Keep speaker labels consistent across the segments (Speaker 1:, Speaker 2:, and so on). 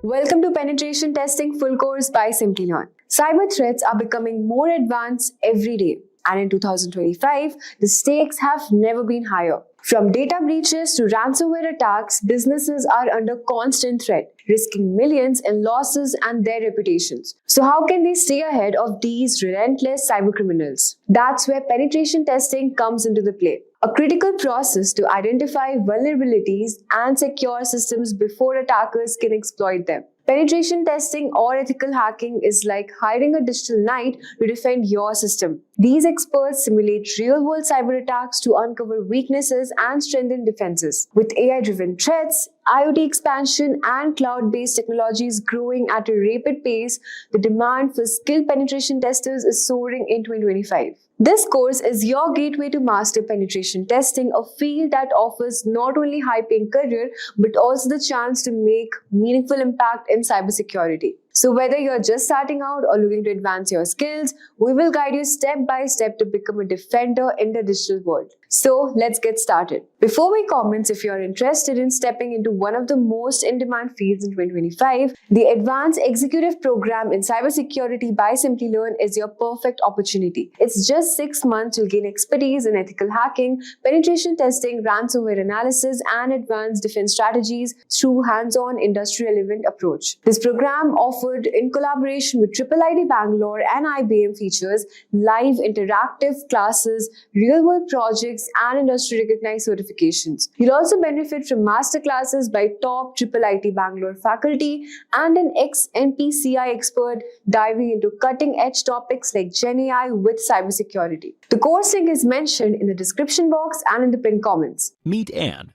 Speaker 1: Welcome to Penetration Testing Full Course by Simplilearn. Cyber threats are becoming more advanced every day, and in 2025, the stakes have never been higher. From data breaches to ransomware attacks, businesses are under constant threat, risking millions in losses and their reputations. So how can they stay ahead of these relentless cybercriminals? That's where penetration testing comes into the play. A critical process to identify vulnerabilities and secure systems before attackers can exploit them. Penetration testing or ethical hacking is like hiring a digital knight to defend your system. These experts simulate real-world cyber attacks to uncover weaknesses and strengthen defenses. With AI-driven threats, IoT expansion, and cloud-based technologies growing at a rapid pace, the demand for skilled penetration testers is soaring in 2025. This course is your gateway to master penetration testing, a field that offers not only high-paying career, but also the chance to make meaningful impact in cybersecurity. So whether you're just starting out or looking to advance your skills, we will guide you step by step to become a defender in the digital world. So let's get started. Before we comment, if you're interested in stepping into one of the most in-demand fields in 2025, the Advanced Executive Program in Cybersecurity by Simplilearn is your perfect opportunity. It's just 6 months. You'll gain expertise in ethical hacking, penetration testing, ransomware analysis, and advanced defense strategies through hands-on industry-relevant approach. This program offered in collaboration with IIIT Bangalore and IBM features live interactive classes, real-world projects, and industry-recognized certifications. You'll also benefit from masterclasses by top IIIT Bangalore faculty and an ex-NPCI expert diving into cutting-edge topics like GenAI with cybersecurity. The course link is mentioned in the description box and in the pinned comments.
Speaker 2: Meet Anne.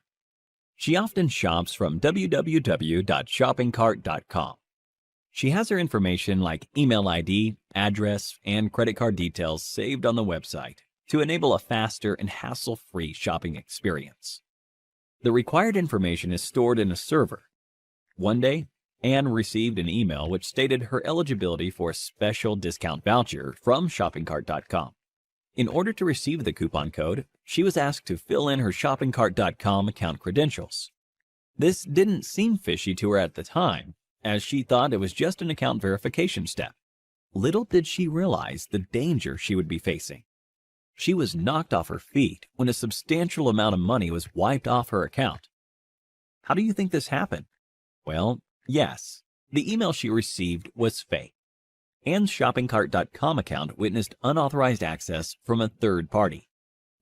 Speaker 2: She often shops from www.shoppingcart.com. She has her information like email ID, address, and credit card details saved on the website to enable a faster and hassle-free shopping experience. The required information is stored in a server. One day, Anne received an email which stated her eligibility for a special discount voucher from shoppingcart.com. In order to receive the coupon code, she was asked to fill in her shoppingcart.com account credentials. This didn't seem fishy to her at the time, as she thought it was just an account verification step. Little did she realize the danger she would be facing. She was knocked off her feet when a substantial amount of money was wiped off her account. How do you think this happened? Well, yes, the email she received was fake. Anne's shoppingcart.com account witnessed unauthorized access from a third party.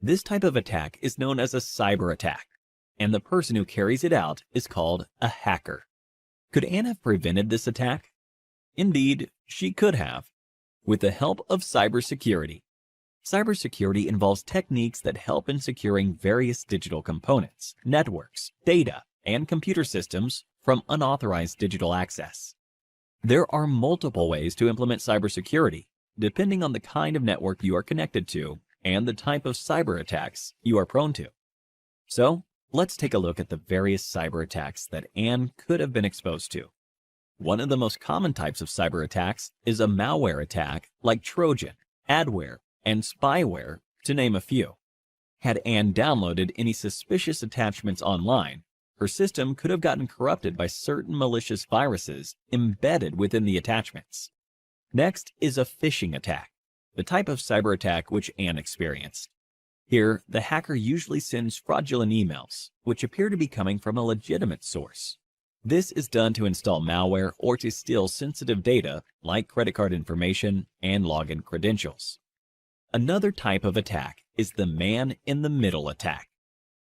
Speaker 2: This type of attack is known as a cyber attack, and the person who carries it out is called a hacker. Could Anne have prevented this attack? Indeed, she could have, with the help of cybersecurity. Cybersecurity involves techniques that help in securing various digital components, networks, data, and computer systems from unauthorized digital access. There are multiple ways to implement cybersecurity, depending on the kind of network you are connected to and the type of cyber attacks you are prone to. So, let's take a look at the various cyber attacks that Anne could have been exposed to. One of the most common types of cyber attacks is a malware attack like Trojan, adware, and spyware, to name a few. Had Anne downloaded any suspicious attachments online, her system could have gotten corrupted by certain malicious viruses embedded within the attachments. Next is a phishing attack, the type of cyber attack which Anne experienced. Here, the hacker usually sends fraudulent emails, which appear to be coming from a legitimate source. This is done to install malware or to steal sensitive data like credit card information and login credentials. Another type of attack is the man-in-the-middle attack.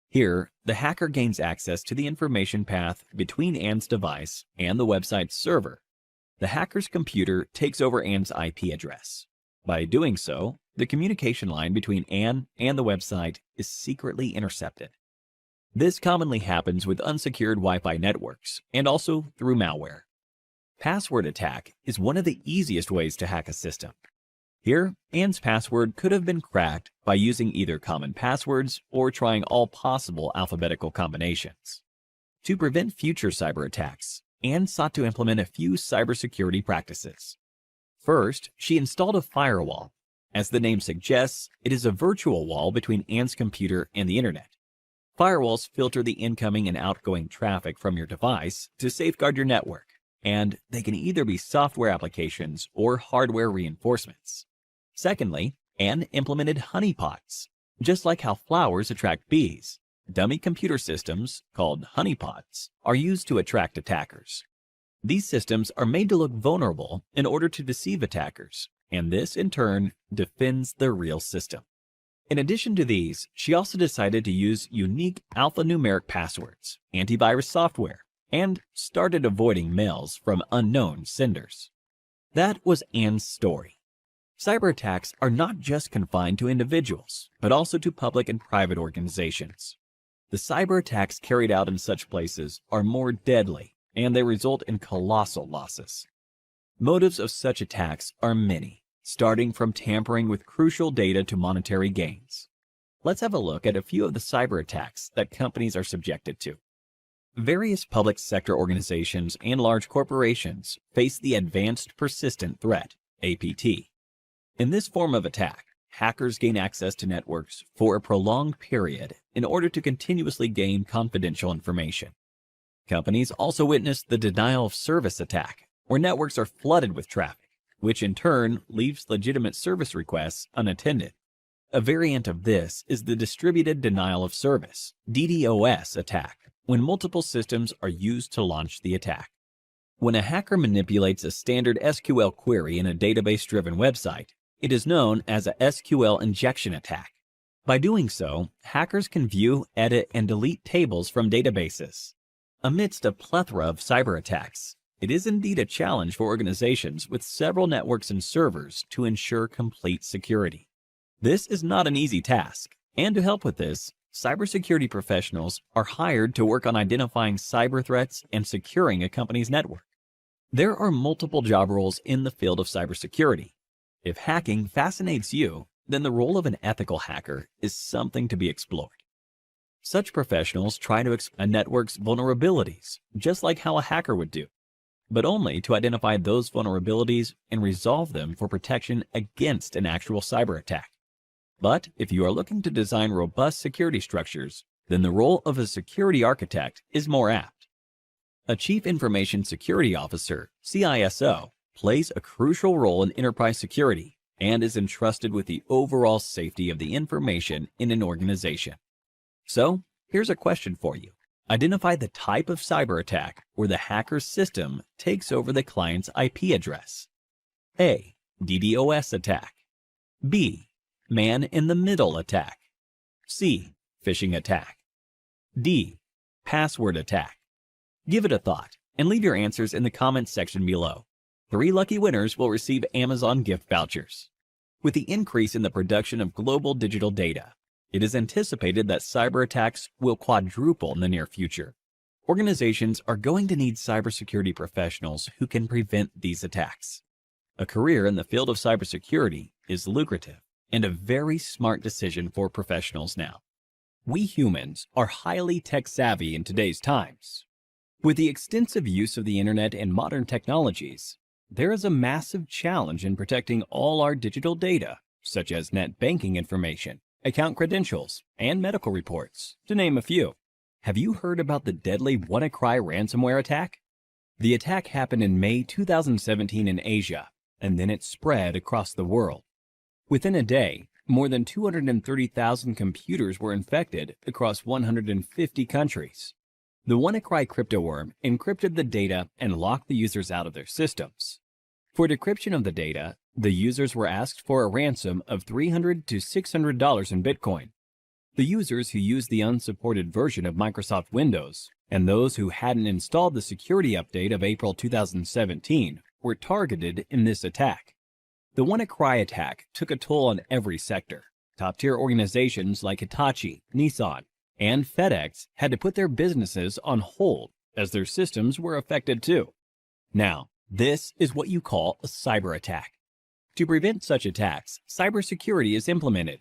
Speaker 2: Here, the hacker gains access to the information path between Anne's device and the website's server. The hacker's computer takes over Anne's IP address. By doing so, the communication line between Anne and the website is secretly intercepted. This commonly happens with unsecured Wi-Fi networks and also through malware. Password attack is one of the easiest ways to hack a system. Here, Anne's password could have been cracked by using either common passwords or trying all possible alphabetical combinations. To prevent future cyber attacks, Anne sought to implement a few cybersecurity practices. First, she installed a firewall. As the name suggests, it is a virtual wall between Anne's computer and the internet. Firewalls filter the incoming and outgoing traffic from your device to safeguard your network, and they can either be software applications or hardware reinforcements. Secondly, Anne implemented honeypots. Just like how flowers attract bees, dummy computer systems, called honeypots, are used to attract attackers. These systems are made to look vulnerable in order to deceive attackers, and this, in turn, defends the real system. In addition to these, she also decided to use unique alphanumeric passwords, antivirus software, and started avoiding mails from unknown senders. That was Anne's story. Cyber attacks are not just confined to individuals, but also to public and private organizations. The cyber attacks carried out in such places are more deadly, and they result in colossal losses. Motives of such attacks are many, starting from tampering with crucial data to monetary gains. Let's have a look at a few of the cyber attacks that companies are subjected to. Various public sector organizations and large corporations face the Advanced Persistent Threat, APT. In this form of attack, hackers gain access to networks for a prolonged period in order to continuously gain confidential information. Companies also witness the denial of service attack, where networks are flooded with traffic, which in turn leaves legitimate service requests unattended. A variant of this is the distributed denial of service, DDoS attack, when multiple systems are used to launch the attack. When a hacker manipulates a standard SQL query in a database-driven website, it is known as a SQL injection attack. By doing so, hackers can view, edit, and delete tables from databases. Amidst a plethora of cyber attacks, it is indeed a challenge for organizations with several networks and servers to ensure complete security. This is not an easy task, and to help with this, cybersecurity professionals are hired to work on identifying cyber threats and securing a company's network. There are multiple job roles in the field of cybersecurity. If hacking fascinates you, then the role of an ethical hacker is something to be explored. Such professionals try to exploit a network's vulnerabilities, just like how a hacker would do, but only to identify those vulnerabilities and resolve them for protection against an actual cyber attack. But if you are looking to design robust security structures, then the role of a security architect is more apt. A Chief Information Security Officer, CISO, plays a crucial role in enterprise security and is entrusted with the overall safety of the information in an organization. So, here's a question for you. Identify the type of cyber attack where the hacker's system takes over the client's IP address. A. DDoS attack. B. Man-in-the-middle attack. C. Phishing attack. D. Password attack. Give it a thought and leave your answers in the comments section below. 3 lucky winners will receive Amazon gift vouchers. With the increase in the production of global digital data, it is anticipated that cyber attacks will quadruple in the near future. Organizations are going to need cybersecurity professionals who can prevent these attacks. A career in the field of cybersecurity is lucrative and a very smart decision for professionals now. We humans are highly tech-savvy in today's times. With the extensive use of the internet and modern technologies, there is a massive challenge in protecting all our digital data, such as net banking information, account credentials, and medical reports, to name a few. Have you heard about the deadly WannaCry ransomware attack? The attack happened in May 2017 in Asia, and then it spread across the world. Within a day, more than 230,000 computers were infected across 150 countries. The WannaCry cryptoworm encrypted the data and locked the users out of their systems. For decryption of the data, the users were asked for a ransom of $300 to $600 in Bitcoin. The users who used the unsupported version of Microsoft Windows and those who hadn't installed the security update of April 2017 were targeted in this attack. The WannaCry attack took a toll on every sector. Top-tier organizations like Hitachi, Nissan, and FedEx had to put their businesses on hold as their systems were affected too. Now, this is what you call a cyber attack. To prevent such attacks, cybersecurity is implemented.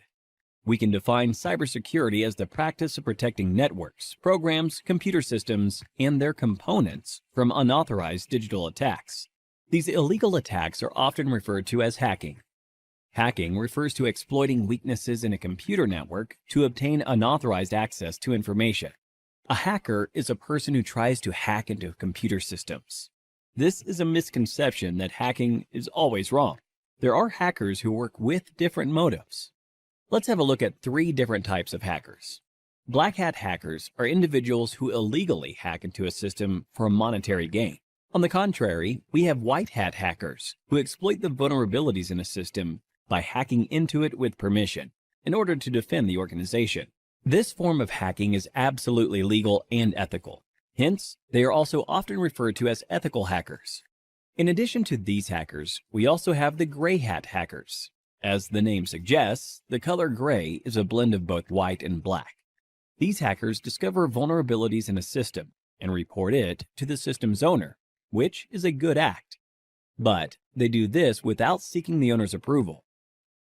Speaker 2: We can define cybersecurity as the practice of protecting networks, programs, computer systems, and their components from unauthorized digital attacks. These illegal attacks are often referred to as hacking. Hacking refers to exploiting weaknesses in a computer network to obtain unauthorized access to information. A hacker is a person who tries to hack into computer systems. This is a misconception that hacking is always wrong. There are hackers who work with different motives. Let's have a look at 3 different types of hackers. Black hat hackers are individuals who illegally hack into a system for a monetary gain. On the contrary, we have white hat hackers who exploit the vulnerabilities in a system by hacking into it with permission in order to defend the organization. This form of hacking is absolutely legal and ethical. Hence, they are also often referred to as ethical hackers. In addition to these hackers, we also have the gray hat hackers. As the name suggests, the color gray is a blend of both white and black. These hackers discover vulnerabilities in a system and report it to the system's owner, which is a good act. But they do this without seeking the owner's approval.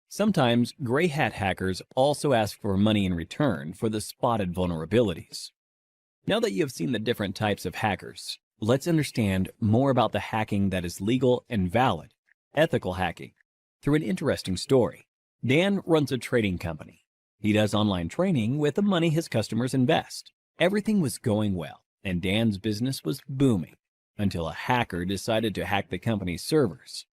Speaker 2: Sometimes gray hat hackers also ask for money in return for the spotted vulnerabilities. Now that you have seen the different types of hackers, let's understand more about the hacking that is legal and valid, ethical hacking, through an interesting story. Dan runs a trading company. He does online training with the money his customers invest. Everything was going well, and Dan's business was booming, until a hacker decided to hack the company's servers.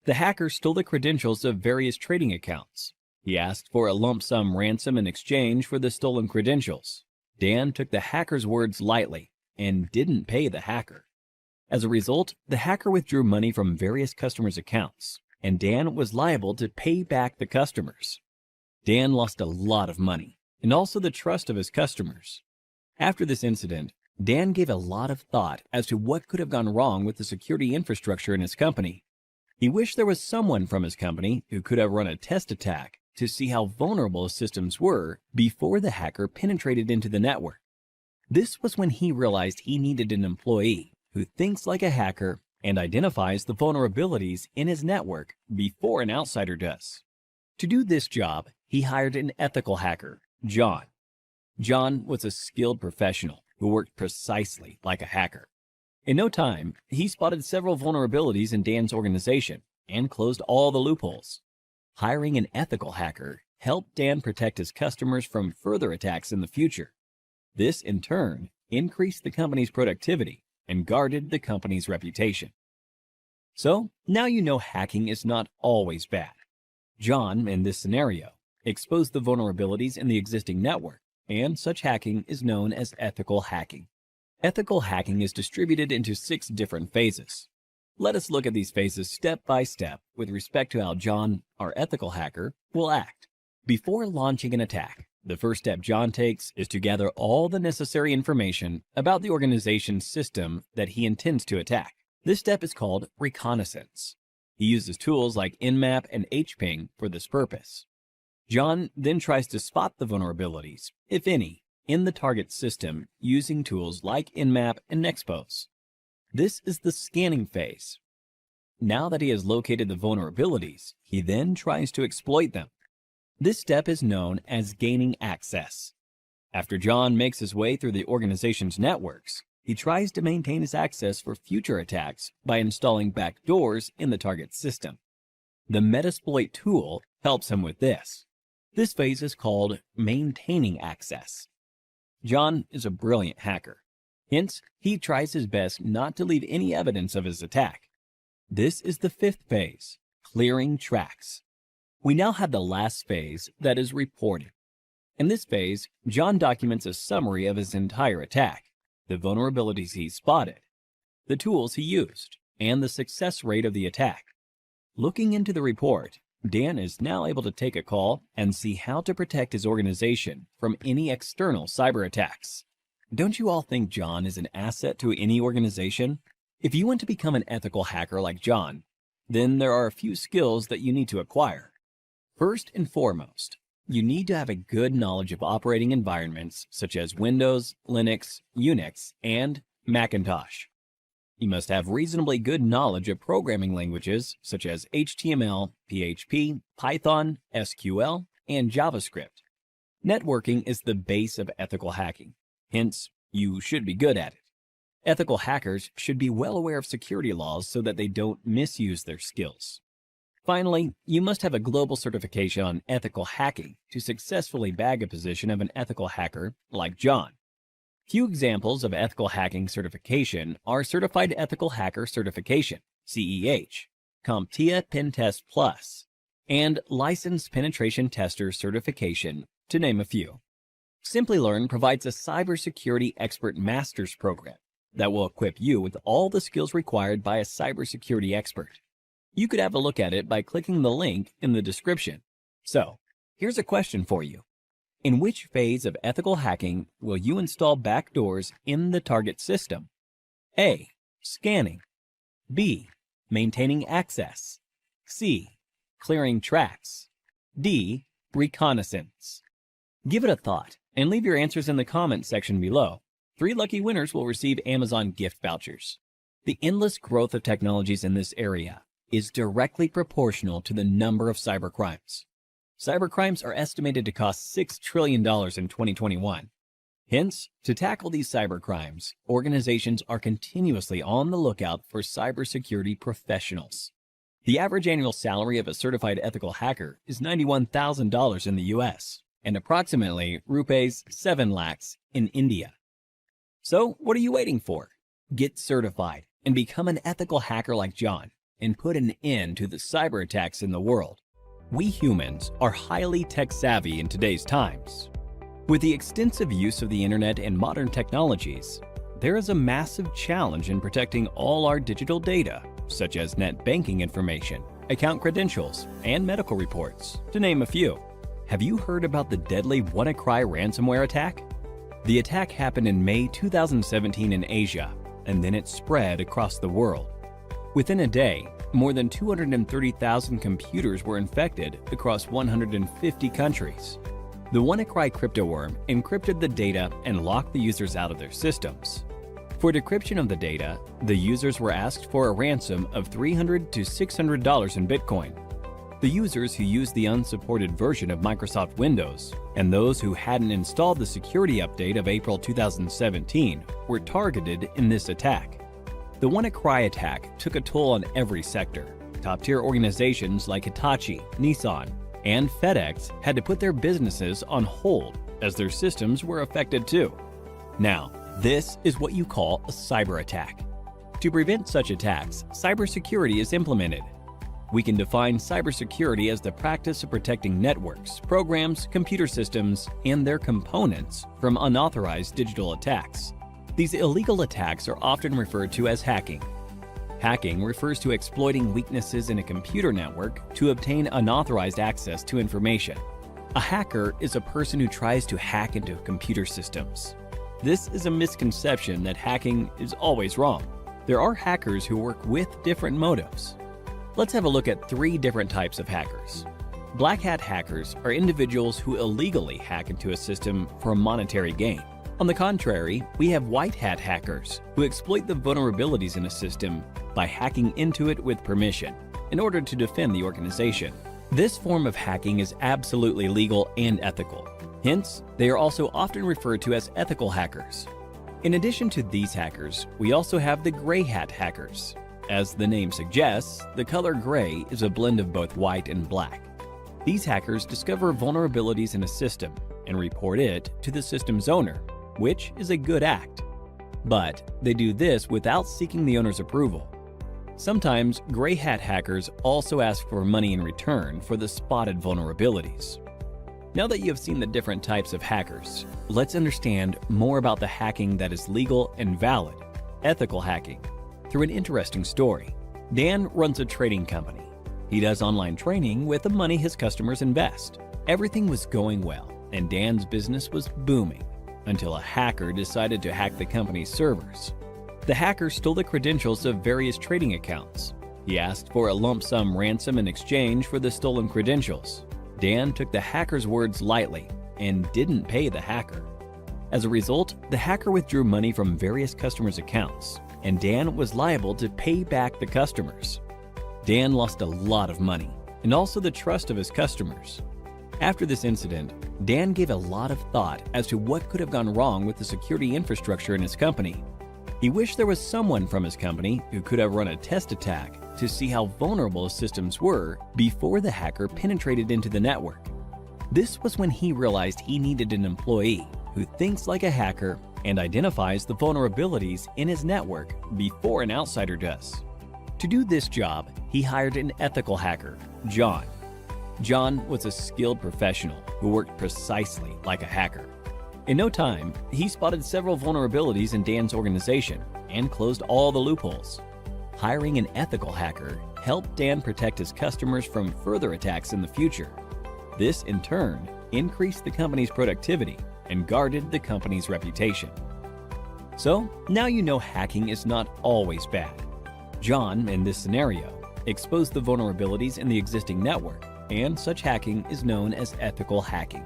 Speaker 2: The hacker stole the credentials of various trading accounts. He asked for a lump sum ransom in exchange for the stolen credentials. Dan took the hacker's words lightly and didn't pay the hacker. As a result, the hacker withdrew money from various customers' accounts, and Dan was liable to pay back the customers. Dan lost a lot of money, and also the trust of his customers. After this incident, Dan gave a lot of thought as to what could have gone wrong with the security infrastructure in his company. He wished there was someone from his company who could have run a test attack to see how vulnerable his systems were before the hacker penetrated into the network. This was when he realized he needed an employee who thinks like a hacker and identifies the vulnerabilities in his network before an outsider does. To do this job, he hired an ethical hacker, John. John was a skilled professional who worked precisely like a hacker. In no time, he spotted several vulnerabilities in Dan's organization and closed all the loopholes. Hiring an ethical hacker helped Dan protect his customers from further attacks in the future. This, in turn, increased the company's productivity and guarded the company's reputation. So, now you know hacking is not always bad. John, in this scenario, exposed the vulnerabilities in the existing network, and such hacking is known as ethical hacking. Ethical hacking is distributed into 6 different phases. Let us look at these phases step by step with respect to how John, our ethical hacker, will act. Before launching an attack, the first step John takes is to gather all the necessary information about the organization's system that he intends to attack. This step is called reconnaissance. He uses tools like Nmap and hping for this purpose. John then tries to spot the vulnerabilities, if any, in the target system using tools like Nmap and Nexpose. This is the scanning phase. Now that he has located the vulnerabilities, he then tries to exploit them. This step is known as gaining access. After John makes his way through the organization's networks, he tries to maintain his access for future attacks by installing backdoors in the target system. The Metasploit tool helps him with this. This phase is called maintaining access. John is a brilliant hacker. Hence, he tries his best not to leave any evidence of his attack. This is the 5th phase, clearing tracks. We now have the last phase, that is reporting. In this phase, John documents a summary of his entire attack, the vulnerabilities he spotted, the tools he used, and the success rate of the attack. Looking into the report, Dan is now able to take a call and see how to protect his organization from any external cyber attacks. Don't you all think John is an asset to any organization? If you want to become an ethical hacker like John, then there are a few skills that you need to acquire. First and foremost, you need to have a good knowledge of operating environments such as Windows, Linux, Unix, and Macintosh. You must have reasonably good knowledge of programming languages such as HTML, PHP, Python, SQL, and JavaScript. Networking is the base of ethical hacking. Hence, you should be good at it. Ethical hackers should be well aware of security laws so that they don't misuse their skills. Finally, you must have a global certification on ethical hacking to successfully bag a position of an ethical hacker like John. Few examples of ethical hacking certification are Certified Ethical Hacker Certification, CEH, CompTIA Pentest Plus, and Licensed Penetration Tester Certification, to name a few. Simplilearn provides a cybersecurity expert master's program that will equip you with all the skills required by a cybersecurity expert. You could have a look at it by clicking the link in the description. So, here's a question for you. In which phase of ethical hacking will you install backdoors in the target system? A. Scanning. B. Maintaining access. C. Clearing tracks. D. Reconnaissance. Give it a thought and leave your answers in the comments section below. 3 lucky winners will receive Amazon gift vouchers. The endless growth of technologies in this area is directly proportional to the number of cybercrimes. Cybercrimes are estimated to cost $6 trillion in 2021. Hence, to tackle these cybercrimes, organizations are continuously on the lookout for cybersecurity professionals. The average annual salary of a certified ethical hacker is $91,000 in the US and approximately rupees 7 lakhs in India. So, what are you waiting for? Get certified and become an ethical hacker like John and put an end to the cyber attacks in the world. We humans are highly tech-savvy in today's times. With the extensive use of the internet and modern technologies, there is a massive challenge in protecting all our digital data, such as net banking information, account credentials, and medical reports, to name a few. Have you heard about the deadly WannaCry ransomware attack? The attack happened in May 2017 in Asia, and then it spread across the world. Within a day, more than 230,000 computers were infected across 150 countries. The WannaCry cryptoworm encrypted the data and locked the users out of their systems. For decryption of the data, the users were asked for a ransom of $300 to $600 in Bitcoin. The users who used the unsupported version of Microsoft Windows and those who hadn't installed the security update of April 2017 were targeted in this attack. The WannaCry attack took a toll on every sector. Top-tier organizations like Hitachi, Nissan, and FedEx had to put their businesses on hold as their systems were affected too. Now, this is what you call a cyber attack. To prevent such attacks, cybersecurity is implemented. We can define cybersecurity as the practice of protecting networks, programs, computer systems, and their components from unauthorized digital attacks. These illegal attacks are often referred to as hacking. Hacking refers to exploiting weaknesses in a computer network to obtain unauthorized access to information. A hacker is a person who tries to hack into computer systems. This is a misconception that hacking is always wrong. There are hackers who work with different motives. Let's have a look at 3 different types of hackers. Black hat hackers are individuals who illegally hack into a system for monetary gain. On the contrary, we have white hat hackers who exploit the vulnerabilities in a system by hacking into it with permission in order to defend the organization. This form of hacking is absolutely legal and ethical. Hence, they are also often referred to as ethical hackers. In addition to these hackers, we also have the gray hat hackers. As the name suggests, the color gray is a blend of both white and black. These hackers discover vulnerabilities in a system and report it to the system's owner, which is a good act. But they do this without seeking the owner's approval. Sometimes gray hat hackers also ask for money in return for the spotted vulnerabilities. Now that you have seen the different types of hackers, let's understand more about the hacking that is legal and valid, ethical hacking, through an interesting story. Dan runs a trading company. He does online training with the money his customers invest. Everything was going well, and Dan's business was booming until a hacker decided to hack the company's servers. The hacker stole the credentials of various trading accounts. He asked for a lump sum ransom in exchange for the stolen credentials. Dan took the hacker's words lightly and didn't pay the hacker. As a result, the hacker withdrew money from various customers' accounts, and Dan was liable to pay back the customers. Dan lost a lot of money and also the trust of his customers. After this incident, Dan gave a lot of thought as to what could have gone wrong with the security infrastructure in his company. He wished there was someone from his company who could have run a test attack to see how vulnerable his systems were before the hacker penetrated into the network. This was when he realized he needed an employee who thinks like a hacker and identifies the vulnerabilities in his network before an outsider does. To do this job, he hired an ethical hacker, John. John was a skilled professional who worked precisely like a hacker. In no time, he spotted several vulnerabilities in Dan's organization and closed all the loopholes. Hiring an ethical hacker helped Dan protect his customers from further attacks in the future. This, in turn, increased the company's productivity and guarded the company's reputation. So, now you know hacking is not always bad. John, in this scenario, exposed the vulnerabilities in the existing network, and such hacking is known as ethical hacking.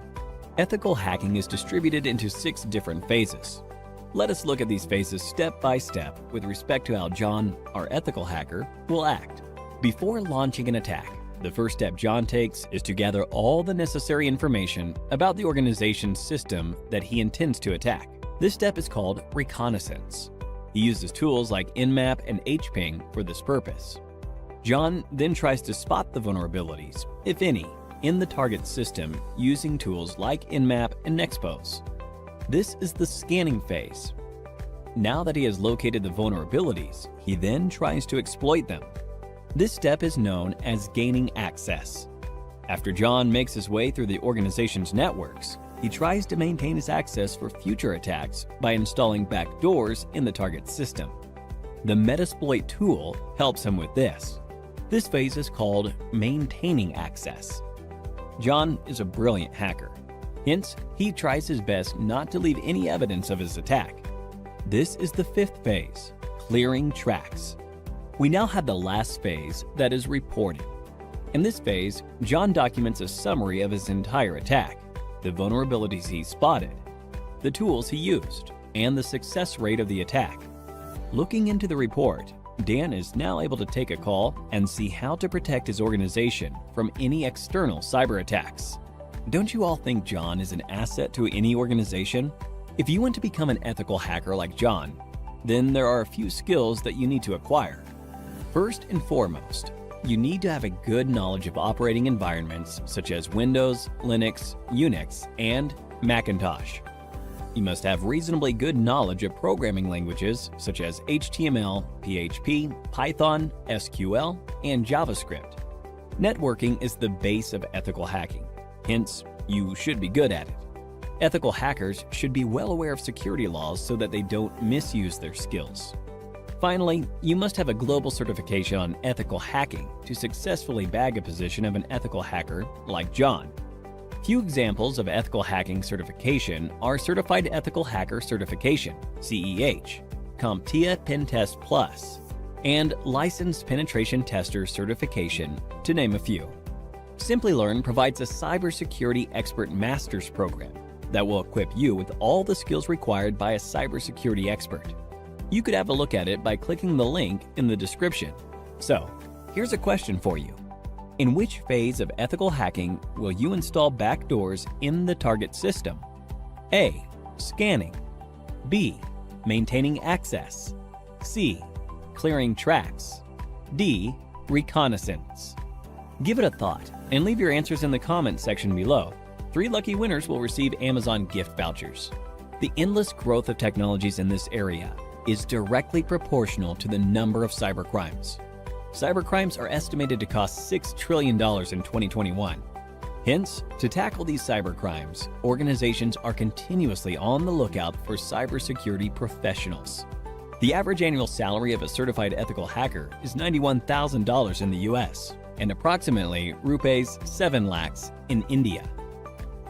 Speaker 2: Ethical hacking is distributed into 6 different phases. Let us look at these phases step by step with respect to how John, our ethical hacker, will act. Before launching an attack, the first step John takes is to gather all the necessary information about the organization's system that he intends to attack. This step is called reconnaissance. He uses tools like Nmap and hping for this purpose. John then tries to spot the vulnerabilities, if any, in the target system using tools like Nmap and Nexpose. This is the scanning phase. Now that he has located the vulnerabilities, he then tries to exploit them. This step is known as gaining access. After John makes his way through the organization's networks, he tries to maintain his access for future attacks by installing backdoors in the target system. The Metasploit tool helps him with this. This phase is called maintaining access. John is a brilliant hacker. Hence, he tries his best not to leave any evidence of his attack. This is the 5th phase, clearing tracks. We now have the last phase, that is reporting. In this phase, John documents a summary of his entire attack, the vulnerabilities he spotted, the tools he used, and the success rate of the attack. Looking into the report, Dan is now able to take a call and see how to protect his organization from any external cyber attacks. Don't you all think John is an asset to any organization? If you want to become an ethical hacker like John, then there are a few skills that you need to acquire. First and foremost, you need to have a good knowledge of operating environments such as Windows, Linux, Unix, and Macintosh. You must have reasonably good knowledge of programming languages such as HTML, PHP, Python, SQL, and JavaScript. Networking is the base of ethical hacking. Hence, you should be good at it. Ethical hackers should be well aware of security laws so that they don't misuse their skills. Finally, you must have a global certification on ethical hacking to successfully bag a position of an ethical hacker like John. Few examples of ethical hacking certification are Certified Ethical Hacker Certification, CEH, CompTIA Pentest Plus, and Licensed Penetration Tester Certification, to name a few. Simplilearn provides a Cybersecurity Expert Master's program that will equip you with all the skills required by a cybersecurity expert. You could have a look at it by clicking the link in the description. So, here's a question for you. In which phase of ethical hacking will you install backdoors in the target system? A. Scanning. B. Maintaining access. C. Clearing tracks. D. Reconnaissance. Give it a thought and leave your answers in the comments section below. 3 lucky winners will receive Amazon gift vouchers. The endless growth of technologies in this area is directly proportional to the number of cybercrimes. Cybercrimes are estimated to cost $6 trillion in 2021. Hence, to tackle these cybercrimes, organizations are continuously on the lookout for cybersecurity professionals. The average annual salary of a certified ethical hacker is $91,000 in the US and approximately rupees 7 lakhs in India.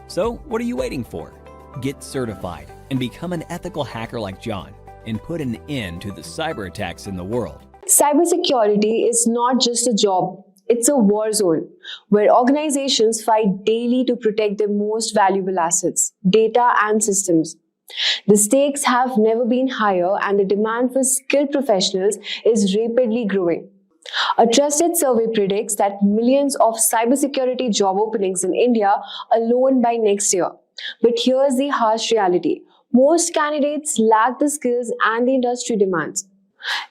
Speaker 2: So, what are you waiting for? Get certified and become an ethical hacker like John and put an end to the cyber attacks in the world.
Speaker 1: Cybersecurity is not just a job, it's a war zone where organizations fight daily to protect their most valuable assets, data and systems. The stakes have never been higher and the demand for skilled professionals is rapidly growing. A trusted survey predicts that millions of cybersecurity job openings in India alone by next year. But here's the harsh reality. Most candidates lack the skills and the industry demands.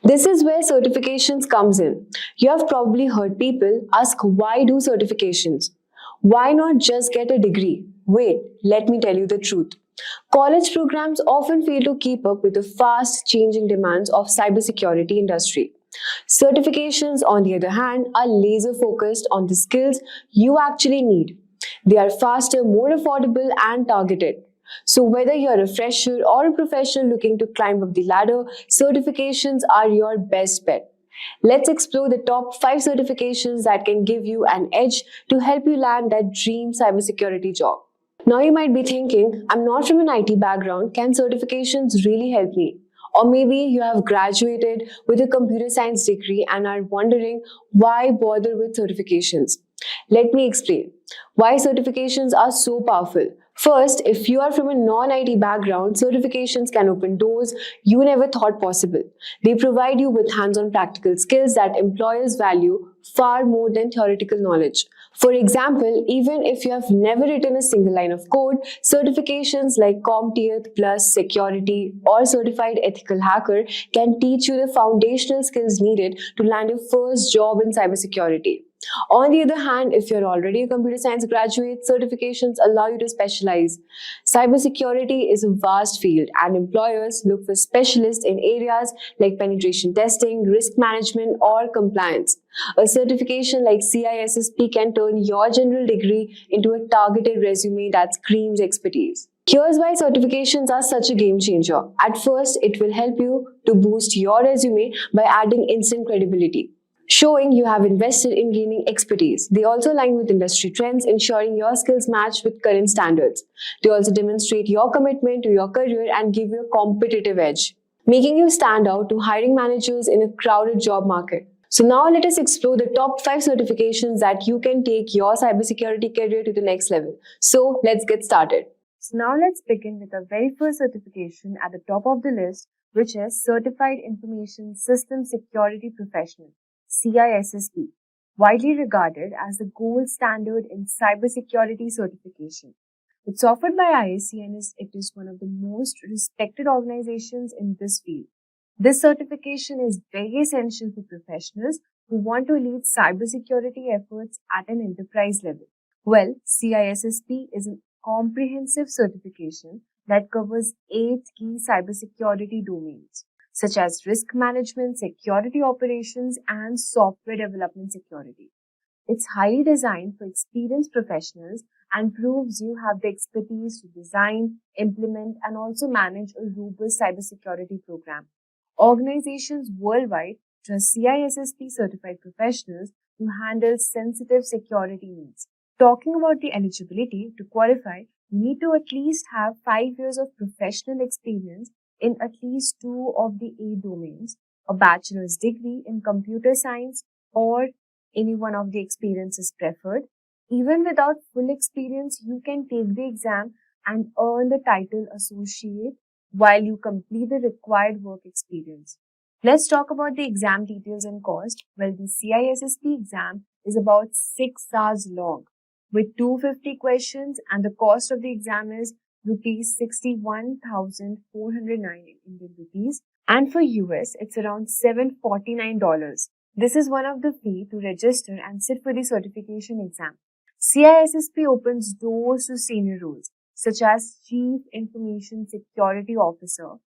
Speaker 1: This is where certifications comes in. You have probably heard people ask, why do certifications? Why not just get a degree? Wait, let me tell you the truth. College programs often fail to keep up with the fast-changing demands of cybersecurity industry. Certifications, on the other hand, are laser-focused on the skills you actually need. They are faster, more affordable, and targeted. So whether you're a fresher or a professional looking to climb up the ladder, certifications are your best bet. Let's explore the top 5 certifications that can give you an edge to help you land that dream cybersecurity job. Now you might be thinking, I'm not from an IT background, can certifications really help me? Or maybe you have graduated with a computer science degree and are wondering why bother with certifications. Let me explain why certifications are so powerful. First, if you are from a non-IT background, certifications can open doors you never thought possible. They provide you with hands-on practical skills that employers value far more than theoretical knowledge. For example, even if you have never written a single line of code, certifications like CompTIA Plus Security or Certified Ethical Hacker can teach you the foundational skills needed to land your first job in cybersecurity. On the other hand, if you're already a computer science graduate, certifications allow you to specialize. Cybersecurity is a vast field, and employers look for specialists in areas like penetration testing, risk management, or compliance. A certification like CISSP can turn your general degree into a targeted resume that screams expertise. Here's why certifications are such a game changer. At first, it will help you to boost your resume by adding instant credibility, showing you have invested in gaining expertise. They also align with industry trends, ensuring your skills match with current standards. They also demonstrate your commitment to your career and give you a competitive edge, making you stand out to hiring managers in a crowded job market. So now let us explore the top 5 certifications that you can take your cybersecurity career to the next level. So let's get started.
Speaker 3: So now let's begin with the very first certification at the top of the list, which is Certified Information System Security Professional, CISSP, widely regarded as the gold standard in cybersecurity certification. It's offered by ISC and it is one of the most respected organizations in this field. This certification is very essential for professionals who want to lead cybersecurity efforts at an enterprise level. Well, CISSP is a comprehensive certification that covers 8 key cybersecurity domains, such as risk management, security operations, and software development security. It's highly designed for experienced professionals and proves you have the expertise to design, implement, and also manage a robust cybersecurity program. Organizations worldwide trust CISSP certified professionals to handle sensitive security needs. Talking about the eligibility, to qualify, you need to at least have 5 years of professional experience in at least 2 of the 8 domains, a bachelor's degree in computer science, or any one of the experiences preferred. Even without full experience, you can take the exam and earn the title associate while you complete the required work experience. Let's talk about the exam details and cost. Well, the CISSP exam is about 6 hours long with 250 questions, and the cost of the exam is rupees 61,409 Indian rupees, and for US it's around $749. This is one of the fee to register and sit for the certification exam. CISSP opens doors to senior roles such as Chief Information Security Officer,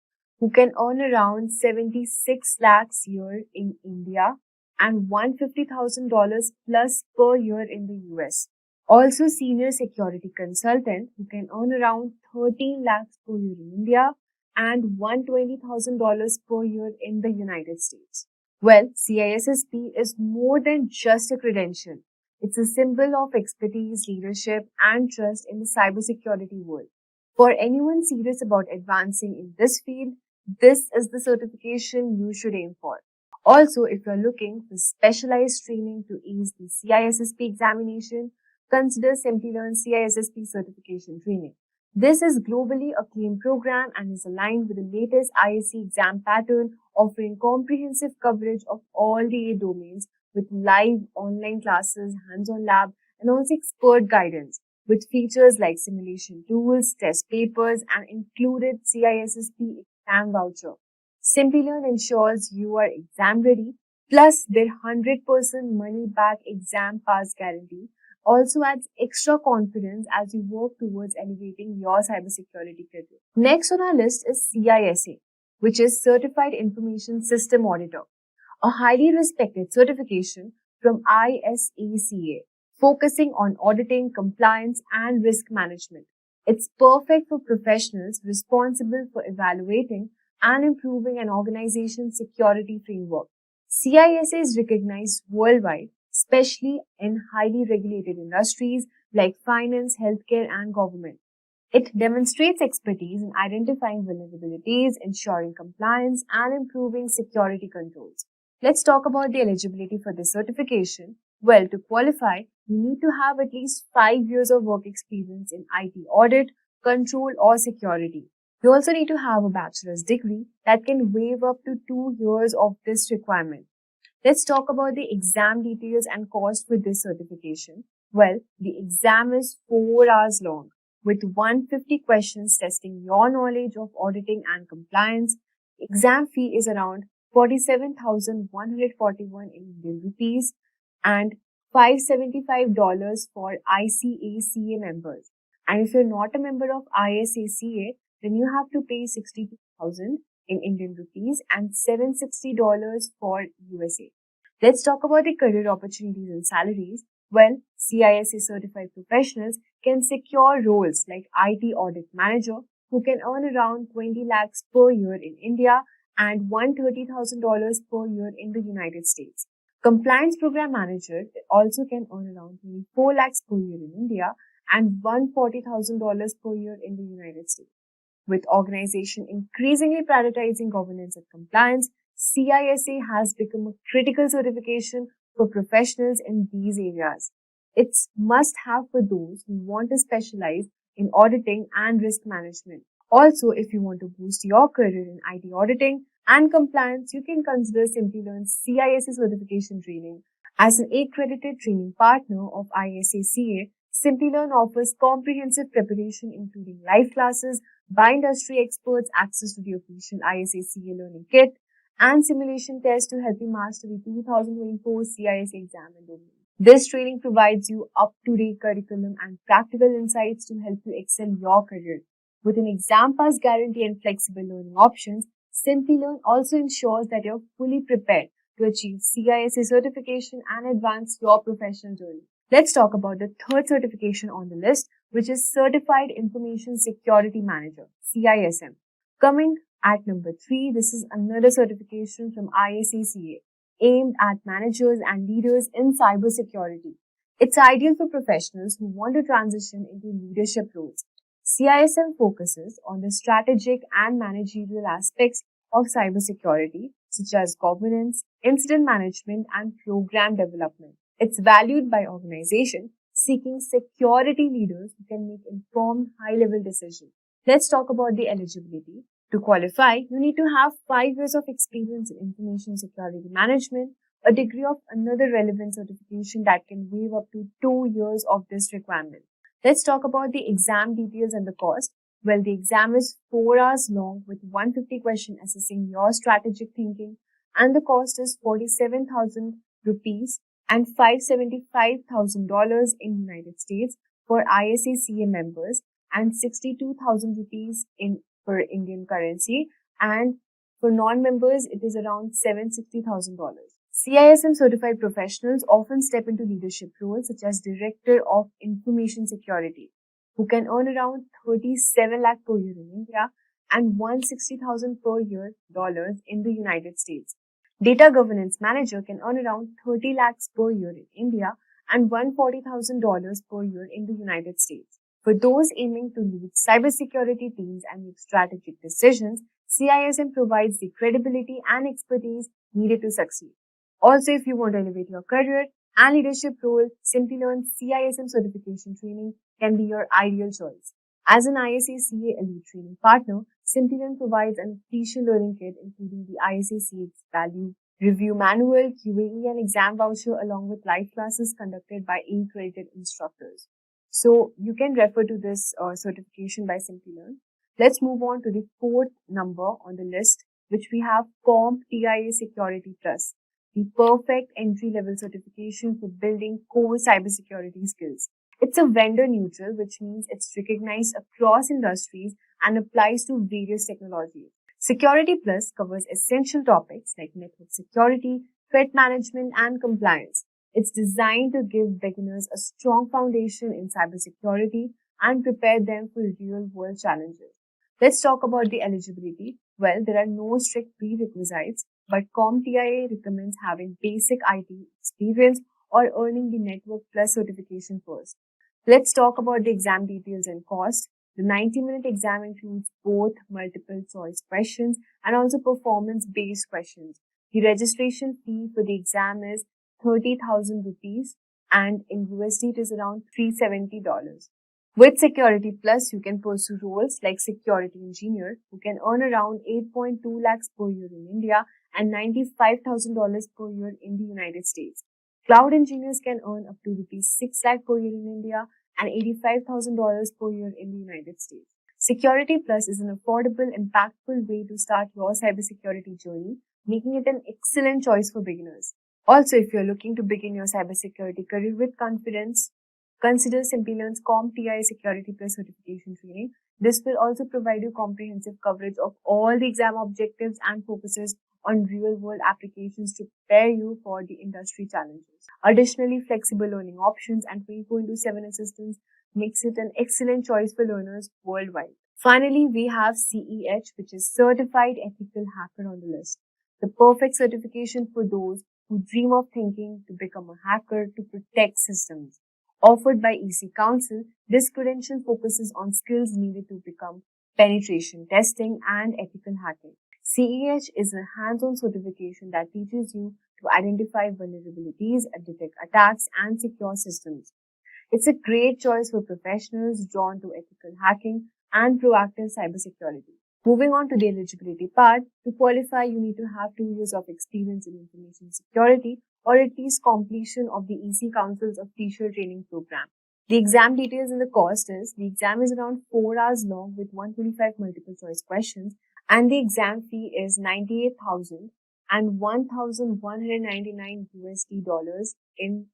Speaker 3: who can earn around 76 lakhs a year in India and $150,000 plus per year in the US. Also, Senior Security Consultant, who can earn around 13 lakhs per year in India and $120,000 per year in the United States. Well, CISSP is more than just a credential. It's a symbol of expertise, leadership, and trust in the cybersecurity world. For anyone serious about advancing in this field, this is the certification you should aim for. Also, if you're looking for specialized training to ace the CISSP examination, consider Simplilearn CISSP certification training. This is globally acclaimed program and is aligned with the latest ISC exam pattern, offering comprehensive coverage of all the 8 domains with live online classes, hands-on lab, and also expert guidance with features like simulation tools, test papers, and included CISSP exam voucher. Simplilearn ensures you are exam ready, plus their 100% money back exam pass guarantee also adds extra confidence as you work towards elevating your cybersecurity career. Next on our list is CISA, which is Certified Information System Auditor, a highly respected certification from ISACA, focusing on auditing, compliance, and risk management. It's perfect for professionals responsible for evaluating and improving an organization's security framework. CISA is recognized worldwide, especially in highly regulated industries like finance, healthcare, and government. It demonstrates expertise in identifying vulnerabilities, ensuring compliance, and improving security controls. Let's talk about the eligibility for this certification. Well, to qualify, you need to have at least 5 years of work experience in IT audit, control, or security. You also need to have a bachelor's degree that can waive up to 2 years of this requirement. Let's talk about the exam details and cost for this certification. Well, the exam is 4 hours long, with 150 questions testing your knowledge of auditing and compliance. Exam fee is around 47,141 Indian rupees and $575 for ICACA members. And if you're not a member of ISACA, then you have to pay 62,000 in Indian rupees and $760 for USA. Let's talk about the career opportunities and salaries. Well, CISA certified professionals can secure roles like IT audit manager, who can earn around 20 lakhs per year in India and $130,000 per year in the United States. Compliance program manager also can earn around 24 lakhs per year in India and $140,000 per year in the United States. With organization increasingly prioritizing governance and compliance, CISA has become a critical certification for professionals in these areas. It's must-have for those who want to specialize in auditing and risk management. Also, if you want to boost your career in IT auditing and compliance, you can consider Simplilearn's CISA certification training. As an accredited training partner of ISACA, Simplilearn offers comprehensive preparation including live classes, by industry experts, access to the official ISACA learning kit, and simulation tests to help you master the 2024 CISA exam and domain. This training provides you up-to-date curriculum and practical insights to help you excel your career. With an exam pass guarantee and flexible learning options, Simplilearn also ensures that you're fully prepared to achieve CISA certification and advance your professional journey. Let's talk about the third certification on the list, which is Certified Information Security Manager, CISM. Coming at number 3, this is another certification from ISACA, aimed at managers and leaders in cybersecurity. It's ideal for professionals who want to transition into leadership roles. CISM focuses on the strategic and managerial aspects of cybersecurity, such as governance, incident management, and program development. It's valued by organizations seeking security leaders who can make informed, high-level decisions. Let's talk about the eligibility. To qualify, you need to have 5 years of experience in information security management, a degree of another relevant certification that can waive up to 2 years of this requirement. Let's talk about the exam details and the cost. Well, the exam is 4 hours long with 150 questions assessing your strategic thinking, and the cost is 47,000 rupees and $575,000 in United States for ISACA members and 62,000 rupees for Indian currency, and for non-members it is around $760,000. CISM certified professionals often step into leadership roles such as Director of Information Security, who can earn around 37 lakh per year in India and $160,000 per year in the United States. Data Governance Manager can earn around 30 lakhs per year in India and $140,000 per year in the United States. For those aiming to lead cybersecurity teams and make strategic decisions, CISM provides the credibility and expertise needed to succeed. Also, if you want to elevate your career and leadership role, Simplilearn CISM certification training can be your ideal choice. As an ISACA Elite Training Partner, Simplilearn provides an official learning kit including the ISACA Value Review Manual, QAE, and exam voucher along with live classes conducted by accredited instructors. So you can refer to this certification by Simplilearn. Let's move on to the fourth number on the list, which we have CompTIA Security Plus. the perfect entry-level certification for building core cybersecurity skills. It's a vendor neutral, which means it's recognized across industries and applies to various technologies. Security Plus covers essential topics like network security, threat management, and compliance. It's designed to give beginners a strong foundation in cybersecurity and prepare them for real-world challenges. Let's talk about the eligibility. Well, there are no strict prerequisites, but CompTIA recommends having basic IT experience or earning the Network Plus certification first. Let's talk about the exam details and cost. The 90-minute exam includes both multiple choice questions and also performance-based questions. The registration fee for the exam is 30,000 rupees and in USD it is around $370. With Security Plus, you can pursue roles like Security Engineer, who can earn around 8.2 lakhs per year in India and $95,000 per year in the United States. Cloud engineers can earn up to rupees 6 lakh per year in India and $85,000 per year in the United States. Security Plus is an affordable, impactful way to start your cybersecurity journey, making it an excellent choice for beginners. Also, if you're looking to begin your cybersecurity career with confidence, consider Simplilearn's CompTIA Security Plus certification training. This will also provide you comprehensive coverage of all the exam objectives and focuses on real-world applications to prepare you for the industry challenges. Additionally, flexible learning options and 24/7 assistance makes it an excellent choice for learners worldwide. Finally, we have CEH, which is Certified Ethical Hacker on the list. The perfect certification for those who dream of thinking to become a hacker to protect systems. Offered by EC Council, this credential focuses on skills needed to become penetration testing and ethical hacking. CEH is a hands-on certification that teaches you to identify vulnerabilities, detect attacks, and secure systems. It's a great choice for professionals drawn to ethical hacking and proactive cybersecurity. Moving on to the eligibility part, to qualify, you need to have 2 years of experience in information security or at least completion of the EC Council's official training program. The exam details and the cost is, the exam is around 4 hours long with 125 multiple choice questions and the exam fee is 98,000 and 1,199 USD dollars in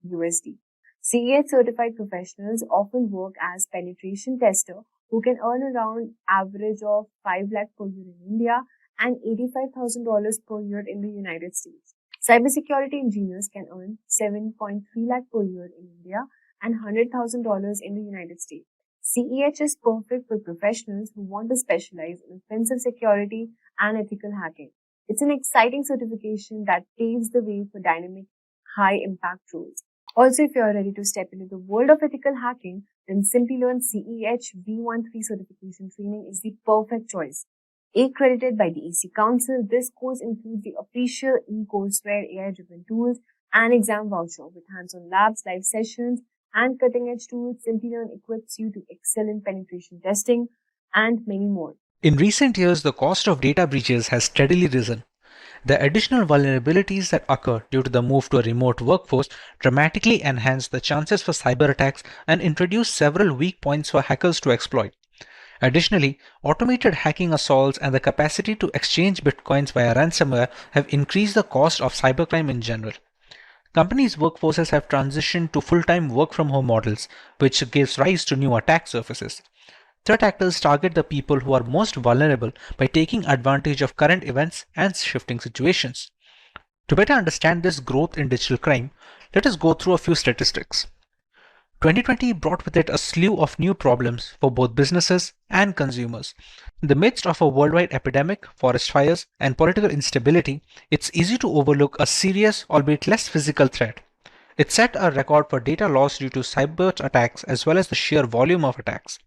Speaker 3: USD. CEH certified professionals often work as penetration tester who can earn around average of 5 lakh per year in India and $85,000 per year in the United States. Cybersecurity engineers can earn 7.3 lakh per year in India and $100,000 in the United States. CEH is perfect for professionals who want to specialize in offensive security and ethical hacking. It's an exciting certification that paves the way for dynamic, high-impact roles. Also, if you are ready to step into the world of ethical hacking, then Simplilearn CEH V13 certification training is the perfect choice. Accredited by the EC Council, this course includes the official e-courseware AI-driven tools and exam voucher with hands-on labs, live sessions, and cutting-edge tools. Simplilearn equips you to excel in penetration testing and many more.
Speaker 4: In recent years, the cost of data breaches has steadily risen. The additional vulnerabilities that occur due to the move to a remote workforce dramatically enhance the chances for cyber attacks and introduce several weak points for hackers to exploit. Additionally, automated hacking assaults and the capacity to exchange bitcoins via ransomware have increased the cost of cybercrime in general. Companies' workforces have transitioned to full-time work-from-home models, which gives rise to new attack surfaces. Threat actors target the people who are most vulnerable by taking advantage of current events and shifting situations. To better understand this growth in digital crime, let us go through a few statistics. 2020 brought with it a slew of new problems for both businesses and consumers. In the midst of a worldwide epidemic, forest fires, and political instability, it's easy to overlook a serious, albeit less physical threat. It set a record for data loss due to cyber attacks as well as the sheer volume of attacks.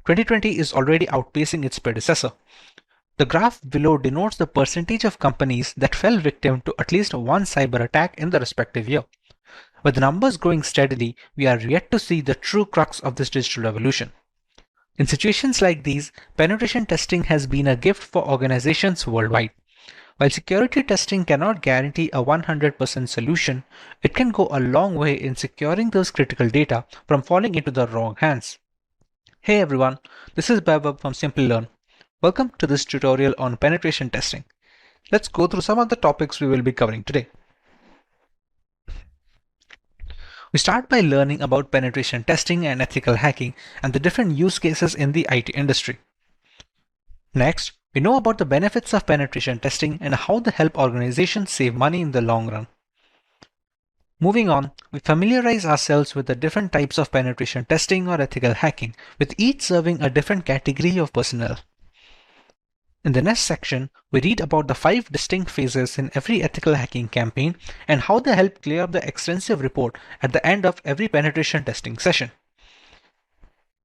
Speaker 4: 2020 is already outpacing its predecessor. The graph below denotes the percentage of companies that fell victim to at least one cyber attack in the respective year. With the numbers growing steadily, we are yet to see the true crux of this digital revolution. In situations like these, penetration testing has been a gift for organizations worldwide. While security testing cannot guarantee a 100% solution, it can go a long way in securing those critical data from falling into the wrong hands. Hey everyone, this is Babab from Simplilearn. Welcome to this tutorial on penetration testing. Let's go through some of the topics we will be covering today. We start by learning about penetration testing and ethical hacking and the different use cases in the IT industry. Next, we know about the benefits of penetration testing and how they help organizations save money in the long run. Moving on, we familiarize ourselves with the different types of penetration testing or ethical hacking, with each serving a different category of personnel. In the next section, we read about the 5 distinct phases in every ethical hacking campaign and how they help clear up the extensive report at the end of every penetration testing session.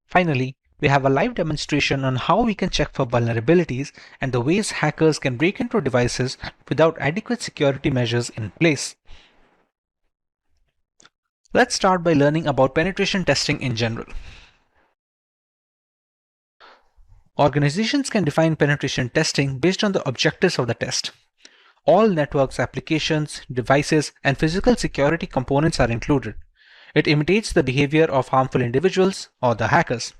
Speaker 4: Finally, we have a live demonstration on how we can check for vulnerabilities and the ways hackers can break into devices without adequate security measures in place. Let's start by learning about penetration testing in general. Organizations can define penetration testing based on the objectives of the test. All networks, applications, devices, and physical security components are included. It imitates the behavior of harmful individuals or the hackers.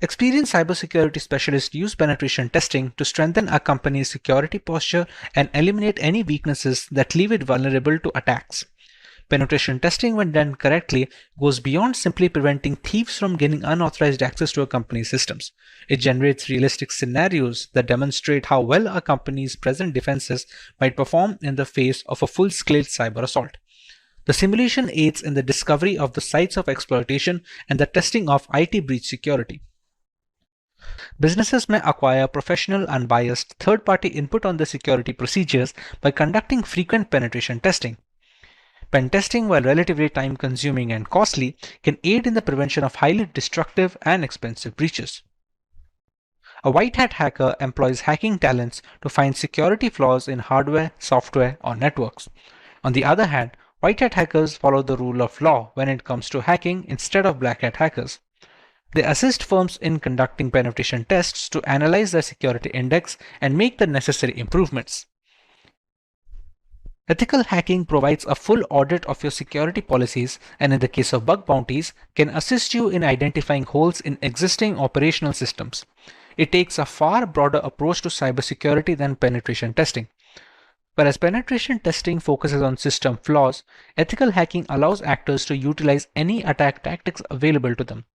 Speaker 4: Experienced cybersecurity specialists use penetration testing to strengthen a company's security posture and eliminate any weaknesses that leave it vulnerable to attacks. Penetration testing, when done correctly, goes beyond simply preventing thieves from gaining unauthorized access to a company's systems. It generates realistic scenarios that demonstrate how well a company's present defenses might perform in the face of a full-scale cyber assault. The simulation aids in the discovery of the sites of exploitation and the testing of IT breach security. Businesses may acquire professional, unbiased, third-party input on the security procedures by conducting frequent penetration testing. Pen testing, while relatively time-consuming and costly, can aid in the prevention of highly destructive and expensive breaches. A white hat hacker employs hacking talents to find security flaws in hardware, software, or networks. On the other hand, white hat hackers follow the rule of law when it comes to hacking instead of black hat hackers. They assist firms in conducting penetration tests to analyze their security index and make the necessary improvements. Ethical hacking provides a full audit of your security policies and, in the case of bug bounties, can assist you in identifying holes in existing operational systems. It takes a far broader approach to cybersecurity than penetration testing. Whereas penetration testing focuses on system flaws, ethical hacking allows actors to utilize any attack tactics available to them.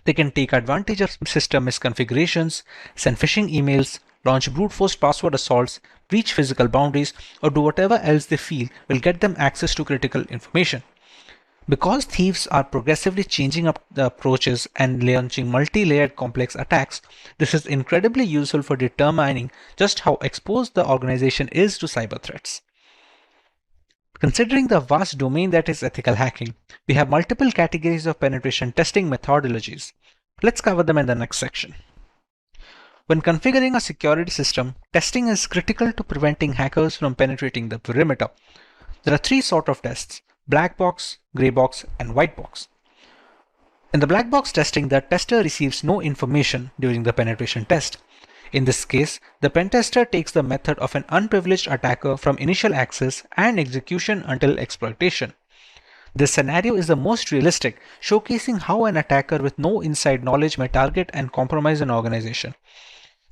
Speaker 4: They can take advantage of system misconfigurations, send phishing emails, launch brute force password assaults, breach physical boundaries, or do whatever else they feel will get them access to critical information. Because thieves are progressively changing up the approaches and launching multi-layered complex attacks, this is incredibly useful for determining just how exposed the organization is to cyber threats. Considering the vast domain that is ethical hacking, we have multiple categories of penetration testing methodologies. Let's cover them in the next section. When configuring a security system, testing is critical to preventing hackers from penetrating the perimeter. There are 3 sorts of tests: black box, gray box, and white box. In the black box testing, the tester receives no information during the penetration test. In this case, the pen tester takes the method of an unprivileged attacker from initial access and execution until exploitation. This scenario is the most realistic, showcasing how an attacker with no inside knowledge may target and compromise an organization.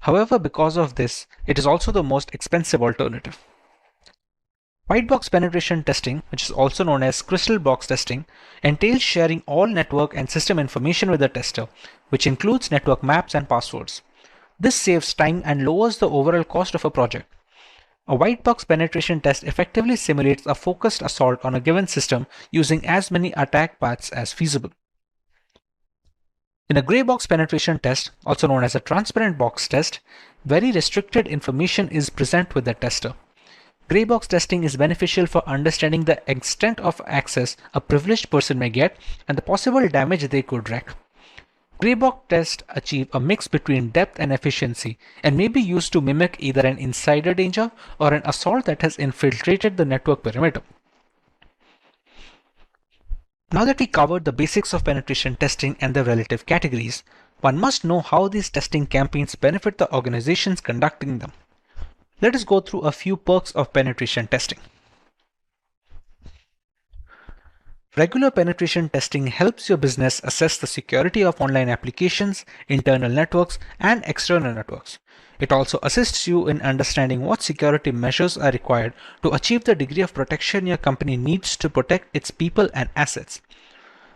Speaker 4: However, because of this, it is also the most expensive alternative. White box penetration testing, which is also known as crystal box testing, entails sharing all network and system information with the tester, which includes network maps and passwords. This saves time and lowers the overall cost of a project. A white box penetration test effectively simulates a focused assault on a given system using as many attack paths as feasible. In a gray box penetration test, also known as a transparent box test, very restricted information is present with the tester. Gray box testing is beneficial for understanding the extent of access a privileged person may get and the possible damage they could wreak. Gray box tests achieve a mix between depth and efficiency and may be used to mimic either an insider danger or an assault that has infiltrated the network perimeter. Now that we covered the basics of penetration testing and their relative categories, one must know how these testing campaigns benefit the organizations conducting them. Let us go through a few perks of penetration testing. Regular penetration testing helps your business assess the security of online applications, internal networks, and external networks. It also assists you in understanding what security measures are required to achieve the degree of protection your company needs to protect its people and assets.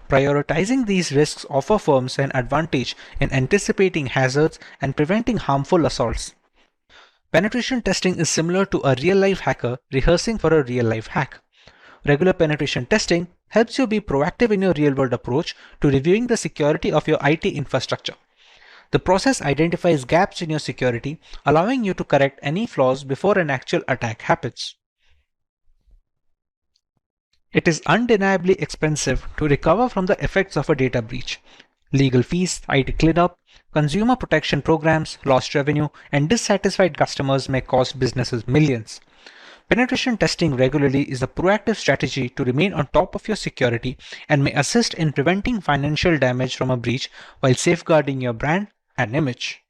Speaker 4: Prioritizing these risks offer firms an advantage in anticipating hazards and preventing harmful assaults. Penetration testing is similar to a real-life hacker rehearsing for a real-life hack. Regular penetration testing helps you be proactive in your real-world approach to reviewing the security of your IT infrastructure. The process identifies gaps in your security, allowing you to correct any flaws before an actual attack happens. It is undeniably expensive to recover from the effects of a data breach. Legal fees, IT cleanup, consumer protection programs, lost revenue, and dissatisfied customers may cost businesses millions. Penetration testing regularly is a proactive strategy to remain on top of your security and may assist in preventing financial damage from a breach while safeguarding your brand and image.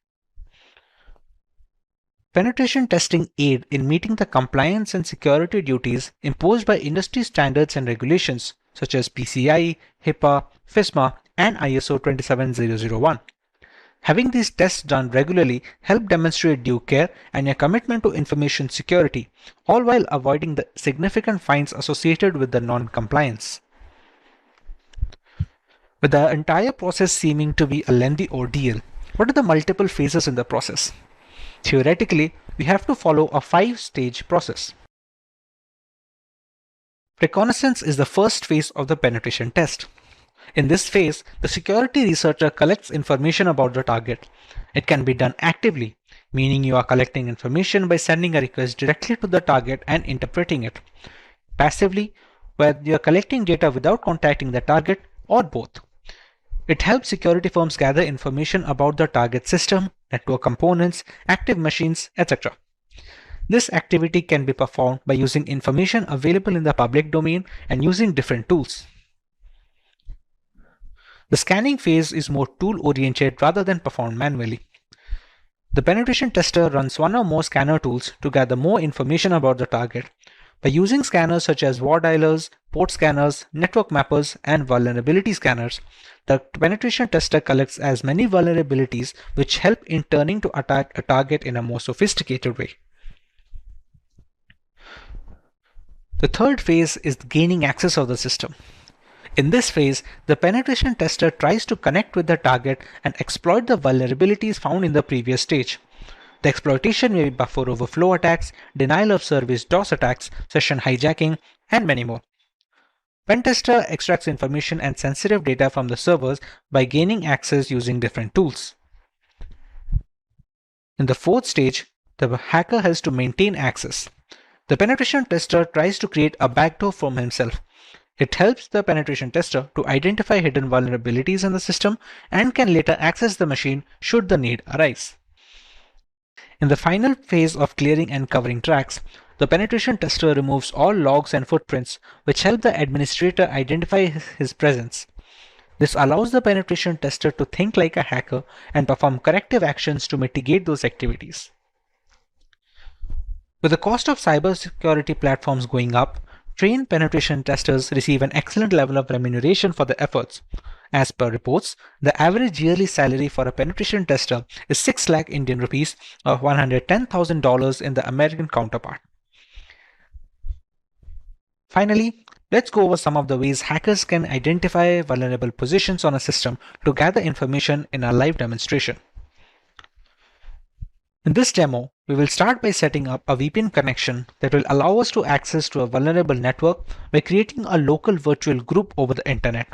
Speaker 4: Penetration testing aid in meeting the compliance and security duties imposed by industry standards and regulations such as PCI, HIPAA, FISMA, and ISO 27001. Having these tests done regularly help demonstrate due care and your commitment to information security, all while avoiding the significant fines associated with the non-compliance. With the entire process seeming to be a lengthy ordeal, what are the multiple phases in the process? Theoretically, we have to follow a 5-stage process. Reconnaissance is the first phase of the penetration test. In this phase, the security researcher collects information about the target. It can be done actively, meaning you are collecting information by sending a request directly to the target and interpreting it. Passively, where you are collecting data without contacting the target, or both. It helps security firms gather information about the target system, network components, active machines, etc. This activity can be performed by using information available in the public domain and using different tools. The scanning phase is more tool-oriented rather than performed manually. The penetration tester runs one or more scanner tools to gather more information about the target. By using scanners such as war dialers, port scanners, network mappers, and vulnerability scanners, the penetration tester collects as many vulnerabilities which help in turning to attack a target in a more sophisticated way. The third phase is gaining access of the system. In this phase, the penetration tester tries to connect with the target and exploit the vulnerabilities found in the previous stage. The exploitation may be buffer overflow attacks, denial of service DOS attacks, session hijacking, and many more. Pentester extracts information and sensitive data from the servers by gaining access using different tools. In the fourth stage, the hacker has to maintain access. The penetration tester tries to create a backdoor for himself. It helps the penetration tester to identify hidden vulnerabilities in the system and can later access the machine should the need arise. In the final phase of clearing and covering tracks, the penetration tester removes all logs and footprints which help the administrator identify his presence. This allows the penetration tester to think like a hacker and perform corrective actions to mitigate those activities. With the cost of cybersecurity platforms going up, trained penetration testers receive an excellent level of remuneration for their efforts. As per reports, the average yearly salary for a penetration tester is 6 lakh Indian rupees or $110,000 in the American counterpart. Finally, let's go over some of the ways hackers can identify vulnerable positions on a system to gather information in a live demonstration. In this demo, we will start by setting up a VPN connection that will allow us to access to a vulnerable network by creating a local virtual group over the internet.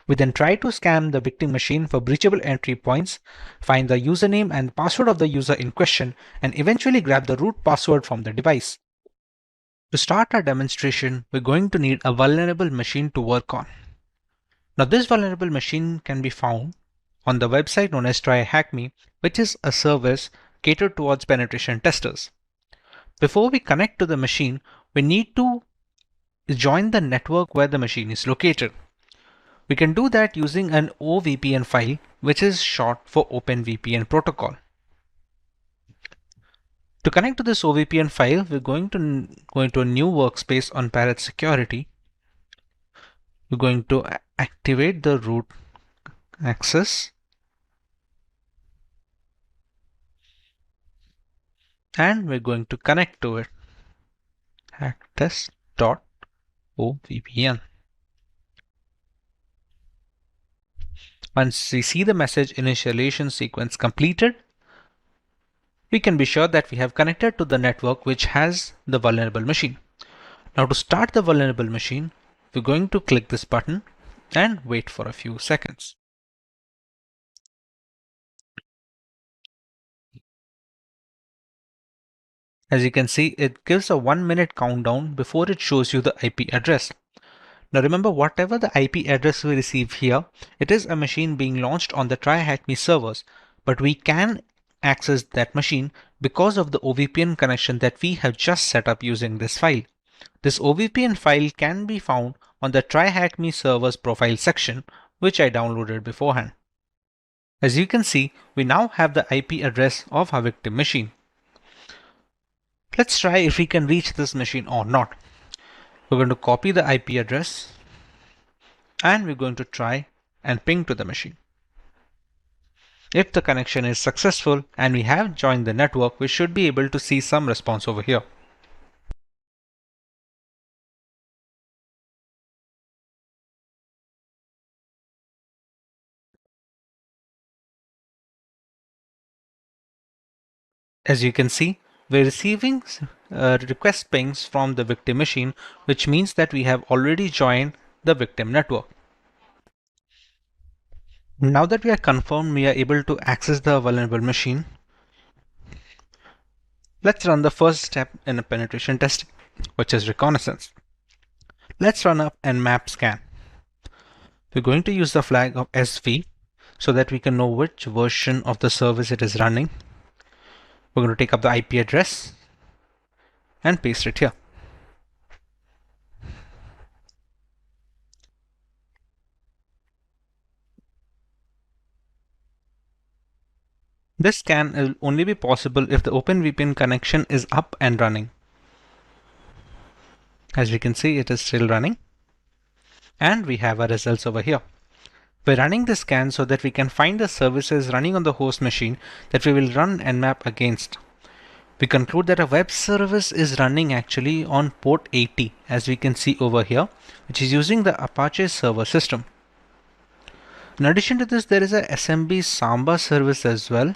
Speaker 4: We then try to scan the victim machine for breachable entry points, find the username and password of the user in question, and eventually grab the root password from the device. To start our demonstration, we're going to need a vulnerable machine to work on. Now, this vulnerable machine can be found on the website known as TryHackMe, which is a service catered towards penetration testers. Before we connect to the machine, we need to join the network where the machine is located. We can do that using an OVPN file, which is short for OpenVPN protocol. To connect to this OVPN file, we're going to go into a new workspace on Parrot Security. We're going to activate the root access and we're going to connect to it. hacktest.ovpn. Once we see the message initialization sequence completed, we can be sure that we have connected to the network which has the vulnerable machine. Now to start the vulnerable machine, we're going to click this button and wait for a few seconds. As you can see, it gives a 1-minute countdown before it shows you the IP address. Now remember, whatever the IP address we receive here, it is a machine being launched on the TryHackMe servers, but we can access that machine because of the OVPN connection that we have just set up using this file. This OVPN file can be found on the TryHackMe servers profile section, which I downloaded beforehand. As you can see, we now have the IP address of our victim machine. Let's try if we can reach this machine or not. We're going to copy the IP address and we're going to try and ping to the machine. If the connection is successful and we have joined the network, we should be able to see some response over here. As you can see, we're receiving request pings from the victim machine, which means that we have already joined the victim network. Now that we are confirmed we are able to access the vulnerable machine, let's run the first step in a penetration testing, which is reconnaissance. Let's run up nmap scan. We're going to use the flag of SV so that we can know which version of the service it is running. We're going to take up the IP address and paste it here. This scan will only be possible if the OpenVPN connection is up and running. As we can see, it is still running. And we have our results over here. We're running this scan so that we can find the services running on the host machine that we will run nmap against. We conclude that a web service is running actually on port 80, as we can see over here, which is using the Apache server system. In addition to this, there is a SMB Samba service as well,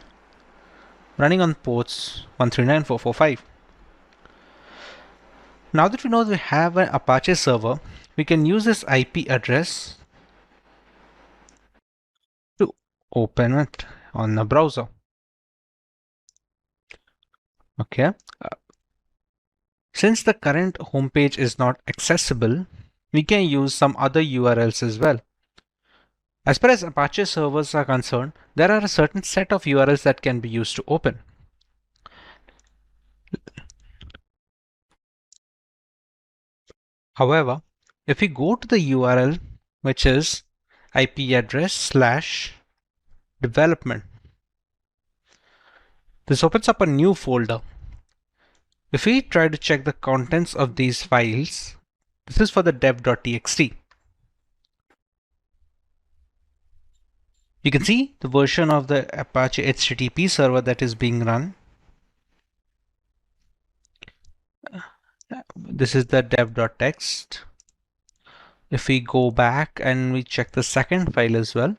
Speaker 4: running on ports 139445. Now that we know that we have an Apache server, we can use this IP address to open it on the browser. Okay. Since the current homepage is not accessible, we can use some other URLs as well. As far as Apache servers are concerned, there are a certain set of URLs that can be used to open. However, if we go to the URL, which is IP address / development, this opens up a new folder. If we try to check the contents of these files, this is for the dev.txt. You can see the version of the Apache HTTP server that is being run. This is the dev.txt. If we go back and we check the second file as well,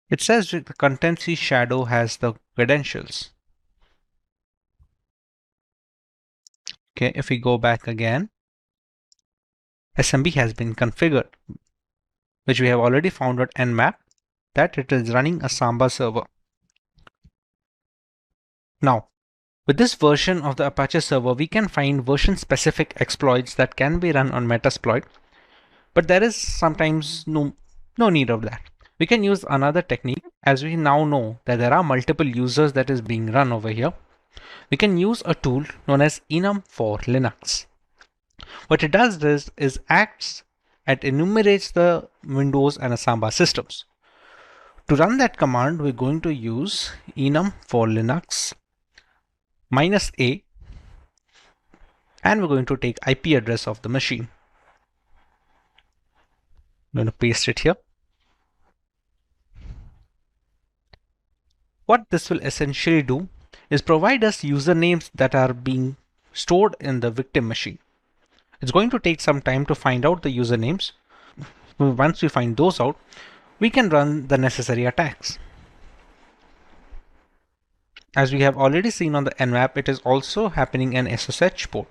Speaker 4: it says the contency shadow has the credentials. Okay, if we go back again, SMB has been configured, which we have already found at nmap that it is running a Samba server. Now, with this version of the Apache server, we can find version-specific exploits that can be run on Metasploit, but there is sometimes no need of that. We can use another technique, as we now know that there are multiple users that is being run over here. We can use a tool known as enum for Linux. What it does is acts and enumerates the Windows and Samba systems. To run that command, we're going to use enum for Linux -a and we're going to take IP address of the machine. I'm going to paste it here. What this will essentially do is provide us usernames that are being stored in the victim machine. It's going to take some time to find out the usernames. Once we find those out, we can run the necessary attacks. As we have already seen on the nmap, it is also happening in SSH port.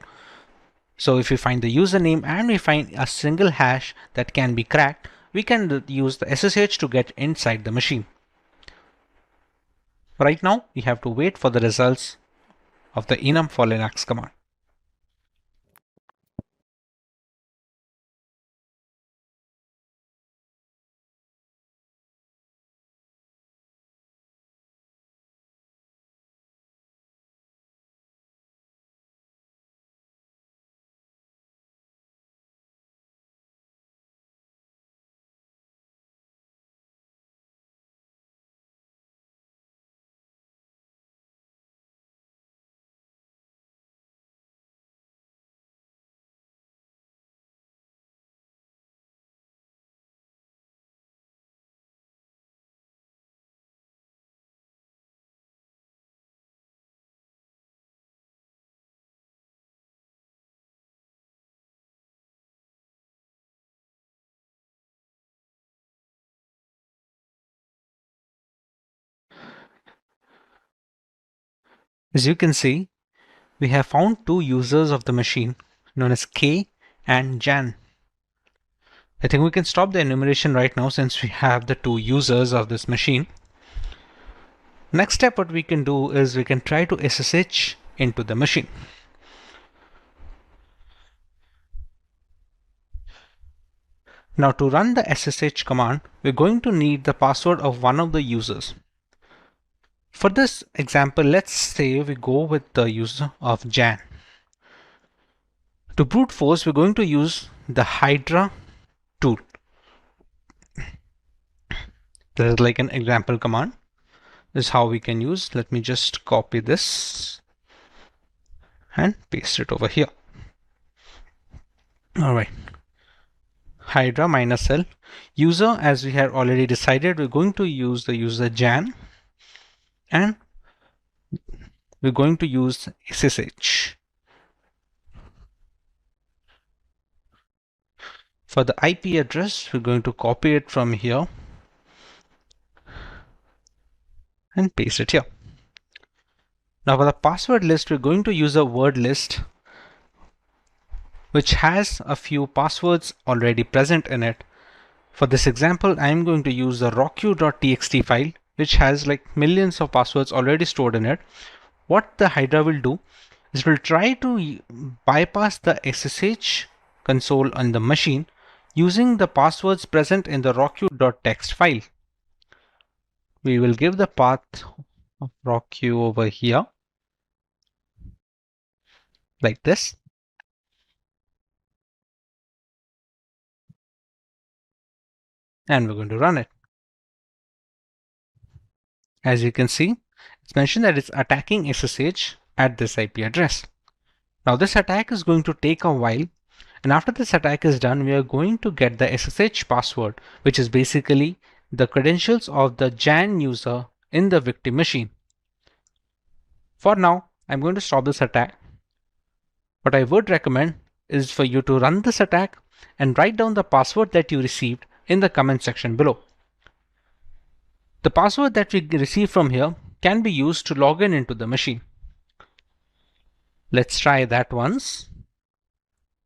Speaker 4: So if we find the username and we find a single hash that can be cracked, we can use the SSH to get inside the machine. Right now, we have to wait for the results of the enum for Linux command. As you can see, we have found two users of the machine known as K and Jan. I think we can stop the enumeration right now since we have the two users of this machine. Next step, what we can do is we can try to SSH into the machine. Now to run the SSH command, we're going to need the password of one of the users. For this example, let's say we go with the user of Jan. To brute force, we're going to use the Hydra tool. This is like an example command. This is how we can use. Let me just copy this and paste it over here. All right. Hydra -l user, as we had already decided, we're going to use the user Jan, and we're going to use SSH. For the IP address, we're going to copy it from here and paste it here. Now for the password list, we're going to use a word list which has a few passwords already present in it. For this example, I'm going to use the rocku.txt file, which has like millions of passwords already stored in it. What the Hydra will do is it will try to bypass the SSH console on the machine using the passwords present in the rocku.txt file. We will give the path of rocku over here like this. And we're going to run it. As you can see, it's mentioned that it's attacking SSH at this IP address. Now this attack is going to take a while, and after this attack is done, we are going to get the SSH password, which is basically the credentials of the Jan user in the victim machine. For now, I'm going to stop this attack. What I would recommend is for you to run this attack and write down the password that you received in the comment section below. The password that we receive from here can be used to log in into the machine. Let's try that once.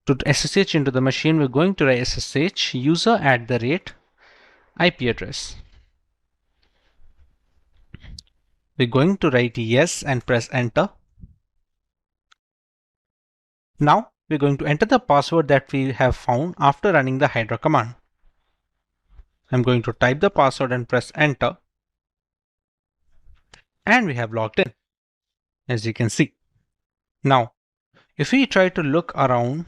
Speaker 4: To SSH into the machine, we're going to write SSH user @IP address. We're going to write yes and press enter. Now we're going to enter the password that we have found after running the Hydra command. I'm going to type the password and press enter. And we have logged in, as you can see. Now, if we try to look around,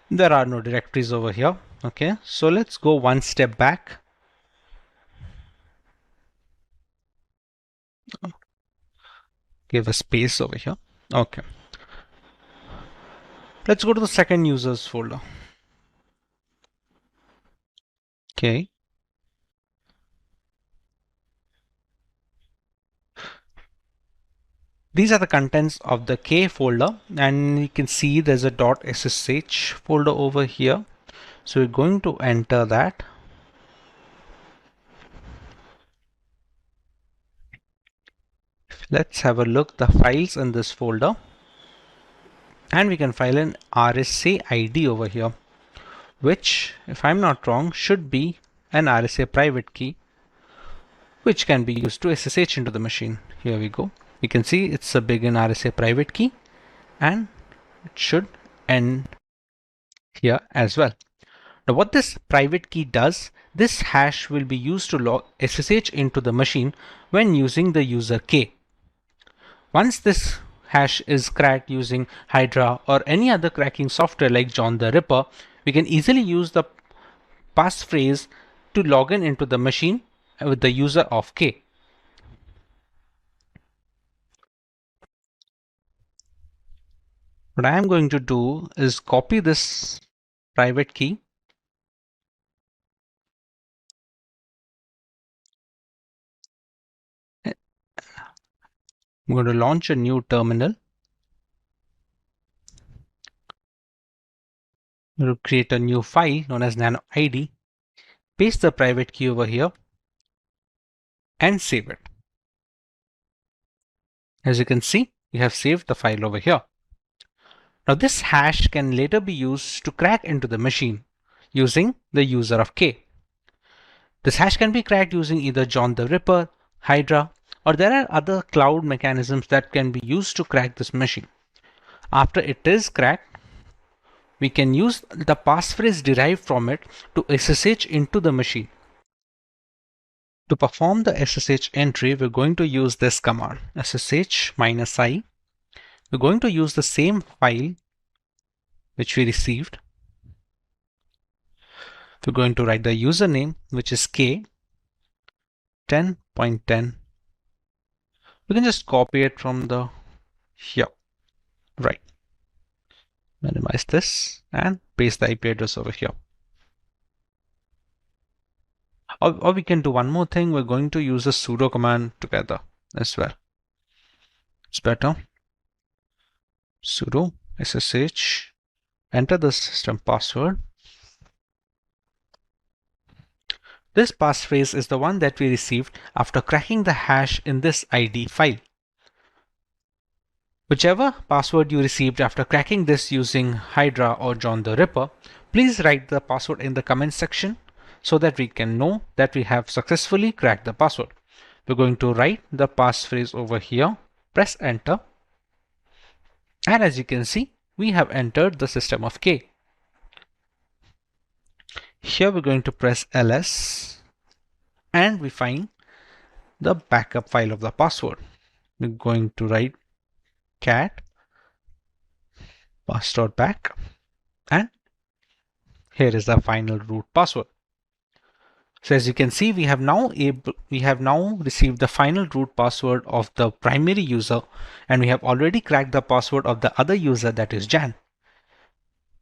Speaker 4: there are no directories over here. Okay, so let's go one step back. Give a space over here. Okay. Let's go to the second users folder. Okay. These are the contents of the K folder, and you can see there's a .ssh folder over here. So we're going to enter that. Let's have a look the files in this folder, and we can file an RSA ID over here, which, if I'm not wrong, should be an RSA private key, which can be used to SSH into the machine. Here we go. You can see it's a begin RSA private key, and it should end here as well. Now what this private key does, this hash will be used to log SSH into the machine when using the user K. Once this hash is cracked using Hydra or any other cracking software like John the Ripper, we can easily use the passphrase to log in into the machine with the user of K. What I am going to do is copy this private key . I'm going to launch a new terminal. I'm going to create a new file known as nano ID, paste the private key over here, and save it. As you can see, we have saved the file over here. Now this hash can later be used to crack into the machine using the user of K. This hash can be cracked using either John the Ripper, Hydra, or there are other cloud mechanisms that can be used to crack this machine. After it is cracked, we can use the passphrase derived from it to SSH into the machine. To perform the SSH entry, we're going to use this command, ssh-i. We're going to use the same file which we received. We're going to write the username, which is k 10.10. We can just copy it from the here. Right. Minimize this and paste the IP address over here. Or we can do one more thing. We're going to use a sudo command together as well. It's better. Sudo ssh, enter the system password. This passphrase is the one that we received after cracking the hash in this ID file. Whichever password you received after cracking this using Hydra or John the Ripper, please write the password in the comment section so that we can know that we have successfully cracked the password. We're going to write the passphrase over here, press enter, and as you can see, we have entered the system of K. Here we're going to press ls and we find the backup file of the password. We're going to write cat pass.back, and here is the final root password. So as you can see, we have now received the final root password of the primary user, and we have already cracked the password of the other user, that is Jan.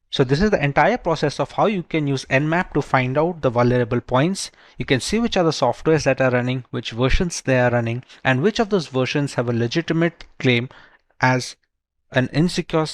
Speaker 4: So this is the entire process of how you can use Nmap to find out the vulnerable points. You can see which are the softwares that are running, which versions they are running, and which of those versions have a legitimate claim as an insecure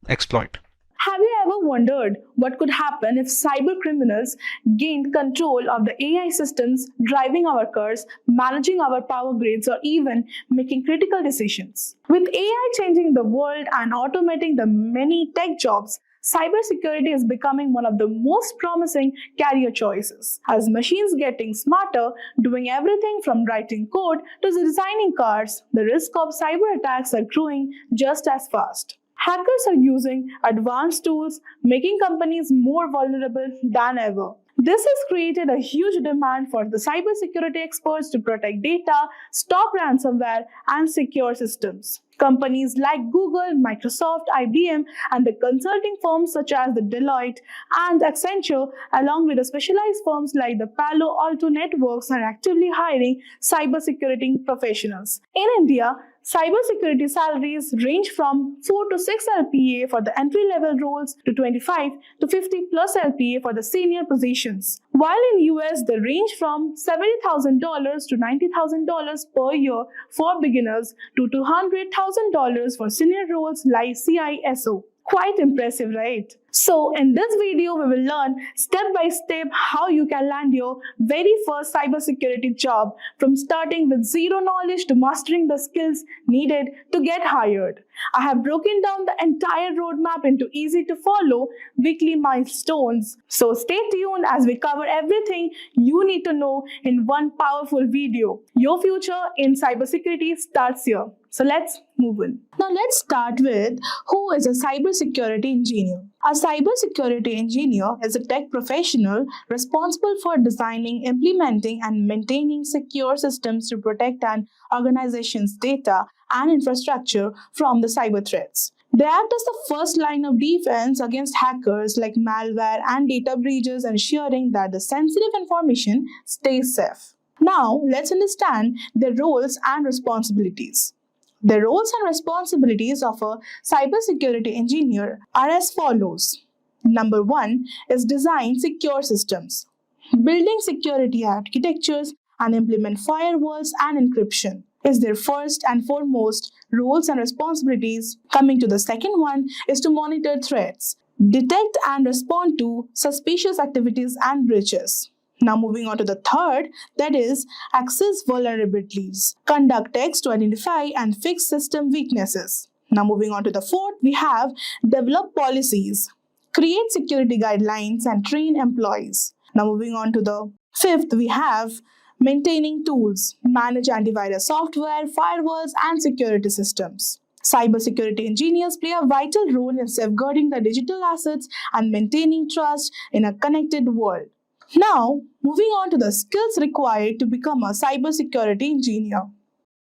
Speaker 4: exploit.
Speaker 5: Have you ever wondered what could happen if cyber criminals gained control of the AI systems driving our cars, managing our power grids, or even making critical decisions? With AI changing the world and automating the many tech jobs, cybersecurity is becoming one of the most promising career choices. As machines getting smarter, doing everything from writing code to designing cars, the risk of cyber attacks are growing just as fast. Hackers are using advanced tools, making companies more vulnerable than ever. This has created a huge demand for the cybersecurity experts to protect data, stop ransomware, and secure systems. Companies like Google, Microsoft, IBM, and the consulting firms such as the Deloitte and Accenture, along with the specialized firms like the Palo Alto Networks, are actively hiring cybersecurity professionals. In India, Cybersecurity salaries range from 4 to 6 LPA for the entry-level roles to 25 to 50 plus LPA for the senior positions. While in US, they range from $70,000 to $90,000 per year for beginners to $200,000 for senior roles like CISO. Quite impressive, right? So in this video, we will learn step by step how you can land your very first cybersecurity job from starting with zero knowledge to mastering the skills needed to get hired. I have broken down the entire roadmap into easy to follow weekly milestones. So stay tuned as we cover everything you need to know in one powerful video. Your future in cybersecurity starts here. So let's move on. Now let's start with who is a cybersecurity engineer. A cybersecurity engineer is a tech professional responsible for designing, implementing, and maintaining secure systems to protect an organization's data and infrastructure from the cyber threats. They act as the first line of defense against hackers like malware and data breaches, ensuring that the sensitive information stays safe. Now, let's understand their roles and responsibilities. The roles and responsibilities of a cybersecurity engineer are as follows. Number 1 is design secure systems. Building security architectures and implement firewalls and encryption is their first and foremost roles and responsibilities. Coming to the second one is to monitor threats, detect and respond to suspicious activities and breaches. Now moving on to the third, that is access vulnerabilities, conduct checks to identify and fix system weaknesses. Now moving on to the fourth, we have develop policies, create security guidelines and train employees. Now moving on to the fifth, we have maintaining tools, manage antivirus software, firewalls and security systems. Cybersecurity engineers play a vital role in safeguarding the digital assets and maintaining trust in a connected world. Now, moving on to the skills required to become a cybersecurity engineer.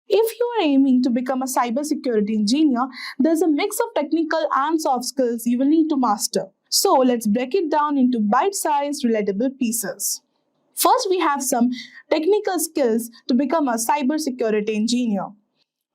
Speaker 5: If you are aiming to become a cybersecurity engineer, there's a mix of technical and soft skills you will need to master. So let's break it down into bite-sized, relatable pieces. First, we have some technical skills to become a cybersecurity engineer.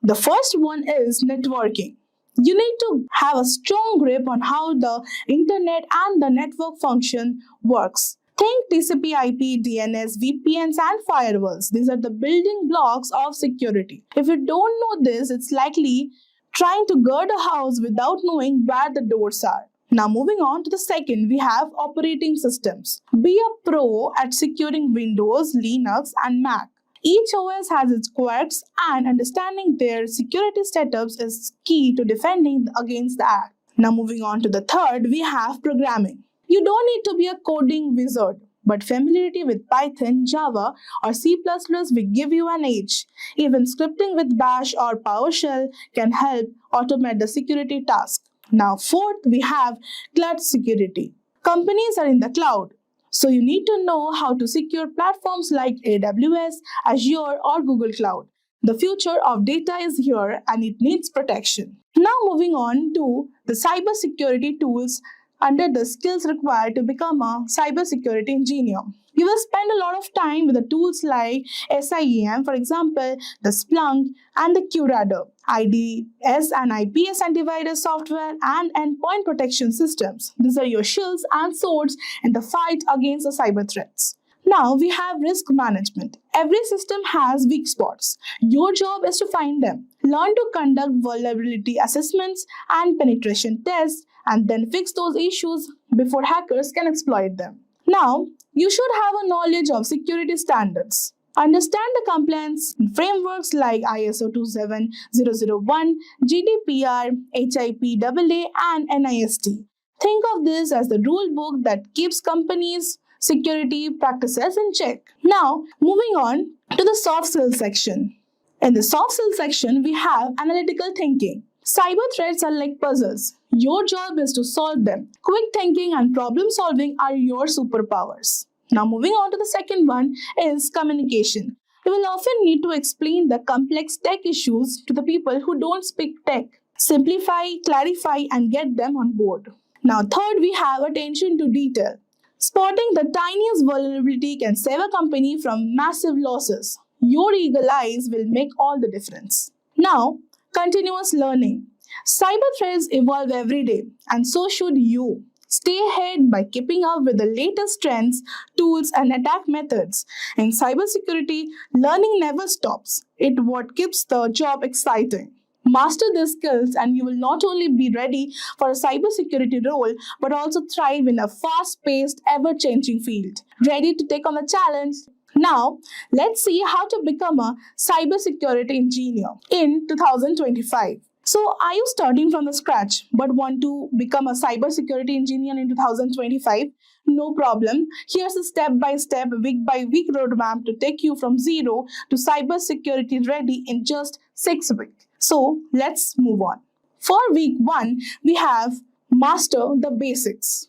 Speaker 5: The first one is networking. You need to have a strong grip on how the internet and the network function works. Think TCP/IP, DNS, VPNs, and firewalls. These are the building blocks of security. If you don't know this, it's likely trying to guard a house without knowing where the doors are. Now moving on to the second, we have operating systems. Be a pro at securing Windows, Linux, and Mac. Each OS has its quirks, and understanding their security setups is key to defending against the attack. Now moving on to the third, we have programming. You don't need to be a coding wizard, but familiarity with Python, Java, or C++ will give you an edge. Even scripting with Bash or PowerShell can help automate the security task. Now, fourth, we have cloud security. Companies are in the cloud, so you need to know how to secure platforms like AWS, Azure, or Google Cloud. The future of data is here and it needs protection. Now, moving on to the cybersecurity tools under the skills required to become a cybersecurity engineer. You will spend a lot of time with the tools like SIEM, for example, the Splunk and the QRadar, IDS and IPS antivirus software, and endpoint protection systems. These are your shields and swords in the fight against the cyber threats. Now we have risk management. Every system has weak spots. Your job is to find them. Learn to conduct vulnerability assessments and penetration tests, and then fix those issues before hackers can exploit them. Now, you should have a knowledge of security standards. Understand the compliance frameworks like ISO 27001, GDPR, HIPAA, and NIST. Think of this as the rule book that keeps companies' security practices in check. Now, moving on to the soft skills section. In the soft skills section, we have analytical thinking. Cyber threats are like puzzles. Your job is to solve them. Quick thinking and problem solving are your superpowers. Now moving on to the second one is communication. You will often need to explain the complex tech issues to the people who don't speak tech. Simplify, clarify, and get them on board. Now third, we have attention to detail. Spotting the tiniest vulnerability can save a company from massive losses. Your eagle eyes will make all the difference. Now, Continuous learning. Cyber threats evolve every day, and so should you. Stay ahead by keeping up with the latest trends, tools, and attack methods. In cybersecurity, learning never stops. It's what keeps the job exciting. Master these skills, and you will not only be ready for a cybersecurity role, but also thrive in a fast paced, ever changing field. Ready to take on the challenge? Now, let's see how to become a cybersecurity engineer in 2025. So, are you starting from the scratch but want to become a cybersecurity engineer in 2025? No problem. Here's a step by step, week by week roadmap to take you from zero to cybersecurity ready in just 6 weeks. So, let's move on. For week 1, we have master the basics.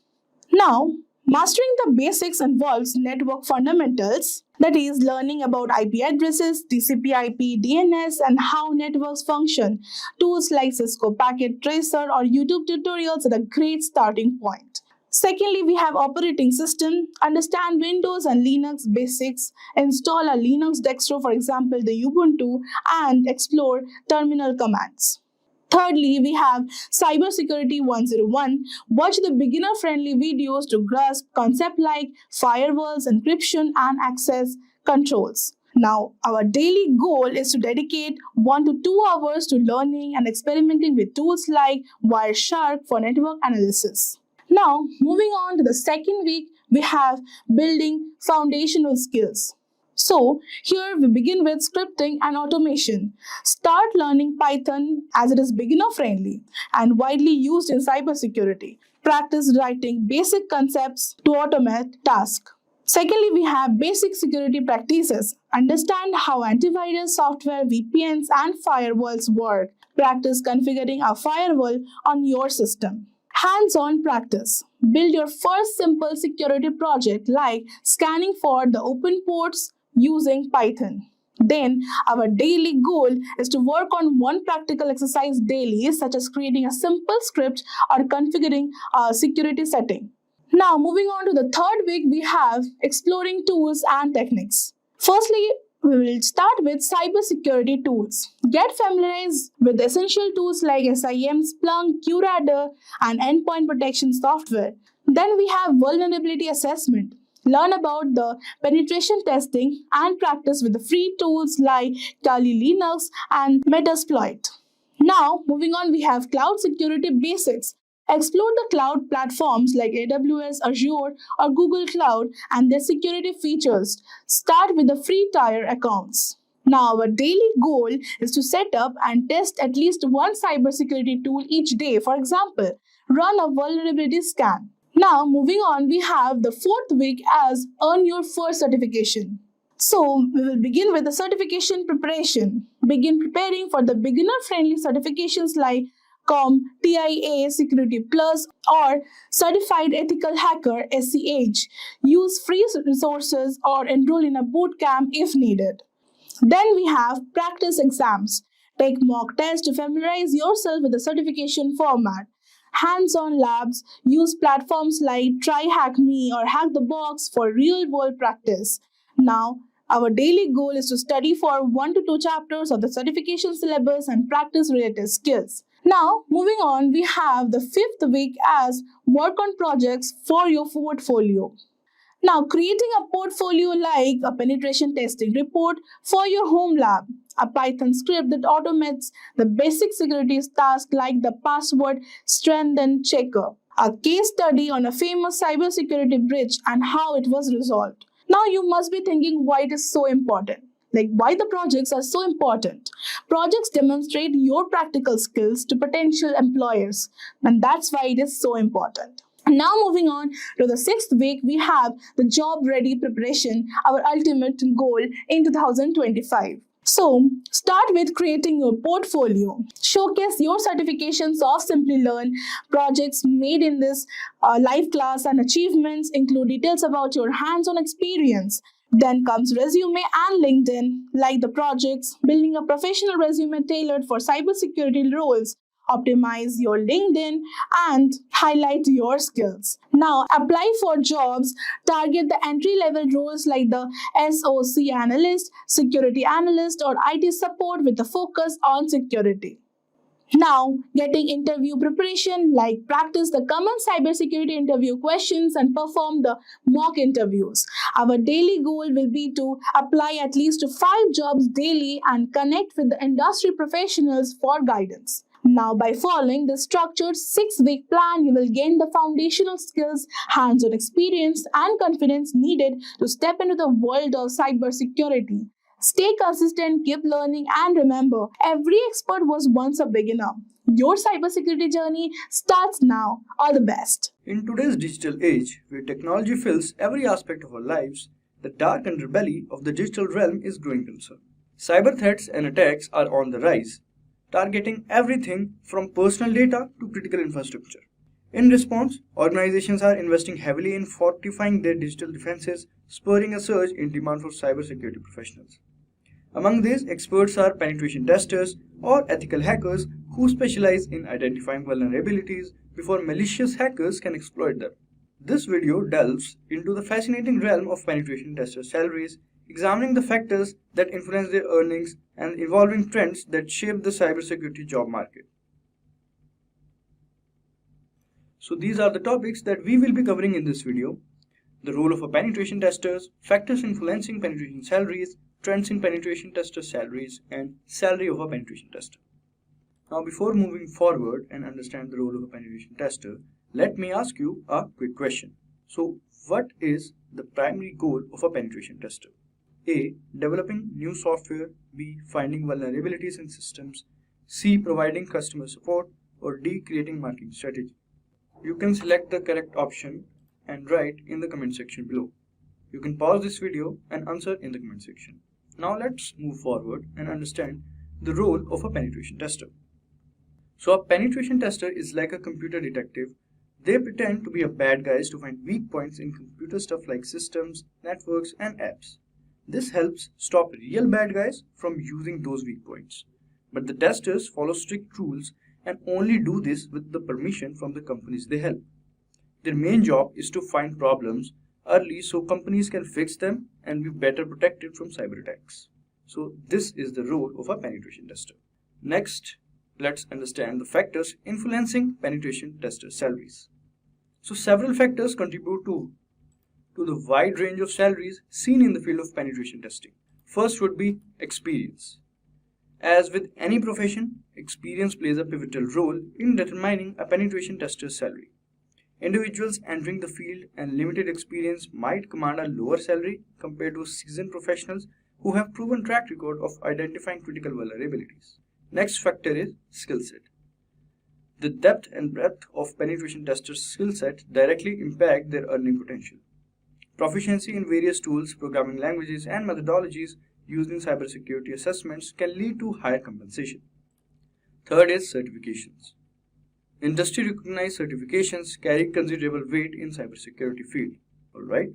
Speaker 5: Now, mastering the basics involves network fundamentals, that is, learning about IP addresses, TCP/IP, DNS, and how networks function. Tools like Cisco Packet Tracer or YouTube tutorials are a great starting point. Secondly, we have operating system. Understand Windows and Linux basics. Install a Linux distro, for example, the Ubuntu, and explore terminal commands. Thirdly, we have Cybersecurity 101. Watch the beginner-friendly videos to grasp concepts like firewalls, encryption, and access controls. Now, our daily goal is to dedicate 1 to 2 hours to learning and experimenting with tools like Wireshark for network analysis. Now, moving on to the second week, we have building foundational skills. So, here we begin with scripting and automation. Start learning Python as it is beginner friendly and widely used in cybersecurity. Practice writing basic concepts to automate tasks. Secondly, we have basic security practices. Understand how antivirus software, VPNs, and firewalls work. Practice configuring a firewall on your system. Hands-on practice. Build your first simple security project like scanning for the open ports using Python. Then, our daily goal is to work on one practical exercise daily, such as creating a simple script or configuring a security setting. Now, moving on to the third week, we have exploring tools and techniques. Firstly, we will start with cybersecurity tools. Get familiarized with essential tools like SIM, Splunk, QRadar, and endpoint protection software. Then we have vulnerability assessment. Learn about the penetration testing and practice with the free tools like Kali Linux and Metasploit. Now, moving on, we have cloud security basics. Explore the cloud platforms like AWS, Azure, or Google Cloud and their security features. Start with the free tier accounts. Now, our daily goal is to set up and test at least one cybersecurity tool each day. For example, run a vulnerability scan. Now, moving on, we have the fourth week as earn your first certification. So, we will begin with the certification preparation. Begin preparing for the beginner-friendly certifications like TIA Security Plus or Certified Ethical Hacker SEH. Use free resources or enroll in a boot camp if needed. Then we have practice exams. Take mock tests to familiarize yourself with the certification format. Hands-on labs. Use platforms like TryHackMe or Hack the Box for real-world practice. Now, our daily goal is to study for 1 to 2 chapters of the certification syllabus and practice related skills. Now, moving on, we have the fifth week as work on projects for your portfolio. Now, creating a portfolio like a penetration testing report for your home lab, a Python script that automates the basic security tasks like the password strengthen checker, a case study on a famous cybersecurity breach and how it was resolved. Now, you must be thinking why it is so important. Like why the projects are so important. Projects demonstrate your practical skills to potential employers, and that's why it is so important. Now moving on to the sixth week, we have the job ready preparation, our ultimate goal in 2025. So start with creating your portfolio. Showcase your certifications of Simplilearn, projects made in this live class and achievements, include details about your hands-on experience. Then comes resume and LinkedIn, like the projects, building a professional resume tailored for cybersecurity roles. Optimize your LinkedIn and highlight your skills. Now, apply for jobs. Target the entry-level roles like the SOC analyst, security analyst, or IT support with a focus on security. Now, getting interview preparation like practice the common cybersecurity interview questions and perform the mock interviews. Our daily goal will be to apply at least 5 jobs daily and connect with the industry professionals for guidance. Now, by following the structured 6-week plan, you will gain the foundational skills, hands on experience, and confidence needed to step into the world of cybersecurity. Stay consistent, keep learning, and remember every expert was once a beginner. Your cybersecurity journey starts now. All the best.
Speaker 6: In today's digital age, where technology fills every aspect of our lives, the dark underbelly of the digital realm is growing concern. Cyber threats and attacks are on the rise, targeting everything from personal data to critical infrastructure. In response, organizations are investing heavily in fortifying their digital defenses, spurring a surge in demand for cybersecurity professionals. Among these, experts are penetration testers or ethical hackers who specialize in identifying vulnerabilities before malicious hackers can exploit them. This video delves into the fascinating realm of penetration tester salaries, examining the factors that influence their earnings and evolving trends that shape the cybersecurity job market. So these are the topics that we will be covering in this video: the role of a penetration tester, factors influencing penetration salaries, trends in penetration tester salaries, and salary of a penetration tester. Now, before moving forward and understand the role of a penetration tester, let me ask you a quick question. So, what is the primary goal of a penetration tester? A. Developing new software. B. Finding vulnerabilities in systems. C. Providing customer support. Or D. Creating marketing strategy. You can select the correct option and write in the comment section below. You can pause this video and answer in the comment section. Now let's move forward and understand the role of a penetration tester. So a penetration tester is like a computer detective. They pretend to be a bad guys to find weak points in computer stuff like systems, networks, and apps. This helps stop real bad guys from using those weak points. But the testers follow strict rules and only do this with the permission from the companies they help. Their main job is to find problems early so companies can fix them and be better protected from cyber attacks. So this is the role of a penetration tester. Next, let's understand the factors influencing penetration tester salaries. So several factors contribute to the wide range of salaries seen in the field of penetration testing. First would be experience. As with any profession, experience plays a pivotal role in determining a penetration tester's salary. Individuals entering the field and limited experience might command a lower salary compared to seasoned professionals who have proven track record of identifying critical vulnerabilities. Next factor is skill set. The depth and breadth of penetration testers' skill set directly impact their earning potential. Proficiency in various tools, programming languages, and methodologies used in cybersecurity assessments can lead to higher compensation. Third is certifications. Industry-recognized certifications carry considerable weight in cybersecurity field. Alright,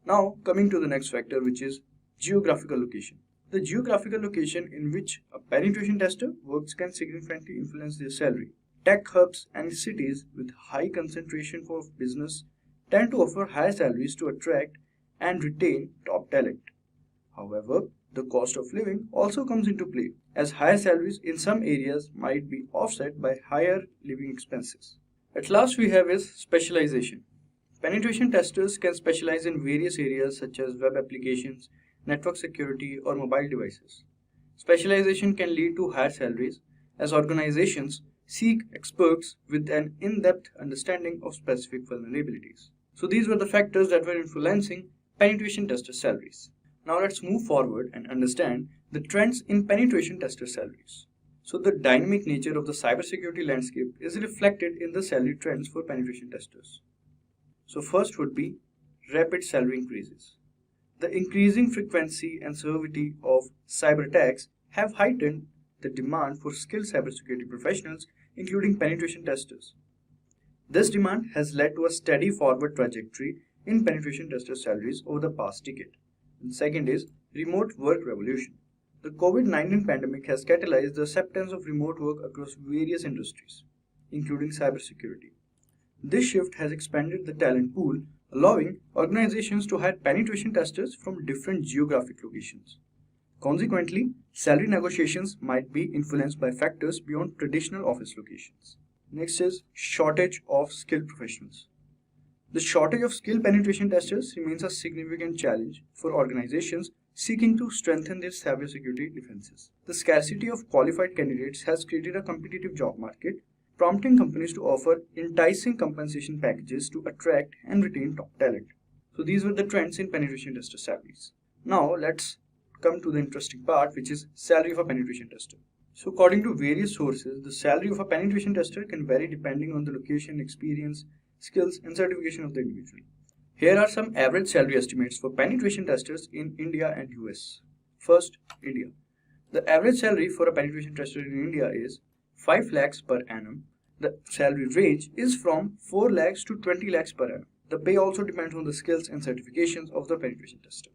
Speaker 6: now coming to the next factor, which is geographical location. The geographical location in which a penetration tester works can significantly influence their salary. Tech hubs and cities with high concentration for business tend to offer higher salaries to attract and retain top talent. However, the cost of living also comes into play, as higher salaries in some areas might be offset by higher living expenses. At last we have is specialization. Penetration testers can specialize in various areas such as web applications, network security, or mobile devices. Specialization can lead to higher salaries as organizations seek experts with an in-depth understanding of specific vulnerabilities. So these were the factors that were influencing penetration tester salaries. Now let's move forward and understand the trends in penetration tester salaries. So the dynamic nature of the cybersecurity landscape is reflected in the salary trends for penetration testers. So first would be rapid salary increases. The increasing frequency and severity of cyber attacks have heightened the demand for skilled cybersecurity professionals, including penetration testers. This demand has led to a steady forward trajectory in penetration tester salaries over the past decade. And second is remote work revolution. The COVID-19 pandemic has catalyzed the acceptance of remote work across various industries, including cybersecurity. This shift has expanded the talent pool, allowing organizations to hire penetration testers from different geographic locations. Consequently, salary negotiations might be influenced by factors beyond traditional office locations. Next is shortage of skilled professionals. The shortage of skilled penetration testers remains a significant challenge for organizations seeking to strengthen their cybersecurity defenses. The scarcity of qualified candidates has created a competitive job market, prompting companies to offer enticing compensation packages to attract and retain top talent. So these were the trends in penetration tester salaries. Now let's come to the interesting part, which is salary of a penetration tester. So according to various sources, the salary of a penetration tester can vary depending on the location, experience, skills, and certification of the individual. Here are some average salary estimates for penetration testers in India and US. First, India. The average salary for a penetration tester in India is 5 lakhs per annum. The salary range is from 4 lakhs to 20 lakhs per annum. The pay also depends on the skills and certifications of the penetration tester.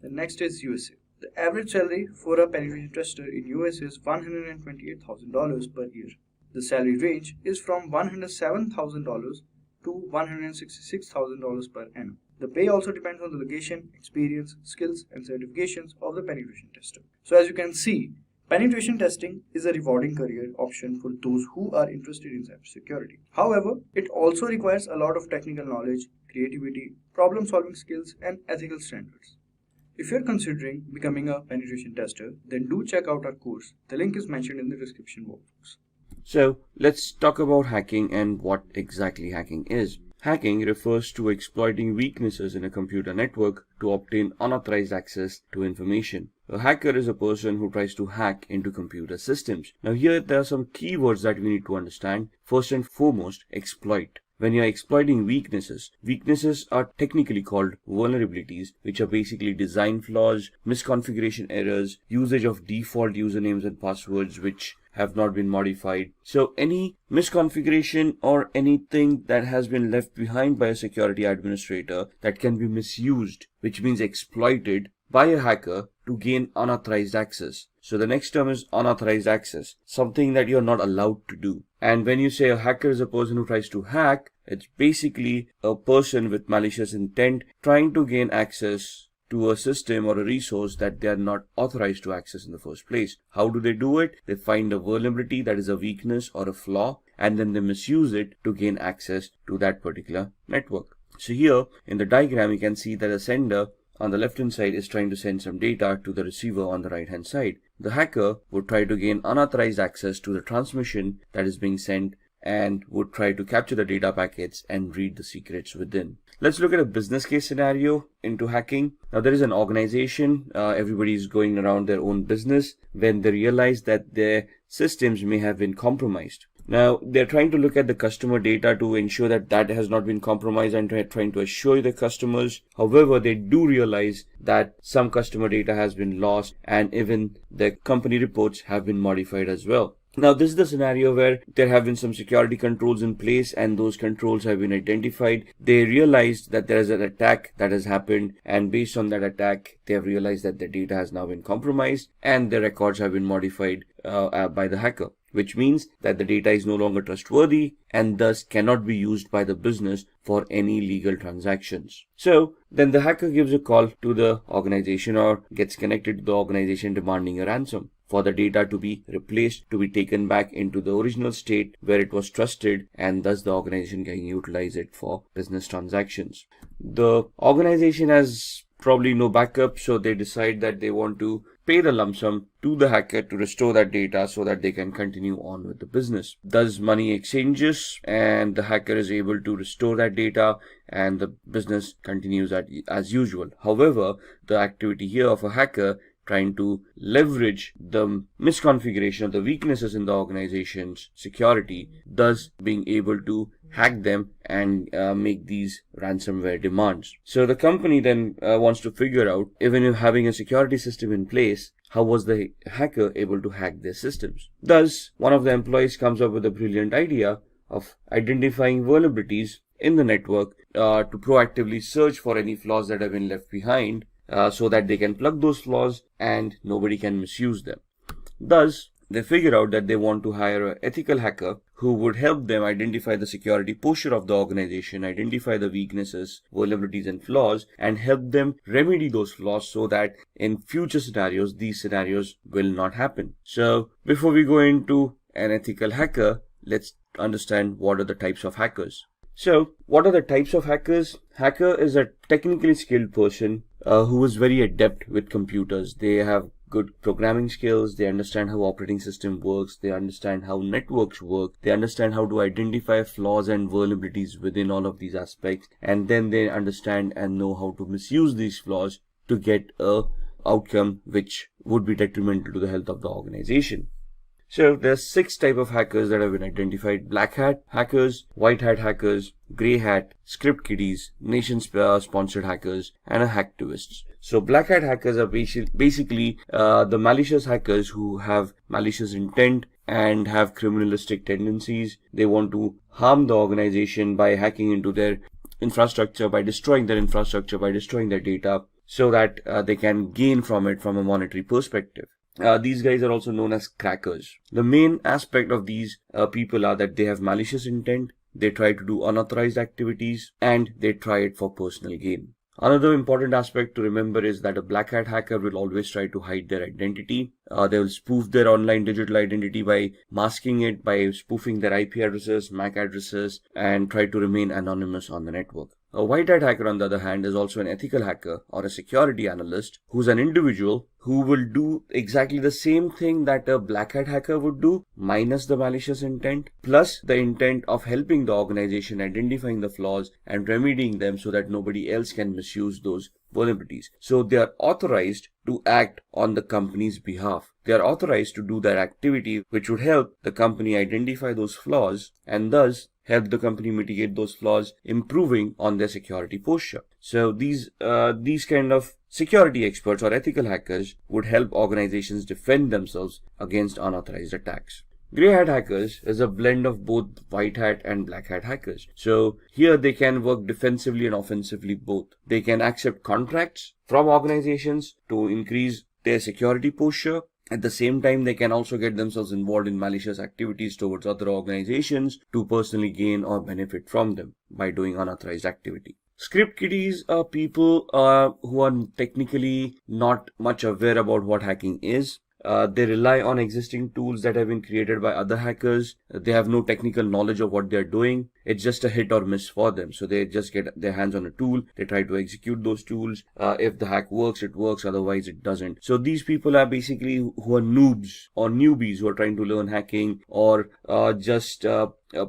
Speaker 6: The next is USA. The average salary for a penetration tester in US is $128,000 per year. The salary range is from $107,000 to $166,000 per annum. The pay also depends on the location, experience, skills, and certifications of the penetration tester. So as you can see, penetration testing is a rewarding career option for those who are interested in cybersecurity. However, it also requires a lot of technical knowledge, creativity, problem-solving skills, and ethical standards. If you're considering becoming a penetration tester, then do check out our course. The link is mentioned in the description box.
Speaker 7: So let's talk about hacking and what exactly hacking is. Hacking refers to exploiting weaknesses in a computer network to obtain unauthorized access to information. A hacker is a person who tries to hack into computer systems. Now here there are some keywords that we need to understand. First and foremost, exploit. When you are exploiting weaknesses are technically called vulnerabilities, which are basically design flaws, misconfiguration errors, usage of default usernames and passwords which have not been modified. So any misconfiguration or anything that has been left behind by a security administrator that can be misused, which means exploited by a hacker to gain unauthorized access. So the next term is unauthorized access, something that you're not allowed to do. And when you say a hacker is a person who tries to hack, it's basically a person with malicious intent trying to gain access to a system or a resource that they are not authorized to access in the first place. How do they do it? They find a vulnerability that is a weakness or a flaw, and then they misuse it to gain access to that particular network. So here in the diagram, you can see that the sender on the left hand side is trying to send some data to the receiver on the right hand side. The hacker would try to gain unauthorized access to the transmission that is being sent and would try to capture the data packets and read the secrets within. Let's look at a business case scenario into hacking. Now there is an organization, everybody is going around their own business when they realize that their systems may have been compromised. Now they're trying to look at the customer data to ensure that that has not been compromised and trying to assure the customers. However, they do realize that some customer data has been lost and even the company reports have been modified as well. Now this is the scenario where there have been some security controls in place and those controls have been identified. They realized that there is an attack that has happened, and based on that attack they have realized that their data has now been compromised and their records have been modified by the hacker, which means that the data is no longer trustworthy and thus cannot be used by the business for any legal transactions. So then the hacker gives a call to the organization or gets connected to the organization demanding a ransom for the data to be replaced, to be taken back into the original state where it was trusted, and thus the organization can utilize it for business transactions. The organization has probably no backup, so they decide that they want to pay the lump sum to the hacker to restore that data so that they can continue on with the business. Thus money exchanges and the hacker is able to restore that data and the business continues as usual. However, the activity here of a hacker trying to leverage the misconfiguration of the weaknesses in the organization's security, thus being able to hack them and make these ransomware demands. So the company then wants to figure out, even if having a security system in place, how was the hacker able to hack their systems? Thus, one of the employees comes up with a brilliant idea of identifying vulnerabilities in the network to proactively search for any flaws that have been left behind, so that they can plug those flaws and nobody can misuse them. Thus, they figure out that they want to hire an ethical hacker who would help them identify the security posture of the organization, identify the weaknesses, vulnerabilities, and flaws, and help them remedy those flaws so that in future scenarios, these scenarios will not happen. So before we go into an ethical hacker, let's understand what are the types of hackers. So what are the types of hackers? Hacker is a technically skilled person who is very adept with computers. They have good programming skills, they understand how operating system works, they understand how networks work, they understand how to identify flaws and vulnerabilities within all of these aspects, and then they understand and know how to misuse these flaws to get a outcome which would be detrimental to the health of the organization. So there's 6 types of hackers that have been identified: black hat hackers, white hat hackers, grey hat, script kiddies, nation sponsored hackers, and hacktivists. So black hat hackers are basically the malicious hackers who have malicious intent and have criminalistic tendencies. They want to harm the organization by hacking into their infrastructure, by destroying their infrastructure, by destroying their data, so that they can gain from it from a monetary perspective. These guys are also known as crackers. The main aspect of these people are that they have malicious intent, they try to do unauthorized activities, and they try it for personal gain. Another important aspect to remember is that a black hat hacker will always try to hide their identity. They will spoof their online digital identity by masking it, by spoofing their IP addresses, MAC addresses, and try to remain anonymous on the network. A white hat hacker, on the other hand, is also an ethical hacker or a security analyst who's an individual who will do exactly the same thing that a black hat hacker would do, minus the malicious intent, plus the intent of helping the organization identifying the flaws and remedying them so that nobody else can misuse those vulnerabilities. So they are authorized to act on the company's behalf. They are authorized to do that activity which would help the company identify those flaws and thus help the company mitigate those flaws, improving on their security posture. So these kind of security experts or ethical hackers would help organizations defend themselves against unauthorized attacks. Grey hat hackers is a blend of both white hat and black hat hackers. So here they can work defensively and offensively both. They can accept contracts from organizations to increase their security posture. At the same time, they can also get themselves involved in malicious activities towards other organizations to personally gain or benefit from them by doing unauthorized activity. Script kiddies are people who are technically not much aware about what hacking is. They rely on existing tools that have been created by other hackers. They have no technical knowledge of what they're doing. It's just a hit or miss for them. So they just get their hands on a tool. They try to execute those tools. If the hack works, it works. Otherwise, it doesn't. So these people are basically who are noobs or newbies who are trying to learn hacking, or just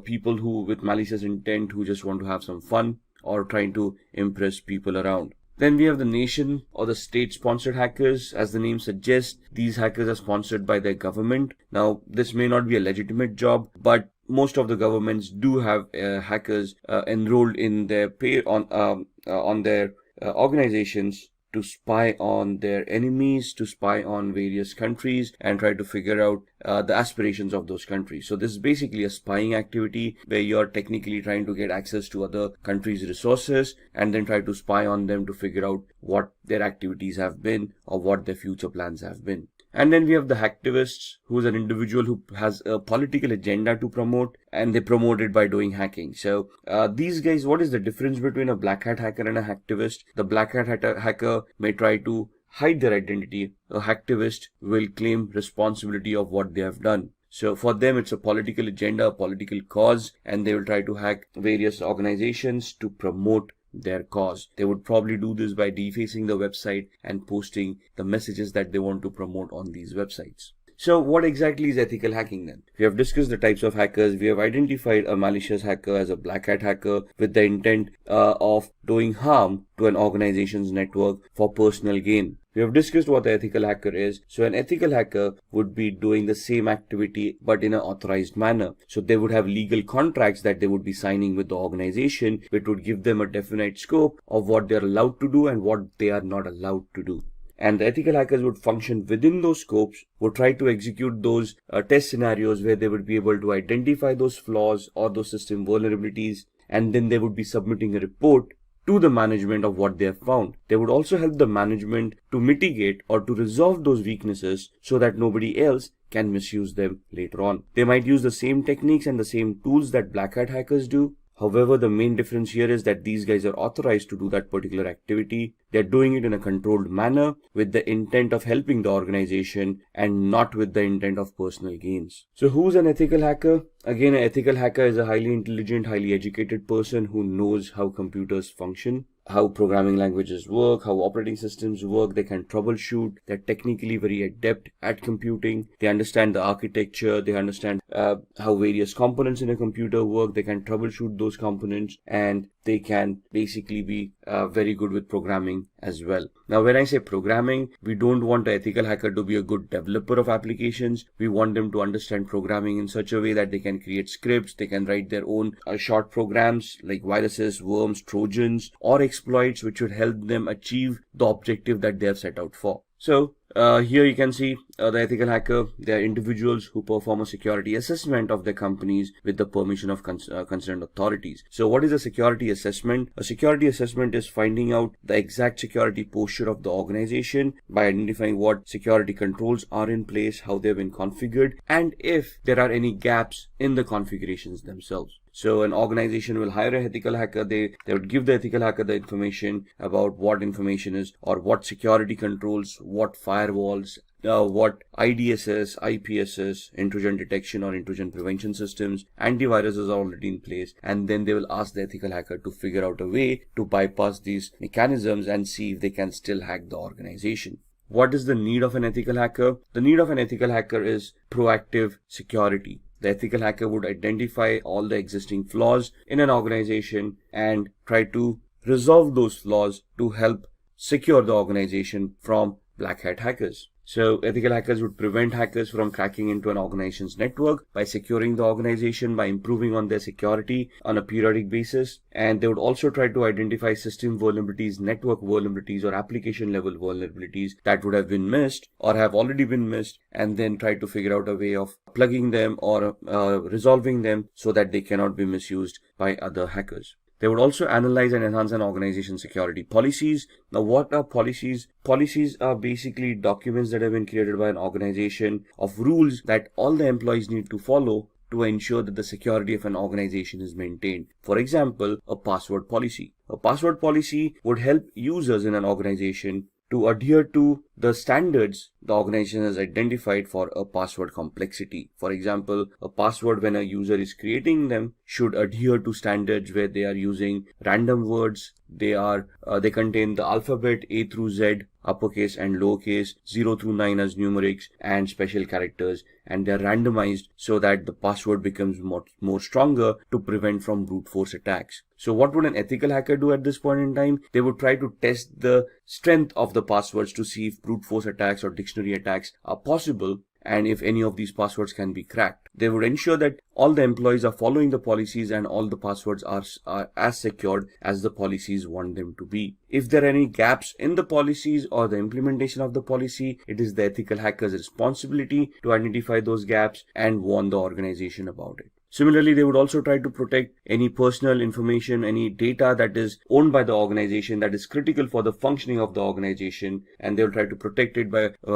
Speaker 7: people who with malicious intent who just want to have some fun or trying to impress people around. Then we have the nation or the state-sponsored hackers. As the name suggests, these hackers are sponsored by their government. Now, this may not be a legitimate job, but most of the governments do have hackers enrolled in their on their organizations to spy on their enemies, to spy on various countries and try to figure out the aspirations of those countries. So this is basically a spying activity where you're technically trying to get access to other countries' resources and then try to spy on them to figure out what their activities have been or what their future plans have been. And then we have the hacktivists, who is an individual who has a political agenda to promote, and they promote it by doing hacking. So these guys, what is the difference between a black hat hacker and a hacktivist? The black hat hacker may try to hide their identity. A hacktivist will claim responsibility of what they have done. So for them, it's a political agenda, a political cause, and they will try to hack various organizations to promote their cause. They would probably do this by defacing the website and posting the messages that they want to promote on these websites. So what exactly is ethical hacking then? We have discussed the types of hackers. We have identified a malicious hacker as a black hat hacker with the intent of doing harm to an organization's network for personal gain. We have discussed what the ethical hacker is. So an ethical hacker would be doing the same activity but in an authorized manner. So they would have legal contracts that they would be signing with the organization, which would give them a definite scope of what they are allowed to do and what they are not allowed to do. And the ethical hackers would function within those scopes, would try to execute those test scenarios where they would be able to identify those flaws or those system vulnerabilities, and then they would be submitting a report to the management of what they have found. They would also help the management to mitigate or to resolve those weaknesses so that nobody else can misuse them later on. They might use the same techniques and the same tools that black hat hackers do. However, the main difference here is that these guys are authorized to do that particular activity. They're doing it in a controlled manner with the intent of helping the organization and not with the intent of personal gains. So who's an ethical hacker? Again, an ethical hacker is a highly intelligent, highly educated person who knows how computers function, how programming languages work, how operating systems work. They can troubleshoot. They're technically very adept at computing. They understand the architecture. They understand how various components in a computer work. They can troubleshoot those components, and they can basically be very good with programming as well. Now, when I say programming, we don't want an ethical hacker to be a good developer of applications. We want them to understand programming in such a way that they can create scripts, they can write their own short programs like viruses, worms, trojans, or exploits which would help them achieve the objective that they have set out for. So here you can see the ethical hacker. They are individuals who perform a security assessment of their companies with the permission of concerned authorities. So what is a security assessment? A security assessment is finding out the exact security posture of the organization by identifying what security controls are in place, how they've been configured, and if there are any gaps in the configurations themselves. So an organization will hire an ethical hacker. They would give the ethical hacker the information about what information is, or what security controls, what firewalls, what IDSS, IPSS, intrusion detection or intrusion prevention systems, antiviruses are already in place, and then they will ask the ethical hacker to figure out a way to bypass these mechanisms and see if they can still hack the organization. What is the need of an ethical hacker? The need of an ethical hacker is proactive security. The ethical hacker would identify all the existing flaws in an organization and try to resolve those flaws to help secure the organization from black hat hackers. So ethical hackers would prevent hackers from cracking into an organization's network by securing the organization, by improving on their security on a periodic basis. And they would also try to identify system vulnerabilities, network vulnerabilities, or application level vulnerabilities that would have been missed or have already been missed, and then try to figure out a way of plugging them or resolving them so that they cannot be misused by other hackers. They would also analyze and enhance an organization's security policies. Now, what are policies? Policies are basically documents that have been created by an organization of rules that all the employees need to follow to ensure that the security of an organization is maintained. For example, a password policy. A password policy would help users in an organization to adhere to the standards the organization has identified for a password complexity. For example, a password, when a user is creating them, should adhere to standards where they are using random words. They contain the alphabet A through Z, uppercase and lowercase, 0 through 9 as numerics, and special characters, and they are randomized so that the password becomes more stronger to prevent from brute force attacks. So what would an ethical hacker do at this point in time? They would try to test the strength of the passwords to see if brute force attacks or dictionary attacks are possible, and if any of these passwords can be cracked. They would ensure that all the employees are following the policies and all the passwords are as secured as the policies want them to be. If there are any gaps in the policies or the implementation of the policy, it is the ethical hacker's responsibility to identify those gaps and warn the organization about it. Similarly, they would also try to protect any personal information, any data that is owned by the organization that is critical for the functioning of the organization, and they will try to protect it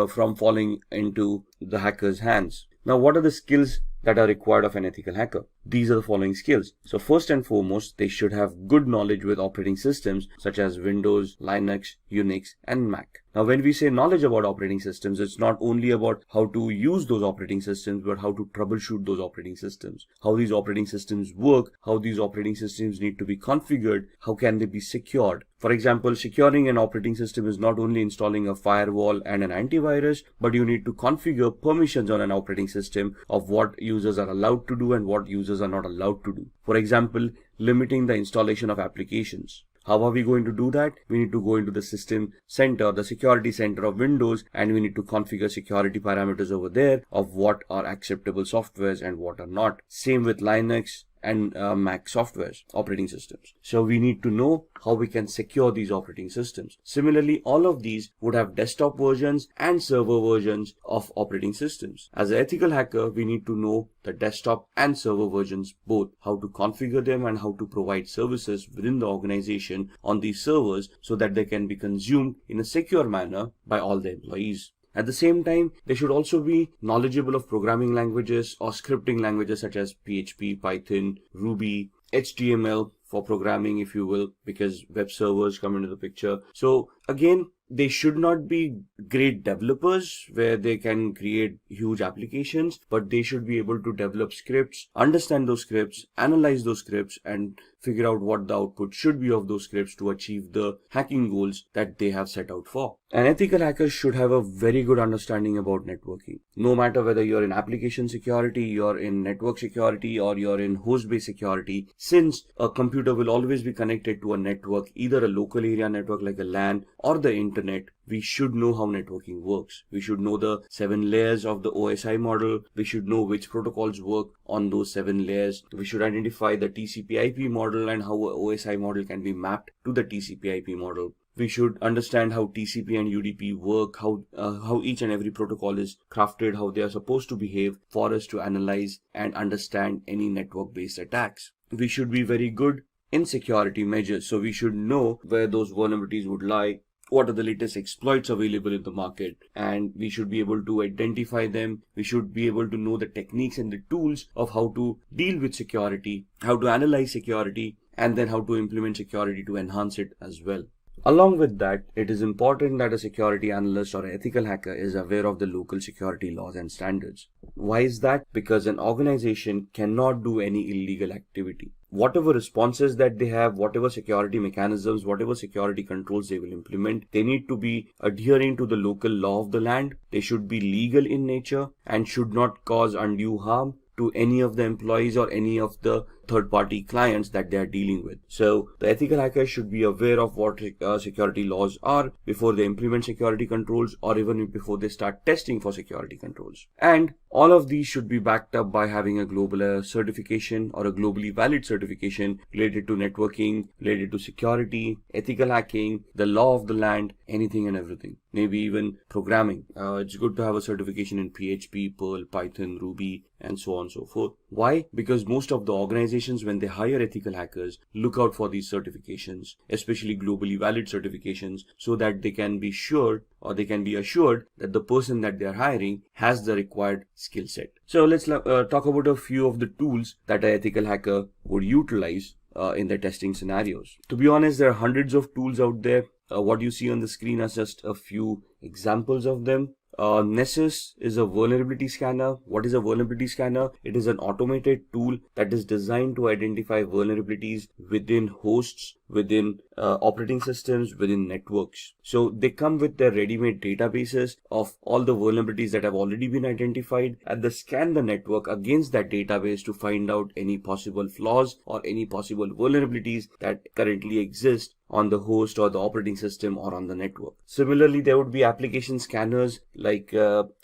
Speaker 7: from falling into the hacker's hands. Now, what are the skills that are required of an ethical hacker? These are the following skills. So first and foremost, they should have good knowledge with operating systems such as Windows, Linux, Unix, and Mac. Now, when we say knowledge about operating systems, it's not only about how to use those operating systems, but how to troubleshoot those operating systems, how these operating systems work, how these operating systems need to be configured, how can they be secured. For example, securing an operating system is not only installing a firewall and an antivirus, but you need to configure permissions on an operating system of what users are allowed to do and what users are not allowed to do. For example, limiting the installation of applications. How are we going to do that? We need to go into the system center, the security center of Windows, and we need to configure security parameters over there of what are acceptable softwares and what are not. Same with Linux and Mac softwares, operating systems. So we need to know how we can secure these operating systems. Similarly, all of these would have desktop versions and server versions of operating systems. As an ethical hacker, we need to know the desktop and server versions both, how to configure them and how to provide services within the organization on these servers so that they can be consumed in a secure manner by all the employees. At the same time, they should also be knowledgeable of programming languages or scripting languages such as PHP, Python, Ruby, HTML for programming, if you will, because web servers come into the picture. So again, they should not be great developers where they can create huge applications, but they should be able to develop scripts, understand those scripts, analyze those scripts, and figure out what the output should be of those scripts to achieve the hacking goals that they have set out for. An ethical hacker should have a very good understanding about networking. No matter whether you're in application security, you're in network security, or you're in host-based security, since a computer will always be connected to a network, either a local area network like a LAN or the internet, we should know how networking works. We should know the 7 layers of the OSI model. We should know which protocols work on those 7 layers. We should identify the TCP/IP model and how a OSI model can be mapped to the TCP/IP model. We should understand how TCP and UDP work, how each and every protocol is crafted, how they are supposed to behave for us to analyze and understand any network-based attacks. We should be very good in security measures. So we should know where those vulnerabilities would lie, what are the latest exploits available in the market, and we should be able to identify them. We should be able to know the techniques and the tools of how to deal with security, how to analyze security, and then how to implement security to enhance it as well. Along with that, it is important that a security analyst or ethical hacker is aware of the local security laws and standards. Why is that? Because an organization cannot do any illegal activity. Whatever responses that they have, whatever security mechanisms, whatever security controls they will implement, they need to be adhering to the local law of the land. They should be legal in nature and should not cause undue harm to any of the employees or any of the third-party clients that they are dealing with. So the ethical hackers should be aware of what security laws are before they implement security controls, or even before they start testing for security controls. And all of these should be backed up by having a global certification or a globally valid certification related to networking, related to security, ethical hacking, the law of the land, anything and everything. Maybe even programming. It's good to have a certification in PHP, Perl, Python, Ruby, and so on and so forth. Why? Because most of the organizations, when they hire ethical hackers, look out for these certifications, especially globally valid certifications, so that they can be sure, or they can be assured that the person that they are hiring has the required skill set. So let's talk about a few of the tools that an ethical hacker would utilize in their testing scenarios. To be honest, there are hundreds of tools out there. What you see on the screen are just a few examples of them. Nessus is a vulnerability scanner. What is a vulnerability scanner? It is an automated tool that is designed to identify vulnerabilities within hosts, within operating systems, within networks. So they come with their ready-made databases of all the vulnerabilities that have already been identified, and they scan the network against that database to find out any possible flaws or any possible vulnerabilities that currently exist on the host or the operating system or on the network. Similarly, there would be application scanners like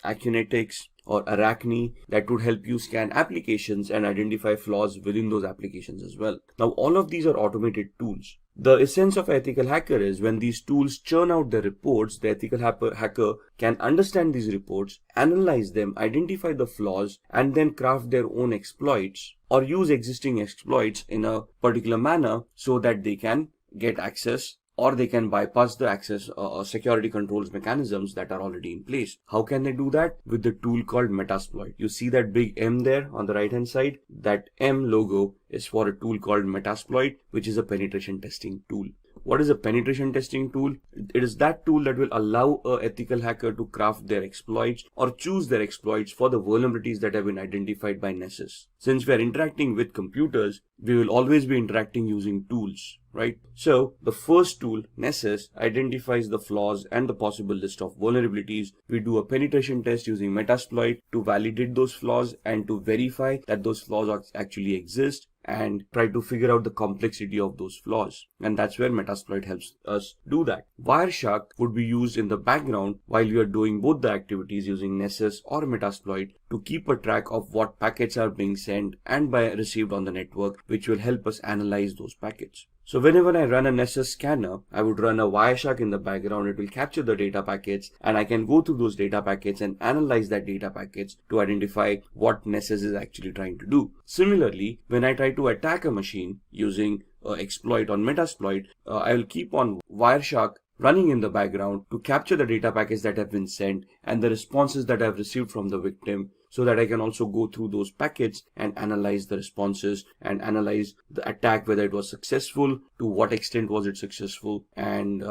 Speaker 7: Acunetics or Arachne that would help you scan applications and identify flaws within those applications as well. Now, all of these are automated tools. The essence of ethical hacker is when these tools churn out their reports, the ethical hacker can understand these reports, analyze them, identify the flaws, and then craft their own exploits or use existing exploits in a particular manner so that they can get access, or they can bypass the access security controls mechanisms that are already in place. How can they do that? With the tool called Metasploit. You see that big M there on the right hand side? That M logo is for a tool called Metasploit, which is a penetration testing tool. What is a penetration testing tool? It is that tool that will allow an ethical hacker to craft their exploits or choose their exploits for the vulnerabilities that have been identified by Nessus. Since we are interacting with computers, we will always be interacting using tools, right? So the first tool, Nessus, identifies the flaws and the possible list of vulnerabilities. We do a penetration test using Metasploit to validate those flaws and to verify that those flaws actually exist. and try to figure out the complexity of those flaws. And that's where Metasploit helps us do that. Wireshark would be used in the background while we are doing both the activities using Nessus or Metasploit to keep a track of what packets are being sent and received on the network, which will help us analyze those packets. So whenever I run a Nessus scanner, I would run a Wireshark in the background. It will capture the data packets, and I can go through those data packets and analyze that data packets to identify what Nessus is actually trying to do. Similarly, when I try to attack a machine using exploit on Metasploit, I will keep on Wireshark running in the background to capture the data packets that have been sent and the responses that I've received from the victim, so that I can also go through those packets and analyze the responses and analyze the attack, whether it was successful, to what extent was it successful, and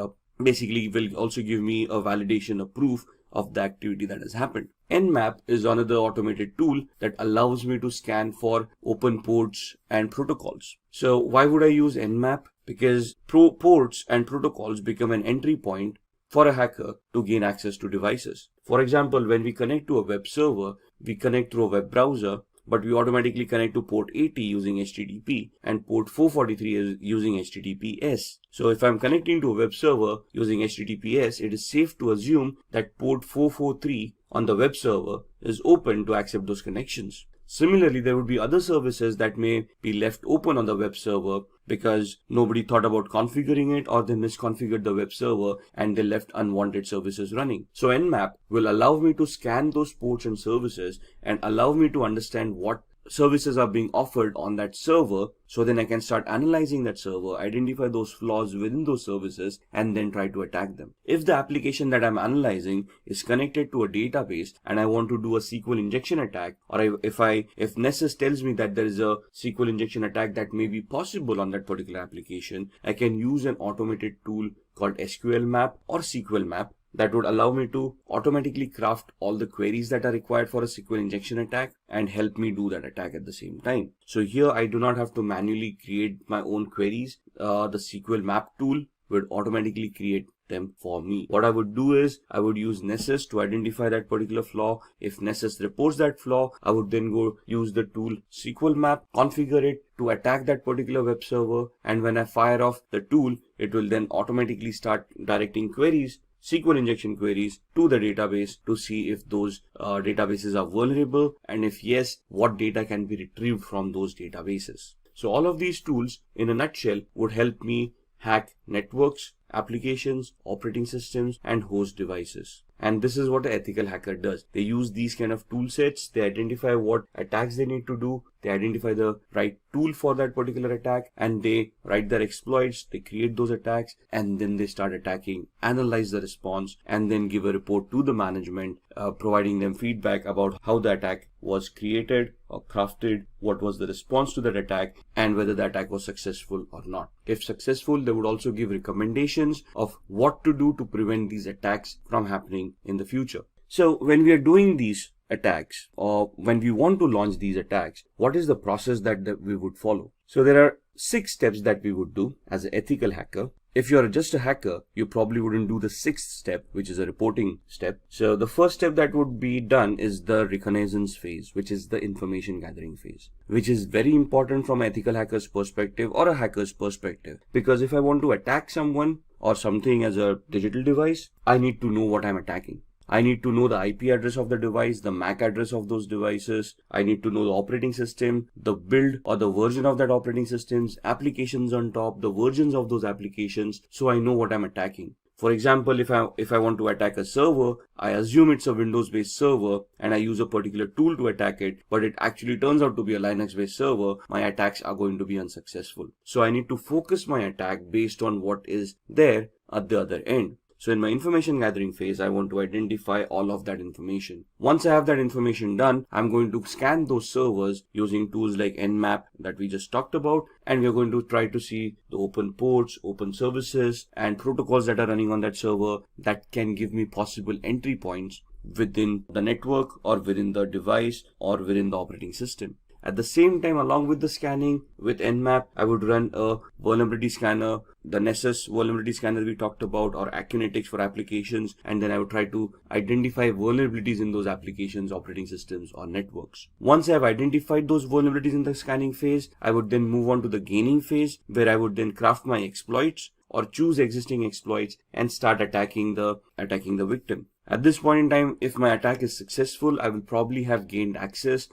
Speaker 7: basically will also give me a validation, a proof of the activity that has happened. Nmap is another automated tool that allows me to scan for open ports and protocols. So why would I use Nmap? Because ports and protocols become an entry point for a hacker to gain access to devices. For example, when we connect to a web server, we connect through a web browser, but we automatically connect to port 80 using HTTP and port 443 is using HTTPS. So if I'm connecting to a web server using HTTPS, it is safe to assume that port 443 on the web server is open to accept those connections. Similarly, there would be other services that may be left open on the web server because nobody thought about configuring it, or they misconfigured the web server and they left unwanted services running. So Nmap will allow me to scan those ports and services and allow me to understand what services are being offered on that server, so then I can start analyzing that server, identify those flaws within those services, and then try to attack them. If the application that I'm analyzing is connected to a database and I want to do a SQL injection attack, or if Nessus tells me that there is a SQL injection attack that may be possible on that particular application, I can use an automated tool called SQL Map or SQL Map that would allow me to automatically craft all the queries that are required for a SQL injection attack and help me do that attack at the same time. So here I do not have to manually create my own queries. The SQL map tool would automatically create them for me. What I would do is I would use Nessus to identify that particular flaw. If Nessus reports that flaw, I would then go use the tool SQL map, configure it to attack that particular web server, and when I fire off the tool, it will then automatically start directing queries, SQL injection queries, to the database to see if those databases are vulnerable, and if yes, what data can be retrieved from those databases. So all of these tools in a nutshell would help me hack networks, applications, operating systems, and host devices. And this is what an ethical hacker does. They use these kind of tool sets, they identify what attacks they need to do, they identify the right tool for that particular attack, and they write their exploits, they create those attacks, and then they start attacking, analyze the response, and then give a report to the management, providing them feedback about how the attack was created or crafted, what was the response to that attack, and whether the attack was successful or not. If successful, they would also give recommendations of what to do to prevent these attacks from happening in the future. So when we are doing these attacks, or when we want to launch these attacks, what is the process that we would follow? So there are 6 steps that we would do as an ethical hacker. If you're just a hacker, you probably wouldn't do the 6th step, which is a reporting step. So the first step that would be done is the reconnaissance phase, which is the information gathering phase, which is very important from an ethical hacker's perspective or a hacker's perspective. Because if I want to attack someone or something as a digital device, I need to know what I'm attacking. I need to know the IP address of the device, the MAC address of those devices. I need to know the operating system, the build or the version of that operating systems, applications on top, the versions of those applications, so I know what I'm attacking. For example, if I want to attack a server, I assume it's a Windows-based server and I use a particular tool to attack it, but it actually turns out to be a Linux-based server, my attacks are going to be unsuccessful. So I need to focus my attack based on what is there at the other end. So in my information gathering phase, I want to identify all of that information. Once I have that information done, I'm going to scan those servers using tools like Nmap that we just talked about, and we're going to try to see the open ports, open services, and protocols that are running on that server that can give me possible entry points within the network or within the device or within the operating system. At the same time, along with the scanning with Nmap, I would run a vulnerability scanner, the Nessus vulnerability scanner we talked about, or Acunetics for applications, and then I would try to identify vulnerabilities in those applications, operating systems, or networks. Once I have identified those vulnerabilities in the scanning phase, I would then move on to the gaining phase, where I would then craft my exploits or choose existing exploits and start attacking the victim. At this point in time, if my attack is successful, I will probably have gained access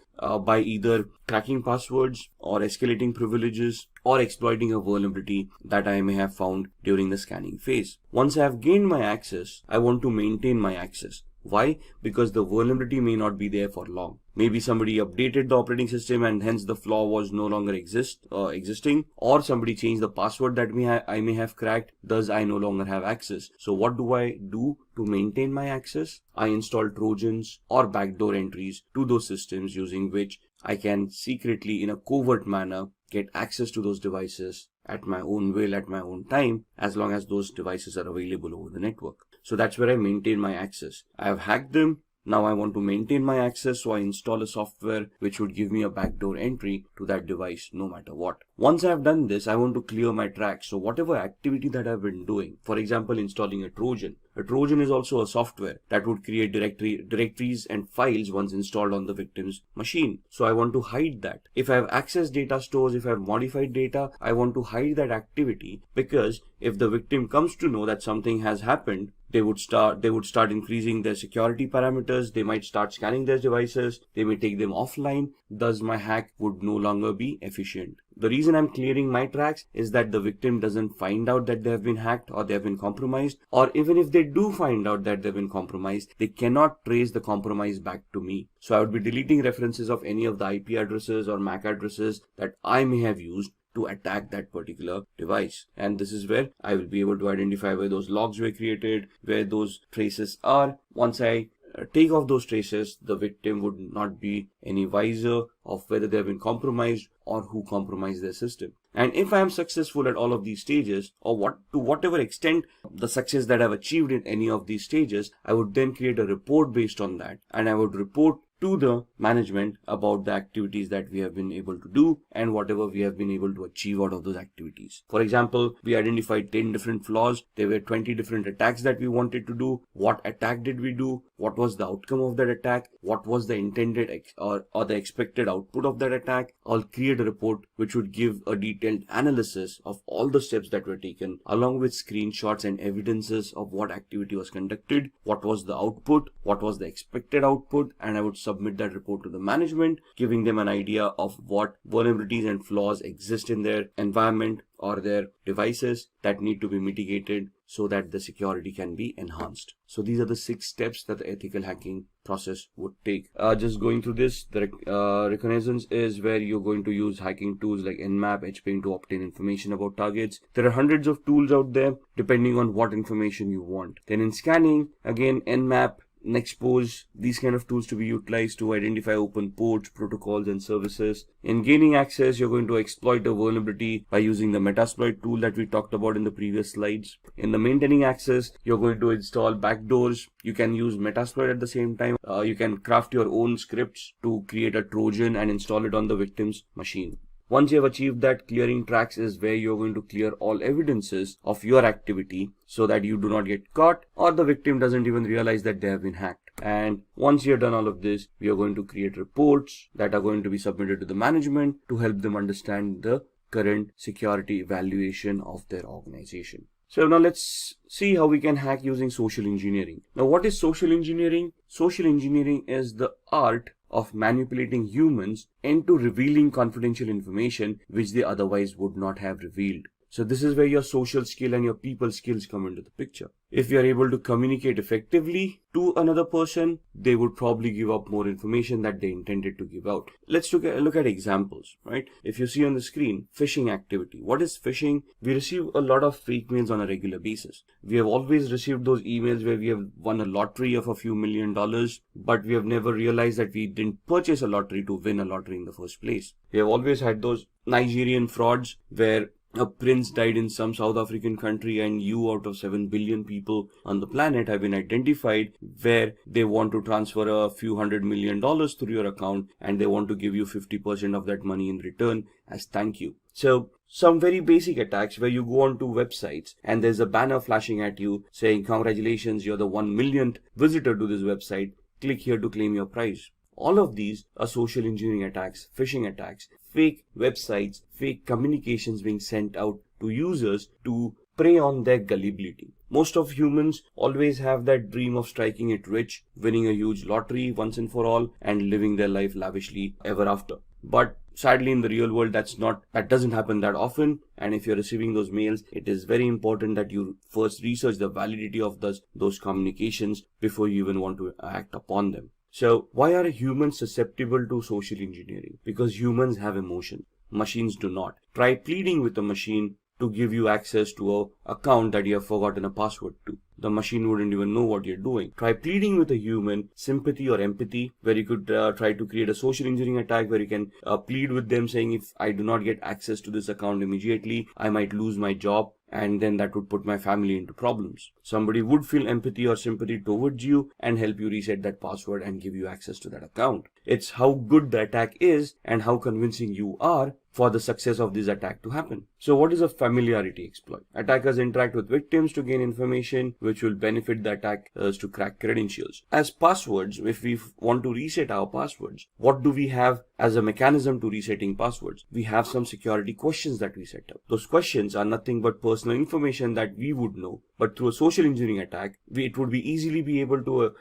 Speaker 7: by either cracking passwords or escalating privileges or exploiting a vulnerability that I may have found during the scanning phase. Once I have gained my access, I want to maintain my access. Why? Because the vulnerability may not be there for long. Maybe somebody updated the operating system and hence the flaw was no longer existing, or somebody changed the password that I may have cracked, thus I no longer have access. So what do I do to maintain my access? I install Trojans or backdoor entries to those systems, using which I can secretly, in a covert manner, get access to those devices at my own will, at my own time, as long as those devices are available over the network. So that's where I maintain my access. I have hacked them. Now I want to maintain my access, so I install a software which would give me a backdoor entry to that device no matter what. Once I have done this, I want to clear my tracks. So whatever activity that I've been doing, for example, installing a Trojan is also a software that would create directories and files once installed on the victim's machine. So I want to hide that. If I have accessed data stores, if I have modified data, I want to hide that activity, because if the victim comes to know that something has happened, they would start increasing their security parameters. They might start scanning their devices. They may take them offline. Thus, my hack would no longer be efficient. The reason I'm clearing my tracks is that the victim doesn't find out that they have been hacked or they have been compromised, or even if they do find out that they've been compromised, they cannot trace the compromise back to me. So I would be deleting references of any of the IP addresses or MAC addresses that I may have used to attack that particular device. And this is where I will be able to identify where those logs were created, where those traces are. Once I take off those traces, the victim would not be any wiser of whether they have been compromised or who compromised their system. And if I am successful at all of these stages, or to whatever extent the success that I've achieved in any of these stages, I would then create a report based on that, and I would report to the management about the activities that we have been able to do and whatever we have been able to achieve out of those activities. For example, we identified 10 different flaws. There were 20 different attacks that we wanted to do. What attack did we do? What was the outcome of that attack? What was the intended or the expected output of that attack? I'll create a report which would give a detailed analysis of all the steps that were taken, along with screenshots and evidences of what activity was conducted, what was the output, what was the expected output, and I would submit that report to the management, giving them an idea of what vulnerabilities and flaws exist in their environment or their devices that need to be mitigated so that the security can be enhanced. So these are the 6 steps that the ethical hacking process would take. Just going through this, the reconnaissance is where you're going to use hacking tools like Nmap, HPing to obtain information about targets. There are hundreds of tools out there depending on what information you want. Then in scanning, again, Nmap, Nexpose, these kind of tools to be utilized to identify open ports, protocols, and services. In gaining access, you're going to exploit a vulnerability by using the Metasploit tool that we talked about in the previous slides. In the maintaining access, you're going to install backdoors. You can use Metasploit at the same time. You can craft your own scripts to create a Trojan and install it on the victim's machine. Once you have achieved that, clearing tracks is where you're going to clear all evidences of your activity so that you do not get caught or the victim doesn't even realize that they have been hacked. And once you're done all of this, we are going to create reports that are going to be submitted to the management to help them understand the current security evaluation of their organization. So now let's see how we can hack using social engineering. Now, what is social engineering? Social engineering is the art of manipulating humans into revealing confidential information which they otherwise would not have revealed. So this is where your social skill and your people skills come into the picture. If you are able to communicate effectively to another person, they would probably give up more information that they intended to give out. Let's look at examples, right? If you see on the screen, phishing activity. What is phishing? We receive a lot of fake mails on a regular basis. We have always received those emails where we have won a lottery of a few $1 million, but we have never realized that we didn't purchase a lottery to win a lottery in the first place. We have always had those Nigerian frauds where a prince died in some South African country and you out of 7 billion people on the planet have been identified where they want to transfer a few $100 million through your account and they want to give you 50% of that money in return as thank you. So some very basic attacks where you go onto websites and there's a banner flashing at you saying, congratulations, you're the 1 millionth visitor to this website. Click here to claim your prize. All of these are social engineering attacks, phishing attacks, fake websites, fake communications being sent out to users to prey on their gullibility. Most of humans always have that dream of striking it rich, winning a huge lottery once and for all, and living their life lavishly ever after. But sadly, in the real world, that doesn't happen that often. And if you're receiving those mails, it is very important that you first research the validity of those communications before you even want to act upon them. So why are humans susceptible to social engineering? Because humans have emotion. Machines do not. Try pleading with a machine to give you access to an account that you have forgotten a password to. The machine wouldn't even know what you're doing. Try pleading with a human, sympathy or empathy, where you could try to create a social engineering attack where you can plead with them saying, if I do not get access to this account immediately, I might lose my job. And then that would put my family into problems. Somebody would feel empathy or sympathy towards you and help you reset that password and give you access to that account. It's how good the attack is and how convincing you are for the success of this attack to happen. So what is a familiarity exploit? Attackers interact with victims to gain information which will benefit the attackers to crack credentials. As passwords, if we want to reset our passwords, what do we have as a mechanism to resetting passwords? We have some security questions that we set up. Those questions are nothing but personal information that we would know, but through a social engineering attack, it would be easily be able to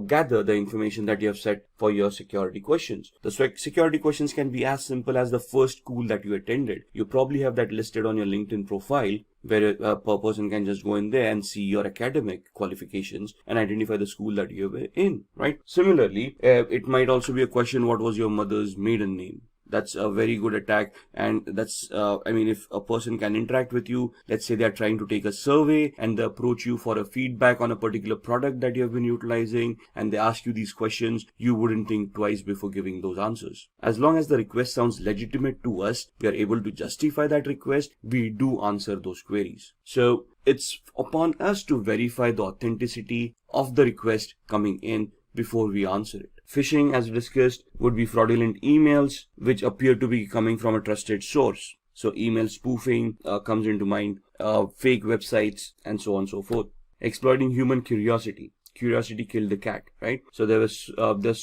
Speaker 7: gather the information that you have set for your security questions. The security questions can be as simple as the first school that you attended. You probably have that listed on your LinkedIn profile, where a person can just go in there and see your academic qualifications and identify the school that you were in, right? Similarly, it might also be a question, what was your mother's maiden name? That's a very good attack. And that's, if a person can interact with you, let's say they're trying to take a survey and they approach you for a feedback on a particular product that you have been utilizing, and they ask you these questions, you wouldn't think twice before giving those answers. As long as the request sounds legitimate to us, we are able to justify that request, we do answer those queries. So it's upon us to verify the authenticity of the request coming in before we answer it. Phishing, as discussed, would be fraudulent emails which appear to be coming from a trusted source. So email spoofing comes into mind, fake websites, and so on and so forth. Exploiting human curiosity. Curiosity killed the cat, right? So there's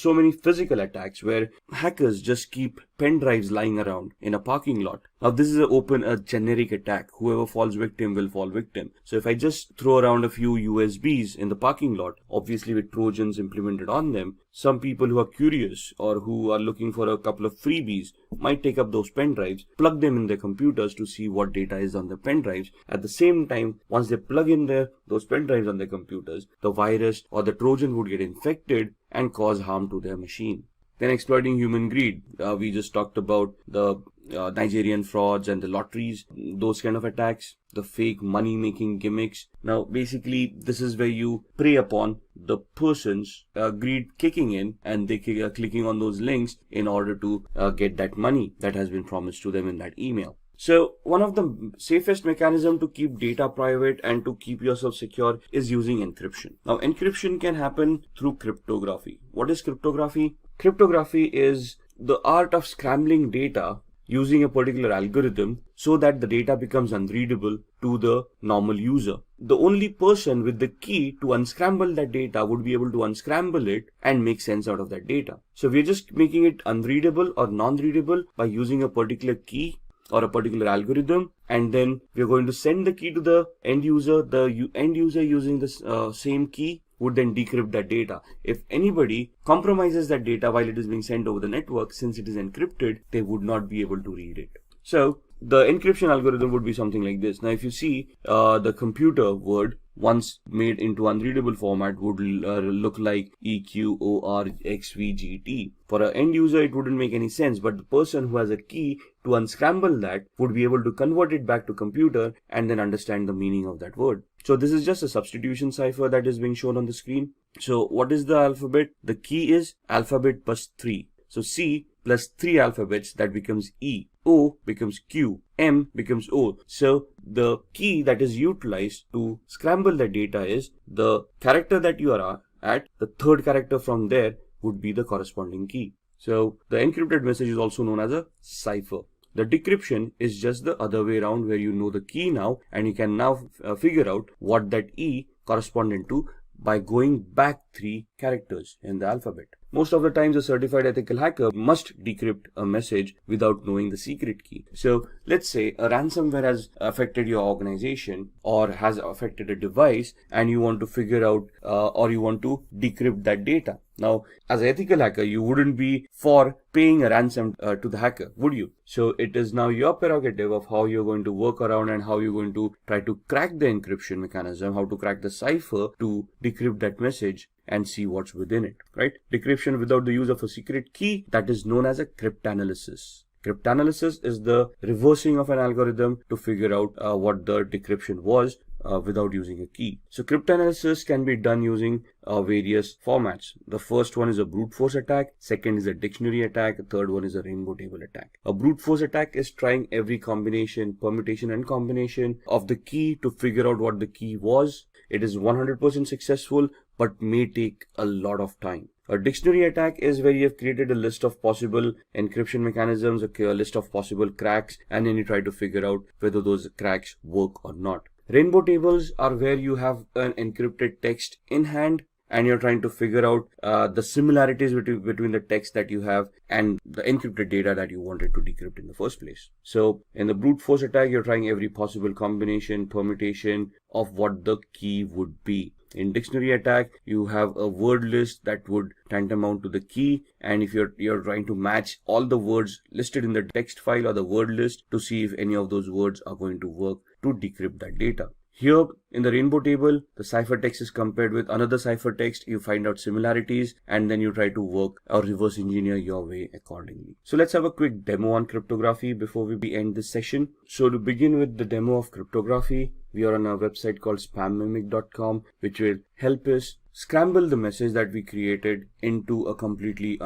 Speaker 7: so many physical attacks where hackers just keep pen drives lying around in a parking lot. Now this is a generic attack. Whoever falls victim will fall victim. So if I just throw around a few USBs in the parking lot, obviously with Trojans implemented on them, some people who are curious or who are looking for a couple of freebies might take up those pen drives, plug them in their computers to see what data is on the pen drives. At the same time, once they plug in those pen drives on their computers, the virus or the Trojan would get infected and cause harm to their machine. Then exploiting human greed. We just talked about the Nigerian frauds and the lotteries, those kind of attacks, the fake money-making gimmicks. Now, basically, this is where you prey upon the person's greed kicking in, and they are clicking on those links in order to get that money that has been promised to them in that email. So one of the safest mechanisms to keep data private and to keep yourself secure is using encryption. Now, encryption can happen through cryptography. What is cryptography? Cryptography is the art of scrambling data using a particular algorithm so that the data becomes unreadable to the normal user. The only person with the key to unscramble that data would be able to unscramble it and make sense out of that data. So we're just making it unreadable or non-readable by using a particular key or a particular algorithm, and then we're going to send the key to the end user. The end user using this same key would then decrypt that data. If anybody compromises that data while it is being sent over the network, since it is encrypted, they would not be able to read it. So the encryption algorithm would be something like this. Now, if you see the computer word once made into unreadable format would look like EQORXVGT. For an end user, it wouldn't make any sense, but the person who has a key to unscramble that would be able to convert it back to computer and then understand the meaning of that word. So this is just a substitution cipher that is being shown on the screen. So what is the alphabet? The key is alphabet plus 3. So C plus 3 alphabets, that becomes E. O becomes Q. M becomes O. So the key that is utilized to scramble the data is the character that you are at. The third character from there would be the corresponding key. So the encrypted message is also known as a cipher. The decryption is just the other way around, where you know the key now and you can now figure out what that E corresponded to by going back 3 characters in the alphabet. Most of the times a certified ethical hacker must decrypt a message without knowing the secret key. So let's say a ransomware has affected your organization or has affected a device, and you want to figure out or you want to decrypt that data. Now, as an ethical hacker, you wouldn't be for paying a ransom to the hacker, would you? So it is now your prerogative of how you're going to work around and how you're going to try to crack the encryption mechanism, how to crack the cipher to decrypt that message and see what's within it, right? Decryption without the use of a secret key, that is known as a cryptanalysis. Cryptanalysis is the reversing of an algorithm to figure out what the decryption was without using a key. So cryptanalysis can be done using various formats. The first one is a brute force attack, second is a dictionary attack, the third one is a rainbow table attack. A brute force attack is trying every combination, permutation and combination of the key to figure out what the key was. It is 100% successful, but may take a lot of time. A dictionary attack is where you have created a list of possible encryption mechanisms, a list of possible cracks, and then you try to figure out whether those cracks work or not. Rainbow tables are where you have an encrypted text in hand and you're trying to figure out the similarities between the text that you have and the encrypted data that you wanted to decrypt in the first place. So in the brute force attack, you're trying every possible combination, permutation of what the key would be. In dictionary attack, you have a word list that would tantamount to the key, and if you're trying to match all the words listed in the text file or the word list to see if any of those words are going to work to decrypt that data. Here in the rainbow table, the ciphertext is compared with another ciphertext. You find out similarities and then you try to work or reverse engineer your way accordingly. So let's have a quick demo on cryptography before we end this session. So to begin with the demo of cryptography, we are on a website called spammimic.com, which will help us scramble the message that we created into a completely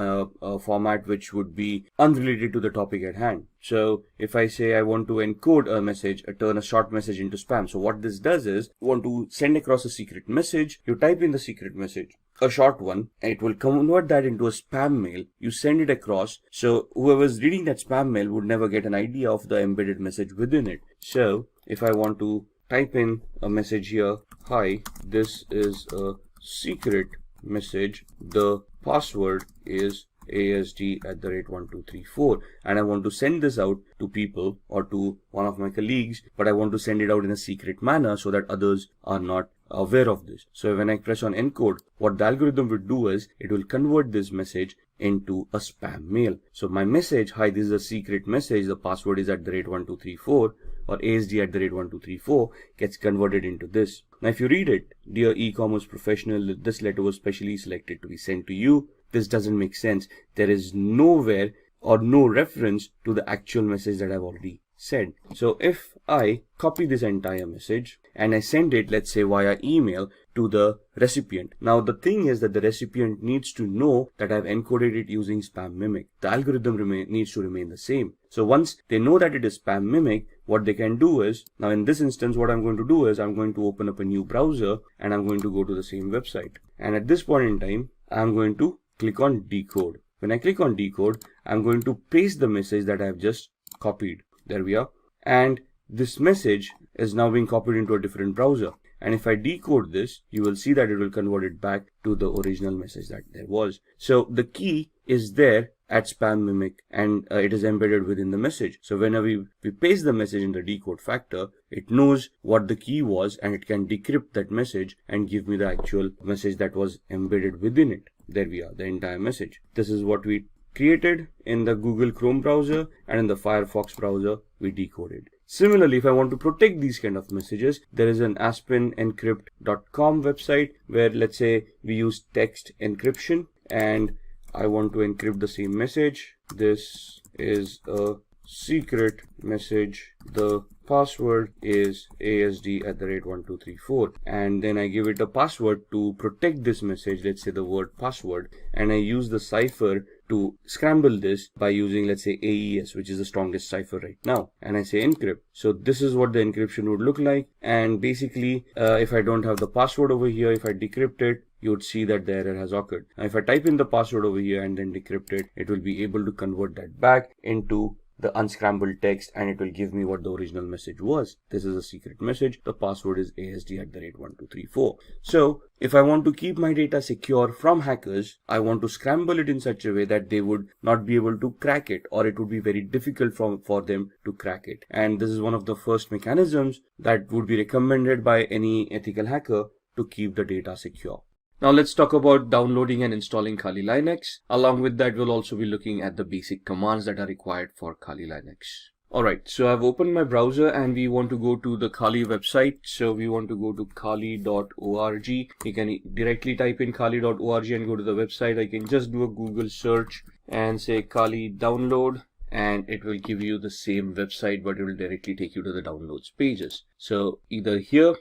Speaker 7: format which would be unrelated to the topic at hand. So if I say I want to encode a message, turn a short message into spam. So what this does is, you want to send across a secret message, you type in the secret message, a short one, and it will convert that into a spam mail. You send it across, so whoever's reading that spam mail would never get an idea of the embedded message within it. So if I want to type in a message here, hi, this is a secret message, the password is ASD@1234, and I want to send this out to people or to one of my colleagues, but I want to send it out in a secret manner so that others are not aware of this. So when I press on encode, what the algorithm will do is it will convert this message into a spam mail. So my message, hi, this is a secret message, the password is @1234 or ASD@1234, gets converted into this. Now if you read it, dear e-commerce professional, this letter was specially selected to be sent to you. This doesn't make sense. There is nowhere or no reference to the actual message that I've already said. So if I copy this entire message and I send it, let's say via email, to the recipient. Now the thing is that the recipient needs to know that I've encoded it using spam mimic. The algorithm needs to remain the same. So once they know that it is spam mimic, what they can do is, now in this instance what I'm going to do is I'm going to open up a new browser and I'm going to go to the same website. And at this point in time, I'm going to click on decode. When I click on decode, I'm going to paste the message that I've just copied. There we are. And this message is now being copied into a different browser. And if I decode this, you will see that it will convert it back to the original message that there was. So the key is there at spam mimic and it is embedded within the message. So whenever we paste the message in the decode factor, it knows what the key was and it can decrypt that message and give me the actual message that was embedded within it. There we are, the entire message. This is what we created in the Google Chrome browser, and in the Firefox browser we decoded. Similarly, if I want to protect these kind of messages, there is an aspenencrypt.com website where, let's say, we use text encryption and I want to encrypt the same message. This is a secret message. The password is ASD@1234, and then I give it a password to protect this message, let's say the word password, and I use the cipher to scramble this by using, let's say, AES, which is the strongest cipher right now, and I say encrypt. So this is what the encryption would look like. And basically, if I don't have the password over here, if I decrypt it, you would see that the error has occurred. Now, if I type in the password over here and then decrypt it, it will be able to convert that back into the unscrambled text, and it will give me what the original message was. This is a secret message. The password is ASD@1234. So if I want to keep my data secure from hackers, I want to scramble it in such a way that they would not be able to crack it, or it would be very difficult for them to crack it. And this is one of the first mechanisms that would be recommended by any ethical hacker to keep the data secure. Now let's talk about downloading and installing Kali Linux. Along with that, we'll also be looking at the basic commands that are required for Kali Linux. Alright, so I've opened my browser and we want to go to the Kali website. So we want to go to kali.org. You can directly type in kali.org and go to the website. I can just do a Google search and say Kali download, and it will give you the same website, but it will directly take you to the downloads pages. So either here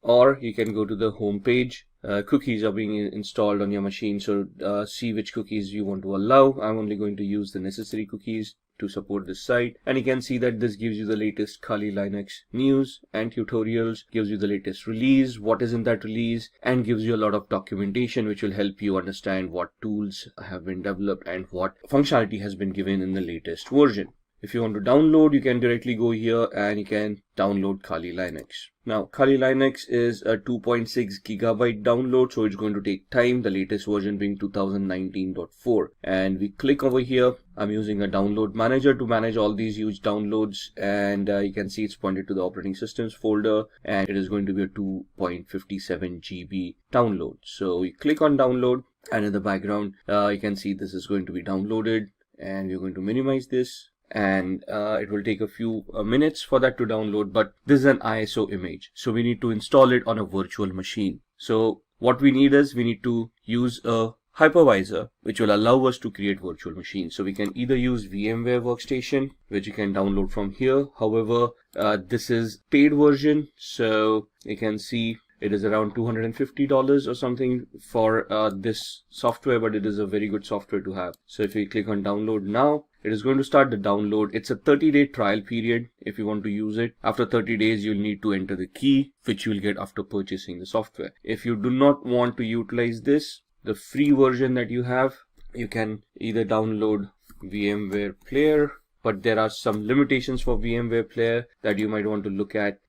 Speaker 7: or you can go to the home page. Cookies are being installed on your machine, so see which cookies you want to allow. I'm only going to use the necessary cookies to support this site, and you can see that this gives you the latest Kali Linux news and tutorials, gives you the latest release, what is in that release, and gives you a lot of documentation which will help you understand what tools have been developed and what functionality has been given in the latest version. If you want to download, you can directly go here and you can download Kali Linux. Now, Kali Linux is a 2.6 gigabyte download, so it's going to take time, the latest version being 2019.4. And we click over here. I'm using a download manager to manage all these huge downloads, and you can see it's pointed to the operating systems folder, and it is going to be a 2.57 GB download. So we click on download, and in the background, you can see this is going to be downloaded, and we're going to minimize this. And it will take a few minutes for that to download, but this is an ISO image, so we need to install it on a virtual machine. So what we need is we need to use a hypervisor which will allow us to create virtual machines. So we can either use VMware Workstation, which you can download from here. However, this is paid version, so you can see it is around $250 or something for this software, but it is a very good software to have. So if we click on download now, it is going to start the download. It's a 30-day trial period if you want to use it. After 30 days, you'll need to enter the key, which you'll get after purchasing the software. If you do not want to utilize this, the free version that you have, you can either download VMware Player, but there are some limitations for VMware Player that you might want to look at.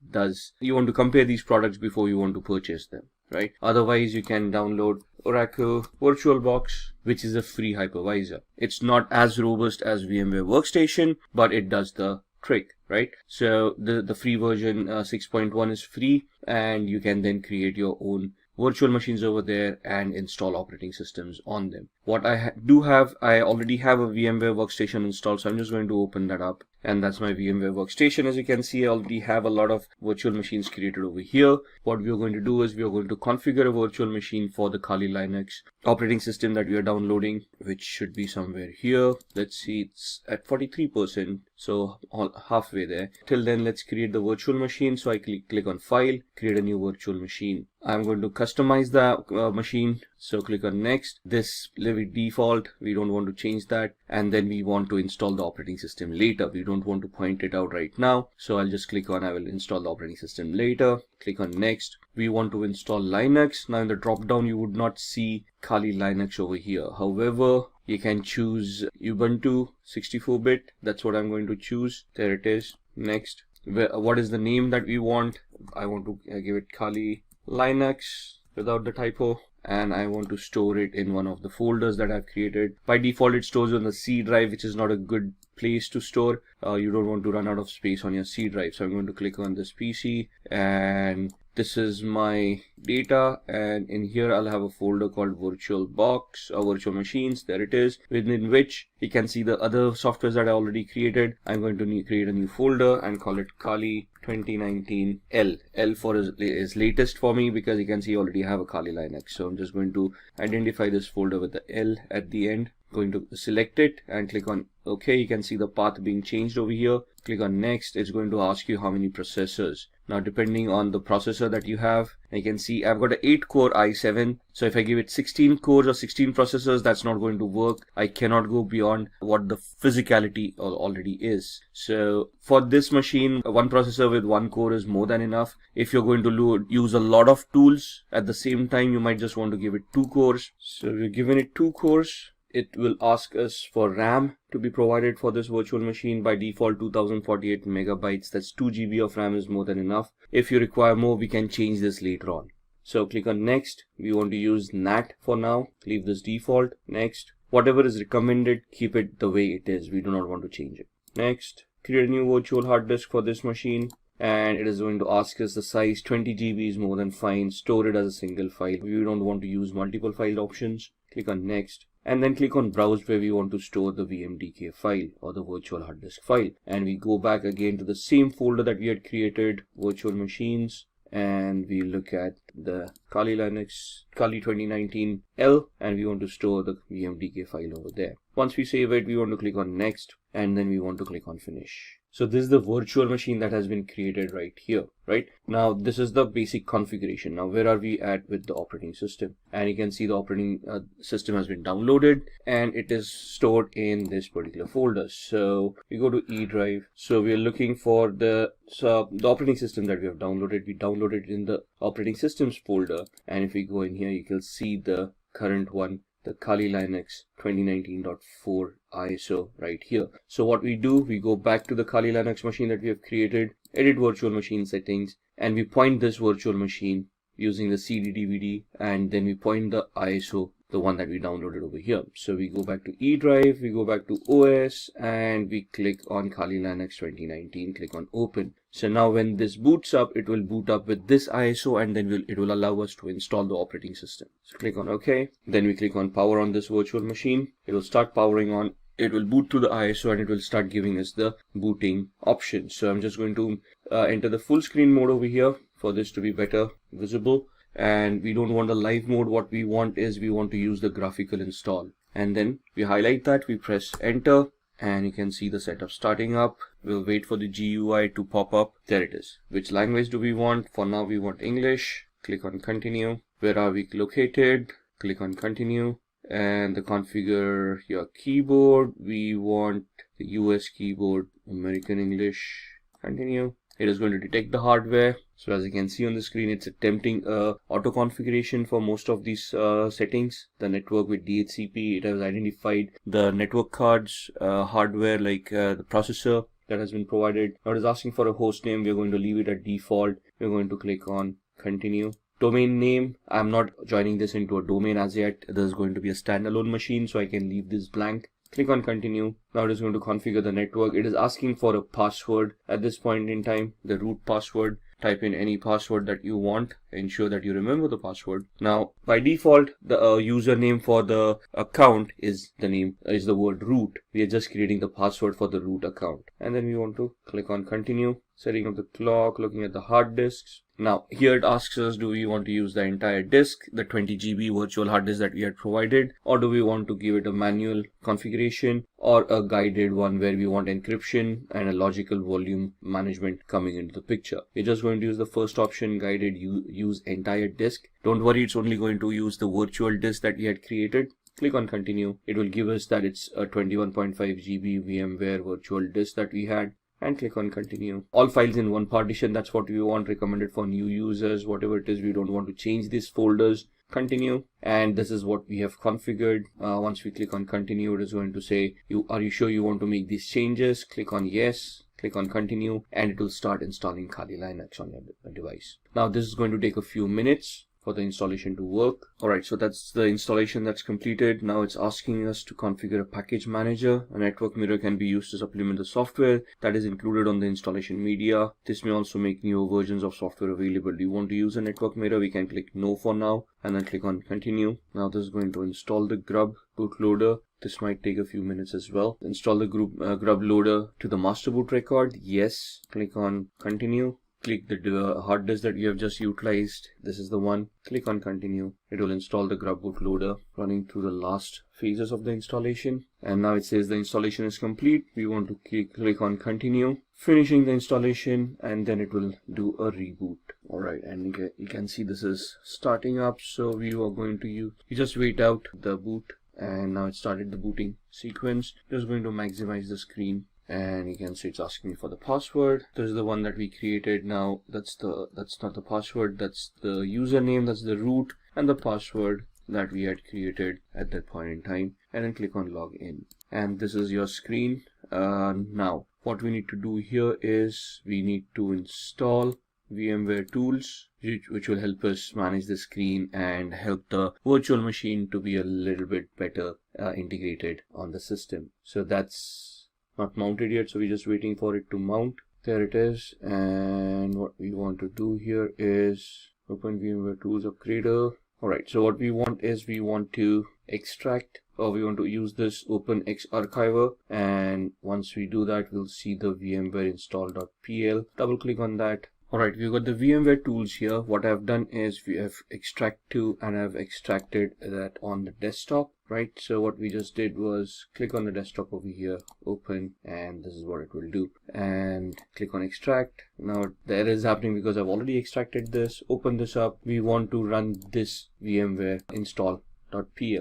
Speaker 7: You want to compare these products before you want to purchase them, right? Otherwise, you can download Oracle VirtualBox, which is a free hypervisor. It's not as robust as VMware Workstation, but it does the trick, right? So the free version 6.1 is free, and you can then create your own virtual machines over there and install operating systems on them. What I I already have a VMware Workstation installed, so I'm just going to open that up. And that's my VMware Workstation. As you can see, I already have a lot of virtual machines created over here. What we are going to do is we are going to configure a virtual machine for the Kali Linux operating system that we are downloading, which should be somewhere here. Let's see, it's at 43%, so halfway there. Till then, let's create the virtual machine. So I click on File, create a new virtual machine. I'm going to customize the machine. So click on Next. This leave it default. We don't want to change that. And then we want to install the operating system later. We don't want to point it out right now. So I'll just click on I will install the operating system later. Click on Next. We want to install Linux. Now in the drop down, you would not see Kali Linux over here. However, you can choose Ubuntu 64-bit. That's what I'm going to choose. There it is. Next. What is the name that we want? I want to give it Kali Linux without the typo, and I want to store it in one of the folders that I've created. By default, it stores on the C drive, which is not a good place to store. You don't want to run out of space on your C drive. So I'm going to click on this PC, and this is my data, and in here I'll have a folder called VirtualBox or Virtual Machines. There it is, within which you can see the other softwares that I already created. I'm going to create a new folder and call it Kali 2019 L. L for is latest for me because you can see I already have a Kali Linux. So I'm just going to identify this folder with the L at the end. Going to select it and click on OK. You can see the path being changed over here. Click on Next. It's going to ask you how many processors Now, depending on the processor that you have, you can see I've got an 8-core i7. So if I give it 16 cores or 16 processors, that's not going to work. I cannot go beyond what the physicality already is. So for this machine, one processor with 1 core is more than enough. If you're going to use a lot of tools at the same time, you might just want to give it 2 cores. So we're giving it 2 cores. It will ask us for RAM to be provided for this virtual machine. By default, 2048 megabytes. That's 2 GB of RAM is more than enough. If you require more, we can change this later on. So click on next. We want to use NAT for now. Leave this default. Next. Whatever is recommended, keep it the way it is. We do not want to change it. Next. Create a new virtual hard disk for this machine. And it is going to ask us the size. 20 GB is more than fine. Store it as a single file. We don't want to use multiple file options. Click on next. And then click on browse where we want to store the VMDK file or the virtual hard disk file. And we go back again to the same folder that we had created, virtual machines. And we look at the Kali Linux, Kali 2019L, and we want to store the VMDK file over there. Once we save it, we want to click on next, and then we want to click on finish. So this is the virtual machine that has been created right here, right? Now, this is the basic configuration. Now, where are we at with the operating system? And you can see the operating system has been downloaded and it is stored in this particular folder. So we go to E drive. So we are looking for the operating system that we have downloaded. We downloaded it in the operating systems folder. And if we go in here, you can see the current one, the Kali Linux 2019.4 ISO right here. So what we do, we go back to the Kali Linux machine that we have created, edit virtual machine settings, and we point this virtual machine using the CD DVD, and then we point the ISO, the one that we downloaded over here. So we go back to E drive, we go back to OS, and we click on Kali Linux 2019, click on open. So now when this boots up, it will boot up with this ISO, and then it will allow us to install the operating system. So click on OK. Then we click on power on this virtual machine. It will start powering on. It will boot to the ISO and it will start giving us the booting option. So I'm just going to enter the full screen mode over here for this to be better visible. And we don't want the live mode. What we want is we want to use the graphical install. And then we highlight that, we press enter. And you can see the setup starting up. We'll wait for the GUI to pop up. There it is. Which language do we want? For now, we want English. Click on continue. Where are we located? Click on continue. And the configure your keyboard. We want the US keyboard, American English. Continue. It is going to detect the hardware. So as you can see on the screen, it's attempting auto configuration for most of these settings. The network with DHCP, it has identified the network cards, hardware like the processor that has been provided. Now it is asking for a host name. We're going to leave it at default. We're going to click on continue. Domain name, I'm not joining this into a domain as yet. This is going to be a standalone machine, so I can leave this blank. Click on continue. Now it is going to configure the network. It is asking for a password at this point in time, the root password. Type in any password that you want. Ensure that you remember the password. Now, by default, the username for the account is the word root. We are just creating the password for the root account. And then we want to click on continue. Setting up the clock, looking at the hard disks. Now, here it asks us, do we want to use the entire disk, the 20 GB virtual hard disk that we had provided, or do we want to give it a manual configuration or a guided one where we want encryption and a logical volume management coming into the picture. We're just going to use the first option, guided use entire disk. Don't worry, it's only going to use the virtual disk that we had created. Click on continue. It will give us that it's a 21.5 GB VMware virtual disk that we had. And click on continue. All files in one partition, that's what we want, recommended for new users, whatever it is. We don't want to change these folders. Continue. And this is what we have configured. Once we click on continue, it is going to say, are you sure you want to make these changes? Click on yes. Click on continue, and it will start installing Kali Linux on your device. Now this is going to take a few minutes for the installation to work. Alright, so that's the installation that's completed. Now it's asking us to configure a package manager. A network mirror can be used to supplement the software that is included on the installation media. This may also make newer versions of software available. Do you want to use a network mirror? We can click no for now and then click on continue. Now this is going to install the grub bootloader. This might take a few minutes as well. Install the grub loader to the master boot record. Yes. Click on continue. Click the hard disk that you have just utilized. This is the one. Click on continue. It will install the grub bootloader, running through the last phases of the installation, and now it says the installation is complete. We want to click on continue, finishing the installation, and then it will do a reboot. Alright, and you can see this is starting up, so we are going to you just wait out the boot, and now it started the booting sequence. Just going to maximize the screen, and you can see it's asking me for the password. This is the one that we created. Now that's not the password, that's the username, that's the root, and the password that we had created at that point in time, and then click on login, and this is your screen. Now what we need to do here is we need to install VMware tools, which will help us manage the screen and help the virtual machine to be a little bit better integrated on the system. So that's not mounted yet, so we're just waiting for it to mount. There it is, and what we want to do here is open VMware tools upgrader. Alright, so what we want is we want to extract, or we want to use this OpenX archiver, and once we do that, we'll see the VMware install.pl. Double click on that. Alright, we've got the VMware tools here. What I've done is we have extract to, and I've extracted that on the desktop, right? So what we just did was click on the desktop over here, open, and this is what it will do, and click on extract. Now the error is happening because I've already extracted this. Open this up. We want to run this VMware install.pl.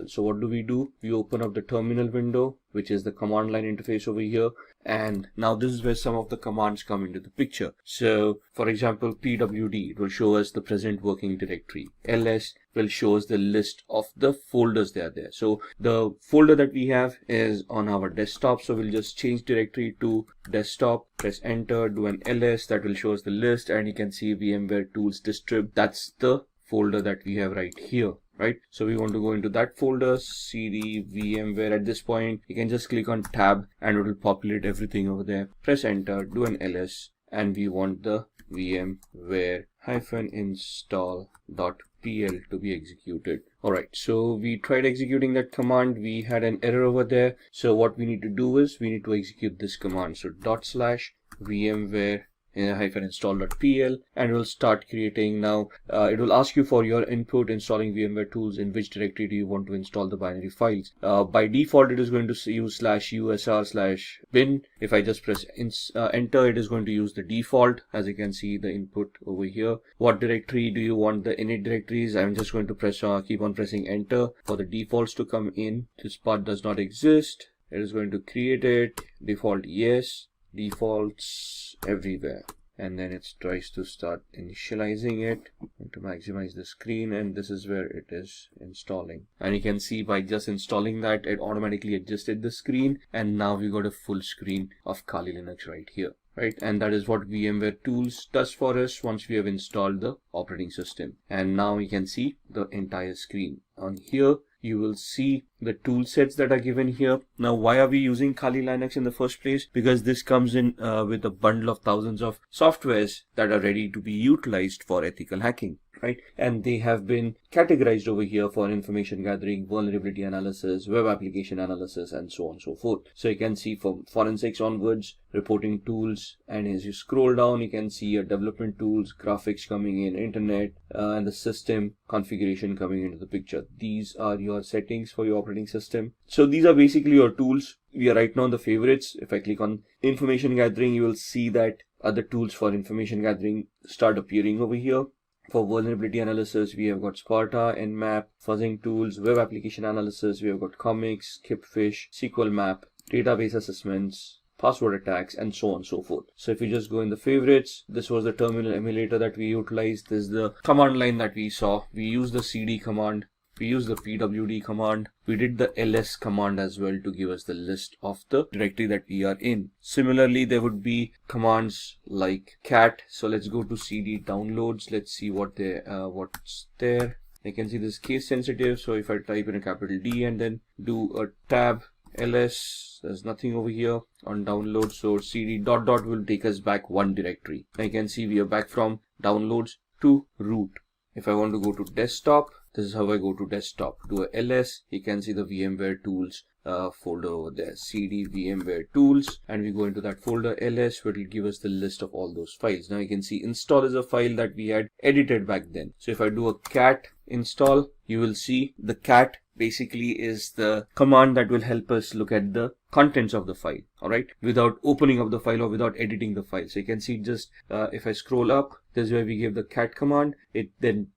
Speaker 7: So what do? We open up the terminal window, which is the command line interface over here, and now this is where some of the commands come into the picture. So for example, pwd will show us the present working directory. ls will show us the list of the folders that are there. So the folder that we have is on our desktop, so we'll just change directory to desktop, press enter, do an ls, that will show us the list, and you can see VMware tools distrib. That's the folder that we have right here. Right, so we want to go into that folder, cd VMware. At this point, you can just click on tab and it will populate everything over there. Press enter, do an ls, and we want the VMware -install.pl to be executed. Alright, so we tried executing that command. We had an error over there. So what we need to do is we need to execute this command. So /VMware -install.pl, and we'll start creating. Now it will ask you for your input installing VMware tools. In which directory do you want to install the binary files? By default it is going to use /usr/bin. If I just press enter, it is going to use the default. As you can see, the input over here. What directory do you want the init directories? I'm just going to press keep on pressing enter for the defaults to come in. This part does not exist. It is going to create it. Default yes, defaults everywhere, and then it tries to start initializing it to maximize the screen, and this is where it is installing. And you can see by just installing that, it automatically adjusted the screen, and now we got a full screen of Kali Linux right here. Right, and that is what VMware tools does for us once we have installed the operating system. And now you can see the entire screen. On here you will see the tool sets that are given here. Now why are we using Kali Linux in the first place? Because this comes in with a bundle of thousands of softwares that are ready to be utilized for ethical hacking. Right, and they have been categorized over here for information gathering, vulnerability analysis, web application analysis, and so on and so forth. So you can see from forensics onwards, reporting tools, and as you scroll down, you can see your development tools, graphics coming in, internet, and the system configuration coming into the picture. These are your settings for your operating system. So these are basically your tools. We are right now in the favorites. If I click on information gathering, you will see that other tools for information gathering start appearing over here. For vulnerability analysis, we have got Sparta, Nmap, fuzzing tools, web application analysis, we have got comics, Kipfish, SQL map, database assessments, password attacks, and so on and so forth. So if you just go in the favorites, this was the terminal emulator that we utilized. This is the command line that we saw. We used the cd command. We use the pwd command. We did the ls command as well to give us the list of the directory that we are in. Similarly, there would be commands like cat. So let's go to cd downloads. Let's see what's there. You can see this case sensitive. So if I type in a capital D and then do a tab ls, there's nothing over here on download. So cd ... will take us back one directory. Now you can see we are back from downloads to root. If I want to go to desktop, this is how I go to desktop. Do a ls, you can see the VMware tools folder over there, cd VMware tools, and we go into that folder ls, where it will give us the list of all those files. Now you can see install is a file that we had edited back then. So if I do a cat install, you will see the cat basically is the command that will help us look at the contents of the file, all right, without opening up the file or without editing the file. So you can see just if I scroll up, this is where we gave the cat command. It then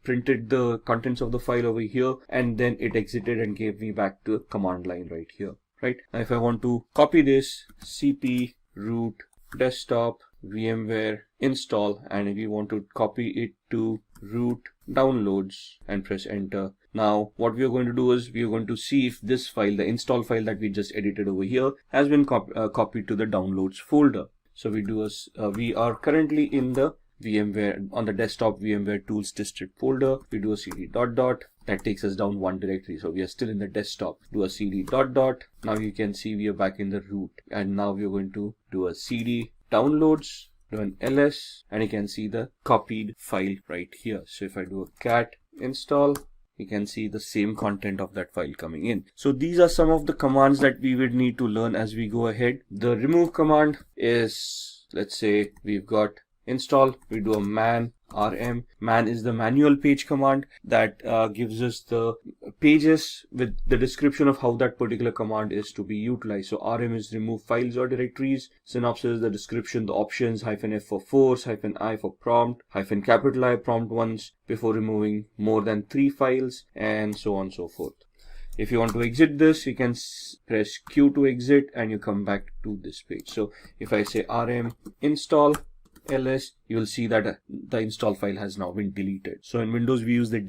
Speaker 7: printed the contents of the file over here, and then it exited and gave me back to the command line right here, right? Now if I want to copy this, cp root desktop VMware install, and if you want to copy it to root downloads and press enter. Now what we are going to do is we are going to see if this file, the install file that we just edited over here, has been copied to the downloads folder. So we are currently in the VMware, on the desktop VMware tools district folder. We do a cd ... that takes us down one directory, so we are still in the desktop. Do a cd ... Now you can see we are back in the root, and now we are going to do a cd downloads, do an ls, and you can see the copied file right here. So if I do a cat install, you can see the same content of that file coming in. So these are some of the commands that we would need to learn as we go ahead. The remove command is, let's say we've got install, we do a man rm. Man is the manual page command that gives us the pages with the description of how that particular command is to be utilized. So rm is remove files or directories. Synopsis, the description, the options, -f for force, -i for prompt, -I prompt once before removing more than 3 files, and so on and so forth. If you want to exit this, you can press Q to exit, and you come back to this page. So if I say rm install ls, you will see that the install file has now been deleted. So in Windows we use the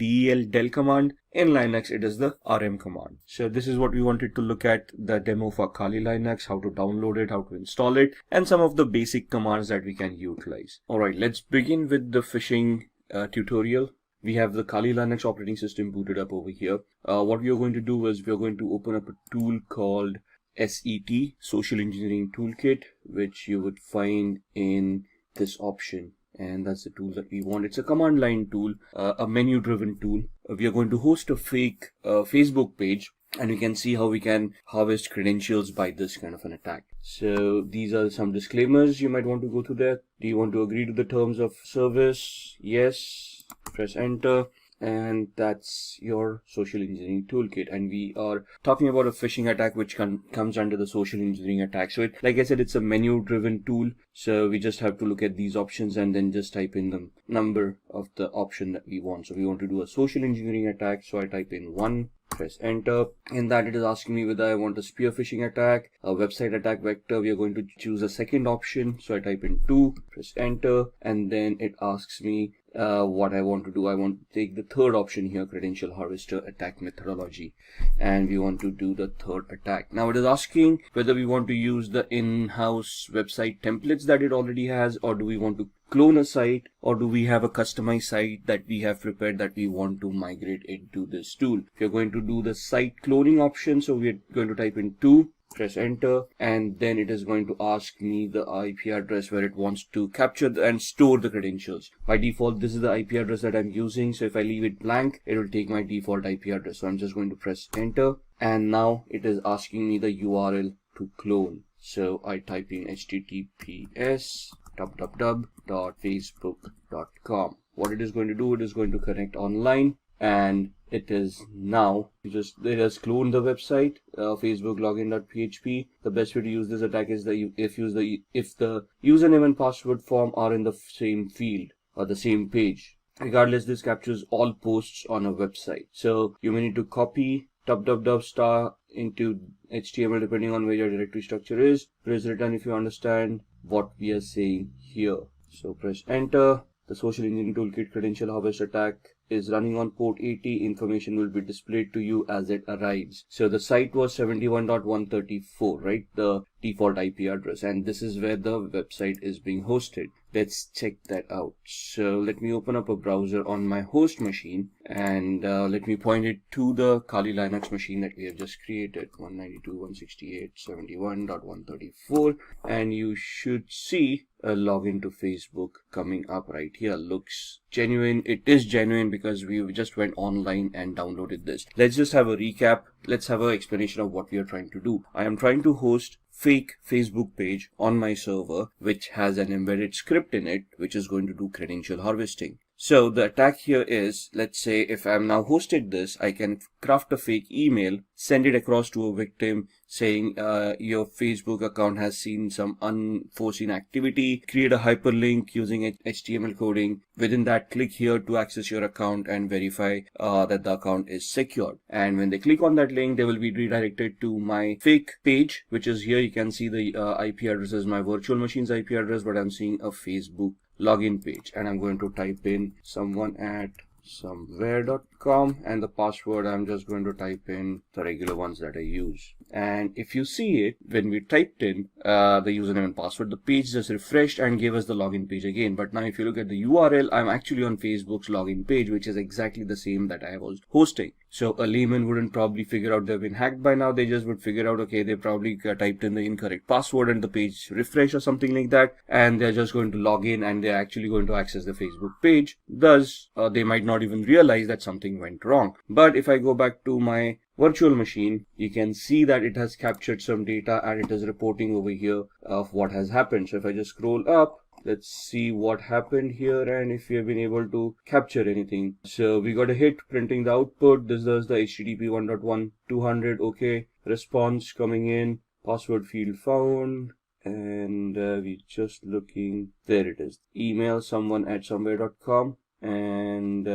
Speaker 7: del command. In Linux it is the rm command. So this is what we wanted to look at, the demo for Kali Linux, how to download it, how to install it, and some of the basic commands that we can utilize. Alright, let's begin with the phishing tutorial. We have the Kali Linux operating system booted up over here. What we are going to do is we are going to open up a tool called SET, Social Engineering Toolkit, which you would find in this option, and that's the tool that we want. It's a command line tool, a menu driven tool. We are going to host a fake Facebook page, and you can see how we can harvest credentials by this kind of an attack. So these are some disclaimers you might want to go through there. Do you want to agree to the terms of service? Yes. Press enter. And that's your social engineering toolkit. And we are talking about a phishing attack which comes under the social engineering attack. So like I said, it's a menu driven tool. So we just have to look at these options and then just type in the number of the option that we want. So we want to do a social engineering attack. So I type in 1, press enter. In that it is asking me whether I want a spear phishing attack, a website attack vector. We are going to choose a second option. So I type in 2, press enter, and then it asks me what I want to do. I want to take the third option here, credential harvester attack methodology, and we want to do the third attack. Now it is asking whether we want to use the in-house website templates that it already has, or do we want to clone a site, or do we have a customized site that we have prepared that we want to migrate into this tool. If you're going to do the site cloning option, so we're going to type in 2, press enter, and then it is going to ask me the IP address where it wants to capture and store the credentials. By default, this is the IP address that I'm using, so if I leave it blank, it will take my default IP address. So I'm just going to press enter, and now it is asking me the URL to clone. So I type in https://facebook.com. What it is going to do, it is going to connect online, and it is now it has cloned the website, Facebook login.php. The best way to use this attack is if the username and password form are in the same field or the same page. Regardless, this captures all posts on a website. So you may need to copy ** into HTML depending on where your directory structure is. Press return if you understand what we are saying here. So press enter. The social engineering toolkit credential harvest attack is running on port 80. Information will be displayed to you as it arrives. So the site was 71.134, right? The default IP address, and this is where the website is being hosted. Let's check that out. So let me open up a browser on my host machine, and let me point it to the Kali Linux machine that we have just created, 192.168.71.134, and you should see a login to Facebook coming up right here. Looks genuine. It is genuine because we just went online and downloaded this. Let's just have a recap. Let's have an explanation of what we are trying to do. I am trying to host fake Facebook page on my server which has an embedded script in it which is going to do credential harvesting. So the attack here is, let's say if I'm now hosted this, I can craft a fake email, send it across to a victim saying your Facebook account has seen some unforeseen activity, create a hyperlink using HTML coding. Within that, click here to access your account and verify that the account is secured. And when they click on that link, they will be redirected to my fake page, which is here. You can see the IP address is my virtual machine's IP address, but I'm seeing a Facebook login page, and I'm going to type in someone at somewhere.com, and the password I'm just going to type in the regular ones that I use. And if you see it, when we typed in the username and password, the page just refreshed and gave us the login page again. But now if you look at the URL, I'm actually on Facebook's login page, which is exactly the same that I was hosting. So a layman wouldn't probably figure out they've been hacked by now. They just would figure out, okay, they probably typed in the incorrect password and the page refresh or something like that, and they're just going to log in and they're actually going to access the Facebook page. Thus, they might not even realize that something went wrong. But if I go back to my virtual machine, you can see that it has captured some data and it is reporting over here of what has happened. So if I just scroll up, let's see what happened here and if we have been able to capture anything. So we got a hit printing the output. This is the HTTP 1.1.200. Okay, response coming in, password field found, and we just looking. There it is. Email someone at somewhere.com, and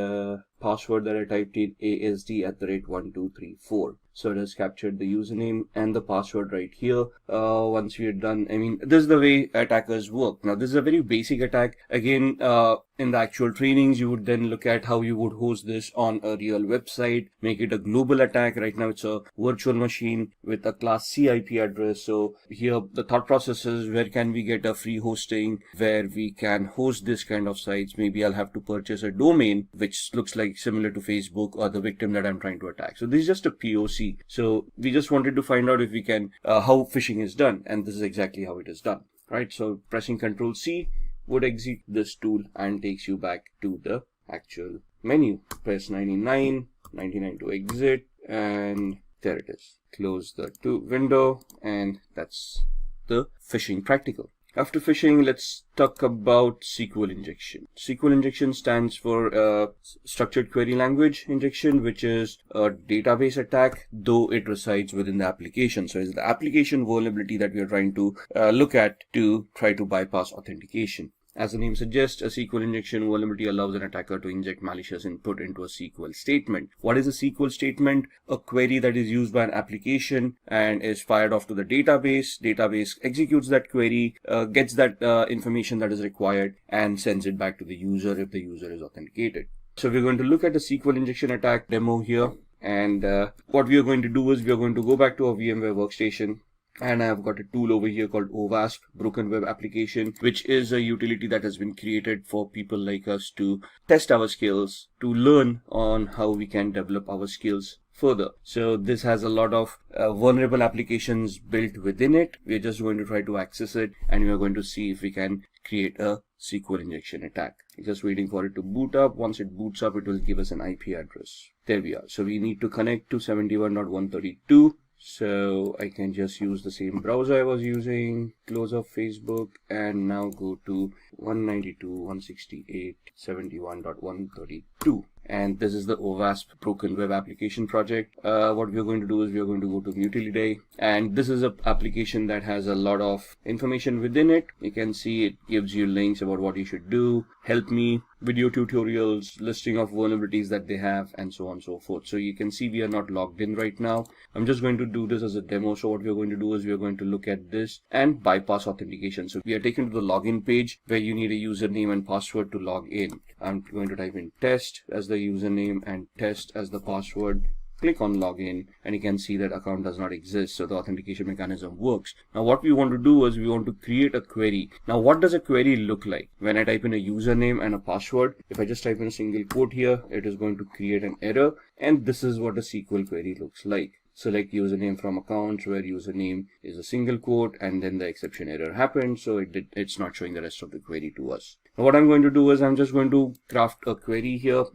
Speaker 7: password that I typed in ASD@1234. So it has captured the username and the password right here. Once we are done, I mean, this is the way attackers work. Now, this is a very basic attack. Again, in the actual trainings, you would then look at how you would host this on a real website, make it a global attack. Right now, it's a virtual machine with a class C IP address. So here, the thought process is, where can we get a free hosting where we can host this kind of sites? Maybe I'll have to purchase a domain which looks like similar to Facebook or the victim that I'm trying to attack. So this is just a POC. So we just wanted to find out if we can, how phishing is done. And this is exactly how it is done, right? So pressing Control C would exit this tool and takes you back to the actual menu. Press 99 to exit, and there it is. Close the window, and that's the phishing practical. After phishing, let's talk about SQL injection. SQL injection stands for structured query language injection, which is a database attack, though it resides within the application. So it's the application vulnerability that we are trying to look at to try to bypass authentication. As the name suggests, a SQL injection vulnerability allows an attacker to inject malicious input into a SQL statement. What is a SQL statement? A query that is used by an application and is fired off to the database. Database executes that query, gets that information that is required, and sends it back to the user if the user is authenticated. So we're going to look at the SQL injection attack demo here. And what we are going to do is we are going to go back to our VMware workstation. And I've got a tool over here called OWASP, Broken Web Application, which is a utility that has been created for people like us to test our skills, to learn on how we can develop our skills further. So this has a lot of vulnerable applications built within it. We're just going to try to access it, and we are going to see if we can create a SQL injection attack. Just waiting for it to boot up. Once it boots up, it will give us an IP address. There we are. So we need to connect to 71.132. So I can just use the same browser I was using, close up Facebook, and now go to 192.168.71.132. And this is the OWASP Broken Web Application project. What we are going to do is we are going to go to Mutility, and this is an application that has a lot of information within it. You can see it gives you links about what you should do, help me, video tutorials, listing of vulnerabilities that they have, and so on and so forth. So you can see we are not logged in right now. I'm just going to do this as a demo. So what we are going to do is we are going to look at this and bypass authentication. So we are taken to the login page where you need a username and password to log in. I'm going to type in test as the username and test as the password. Click on login, and you can see that account does not exist, so the authentication mechanism works. Now what we want to do is we want to create a query. Now what does a query look like? When I type in a username and a password, if I just type in a single quote here, it is going to create an error, and this is what a SQL query looks like. Select username from accounts where username is a single quote, and then the exception error happened, so it's not showing the rest of the query to us. What I'm going to do is I'm just going to craft a query here,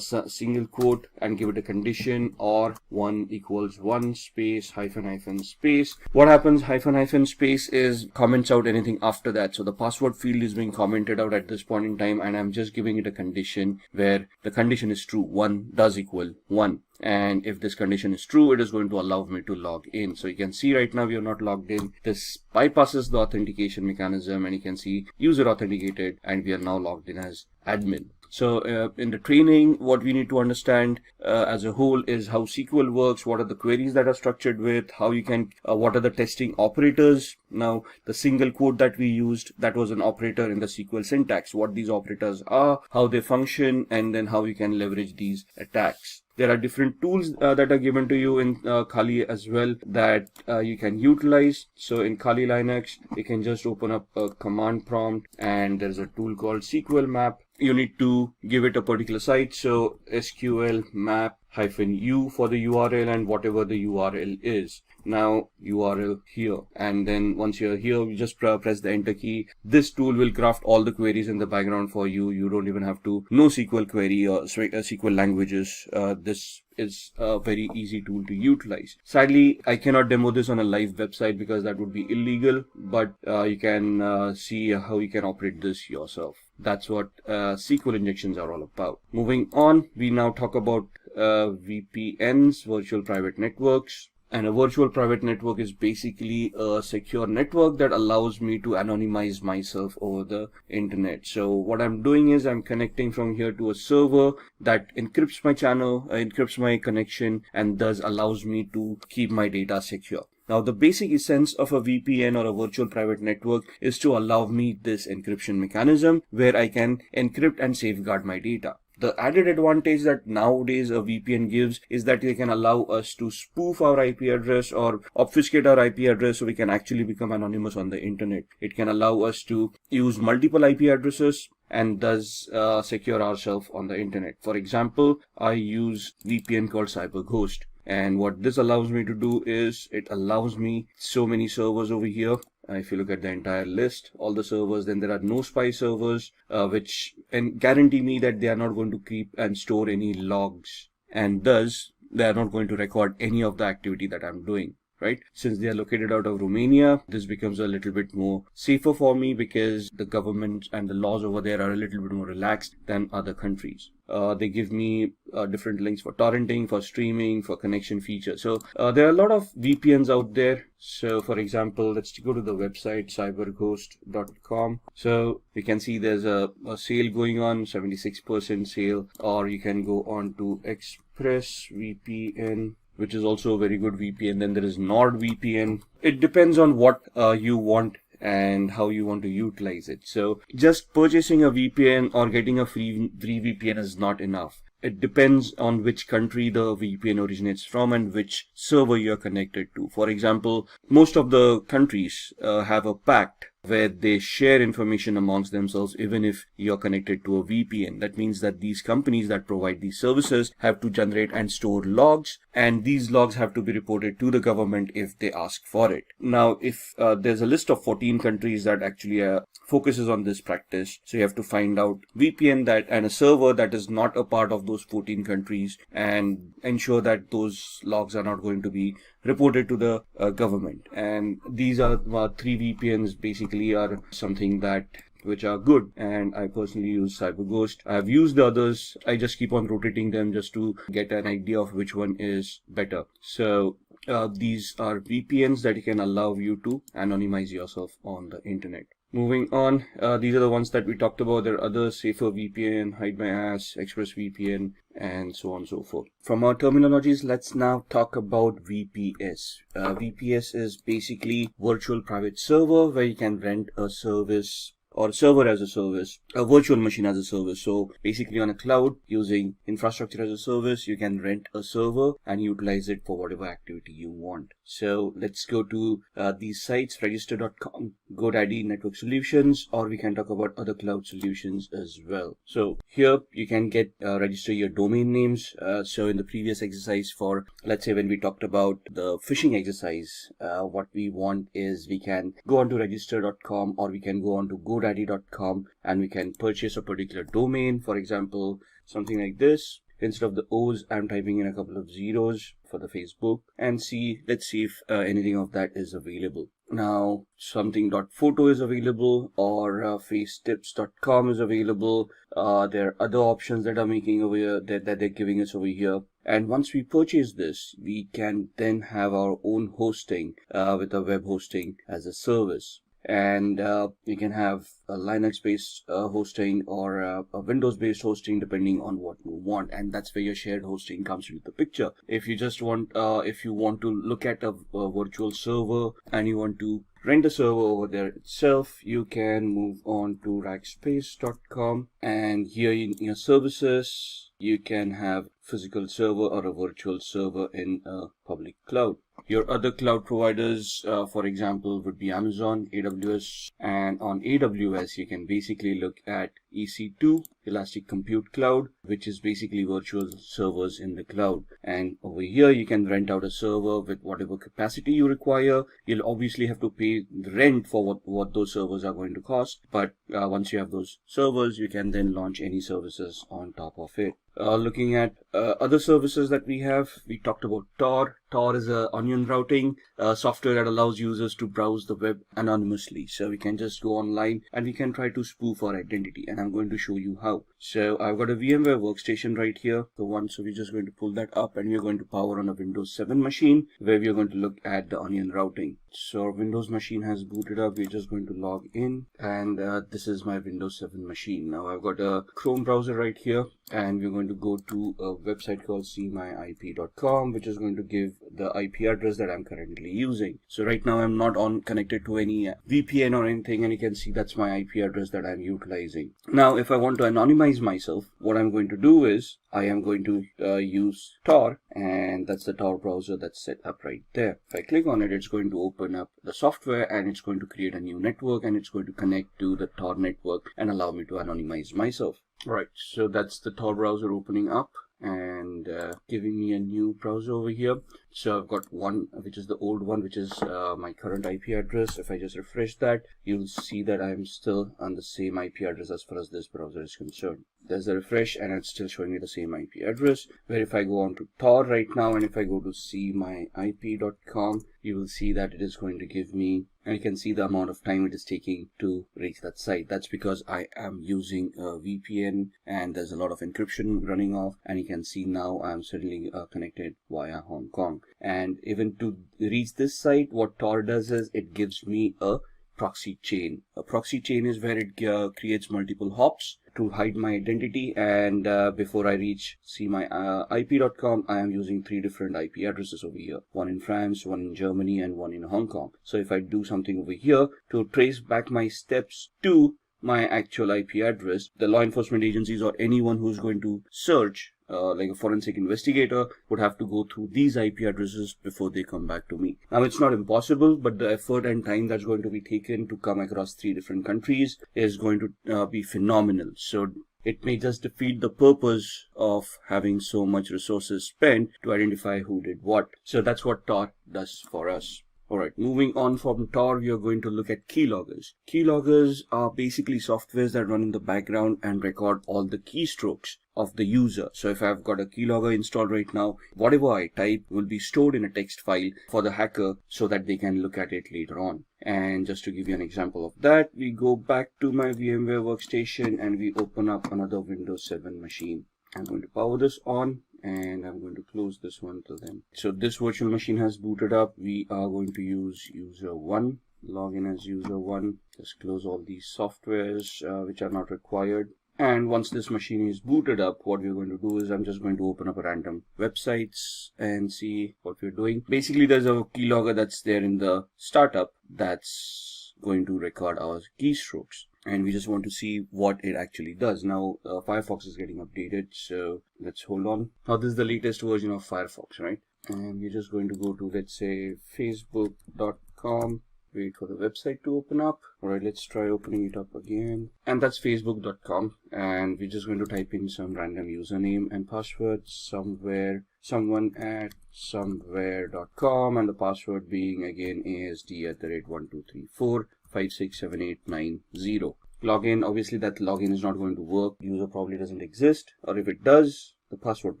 Speaker 7: single quote, and give it a condition or 1 equals 1 space hyphen space. What happens, hyphen space is comments out anything after that. So the password field is being commented out at this point in time, and I'm just giving it a condition where the condition is true. 1 does equal 1. And if this condition is true, it is going to allow me to log in. So you can see right now we are not logged in. This bypasses the authentication mechanism, and you can see user authenticated, and we are now logged in as admin. So in the training, what we need to understand as a whole is how SQL works, what are the queries that are structured with, how you can, what are the testing operators. Now, the single quote that we used, that was an operator in the SQL syntax, what these operators are, how they function, and then how you can leverage these attacks. There are different tools that are given to you in Kali as well that you can utilize. So in Kali Linux, you can just open up a command prompt, and there's a tool called SQL map. You need to give it a particular site. So SQL map -u for the URL and whatever the URL is. Now URL here, and then once you're here, you just press the enter key. This tool will craft all the queries in the background for you. You don't even have to know SQL query or SQL languages. This is a very easy tool to utilize. Sadly, I cannot demo this on a live website because that would be illegal, but you can see how you can operate this yourself. That's what SQL injections are all about. Moving on, we now talk about VPNs, virtual private networks. And a virtual private network is basically a secure network that allows me to anonymize myself over the internet. So what I'm doing is I'm connecting from here to a server that encrypts my channel, encrypts my connection, and thus allows me to keep my data secure. Now, the basic essence of a VPN or a virtual private network is to allow me this encryption mechanism where I can encrypt and safeguard my data. The added advantage that nowadays a VPN gives is that they can allow us to spoof our IP address or obfuscate our IP address so we can actually become anonymous on the internet. It can allow us to use multiple IP addresses and thus secure ourselves on the internet. For example, I use VPN called CyberGhost. And what this allows me to do is it allows me so many servers over here. If you look at the entire list, all the servers, then there are no spy servers, which guarantee me that they are not going to keep and store any logs. And thus, they are not going to record any of the activity that I'm doing. Right? Since they are located out of Romania, this becomes a little bit more safer for me because the government and the laws over there are a little bit more relaxed than other countries. They give me different links for torrenting, for streaming, for connection features. So there are a lot of VPNs out there. So for example, let's go to the website cyberghost.com. So you can see there's a sale going on, 76% sale, or you can go on to ExpressVPN, which is also a very good VPN. Then there is NordVPN. It depends on what you want and how you want to utilize it. So just purchasing a VPN or getting a free VPN is not enough. It depends on which country the VPN originates from and which server you're connected to. For example, most of the countries have a pact where they share information amongst themselves even if you're connected to a VPN. That means that these companies that provide these services have to generate and store logs, and these logs have to be reported to the government if they ask for it. Now, if there's a list of 14 countries that actually focuses on this practice, so you have to find out VPN that and a server that is not a part of those 14 countries and ensure that those logs are not going to be reported to the government. And these are 3 VPNs basically are something that which are good, and I personally use CyberGhost. I have used the others. I just keep on rotating them just to get an idea of which one is better. So these are VPNs that can allow you to anonymize yourself on the internet. Moving on, these are the ones that we talked about. There are others, Safer VPN, Hide My Ass, ExpressVPN, and so on and so forth. From our terminologies, let's now talk about VPS. VPS is basically virtual private server where you can rent a service or server as a service, a virtual machine as a service. So basically on a cloud using infrastructure as a service, you can rent a server and utilize it for whatever activity you want. So let's go to these sites, register.com, GoDaddy Network Solutions, or we can talk about other cloud solutions as well. So here you can get register your domain names. So in the previous exercise, for let's say when we talked about the phishing exercise, what we want is we can go on to register.com, or we can go on to godaddy.com, and we can purchase a particular domain. For example, something like this. Instead of the O's, I'm typing in a couple of zeros for the Facebook, and let's see if anything of that is available. Now something.photo is available, or facetips.com is available. There are other options that are making over here that they're giving us over here. And once we purchase this, we can then have our own hosting with a web hosting as a service. And we can have a Linux-based hosting, or a Windows-based hosting, depending on what you want. And that's where your shared hosting comes into the picture. If you just want, if you want to look at a virtual server and you want to rent a server over there itself, you can move on to rackspace.com, and here in your services, you can have physical server or a virtual server in a public cloud. Your other cloud providers, for example, would be Amazon, AWS, and on AWS, you can basically look at EC2, Elastic Compute Cloud, which is basically virtual servers in the cloud. And over here, you can rent out a server with whatever capacity you require. You'll obviously have to pay the rent for what those servers are going to cost. But once you have those servers, you can then launch any services on top of it. Looking at other services that we have, we talked about Tor. Tor is a onion routing software that allows users to browse the web anonymously. So we can just go online and we can try to spoof our identity, and I'm going to show you how. So I've got a VMware workstation right here, the one. So we're just going to pull that up, and we're going to power on a Windows 7 machine where we're going to look at the onion routing. So our Windows machine has booted up. We're just going to log in, and this is my Windows 7 machine. Now I've got a Chrome browser right here, and we're going to go to a website called cmyip.com, which is going to give the IP address that I'm currently using. So right now I'm not connected to any VPN or anything, and you can see that's my IP address that I'm utilizing. Now if I want to anonymize myself, what I'm going to do is I am going to use Tor, and that's the Tor browser that's set up right there. If I click on it, it's going to open up the software, and it's going to create a new network, and it's going to connect to the Tor network and allow me to anonymize myself. Right, so that's the Tor browser opening up and giving me a new browser over here. So I've got one, which is the old one, which is my current IP address. If I just refresh that, you'll see that I'm still on the same IP address as far as this browser is concerned. There's a refresh, and it's still showing me the same IP address. Where if I go on to Tor right now, and if I go to cmyip.com, you will see that it is going to give me, and you can see the amount of time it is taking to reach that site. That's because I am using a VPN, and there's a lot of encryption running off, and you can see now I'm suddenly connected via Hong Kong. And even to reach this site, what Tor does is it gives me a proxy chain. A proxy chain is where it creates multiple hops to hide my identity, and before I reach cmyip.com, I am using 3 different IP addresses over here, one in France, one in Germany, and one in Hong Kong. So if I do something over here to trace back my steps to my actual IP address, the law enforcement agencies or anyone who's going to search, like a forensic investigator, would have to go through these IP addresses before they come back to me. Now it's not impossible, but the effort and time that's going to be taken to come across 3 different countries is going to be phenomenal. So it may just defeat the purpose of having so much resources spent to identify who did what. So that's what Tor does for us. Alright, moving on from Tor, we are going to look at keyloggers. Keyloggers are basically softwares that run in the background and record all the keystrokes of the user. So if I've got a keylogger installed right now, whatever I type will be stored in a text file for the hacker so that they can look at it later on. And just to give you an example of that, we go back to my VMware workstation and we open up another Windows 7 machine. I'm going to power this on, and I'm going to close this one till then. So this virtual machine has booted up. We are going to use user 1, log in as user 1, just close all these softwares which are not required. And once this machine is booted up, what we're going to do is I'm just going to open up a random websites and see what we're doing. Basically, there's a keylogger that's there in the startup that's going to record our keystrokes. And we just want to see what it actually does. Now, Firefox is getting updated, so let's hold on. Now, this is the latest version of Firefox, right? And we're just going to go to, let's say, facebook.com. wait for the website to open up. Alright, let's try opening it up again. And that's facebook.com. And we're just going to type in some random username and password, someone@somewhere.com, and the password being again asd@1234567890. Login, obviously that login is not going to work. User probably doesn't exist, or if it does, the password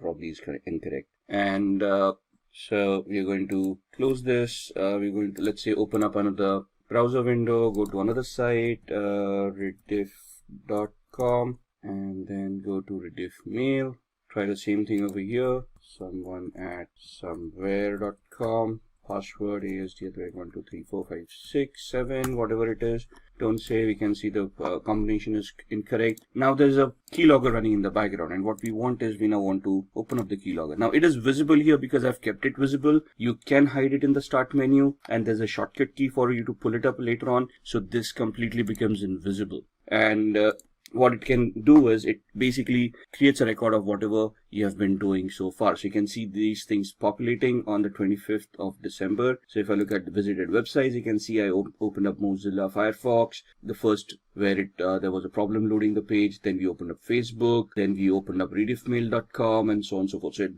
Speaker 7: probably is incorrect. And so we're going to close this. We're going to, let's say, open up another browser window, go to another site, rediff.com, and then go to rediff mail. Try the same thing over here, someone@somewhere.com, password asd@12345678, whatever it is. Don't say, we can see the combination is incorrect. Now there's a keylogger running in the background, and what we want is, we now want to open up the keylogger. Now it is visible here because I've kept it visible. You can hide it in the start menu, and there's a shortcut key for you to pull it up later on. So this completely becomes invisible. And what it can do is, it basically creates a record of whatever you have been doing so far. So you can see these things populating on the 25th of December. So if I look at the visited websites, you can see I opened up Mozilla Firefox, the first where there was a problem loading the page. Then we opened up Facebook, then we opened up rediffmail.com, and so on and so forth. So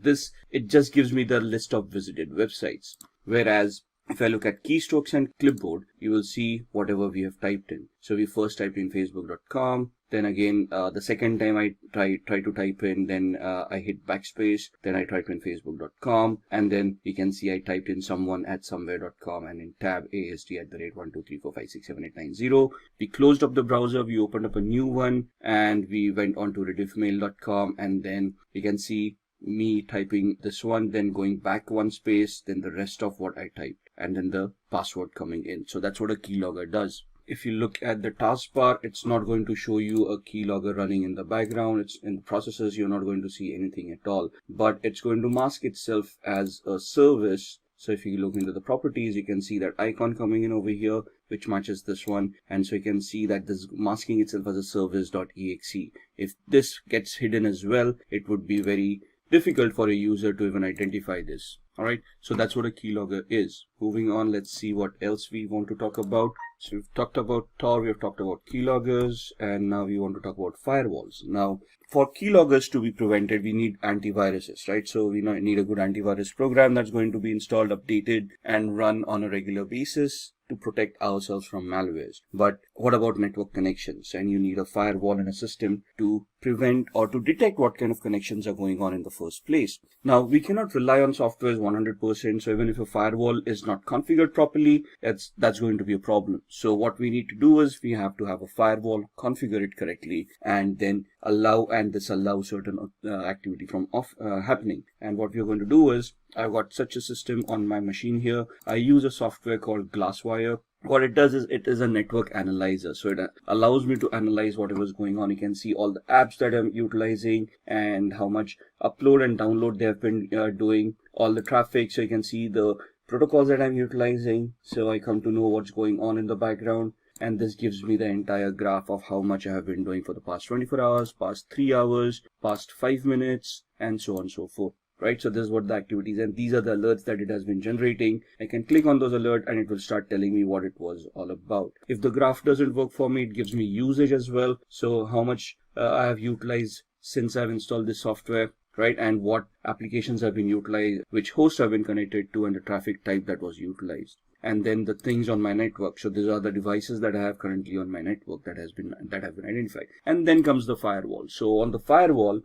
Speaker 7: it just gives me the list of visited websites. Whereas if I look at keystrokes and clipboard, you will see whatever we have typed in. So we first typed in facebook.com. Then again, the second time I try to type in, then I hit backspace, then I type in facebook.com, and then you can see I typed in someone@somewhere.com, and in tab asd@1234567890. We closed up the browser, we opened up a new one, and we went on to rediffmail.com, and then you can see me typing this one, then going back one space, then the rest of what I typed, and then the password coming in. So that's what a keylogger does. If you look at the taskbar, it's not going to show you a keylogger running in the background. It's in processes, you're not going to see anything at all, but it's going to mask itself as a service. So if you look into the properties, you can see that icon coming in over here, which matches this one. And so you can see that this is masking itself as a service.exe. If this gets hidden as well, it would be very difficult for a user to even identify this. Alright, so that's what a keylogger is. Moving on, let's see what else we want to talk about. So we've talked about Tor, we've talked about keyloggers, and now we want to talk about firewalls. Now, for keyloggers to be prevented, we need antiviruses, right? So we need a good antivirus program that's going to be installed, updated, and run on a regular basis to protect ourselves from malwares. But what about network connections? And you need a firewall and a system to prevent or to detect what kind of connections are going on in the first place. Now, we cannot rely on software 100%. So even if a firewall is not configured properly, that's going to be a problem. So what we need to do is, we have to have a firewall, configure it correctly, and then disallow certain activity from happening. And what we're going to do is, I've got such a system on my machine here. I use a software called Glasswire. What it does is, it is a network analyzer. So it allows me to analyze whatever is going on. You can see all the apps that I'm utilizing and how much upload and download they have been doing, all the traffic. So you can see the protocols that I'm utilizing. So I come to know what's going on in the background. And this gives me the entire graph of how much I have been doing for the past 24 hours, past 3 hours, past 5 minutes, and so on and so forth. Right, so this is what the activities, and these are the alerts that it has been generating. I can click on those alerts and it will start telling me what it was all about. If the graph doesn't work for me, it gives me usage as well. So how much I have utilized since I've installed this software, right, and what applications have been utilized, which hosts have been connected to, and the traffic type that was utilized. And then the things on my network. So these are the devices that I have currently on my network that have been identified. And then comes the firewall. So on the firewall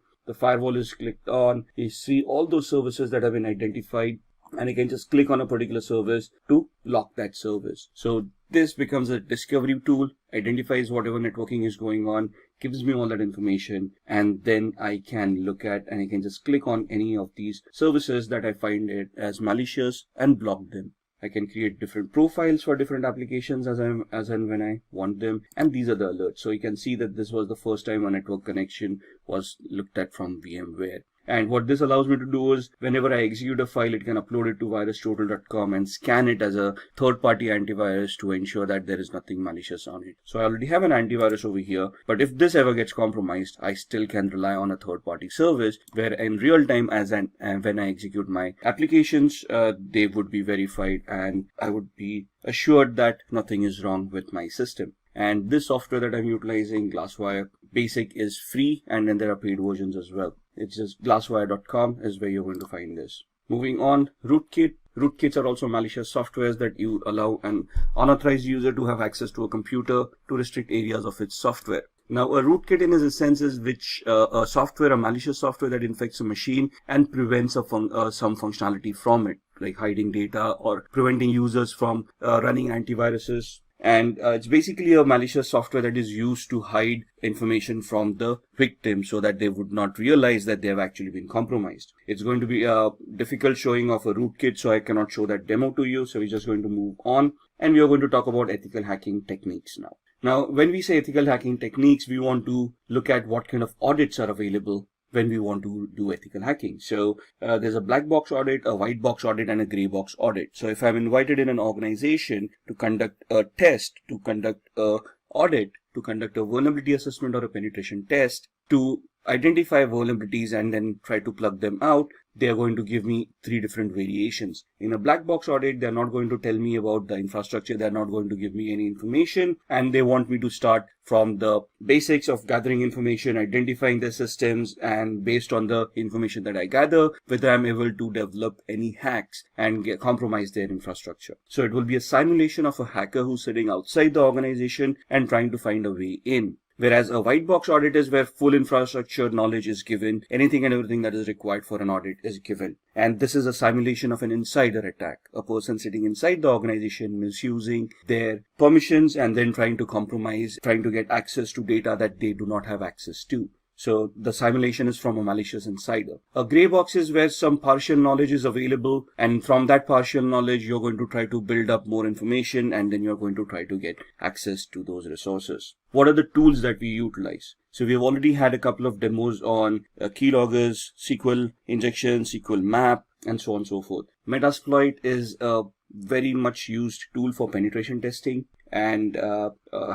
Speaker 7: is clicked on. You see all those services that have been identified, and you can just click on a particular service to lock that service. So this becomes a discovery tool, identifies whatever networking is going on, gives me all that information, and then I can look at, and I can just click on any of these services that I find it as malicious and block them. I can create different profiles for different applications as and when I want them. And these are the alerts. So you can see that this was the first time a network connection was looked at from VMware. And what this allows me to do is whenever I execute a file, it can upload it to virustotal.com and scan it as a third-party antivirus to ensure that there is nothing malicious on it. So I already have an antivirus over here, but if this ever gets compromised, I still can rely on a third-party service where in real time when I execute my applications, they would be verified and I would be assured that nothing is wrong with my system. And this software that I'm utilizing, Glasswire Basic, is free, and then there are paid versions as well. It's just glasswire.com is where you're going to find this. Moving on, rootkit. Rootkits are also malicious softwares that you allow an unauthorized user to have access to a computer to restrict areas of its software. Now, a rootkit in its sense is a malicious software that infects a machine and prevents some functionality from it, like hiding data or preventing users from running antiviruses. And it's basically a malicious software that is used to hide information from the victim so that they would not realize that they have actually been compromised. It's going to be a difficult showing of a rootkit, so I cannot show that demo to you. So we're just going to move on, and we are going to talk about ethical hacking techniques now. Now, when we say ethical hacking techniques, we want to look at what kind of audits are available when we want to do ethical hacking. So there's a black box audit, a white box audit, and a gray box audit. So if I'm invited in an organization to conduct a test, to conduct a audit, to conduct a vulnerability assessment or a penetration test, to identify vulnerabilities and then try to plug them out, they are going to give me 3 different variations. In a black box audit, they're not going to tell me about the infrastructure, they're not going to give me any information, and they want me to start from the basics of gathering information, identifying the systems, and based on the information that I gather, whether I'm able to develop any hacks and compromise their infrastructure. So it will be a simulation of a hacker who's sitting outside the organization and trying to find a way in. Whereas a white box audit is where full infrastructure knowledge is given, anything and everything that is required for an audit is given. And this is a simulation of an insider attack, a person sitting inside the organization misusing their permissions and then trying to compromise, trying to get access to data that they do not have access to. So the simulation is from a malicious insider. A gray box is where some partial knowledge is available, and from that partial knowledge, you're going to try to build up more information, and then you're going to try to get access to those resources. What are the tools that we utilize? So we have already had a couple of demos on keyloggers, SQL injection, SQL map, and so on and so forth. Metasploit is a very much used tool for penetration testing, and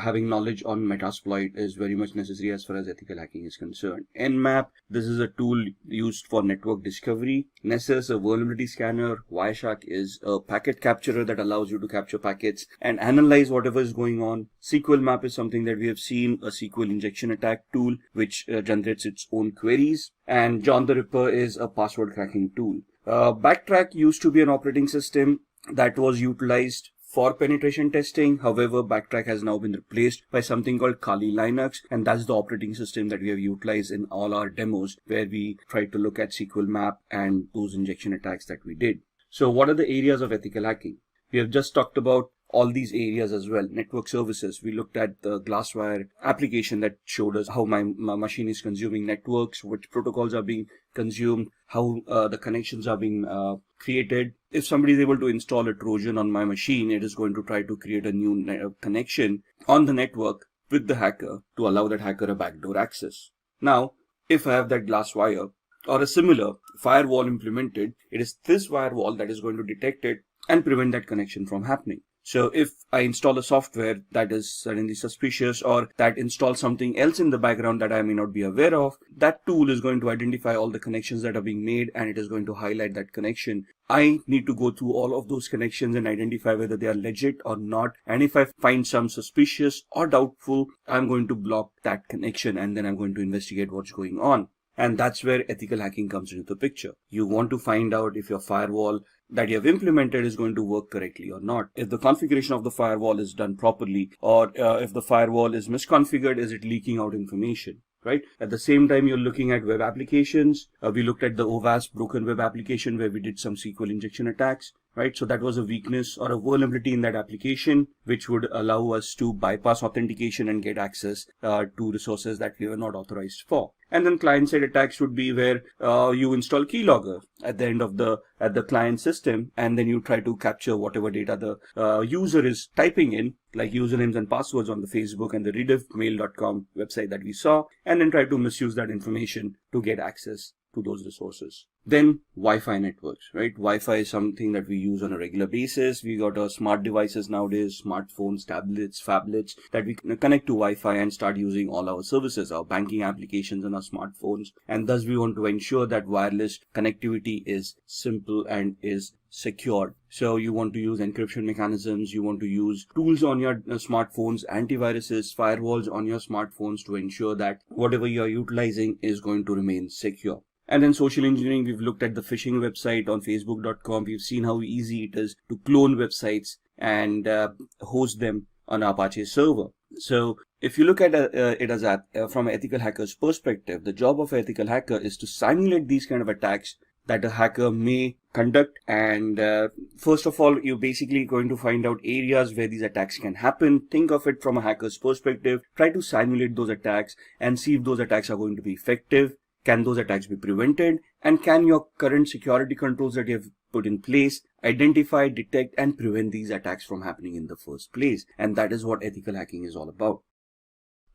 Speaker 7: having knowledge on Metasploit is very much necessary as far as ethical hacking is concerned. Nmap, this is a tool used for network discovery. Nessus, a vulnerability scanner. Wireshark is a packet capturer that allows you to capture packets and analyze whatever is going on. SQL map is something that we have seen, a SQL injection attack tool which generates its own queries. And John the Ripper is a password cracking tool. Backtrack used to be an operating system that was utilized for penetration testing. However, Backtrack has now been replaced by something called Kali Linux, and that's the operating system that we have utilized in all our demos where we try to look at SQL map and those injection attacks that we did. So what are the areas of ethical hacking? We have just talked about all these areas as well. Network services, we looked at the Glasswire application that showed us how my machine is consuming networks, which protocols are being consumed, how the connections are being created. If somebody is able to install a Trojan on my machine, it is going to try to create a new connection on the network with the hacker to allow that hacker a backdoor access. Now, if I have that Glasswire or a similar firewall implemented, it is this firewall that is going to detect it and prevent that connection from happening. So if I install a software that is suddenly suspicious or that installs something else in the background that I may not be aware of, that tool is going to identify all the connections that are being made and it is going to highlight that connection. I need to go through all of those connections and identify whether they are legit or not. And if I find some suspicious or doubtful, I'm going to block that connection and then I'm going to investigate what's going on. And that's where ethical hacking comes into the picture. You want to find out if your firewall that you have implemented is going to work correctly or not. If the configuration of the firewall is done properly, or if the firewall is misconfigured, is it leaking out information, right? At the same time, you're looking at web applications. We looked at the OWASP broken web application where we did some SQL injection attacks, right? So that was a weakness or a vulnerability in that application, which would allow us to bypass authentication and get access to resources that we were not authorized for. And then client-side attacks would be where you install keylogger at the end of the client system, and then you try to capture whatever data the user is typing in, like usernames and passwords on the Facebook and the rediffmail.com website that we saw, and then try to misuse that information to get access to those resources. Then Wi-Fi networks, right? Wi-Fi is something that we use on a regular basis. We got our smart devices nowadays, smartphones, tablets, phablets, that we can connect to Wi-Fi and start using all our services, our banking applications on our smartphones. And thus we want to ensure that wireless connectivity is simple and is secured. So you want to use encryption mechanisms, you want to use tools on your smartphones, antiviruses, firewalls on your smartphones to ensure that whatever you are utilizing is going to remain secure. And then social engineering, we've looked at the phishing website on facebook.com. We've seen how easy it is to clone websites and host them on Apache server. So if you look at it as from an ethical hacker's perspective, the job of an ethical hacker is to simulate these kind of attacks that a hacker may conduct. And first of all, you're basically going to find out areas where these attacks can happen. Think of it from a hacker's perspective. Try to simulate those attacks and see if those attacks are going to be effective. Can those attacks be prevented? And can your current security controls that you have put in place identify, detect, and prevent these attacks from happening in the first place? And that is what ethical hacking is all about.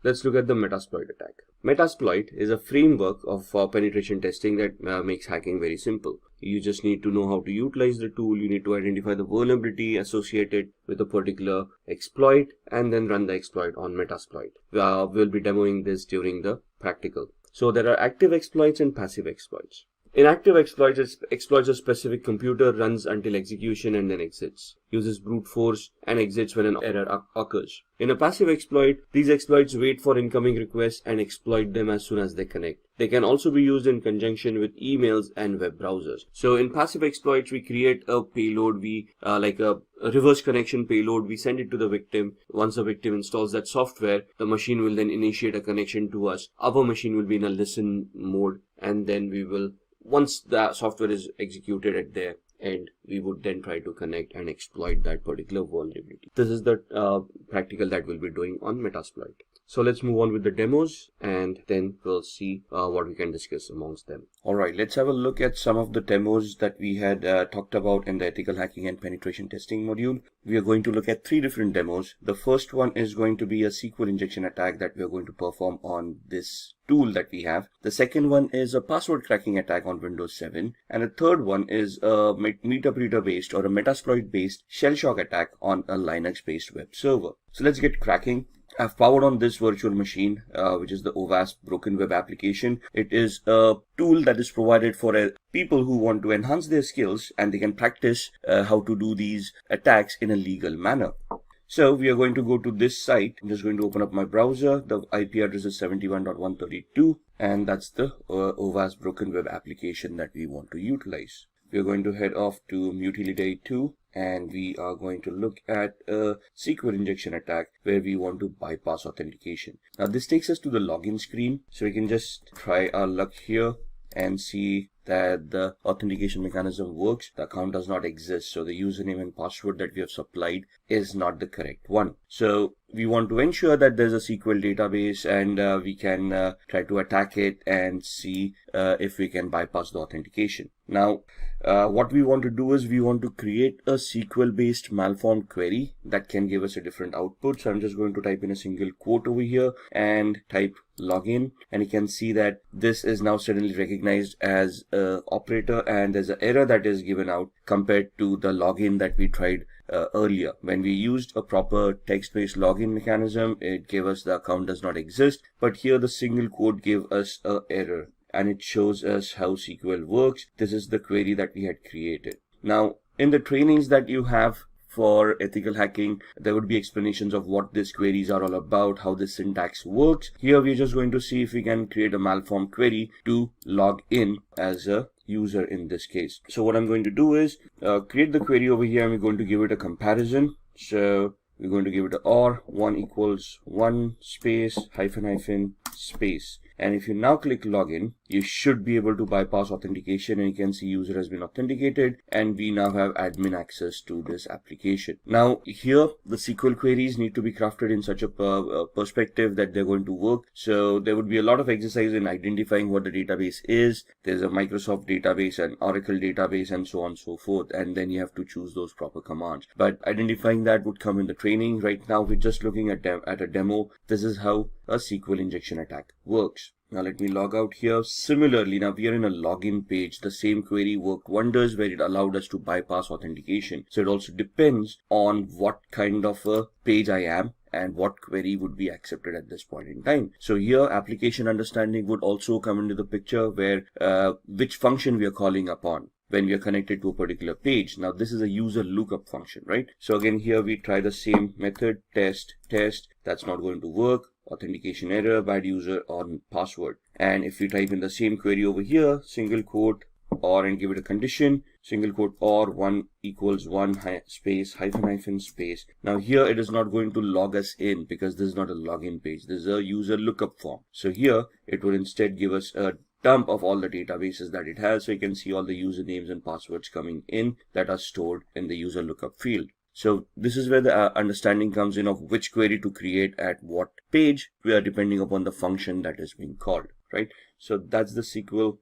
Speaker 7: Let's look at the Metasploit attack. Metasploit is a framework of penetration testing that makes hacking very simple. You just need to know how to utilize the tool. You need to identify the vulnerability associated with a particular exploit and then run the exploit on Metasploit. We'll be demoing this during the practical. So there are active exploits and passive exploits. In active exploits, it exploits a specific computer, runs until execution and then exits, uses brute force and exits when an error occurs. In a passive exploit, these exploits wait for incoming requests and exploit them as soon as they connect. They can also be used in conjunction with emails and web browsers. So in passive exploits, we create a payload, like a reverse connection payload. We send it to the victim. Once the victim installs that software, the machine will then initiate a connection to us. Our machine will be in a listen mode, and then we will, once the software is executed at their end, we would then try to connect and exploit that particular vulnerability. This is the practical that we'll be doing on Metasploit. So let's move on with the demos, and then we'll see what we can discuss amongst them. Alright, let's have a look at some of the demos that we had talked about in the ethical hacking and penetration testing module. We are going to look at 3 different demos. The first one is going to be a SQL injection attack that we are going to perform on this tool that we have. The second one is a password cracking attack on Windows 7. And the third one is a MetaBreeder based or a Metasploit based shell shock attack on a Linux based web server. So let's get cracking. I've powered on this virtual machine, which is the OWASP Broken Web application. It is a tool that is provided for people who want to enhance their skills and they can practice how to do these attacks in a legal manner. So we are going to go to this site. I'm just going to open up my browser. The IP address is 71.132, and that's the OWASP Broken Web application that we want to utilize. We are going to head off to Mutility 2, and we are going to look at a SQL injection attack where we want to bypass authentication. Now this takes us to the login screen, so we can just try our luck here and see that the authentication mechanism works. The account does not exist, so the username and password that we have supplied is not the correct one. So we want to ensure that there's a SQL database, and we can try to attack it and see if we can bypass the authentication. Now what we want to do is we want to create a SQL based malformed query that can give us a different output. So I'm just going to type in a single quote over here and type login, and you can see that this is now suddenly recognized as a operator, and there's an error that is given out compared to the login that we tried earlier. When we used a proper text-based login mechanism, it gave us the account does not exist, but here the single quote gave us an error, and it shows us how SQL works. This is the query that we had created. Now in the trainings that you have for ethical hacking, there would be explanations of what these queries are all about, how the syntax works. Here we're just going to see if we can create a malformed query to log in as a user in this case. So what I'm going to do is create the query over here, and we're going to give it a comparison. So we're going to give it a OR 1 equals 1 space hyphen space. And if you now click login, you should be able to bypass authentication, and you can see user has been authenticated, and we now have admin access to this application. Now here the SQL queries need to be crafted in such a perspective that they're going to work. So there would be a lot of exercise in identifying what the database is. There's a Microsoft database, an Oracle database, and so on and so forth, and then you have to choose those proper commands. But identifying that would come in the training. Right now we're just looking at a demo. This is how a SQL injection attack works. Now let me log out here. Similarly, now we are in a login page. The same query worked wonders where it allowed us to bypass authentication. So it also depends on what kind of a page I am and what query would be accepted at this point in time. So here application understanding would also come into the picture, where which function we are calling upon when we are connected to a particular page. Now this is a user lookup function, right? So again, here we try the same method, test. That's not going to work. Authentication error, bad user or password. And if we type in the same query over here, single quote or, and give it a condition, single quote or 1 equals 1 space hyphen space. Now here it is not going to log us in because this is not a login page. This is a user lookup form. So here it would instead give us a dump of all the databases that it has. So you can see all the usernames and passwords coming in that are stored in the user lookup field. So this is where the understanding comes in of which query to create at what page, we are depending upon the function that is being called, right? So that's the SQL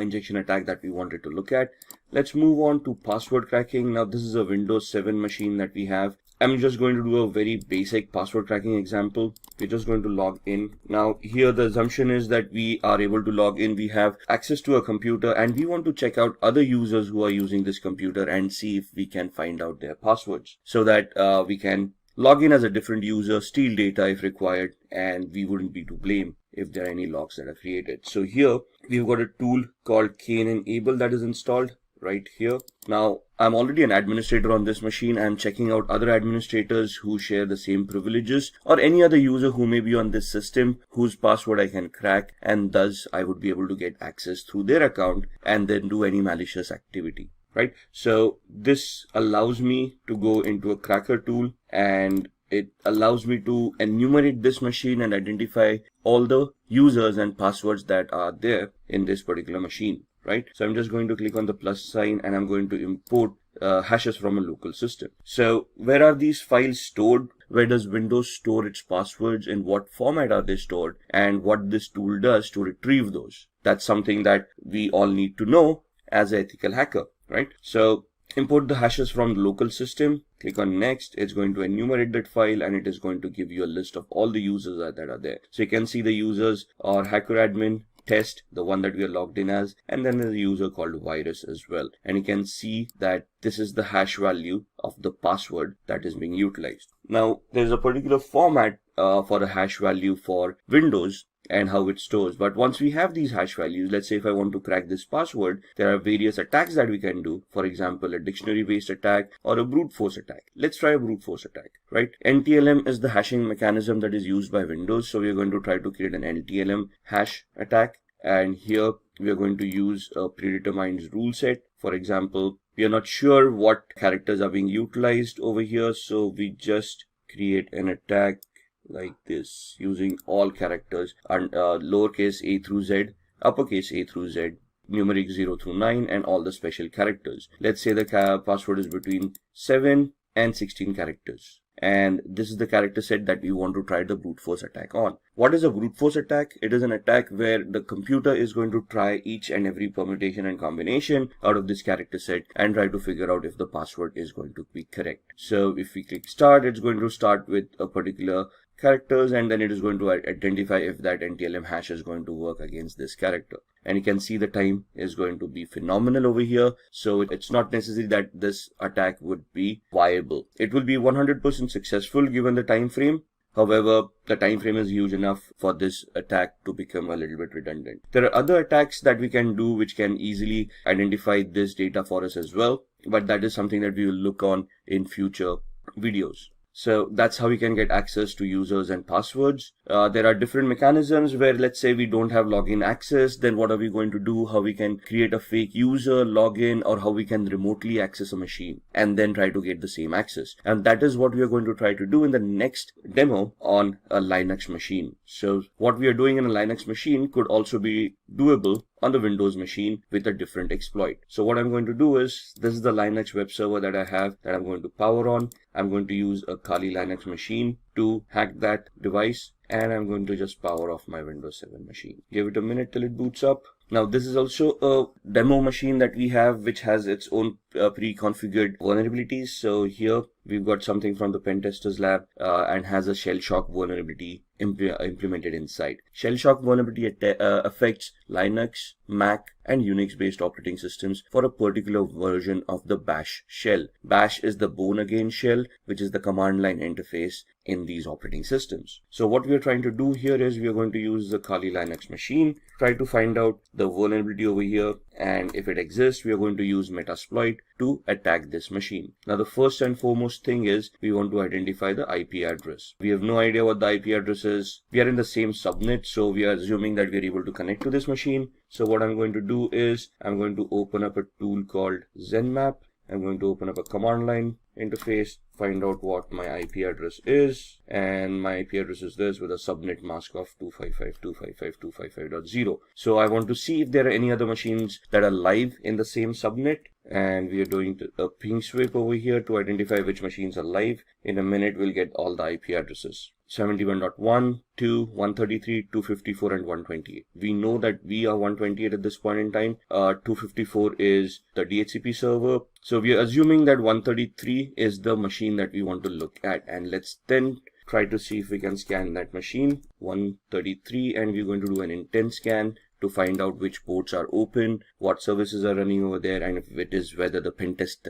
Speaker 7: injection attack that we wanted to look at. Let's move on to password cracking. Now this is a Windows 7 machine that we have. I'm just going to do a very basic password cracking example. We're just going to log in. Now here the assumption is that we are able to log in. We have access to a computer and we want to check out other users who are using this computer and see if we can find out their passwords, so that we can log in as a different user, steal data if required, and we wouldn't be to blame if there are any logs that are created. So here we've got a tool called Enable that is installed right here. Now I'm already an administrator on this machine. I'm checking out other administrators who share the same privileges, or any other user who may be on this system whose password I can crack, and thus I would be able to get access through their account and then do any malicious activity, right? So this allows me to go into a cracker tool, and it allows me to enumerate this machine and identify all the users and passwords that are there in this particular machine, right? So I'm just going to click on the plus sign and I'm going to import hashes from a local system. So where are these files stored? Where does Windows store its passwords? In what format are they stored? And what this tool does to retrieve those? That's something that we all need to know as an ethical hacker, right? So import the hashes from the local system, click on next. It's going to enumerate that file and it is going to give you a list of all the users that are there. So you can see the users are hacker admin, test, the one that we are logged in as, and then there's a user called virus as well. And you can see that this is the hash value of the password that is being utilized. Now there's a particular format for a hash value for Windows and how it stores. But once we have these hash values, let's say if I want to crack this password, there are various attacks that we can do. For example, a dictionary based attack or a brute force attack. Let's try a brute force attack, right? NTLM is the hashing mechanism that is used by Windows. So we're going to try to create an NTLM hash attack. And here we are going to use a predetermined rule set. For example, we are not sure what characters are being utilized over here. So we just create an attack like this using all characters and lowercase a through z, uppercase a through z, numeric 0 through 9, and all the special characters. Let's say the password is between 7 and 16 characters. And this is the character set that we want to try the brute force attack on. What is a brute force attack? It is an attack where the computer is going to try each and every permutation and combination out of this character set and try to figure out if the password is going to be correct. So if we click start, it's going to start with a particular characters, and then it is going to identify if that NTLM hash is going to work against this character. And you can see the time is going to be phenomenal over here. So it's not necessary that this attack would be viable. It will be 100% successful given the time frame. However, the time frame is huge enough for this attack to become a little bit redundant. There are other attacks that we can do which can easily identify this data for us as well, but that is something that we will look on in future videos. So that's how we can get access to users and passwords. There are different mechanisms where, let's say we don't have login access, then what are we going to do? How we can create a fake user, login, or how we can remotely access a machine and then try to get the same access. And that is what we are going to try to do in the next demo on a Linux machine. So what we are doing in a Linux machine could also be doable on the Windows machine with a different exploit. So what I'm going to do is, this is the Linux web server that I have that I'm going to power on. I'm going to use a Kali Linux machine to hack that device, and I'm going to just power off my Windows 7 machine. Give it a minute till it boots up. Now this is also a demo machine that we have which has its own pre-configured vulnerabilities. So here we've got something from the pen testers lab and has a shell shock vulnerability implemented inside. Shell shock vulnerability affects Linux, Mac, and Unix based operating systems for a particular version of the bash shell. Bash is the born again shell, which is the command line interface in these operating systems. So what we are trying to do here is we are going to use the Kali Linux machine, try to find out the vulnerability over here, and if it exists, we are going to use Metasploit to attack this machine. Now the first and foremost thing is we want to identify the IP address. We have no idea what the IP address is. We are in the same subnet, so we are assuming that we are able to connect to this machine. So what I'm going to do is I'm going to open up a tool called ZenMap. I'm going to open up a command line interface, find out what my IP address is, and my IP address is this with a subnet mask of 255.255.255.0. So I want to see if there are any other machines that are live in the same subnet, and we are doing a ping sweep over here to identify which machines are live. In a minute we'll get all the IP addresses. 71.1, 2, 133, 254, and 128. We know that we are 128 at this point in time. 254 is the DHCP server. So we are assuming that 133 is the machine that we want to look at. And let's then try to see if we can scan that machine, 133, and we're going to do an intent scan to find out which ports are open, what services are running over there, and if it is whether the pentest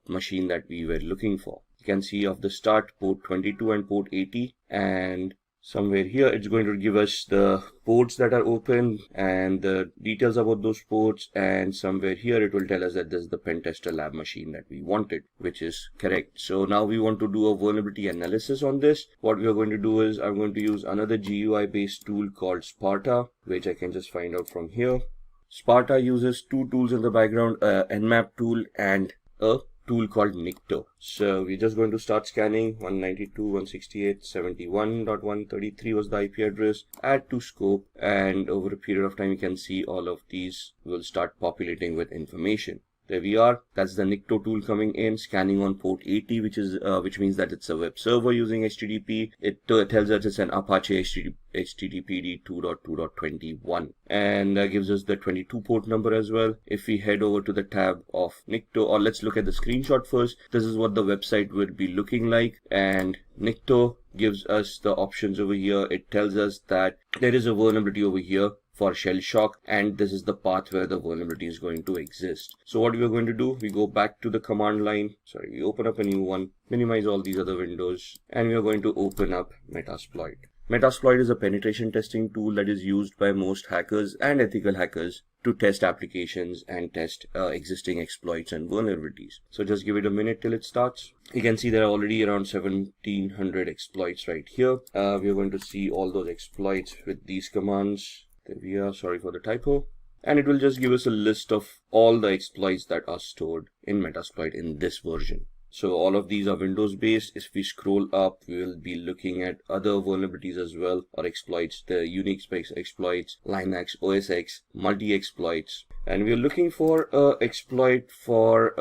Speaker 7: machine that we were looking for. You can see off the start port 22 and port 80, and somewhere here it's going to give us the ports that are open and the details about those ports, and somewhere here it will tell us that this is the pentester lab machine that we wanted, which is correct. So now we want to do a vulnerability analysis on this. What we are going to do is I'm going to use another GUI based tool called Sparta, which I can just find out from here. Sparta uses two tools in the background, Nmap tool and a tool called Nikto. So we're just going to start scanning. 192.168.71.133 was the IP address. Add to scope, and over a period of time you can see all of these will start populating with information. There we are. That's the Nikto tool coming in, scanning on port 80, which means that it's a web server using HTTP. It tells us it's an Apache HTTPD 2.2.21, and gives us the 22 port number as well. If we head over to the tab of Nikto, or let's look at the screenshot first. This is what the website would be looking like, and Nikto gives us the options over here. It tells us that there is a vulnerability over here for shell shock, and this is the path where the vulnerability is going to exist. So what we are going to do, we go back to the command line, we open up a new one, minimize all these other windows, and we are going to open up Metasploit. Metasploit is a penetration testing tool that is used by most hackers and ethical hackers to test applications and test existing exploits and vulnerabilities. So just give it a minute till it starts. You can see there are already around 1700 exploits right here. We are going to see all those exploits with these commands. There we are, sorry for the typo. And it will just give us a list of all the exploits that are stored in Metasploit in this version. So all of these are Windows based. If we scroll up, we will be looking at other vulnerabilities as well, or exploits, the Unix based exploits, Linux, OS X, multi-exploits. And we are looking for an exploit for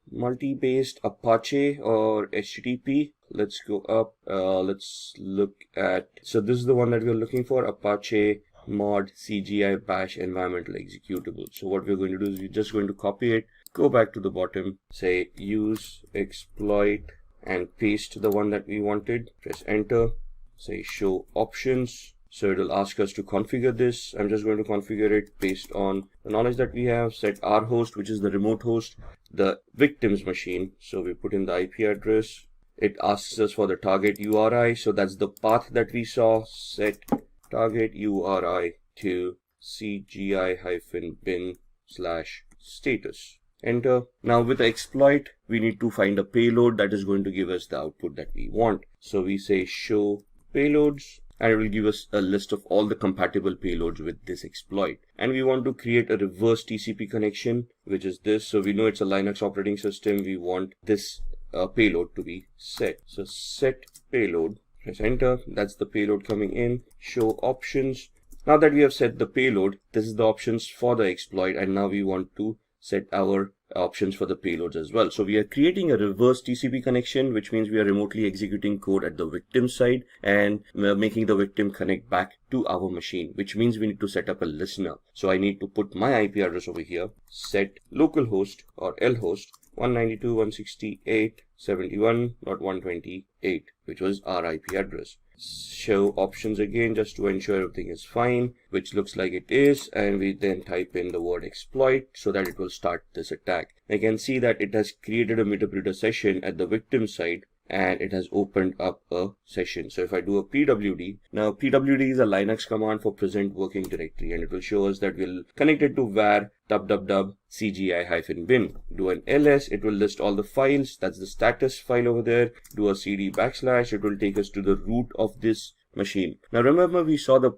Speaker 7: multi-based Apache or HTTP. Let's go up, let's look at, so this is the one that we are looking for, Apache mod CGI bash environmental executable. So what we're going to do is we're just going to copy it, go back to the bottom, say use exploit, and paste the one that we wanted. Press enter, say show options. So it will ask us to configure this. I'm just going to configure it based on the knowledge that we have. Set our host, which is the remote host, the victim's machine. So we put in the IP address. It asks us for the target URI. So that's the path that we saw. Set target URI to cgi-bin/status. Enter. Now with the exploit, we need to find a payload that is going to give us the output that we want. So we say show payloads, and it will give us a list of all the compatible payloads with this exploit. And we want to create a reverse TCP connection, which is this. So we know it's a Linux operating system. We want this payload to be set. So set payload. Press enter. That's the payload coming in. Show options. Now that we have set the payload, this is the options for the exploit, and now we want to set our options for the payloads as well. So we are creating a reverse TCP connection, which means we are remotely executing code at the victim side, and we are making the victim connect back to our machine, which means we need to set up a listener. So I need to put my IP address over here, set localhost or lhost 192.168.71.128, which was our IP address. Show options again just to ensure everything is fine, which looks like it is, and we then type in the word exploit so that it will start this attack. I can see that it has created a meter session at the victim side, and it has opened up a session. So if I do a pwd, now pwd is a Linux command for present working directory, and it will show us that we'll connect it to var cgi-bin. Do an ls, it will list all the files. That's the status file over there. Do a cd /, it will take us to the root of this machine. Now remember, we saw the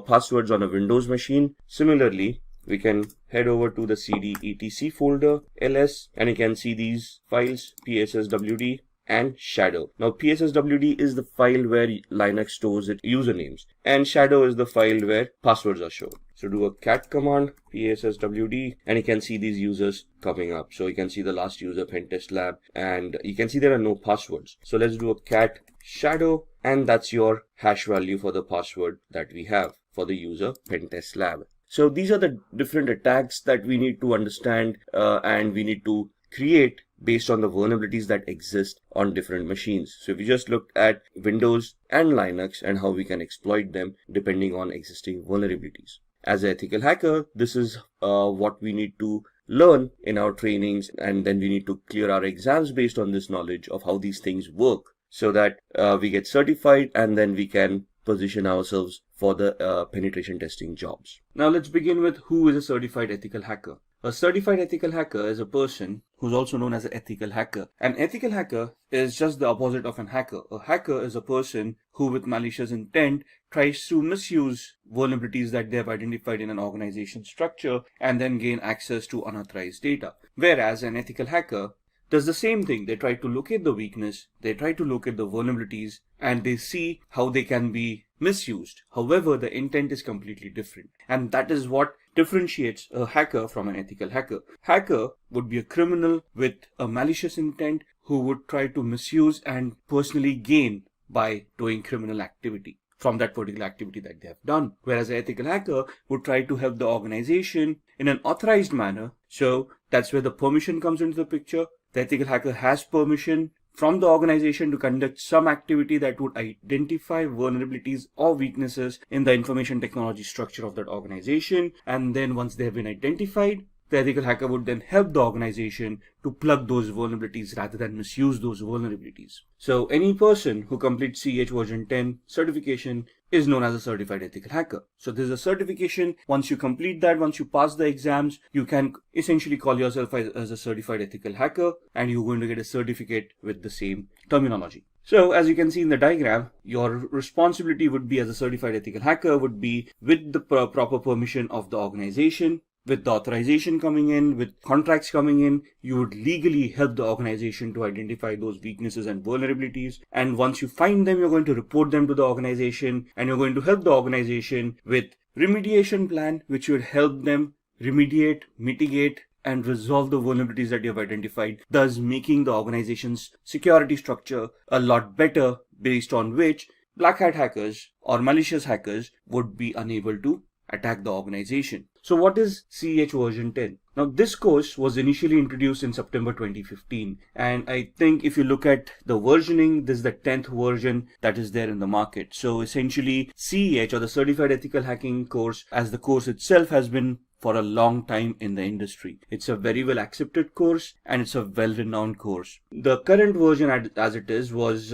Speaker 7: passwords on a Windows machine. Similarly, we can head over to the cd etc folder, ls, and you can see these files, psswd and shadow. Now psswd is the file where Linux stores its usernames, and shadow is the file where passwords are shown. So do a cat command, psswd, and you can see these users coming up. So you can see the last user, Pentest Lab, and you can see there are no passwords. So let's do a cat shadow, and that's your hash value for the password that we have for the user Pentest Lab. So these are the different attacks that we need to understand and we need to create based on the vulnerabilities that exist on different machines. So if we just looked at Windows and Linux and how we can exploit them depending on existing vulnerabilities. As an ethical hacker, this is what we need to learn in our trainings, and then we need to clear our exams based on this knowledge of how these things work, so that we get certified and then we can position ourselves for the penetration testing jobs. Now let's begin with who is a certified ethical hacker. A certified ethical hacker is a person who's also known as an ethical hacker. An ethical hacker is just the opposite of an hacker. A hacker is a person who, with malicious intent, tries to misuse vulnerabilities that they have identified in an organization structure and then gain access to unauthorized data. Whereas an ethical hacker does the same thing. They try to locate the weakness, they try to locate the vulnerabilities, and they see how they can be misused. However, the intent is completely different. And that is what differentiates a hacker from an ethical hacker. Hacker would be a criminal with a malicious intent who would try to misuse and personally gain by doing criminal activity from that particular activity that they have done. Whereas an ethical hacker would try to help the organization in an authorized manner. So that's where the permission comes into the picture. The ethical hacker has permission from the organization to conduct some activity that would identify vulnerabilities or weaknesses in the information technology structure of that organization. And then once they have been identified, the ethical hacker would then help the organization to plug those vulnerabilities rather than misuse those vulnerabilities. So any person who completes CH version 10 certification is known as a certified ethical hacker. So this is a certification. Once you complete that, once you pass the exams, you can essentially call yourself as a certified ethical hacker, and you're going to get a certificate with the same terminology. So as you can see in the diagram, your responsibility would be as a certified ethical hacker would be with the proper permission of the organization. With the authorization coming in, with contracts coming in, you would legally help the organization to identify those weaknesses and vulnerabilities. And once you find them, you're going to report them to the organization, and you're going to help the organization with remediation plan, which would help them remediate, mitigate, and resolve the vulnerabilities that you have identified, thus making the organization's security structure a lot better, based on which black hat hackers or malicious hackers would be unable to attack the organization. So what is CH version 10? Now this course was initially introduced in September 2015, and I think if you look at the versioning, this is the 10th version that is there in the market. So essentially CEH, or the Certified Ethical Hacking course, as the course itself has been for a long time in the industry. It's a very well accepted course, and it's a well-renowned course. The current version as it is was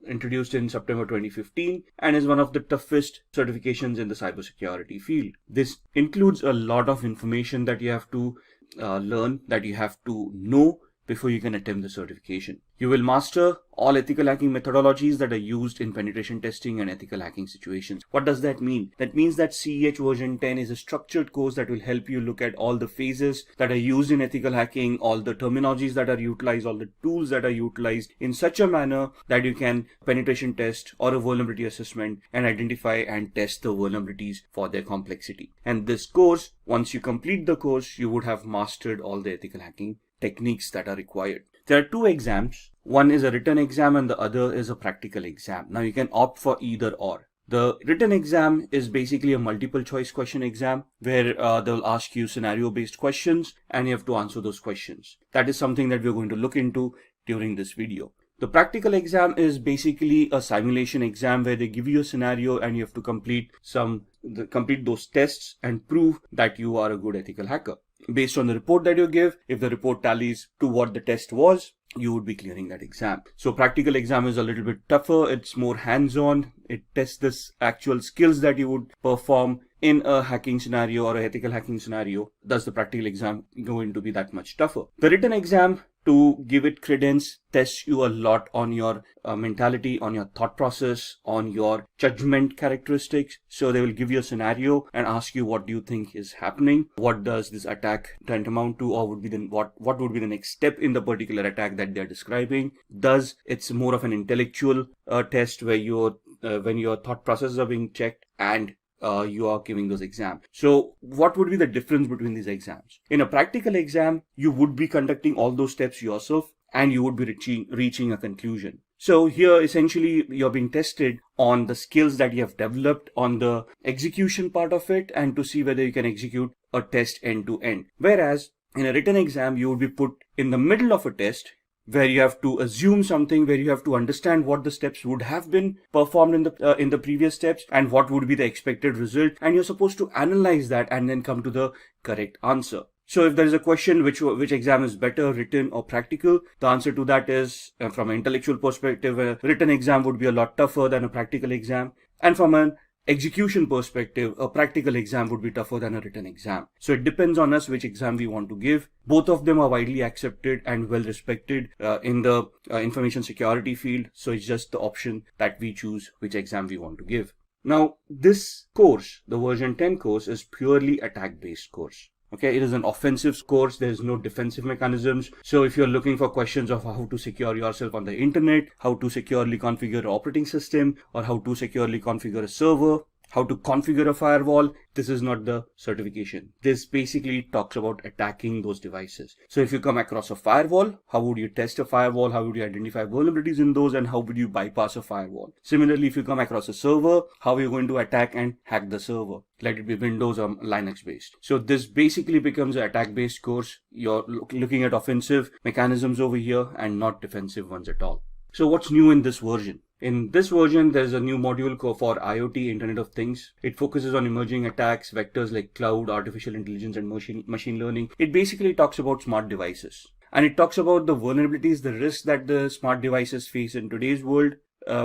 Speaker 7: introduced in September 2015 and is one of the toughest certifications in the cybersecurity field. This includes a lot of information that you have to learn, that you have to know before you can attempt the certification. You will master all ethical hacking methodologies that are used in penetration testing and ethical hacking situations. What does that mean? That means that CEH version 10 is a structured course that will help you look at all the phases that are used in ethical hacking, all the terminologies that are utilized, all the tools that are utilized in such a manner that you can penetration test or a vulnerability assessment and identify and test the vulnerabilities for their complexity. And this course, once you complete the course, you would have mastered all the ethical hacking techniques that are required. There are two exams. One is a written exam and the other is a practical exam. Now you can opt for either or. The written exam is basically a multiple choice question exam where they'll ask you scenario based questions and you have to answer those questions. That is something that we're going to look into during this video. The practical exam is basically a simulation exam where they give you a scenario and you have to complete those tests and prove that you are a good ethical hacker. Based on the report that you give, if the report tallies to what the test was, you would be clearing that exam. So practical exam is a little bit tougher. It's more hands-on. It tests the actual skills that you would perform in a hacking scenario or a ethical hacking scenario. Thus the practical exam going to be that much tougher. The written exam, to give it credence, tests you a lot on your mentality, on your thought process, on your judgment characteristics. So they will give you a scenario and ask you what do you think is happening, what does this attack tantamount to, or would be what would be the next step in the particular attack that they're describing. Thus it's more of an intellectual test where when your thought processes are being checked and you are giving those exams. So what would be the difference between these exams? In a practical exam, you would be conducting all those steps yourself and you would be reaching a conclusion. So here essentially you're being tested on the skills that you have developed on the execution part of it and to see whether you can execute a test end to end. Whereas in a written exam, you would be put in the middle of a test where you have to assume something, where you have to understand what the steps would have been performed in the previous steps and what would be the expected result, and you're supposed to analyze that and then come to the correct answer. So if there is a question which exam is better, written or practical, the answer to that is from an intellectual perspective, a written exam would be a lot tougher than a practical exam, and from an execution perspective, a practical exam would be tougher than a written exam. So it depends on us which exam we want to give. Both of them are widely accepted and well respected in the information security field. So it's just the option that we choose which exam we want to give. Now, this course, the version 10 course, is purely attack-based course. Okay, it is an offensive course. There is no defensive mechanisms. So if you're looking for questions of how to secure yourself on the internet, how to securely configure an operating system, or how to securely configure a server, how to configure a firewall, this is not the certification. This basically talks about attacking those devices. So if you come across a firewall, how would you test a firewall? How would you identify vulnerabilities in those, and how would you bypass a firewall? Similarly, if you come across a server, how are you going to attack and hack the server? Let it be Windows or Linux based. So this basically becomes an attack based course. You're looking at offensive mechanisms over here and not defensive ones at all. So what's new in this version? In this version, there's a new module for IoT, Internet of Things. It focuses on emerging attacks, vectors like cloud, artificial intelligence, and machine learning. It basically talks about smart devices. And it talks about the vulnerabilities, the risks that the smart devices face in today's world.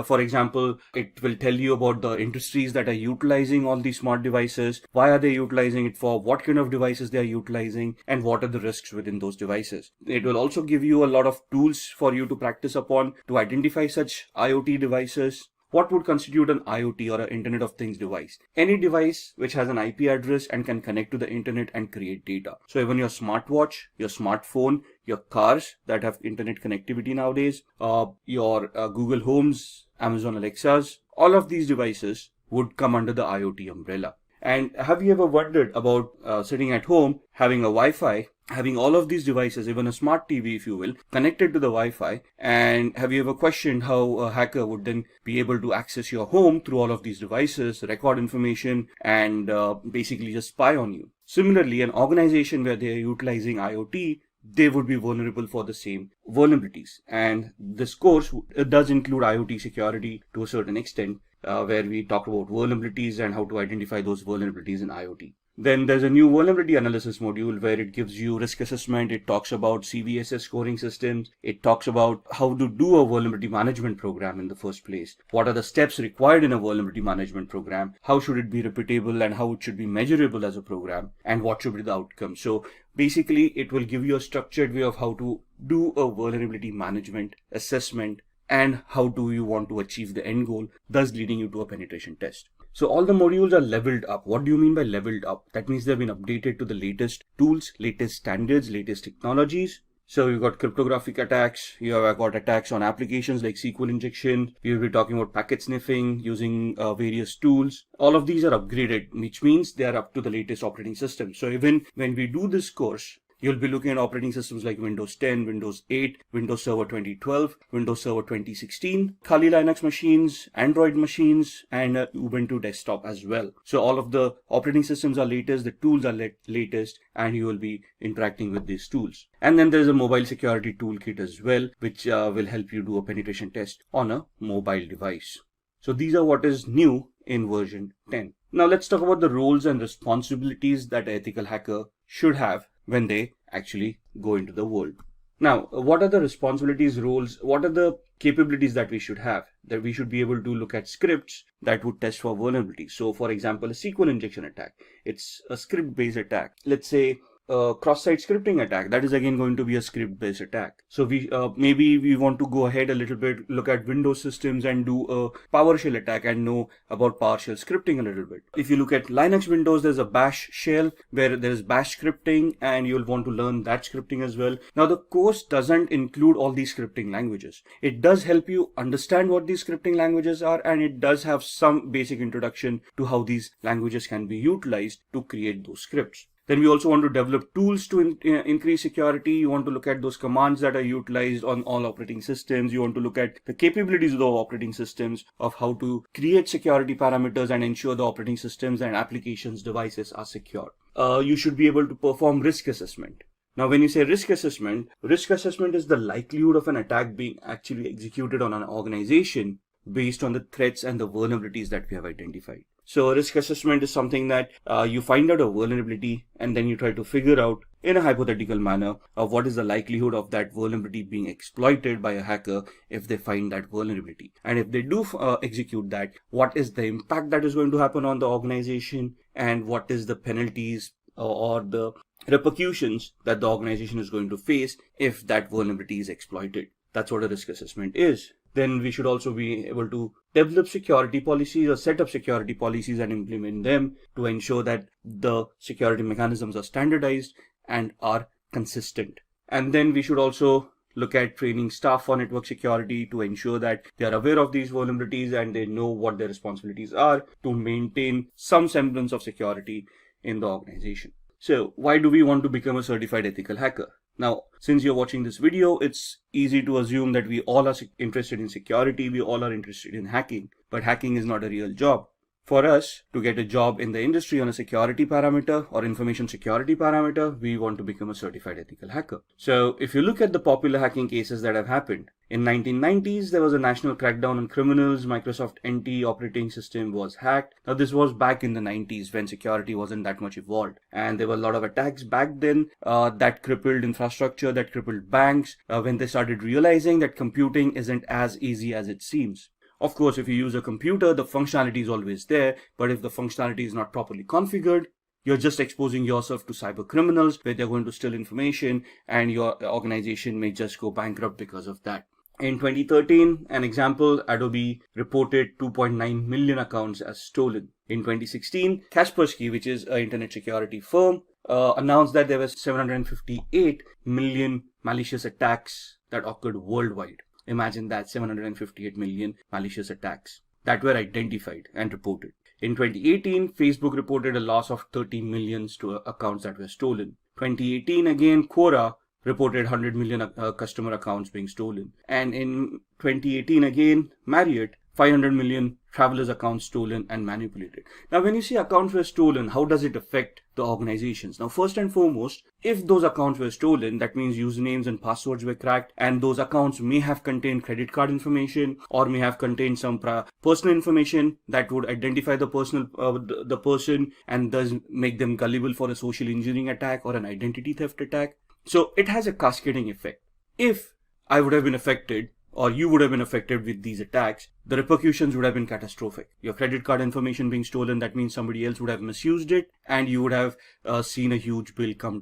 Speaker 7: For example, it will tell you about the industries that are utilizing all these smart devices, why are they utilizing it for, what kind of devices they are utilizing, and what are the risks within those devices. It will also give you a lot of tools for you to practice upon to identify such IoT devices. What would constitute an IoT or an Internet of Things device? Any device which has an IP address and can connect to the internet and create data. So even your smartwatch, your smartphone, your cars that have internet connectivity nowadays, your Google Homes, Amazon Alexas, all of these devices would come under the IoT umbrella. And have you ever wondered about sitting at home, having a Wi-Fi, having all of these devices, even a smart TV, if you will, connected to the Wi-Fi? And have you ever questioned how a hacker would then be able to access your home through all of these devices, record information, and basically just spy on you? Similarly, an organization where they are utilizing IoT, they would be vulnerable for the same vulnerabilities. And this course does include IoT security to a certain extent, where we talk about vulnerabilities and how to identify those vulnerabilities in IoT. Then there's a new vulnerability analysis module where it gives you risk assessment. It talks about CVSS scoring systems. It talks about how to do a vulnerability management program in the first place. What are the steps required in a vulnerability management program? How should it be repeatable and how it should be measurable as a program? And what should be the outcome? So basically, it will give you a structured way of how to do a vulnerability management assessment and how do you want to achieve the end goal, thus leading you to a penetration test. So all the modules are leveled up. What do you mean by leveled up? That means they've been updated to the latest tools, latest standards, latest technologies. So you've got cryptographic attacks, you have got attacks on applications like SQL injection, we will be talking about packet sniffing using various tools. All of these are upgraded, which means they are up to the latest operating system. So even when we do this course, You'll be looking at operating systems like Windows 10, Windows 8, Windows Server 2012, Windows Server 2016, Kali Linux machines, Android machines, and Ubuntu desktop as well. So all of the operating systems are latest, the tools are latest, and you will be interacting with these tools. And then there's a mobile security toolkit as well, which will help you do a penetration test on a mobile device. So these are what is new in version 10. Now let's talk about the roles and responsibilities that an ethical hacker should have when they actually go into the world. Now, what are the responsibilities, roles, what are the capabilities that we should have? That we should be able to look at scripts that would test for vulnerabilities. So for example, a SQL injection attack, it's a script-based attack. Let's say a cross-site scripting attack, that is again going to be a script-based attack. So we maybe we want to go ahead a little bit, look at Windows systems and do a PowerShell attack and know about PowerShell scripting a little bit. If you look at Linux Windows, there's a bash shell where there is bash scripting, and you'll want to learn that scripting as well. Now the course doesn't include all these scripting languages. It does help you understand what these scripting languages are, and it does have some basic introduction to how these languages can be utilized to create those scripts. Then we also want to develop tools to increase security. You want to look at those commands that are utilized on all operating systems. You want to look at the capabilities of the operating systems, of how to create security parameters and ensure the operating systems and applications devices are secure. You should be able to perform risk assessment. Now, when you say risk assessment is the likelihood of an attack being actually executed on an organization based on the threats and the vulnerabilities that we have identified. So risk assessment is something that you find out a vulnerability and then you try to figure out in a hypothetical manner of what is the likelihood of that vulnerability being exploited by a hacker if they find that vulnerability. And if they do execute that, what is the impact that is going to happen on the organization, and what is the penalties or the repercussions that the organization is going to face if that vulnerability is exploited. That's what a risk assessment is. Then we should also be able to develop security policies or set up security policies and implement them to ensure that the security mechanisms are standardized and are consistent. And then we should also look at training staff for network security to ensure that they are aware of these vulnerabilities and they know what their responsibilities are to maintain some semblance of security in the organization. So why do we want to become a certified ethical hacker? Now, since you're watching this video, it's easy to assume that we all are interested in security, we all are interested in hacking, but hacking is not a real job. For us to get a job in the industry on a security parameter or information security parameter, we want to become a certified ethical hacker. So if you look at the popular hacking cases that have happened, in 1990s, there was a national crackdown on criminals. Microsoft NT operating system was hacked. Now this was back in the 90s when security wasn't that much evolved. And there were a lot of attacks back then that crippled infrastructure, that crippled banks when they started realizing that computing isn't as easy as it seems. Of course, if you use a computer, the functionality is always there, but if the functionality is not properly configured, you're just exposing yourself to cyber criminals where they're going to steal information and your organization may just go bankrupt because of that. In 2013, an example, Adobe reported 2.9 million accounts as stolen. In 2016, Kaspersky, which is an internet security firm, announced that there were 758 million malicious attacks that occurred worldwide. Imagine that, 758 million malicious attacks that were identified and reported. In 2018, Facebook reported a loss of 30 million accounts that were stolen. 2018 again, Quora reported 100 million customer accounts being stolen. And in 2018 again, Marriott, 500 million travelers' accounts stolen and manipulated. Now, when you say accounts were stolen, how does it affect the organizations? Now, first and foremost, if those accounts were stolen, that means usernames and passwords were cracked, and those accounts may have contained credit card information or may have contained some personal information that would identify the person and thus make them gullible for a social engineering attack or an identity theft attack. So it has a cascading effect. If I would have been affected, or you would have been affected with these attacks, the repercussions would have been catastrophic. Your credit card information being stolen, that means somebody else would have misused it and you would have seen a huge bill come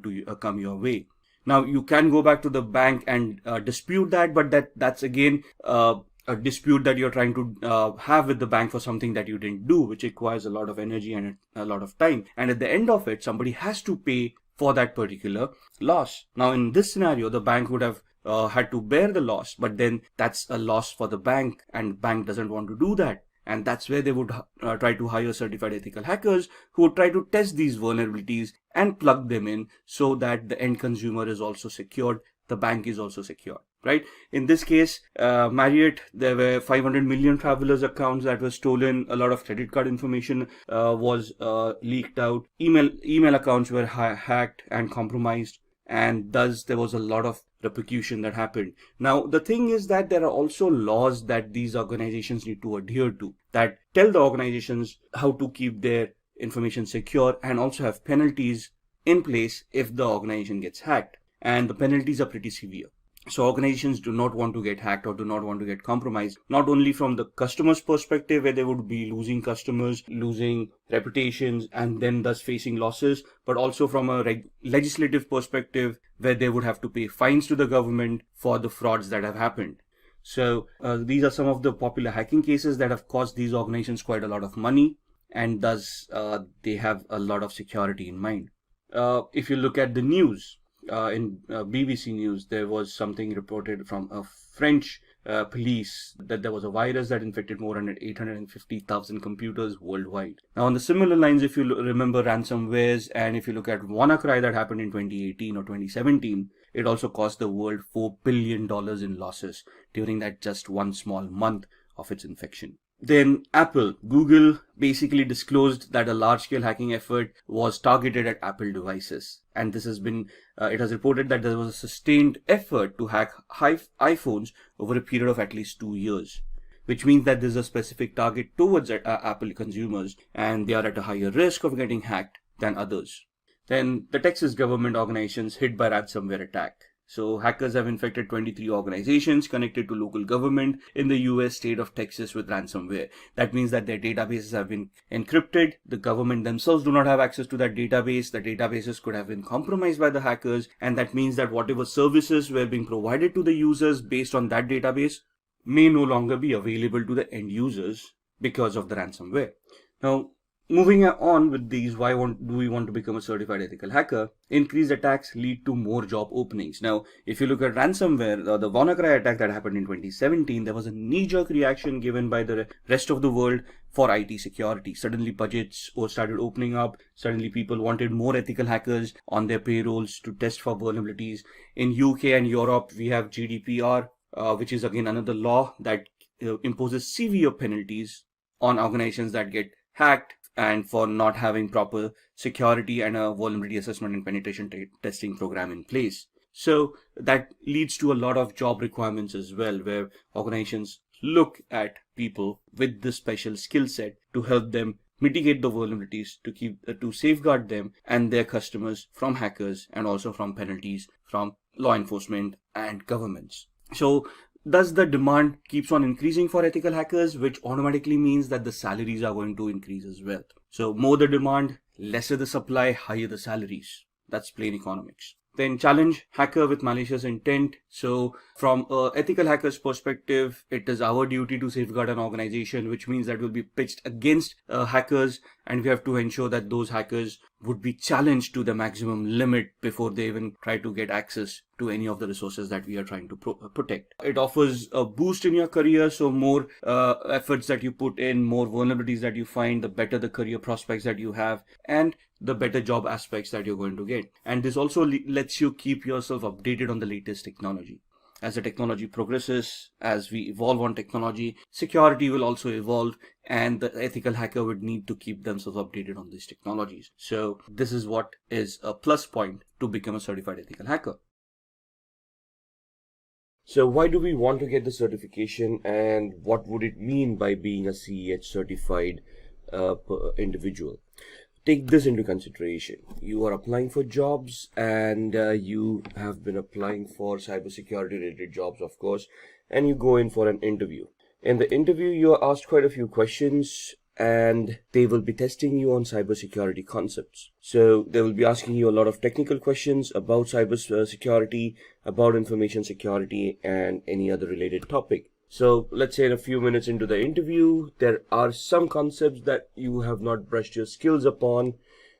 Speaker 7: your way. Now, you can go back to the bank and dispute that, but that's again a dispute that you're trying to have with the bank for something that you didn't do, which requires a lot of energy and a lot of time. And at the end of it, somebody has to pay for that particular loss. Now, in this scenario, the bank would have had to bear the loss, but then that's a loss for the bank and bank doesn't want to do that. And that's where they would try to hire certified ethical hackers who would try to test these vulnerabilities and plug them in so that the end consumer is also secured, the bank is also secured, right? In this case, Marriott, there were 500 million travelers accounts that were stolen. A lot of credit card information was leaked out. Email accounts were hacked and compromised, and thus there was a lot of repercussion that happened. Now, the thing is that there are also laws that these organizations need to adhere to that tell the organizations how to keep their information secure, and also have penalties in place if the organization gets hacked. And the penalties are pretty severe. So organizations do not want to get hacked or do not want to get compromised, not only from the customer's perspective, where they would be losing customers, losing reputations, and then thus facing losses, but also from a legislative perspective, where they would have to pay fines to the government for the frauds that have happened. So these are some of the popular hacking cases that have cost these organizations quite a lot of money, and thus they have a lot of security in mind. If you look at the news, in BBC News, there was something reported from a French police that there was a virus that infected more than 850,000 computers worldwide. Now, on the similar lines, if you remember ransomwares, and if you look at WannaCry that happened in 2018 or 2017, it also cost the world $4 billion in losses during that just one small month of its infection. Then Google basically disclosed that a large-scale hacking effort was targeted at Apple devices. And this has been, it has reported that there was a sustained effort to hack iPhones over a period of at least 2 years, which means that there's a specific target towards Apple consumers, and they are at a higher risk of getting hacked than others. Then the Texas government organizations hit by ransomware attack. So hackers have infected 23 organizations connected to local government in the US state of Texas with ransomware. That means that their databases have been encrypted. The government themselves do not have access to that database. The databases could have been compromised by the hackers. And that means that whatever services were being provided to the users based on that database may no longer be available to the end users because of the ransomware. Now, moving on with these, why do we want to become a certified ethical hacker? Increased attacks lead to more job openings. Now, if you look at ransomware, the WannaCry attack that happened in 2017, there was a knee-jerk reaction given by the rest of the world for IT security. Suddenly budgets started opening up. Suddenly people wanted more ethical hackers on their payrolls to test for vulnerabilities. In UK and Europe, we have GDPR, which is again another law that imposes severe penalties on organizations that get hacked and for not having proper security and a vulnerability assessment and penetration testing program in place. So that leads to a lot of job requirements as well, where organizations look at people with this special skill set to help them mitigate the vulnerabilities, to safeguard them and their customers from hackers, and also from penalties from law enforcement and governments. So thus the demand keeps on increasing for ethical hackers, which automatically means that the salaries are going to increase as well. So more the demand, lesser the supply, higher the salaries. That's plain economics. Then challenge hacker with malicious intent. So from an ethical hacker's perspective, it is our duty to safeguard an organization, which means that we'll be pitched against hackers, and we have to ensure that those hackers would be challenged to the maximum limit before they even try to get access to any of the resources that we are trying to protect. It offers a boost in your career. So more efforts that you put in, more vulnerabilities that you find, the better the career prospects that you have, and the better job aspects that you're going to get. And this also lets you keep yourself updated on the latest technology. As the technology progresses, as we evolve on technology, security will also evolve, and the ethical hacker would need to keep themselves updated on these technologies. So this is what is a plus point to become a certified ethical hacker.
Speaker 8: So why do we want to get the certification, and what would it mean by being a CEH certified individual? Take this into consideration. You are applying for jobs, and you have been applying for cybersecurity related jobs, of course, and you go in for an interview. In the interview, you are asked quite a few questions, and they will be testing you on cybersecurity concepts. So they will be asking you a lot of technical questions about cybersecurity, about information security, and any other related topic. So let's say in a few minutes into the interview, there are some concepts that you have not brushed your skills upon,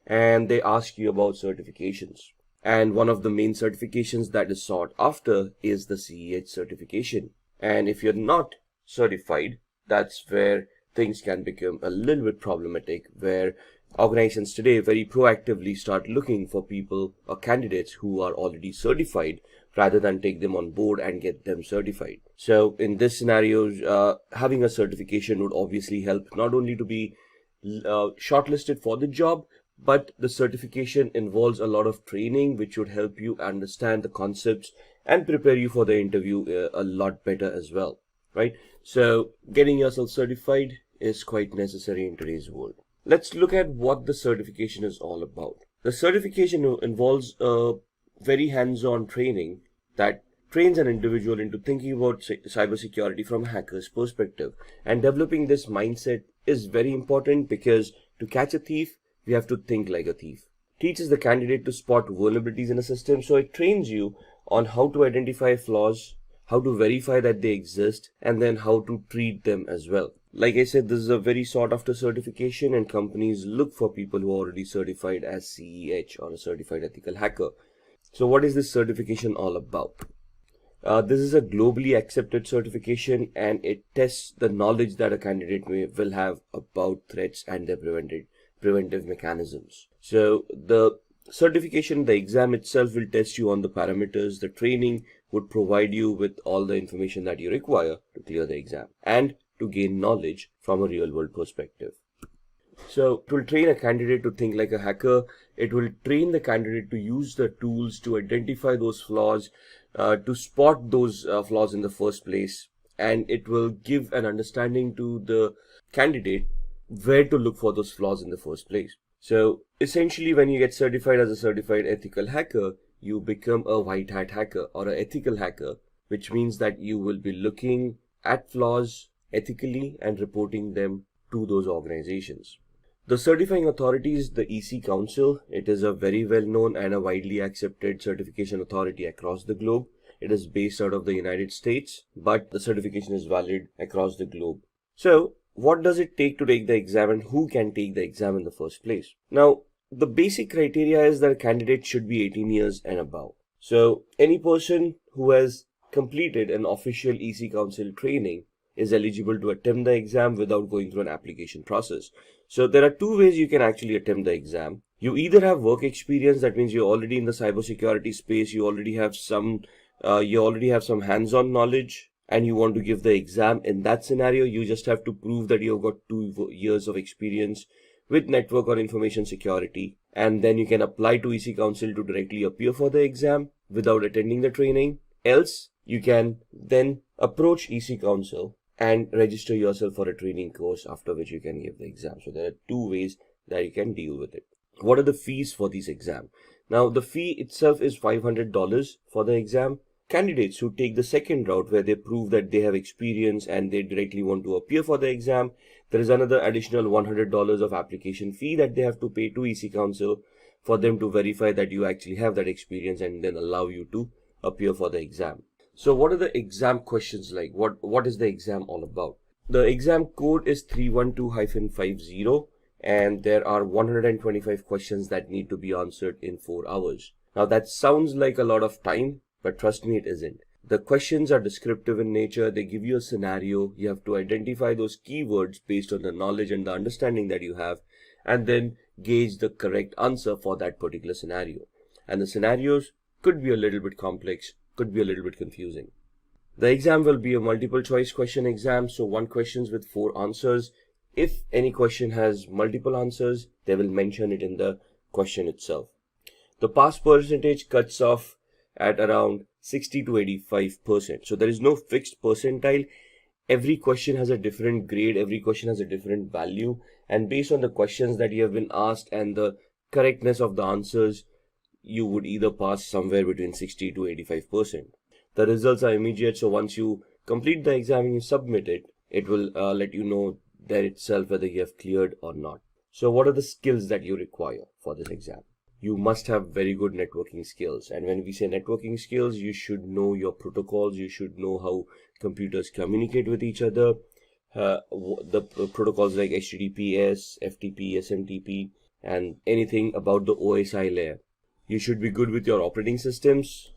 Speaker 8: and they ask you about certifications. And one of the main certifications that is sought after is the CEH certification. And if you're not certified, that's where things can become a little bit problematic, where organizations today very proactively start looking for people or candidates who are already certified rather than take them on board and get them certified. So in this scenario, having a certification would obviously help not only to be shortlisted for the job, but the certification involves a lot of training which would help you understand the concepts and prepare you for the interview a lot better as well, right? So getting yourself certified is quite necessary in today's world. Let's look at what the certification is all about. The certification involves a very hands-on training that trains an individual into thinking about cybersecurity from a hacker's perspective. And developing this mindset is very important, because to catch a thief, we have to think like a thief. Teaches the candidate to spot vulnerabilities in a system, so it trains you on how to identify flaws, how to verify that they exist, and then how to treat them as well. Like I said, this is a very sought after certification, and companies look for people who are already certified as CEH, or a certified ethical hacker. So what is this certification all about? This is a globally accepted certification, and it tests the knowledge that a candidate will have about threats and their preventive mechanisms. So the certification, the exam itself, will test you on the parameters. The training would provide you with all the information that you require to clear the exam and to gain knowledge from a real world perspective. So it will train a candidate to think like a hacker. It will train the candidate to use the tools to identify those flaws, to spot those flaws in the first place. And it will give an understanding to the candidate where to look for those flaws in the first place. So essentially, when you get certified as a certified ethical hacker, you become a white hat hacker or an ethical hacker, which means that you will be looking at flaws ethically and reporting them to those organizations. The certifying authority is the EC Council. It is a very well known and a widely accepted certification authority across the globe. It is based out of the United States, but the certification is valid across the globe. So what does it take to take the exam, and who can take the exam in the first place? Now, the basic criteria is that a candidate should be 18 years and above. So any person who has completed an official EC Council training is eligible to attempt the exam without going through an application process. So there are two ways you can actually attempt the exam. You either have work experience, that means you're already in the cybersecurity space, you already have some hands-on knowledge, and you want to give the exam. In that scenario, you just have to prove that you've got 2 years of experience with network or information security, and then you can apply to EC Council to directly appear for the exam without attending the training. Else, you can then approach EC Council and register yourself for a training course, after which you can give the exam. So there are 2 ways that you can deal with it. What are the fees for this exam? Now, the fee itself is $500 for the exam. Candidates who take the second route, where they prove that they have experience and they directly want to appear for the exam, there is another additional $100 of application fee that they have to pay to EC Council for them to verify that you actually have that experience and then allow you to appear for the exam. So what are the exam questions like? What is the exam all about? The exam code is 312-50, and there are 125 questions that need to be answered in 4 hours. Now that sounds like a lot of time, but trust me, it isn't. The questions are descriptive in nature. They give you a scenario. You have to identify those keywords based on the knowledge and the understanding that you have, and then gauge the correct answer for that particular scenario. And the scenarios could be a little bit complex, could be a little bit confusing. The exam will be a multiple choice question exam, so 1 question with 4 answers. If any question has multiple answers, they will mention it in the question itself. The pass percentage cuts off at around 60 to 85%. So there is no fixed percentile. Every question has a different grade, every question has a different value, and based on the questions that you have been asked and the correctness of the answers, you would either pass somewhere between 60 to 85%. The results are immediate, so once you complete the exam and you submit it, it will let you know there itself whether you have cleared or not. So what are the skills that you require for this exam? You must have very good networking skills. And when we say networking skills, you should know your protocols. You should know how computers communicate with each other. The protocols like HTTPS, FTP, SMTP, and anything about the OSI layer. You should be good with your operating systems.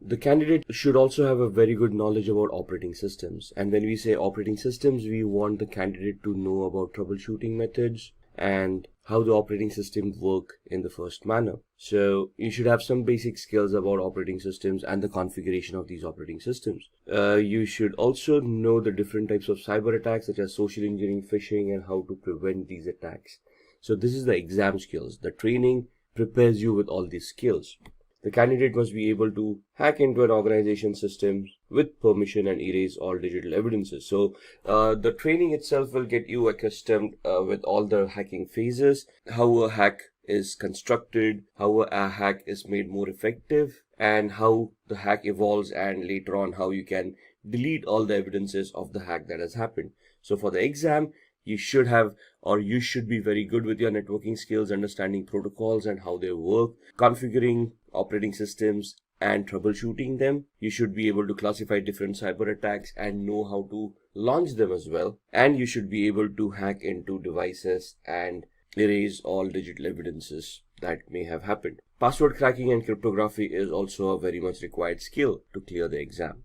Speaker 8: The candidate should also have a very good knowledge about operating systems. And when we say operating systems, we want the candidate to know about troubleshooting methods and how the operating system work in the first manner. So you should have some basic skills about operating systems and the configuration of these operating systems. You should also know the different types of cyber attacks such as social engineering, phishing, and how to prevent these attacks. So this is the exam skills. The training prepares you with all these skills. The candidate must be able to hack into an organization system with permission and erase all digital evidences. So the training itself will get you accustomed with all the hacking phases, how a hack is constructed, how a hack is made more effective, and how the hack evolves, and later on how you can delete all the evidences of the hack that has happened. So for the exam, you should have, or you should be very good with your networking skills, understanding protocols and how they work, configuring operating systems and troubleshooting them. You should be able to classify different cyber attacks and know how to launch them as well. And you should be able to hack into devices and erase all digital evidences that may have happened. Password cracking and cryptography is also a very much required skill to clear the exam.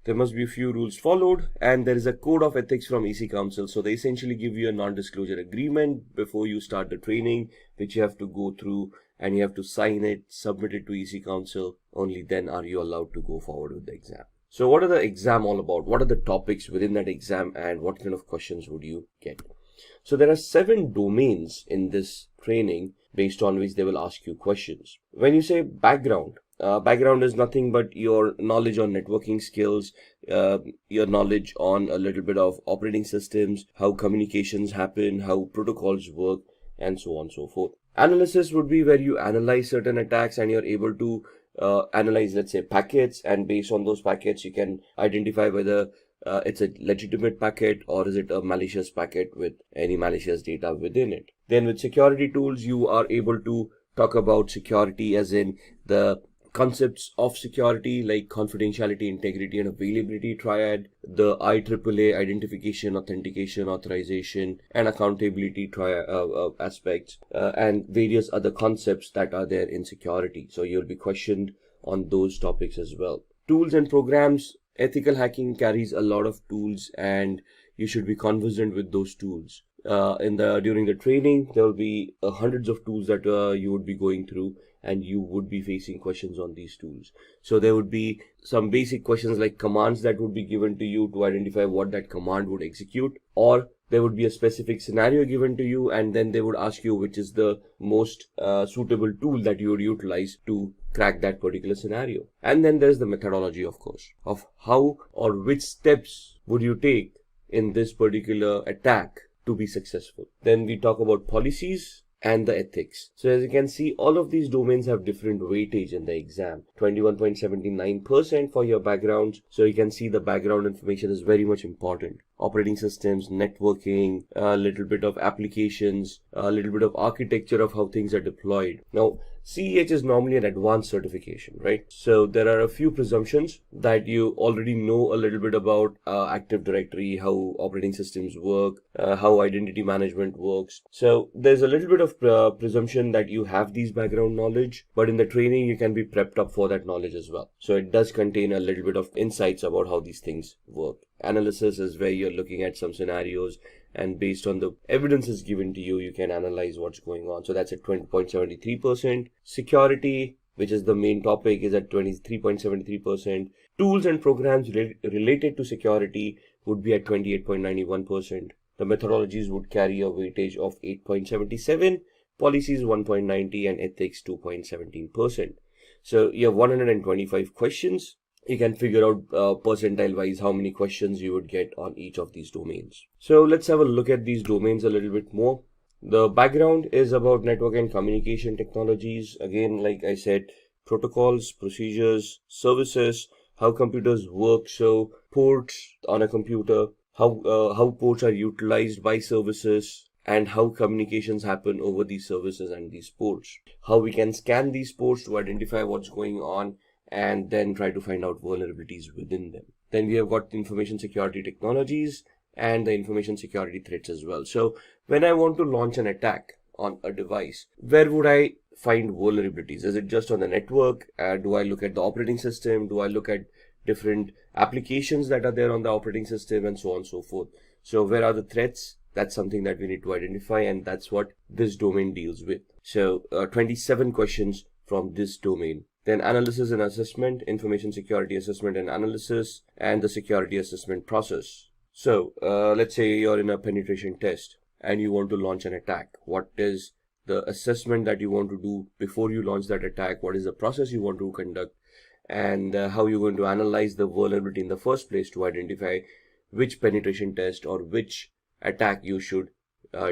Speaker 8: There must be a few rules followed, and there is a code of ethics from EC Council. So they essentially give you a non-disclosure agreement before you start the training, which you have to go through, and you have to sign it, submit it to EC Council. Only then are you allowed to go forward with the exam. So what are the exam all about? What are the topics within that exam, and what kind of questions would you get? So there are 7 domains in this training based on which they will ask you questions. When you say background, background is nothing but your knowledge on networking skills, your knowledge on a little bit of operating systems, how communications happen, how protocols work, and so on and so forth. Analysis would be where you analyze certain attacks and you're able to analyze, let's say, packets, and based on those packets, you can identify whether it's a legitimate packet or is it a malicious packet with any malicious data within it. Then with security tools, you are able to talk about security as in the concepts of security like confidentiality, integrity, and availability triad, the IEEE identification, authentication, authorization, and accountability aspects, and various other concepts that are there in security. So you'll be questioned on those topics as well. Tools and programs. Ethical hacking carries a lot of tools, and you should be conversant with those tools. During the training, there will be hundreds of tools that you would be going through, and you would be facing questions on these tools. So there would be some basic questions like commands that would be given to you to identify what that command would execute, or there would be a specific scenario given to you, and then they would ask you which is the most suitable tool that you would utilize to crack that particular scenario. And then there's the methodology, of course, of how or which steps would you take in this particular attack to be successful. Then we talk about policies and the ethics. So as you can see, all of these domains have different weightage in the exam. 21.79% for your backgrounds. So you can see the background information is very much important. Operating systems, networking, a little bit of applications, a little bit of architecture of how things are deployed. Now, CEH is normally an advanced certification, right? So there are a few presumptions that you already know a little bit about Active Directory, how operating systems work, how identity management works. So there's a little bit of presumption that you have these background knowledge, but in the training you can be prepped up for that knowledge as well. So it does contain a little bit of insights about how these things work. Analysis is where you're looking at some scenarios, and based on the evidence given to you, you can analyze what's going on. So that's at 20.73%. Security, which is the main topic, is at 23.73%. Tools and programs related to security would be at 28.91%. The methodologies would carry a weightage of 8.77, policies 1.90, and ethics 2.17%. So you have 125 questions. You can figure out percentile wise how many questions you would get on each of these domains. So let's have a look at these domains a little bit more. The background is about network and communication technologies. Again, like I said, protocols, procedures, services, how computers work. So ports on a computer, how ports are utilized by services, and how communications happen over these services and these ports. How we can scan these ports to identify what's going on, and then try to find out vulnerabilities within them. Then we have got information security technologies and the information security threats as well. So when I want to launch an attack on a device, where would I find vulnerabilities? Is it just on the network? Do I look at the operating system? Do I look at different applications that are there on the operating system, and so on and so forth? So where are the threats? That's something that we need to identify, and that's what this domain deals with. So 27 questions from this domain. Then analysis and assessment, information security assessment and analysis, and the security assessment process. So let's say you're in a penetration test and you want to launch an attack. What is the assessment that you want to do before you launch that attack? What is the process you want to conduct? And how you're going to analyze the vulnerability in the first place to identify which penetration test or which attack you should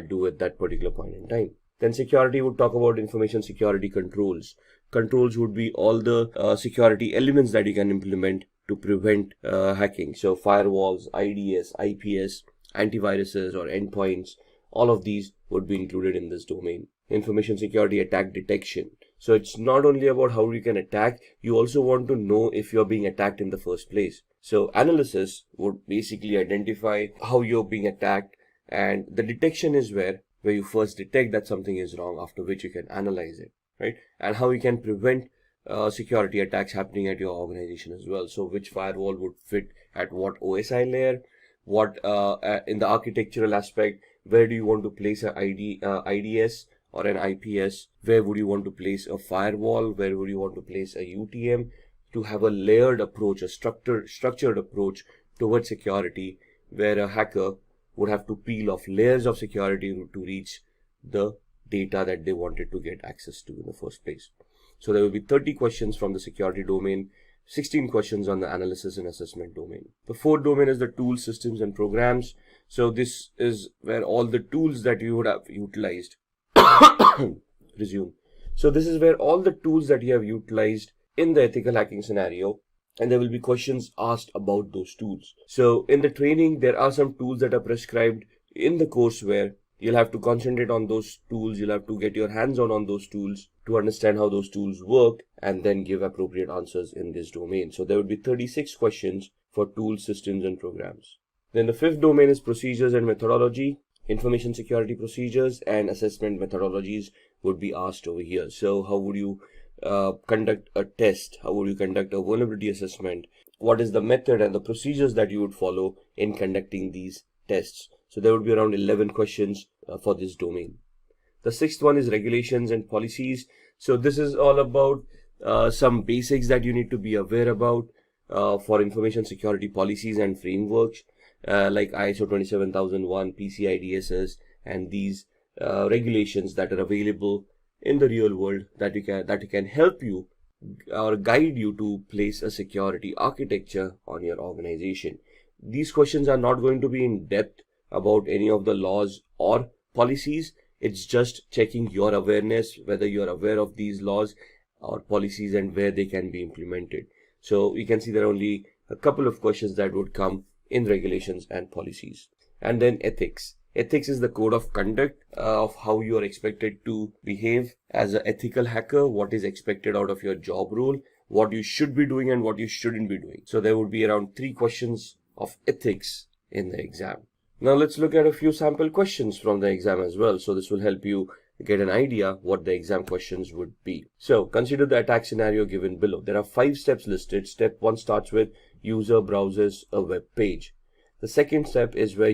Speaker 8: do at that particular point in time. Then security would talk about information security controls. Controls would be all the security elements that you can implement to prevent hacking. So firewalls, IDS, IPS, antiviruses or endpoints, all of these would be included in this domain. Information security attack detection. So it's not only about how you can attack, you also want to know if you're being attacked in the first place. So analysis would basically identify how you're being attacked, and the detection is where you first detect that something is wrong, after which you can analyze it, right? And how you can prevent security attacks happening at your organization as well. So which firewall would fit at what OSI layer, what in the architectural aspect, where do you want to place an IDS or an IPS, where would you want to place a firewall, where would you want to place a UTM, to have a layered approach, a structured approach towards security, where a hacker would have to peel off layers of security to reach the data that they wanted to get access to in the first place. So there will be 30 questions from the security domain, 16 questions on the analysis and assessment domain. The fourth domain is the tools, systems and programs. So this is where all the tools that you would have utilized resume. So this is where all the tools that you have utilized in the ethical hacking scenario, and there will be questions asked about those tools. So in the training, there are some tools that are prescribed in the course where you'll have to concentrate on those tools. You'll have to get your hands on those tools to understand how those tools work, and then give appropriate answers in this domain. So there would be 36 questions for tools, systems and programs. Then the fifth domain is procedures and methodology. Information security procedures and assessment methodologies would be asked over here. So how would you conduct a test? How would you conduct a vulnerability assessment? What is the method and the procedures that you would follow in conducting these tests? So there would be around 11 questions for this domain. The sixth one is regulations and policies. So this is all about some basics that you need to be aware about for information security policies and frameworks, like ISO 27001, PCI DSS, and these regulations that are available in the real world that can help you or guide you to place a security architecture on your organization. These questions are not going to be in depth about any of the laws or policies. It's just checking your awareness, whether you're aware of these laws or policies and where they can be implemented. So you can see there are only a couple of questions that would come in regulations and policies. And then ethics. Ethics is the code of conduct of how you are expected to behave as an ethical hacker, what is expected out of your job role, what you should be doing and what you shouldn't be doing. So there would be around 3 questions of ethics in the exam. Now let's look at a few sample questions from the exam as well. So this will help you get an idea what the exam questions would be. So consider the attack scenario given below. There are 5 steps listed. Step 1 starts with user browses a web page. The second step is where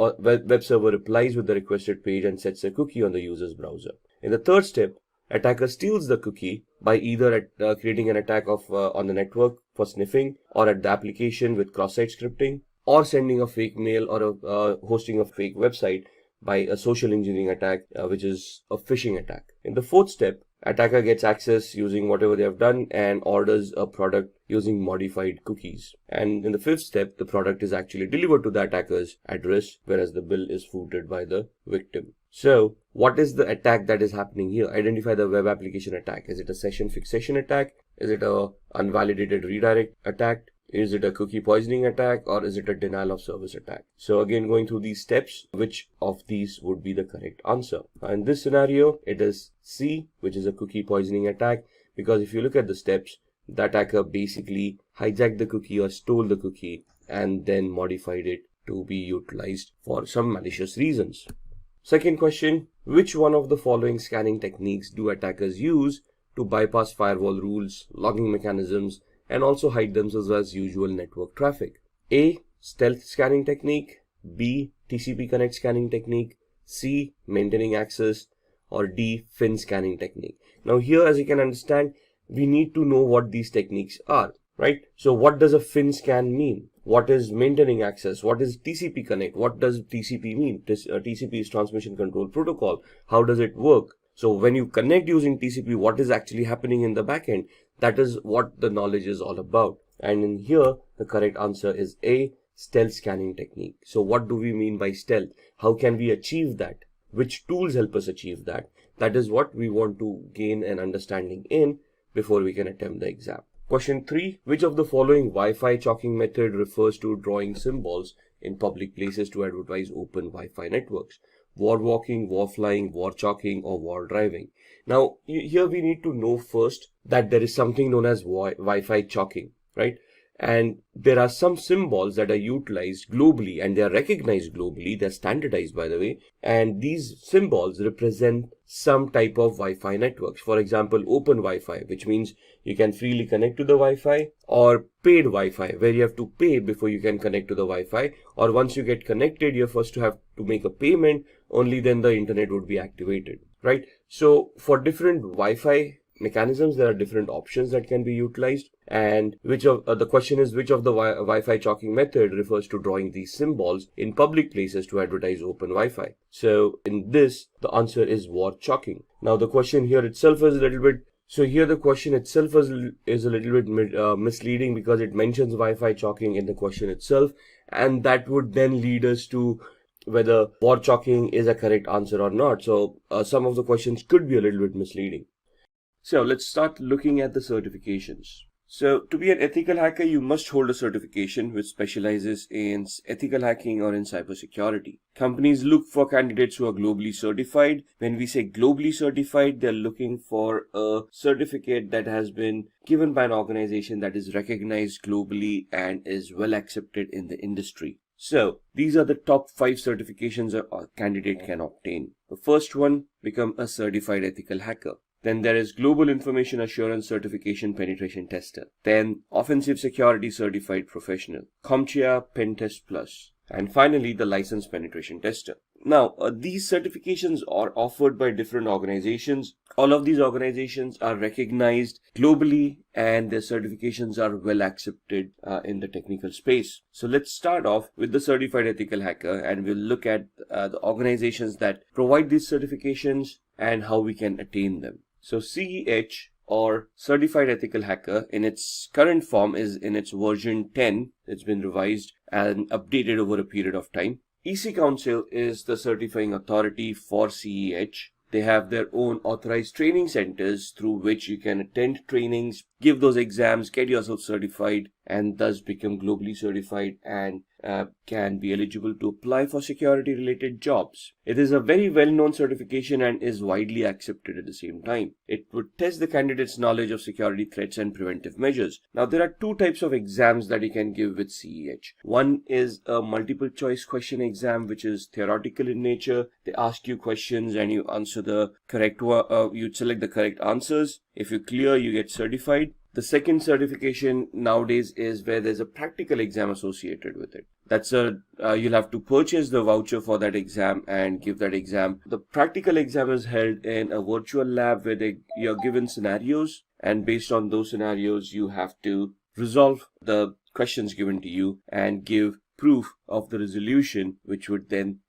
Speaker 8: web server replies with the requested page and sets a cookie on the user's browser. In the third step, attacker steals the cookie by either creating an attack on the network for sniffing, or at the application with cross-site scripting, or sending a fake mail or hosting a fake website by a social engineering attack, which is a phishing attack. In the fourth step, attacker gets access using whatever they have done and orders a product using modified cookies. And in the fifth step, the product is actually delivered to the attacker's address, whereas the bill is footed by the victim. So what is the attack that is happening here? Identify the web application attack. Is it a session fixation attack? Is it a unvalidated redirect attack? Is it a cookie poisoning attack, or is it a denial of service attack? So again, going through these steps, which of these would be the correct answer? In this scenario, it is C, which is a cookie poisoning attack, because if you look at the steps, the attacker basically hijacked the cookie or stole the cookie and then modified it to be utilized for some malicious reasons. Second question, which one of the following scanning techniques do attackers use to bypass firewall rules, logging mechanisms, and also hide themselves as usual network traffic? A. Stealth scanning technique, B. TCP connect scanning technique, C. Maintaining access, or D. FIN scanning technique. Now here, as you can understand, we need to know what these techniques are, right? So what does a FIN scan mean? What is maintaining access? What is TCP connect? What does TCP mean? TCP is transmission control protocol. How does it work? So when you connect using TCP, what is actually happening in the backend? That is what the knowledge is all about. And in here, the correct answer is A. Stealth scanning technique. So what do we mean by stealth? How can we achieve that? Which tools help us achieve that? That is what we want to gain an understanding in before we can attempt the exam. Question 3. Which of the following Wi-Fi chalking method refers to drawing symbols in public places to advertise open Wi-Fi networks? War walking, war flying, war chalking, or war driving? Now, here we need to know first that there is something known as Wi-Fi chalking, right? And there are some symbols that are utilized globally and they are recognized globally. They're standardized, by the way. And these symbols represent some type of Wi-Fi networks. For example, open Wi-Fi, which means you can freely connect to the Wi-Fi, or paid Wi-Fi, where you have to pay before you can connect to the Wi-Fi. Or once you get connected, you're first to have to make a payment. Only then the internet would be activated, right? So for different Wi-Fi mechanisms, there are different options that can be utilized, and the question is which of the Wi-Fi chalking method refers to drawing these symbols in public places to advertise open Wi-Fi. So in this, the answer is war chalking. Now the question here itself is a little bit, so here the question itself is a little bit misleading because it mentions Wi-Fi chalking in the question itself, and that would then lead us to whether war chalking is a correct answer or not. So some of the questions could be a little bit misleading. So let's start looking at the certifications. So to be an ethical hacker, you must hold a certification which specializes in ethical hacking or in cybersecurity. Companies look for candidates who are globally certified. When we say globally certified, they're looking for a certificate that has been given by an organization that is recognized globally and is well accepted in the industry. So these are the top 5 certifications a candidate can obtain. The first one, become a certified ethical hacker. Then there is Global Information Assurance Certification Penetration Tester. Then Offensive Security Certified Professional. CompTIA Pen Test Plus. And finally, the Licensed Penetration Tester. Now, these certifications are offered by different organizations. All of these organizations are recognized globally and their certifications are well accepted in the technical space. So let's start off with the Certified Ethical Hacker, and we'll look at the organizations that provide these certifications and how we can attain them. So CEH, or Certified Ethical Hacker, in its current form is in its version 10. It's been revised and updated over a period of time. EC Council is the certifying authority for CEH. They have their own authorized training centers through which you can attend trainings, give those exams, get yourself certified, and thus become globally certified and can be eligible to apply for security related jobs. It is a very well-known certification and is widely accepted at the same time. It would test the candidate's knowledge of security threats and preventive measures. Now there are 2 types of exams that you can give with CEH. One is a multiple choice question exam, which is theoretical in nature. They ask you questions and you answer the correct you select the correct answers. If you clear, you get certified. The second certification nowadays is where there's a practical exam associated with it. That's you'll have to purchase the voucher for that exam and give that exam. The practical exam is held in a virtual lab where you're given scenarios, and based on those scenarios, you have to resolve the questions given to you and give proof of the resolution, which would then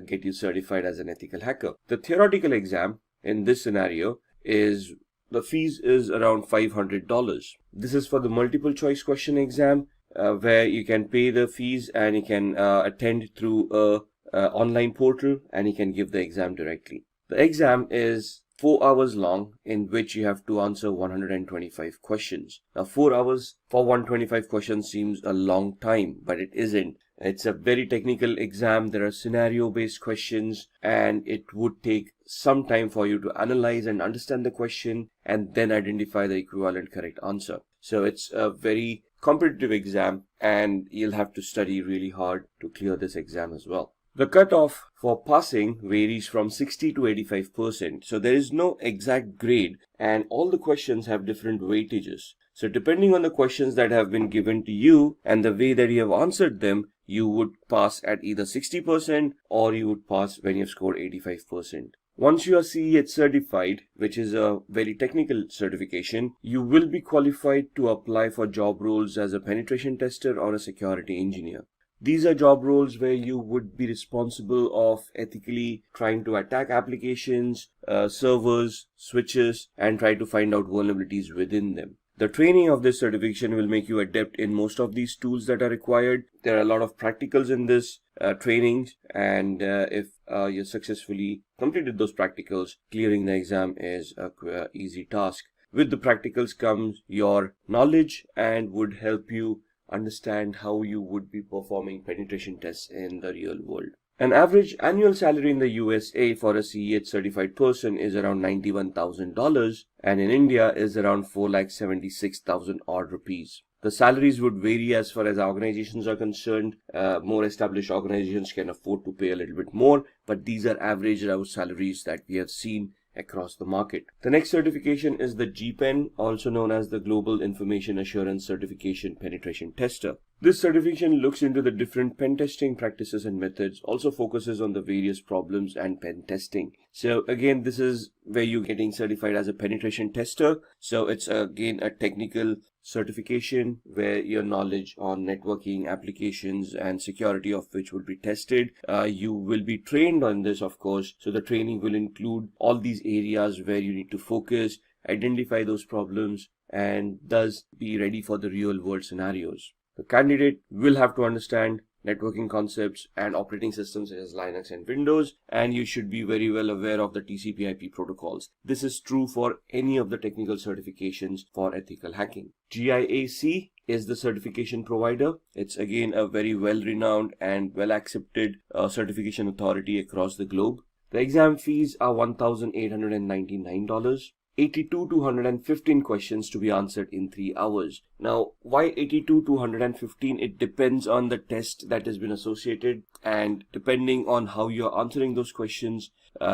Speaker 8: get you certified as an ethical hacker. The theoretical exam in this scenario is the fees is around $500. This is for the multiple choice question exam where you can pay the fees and you can attend through a online portal and you can give the exam directly. The exam is 4 hours long, in which you have to answer 125 questions. Now 4 hours for 125 questions seems a long time, but it isn't. It's a very technical exam. There are scenario based questions and it would take some time for you to analyze and understand the question and then identify the equivalent correct answer. So it's a very competitive exam and you'll have to study really hard to clear this exam as well. The cutoff for passing varies from 60 to 85%. So there is no exact grade and all the questions have different weightages. So depending on the questions that have been given to you and the way that you have answered them, you would pass at either 60% or you would pass when you have scored 85%. Once you are CEH certified, which is a very technical certification, you will be qualified to apply for job roles as a penetration tester or a security engineer. These are job roles where you would be responsible of ethically trying to attack applications, servers, switches, and try to find out vulnerabilities within them. The training of this certification will make you adept in most of these tools that are required. There are a lot of practicals in this training, and if you successfully completed those practicals, clearing the exam is a easy task. With the practicals comes your knowledge and would help you understand how you would be performing penetration tests in the real world. An average annual salary in the USA for a CEH certified person is around $91,000 and in India is around 4,76,000 odd rupees. The salaries would vary as far as organizations are concerned. More established organizations can afford to pay a little bit more, but these are average salaries that we have seen across the market. The next certification is the GPEN, also known as the Global Information Assurance Certification Penetration Tester. This certification looks into the different pen testing practices and methods, also focuses on the various problems and pen testing. So again, this is where you're getting certified as a penetration tester. So it's again a technical certification where your knowledge on networking, applications, and security of which will be tested. You will be trained on this, of course. So the training will include all these areas where you need to focus, identify those problems, and thus be ready for the real world scenarios. The candidate will have to understand networking concepts and operating systems such as Linux and Windows, and you should be very well aware of the TCP/IP protocols. This is true for any of the technical certifications for ethical hacking. GIAC is the certification provider. It's again a very well-renowned and well-accepted certification authority across the globe. The exam fees are $1,899. 82 to 115 questions to be answered in 3 hours. Now, why 82 to 115? It depends on the test that has been associated, and depending on how you're answering those questions,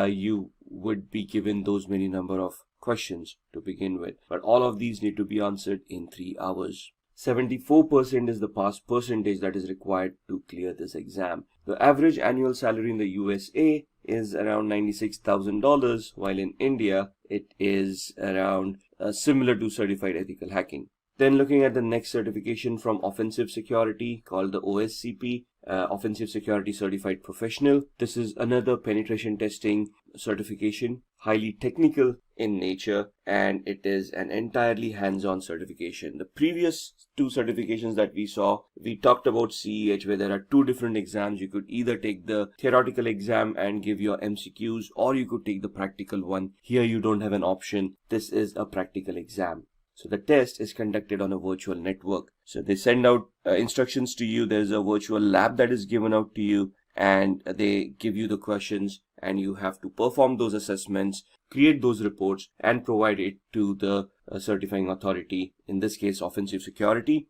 Speaker 8: you would be given those many number of questions to begin with. But all of these need to be answered in 3 hours. 74% is the pass percentage that is required to clear this exam. The average annual salary in the USA is around $96,000, while in India it is around similar to certified ethical hacking. Then looking at the next certification from Offensive Security called the OSCP, Offensive Security Certified Professional. This is another penetration testing certification, highly technical in nature, and it is an entirely hands-on certification. The previous 2 certifications that we saw, we talked about CEH, where there are 2 different exams. You could either take the theoretical exam and give your MCQs, or you could take the practical one. Here you don't have an option. This is a practical exam. So the test is conducted on a virtual network. So they send out instructions to you. There's a virtual lab that is given out to you, and they give you the questions, and you have to perform those assessments, create those reports, and provide it to the certifying authority, in this case Offensive Security.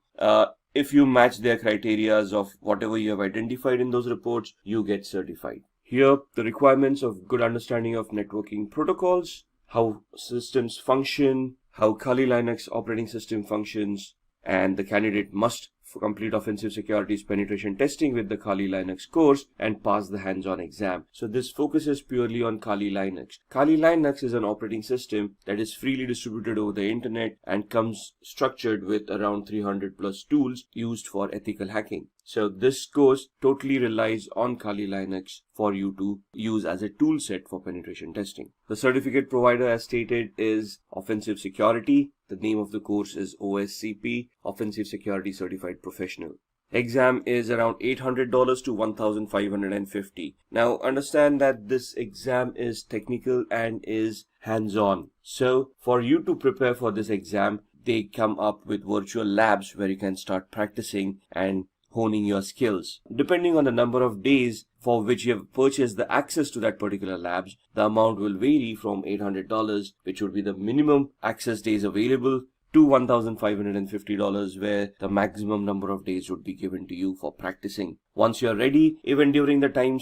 Speaker 8: If you match their criteria of whatever you have identified in those reports, you get certified. Here, the requirements of good understanding of networking protocols, how systems function, how Kali Linux operating system functions, and the candidate must complete Offensive Security's penetration testing with the Kali Linux course and pass the hands-on exam. So this focuses purely on Kali Linux. Kali Linux is an operating system that is freely distributed over the internet and comes structured with around 300 plus tools used for ethical hacking. So this course totally relies on Kali Linux for you to use as a tool set for penetration testing. The certificate provider, as stated, is Offensive Security. The name of the course is OSCP, Offensive Security Certified Professional. Exam is around $800 to $1,550. Now understand that this exam is technical and is hands-on. So for you to prepare for this exam, they come up with virtual labs where you can start practicing and honing your skills. Depending on the number of days for which you have purchased the access to that particular labs, the amount will vary from $800, which would be the minimum access days available,
Speaker 7: to $1,550, where the maximum number of days would be given to you for practicing. Once you're ready, even during the time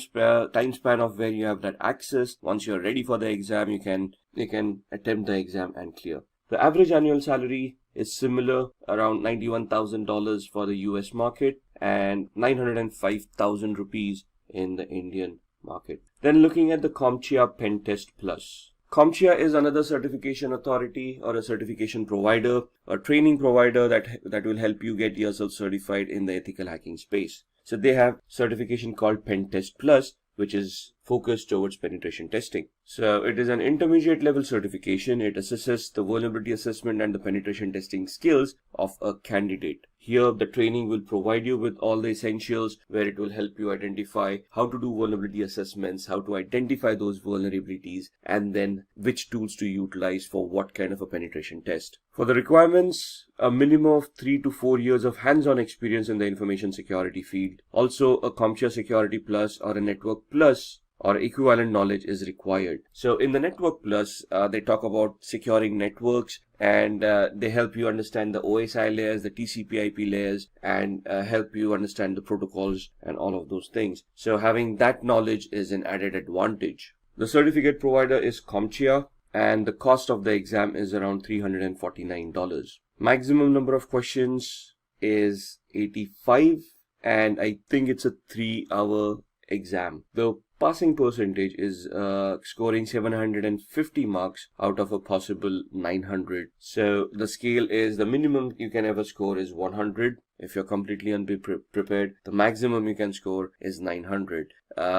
Speaker 7: span of where you have that access, once you're ready for the exam, you can attempt the exam and clear. The average annual salary is similar, around $91,000 for the US market and 905,000 rupees in the Indian market. Then looking at the CompTIA Pen Test Plus. CompTIA is another certification authority or a certification provider, a training provider that will help you get yourself certified in the ethical hacking space. So they have certification called Pen Test Plus, which is focused towards penetration testing. So it is an intermediate level certification. It assesses the vulnerability assessment and the penetration testing skills of a candidate. Here, the training will provide you with all the essentials where it will help you identify how to do vulnerability assessments, how to identify those vulnerabilities, and then which tools to utilize for what kind of a penetration test. For the requirements, a minimum of 3 to 4 years of hands-on experience in the information security field. Also, a CompTIA Security Plus or a Network Plus or equivalent knowledge is required. So in the Network Plus, they talk about securing networks, and they help you understand the OSI layers, the TCP/IP layers, and help you understand the protocols and all of those things. So having that knowledge is an added advantage. The certificate provider is CompTIA, and the cost of the exam is around $349. Maximum number of questions is 85, and I think it's a 3-hour exam. The passing percentage is scoring 750 marks out of a possible 900. So the scale is, the minimum you can ever score is 100. If you're completely unprepared, the maximum you can score is 900.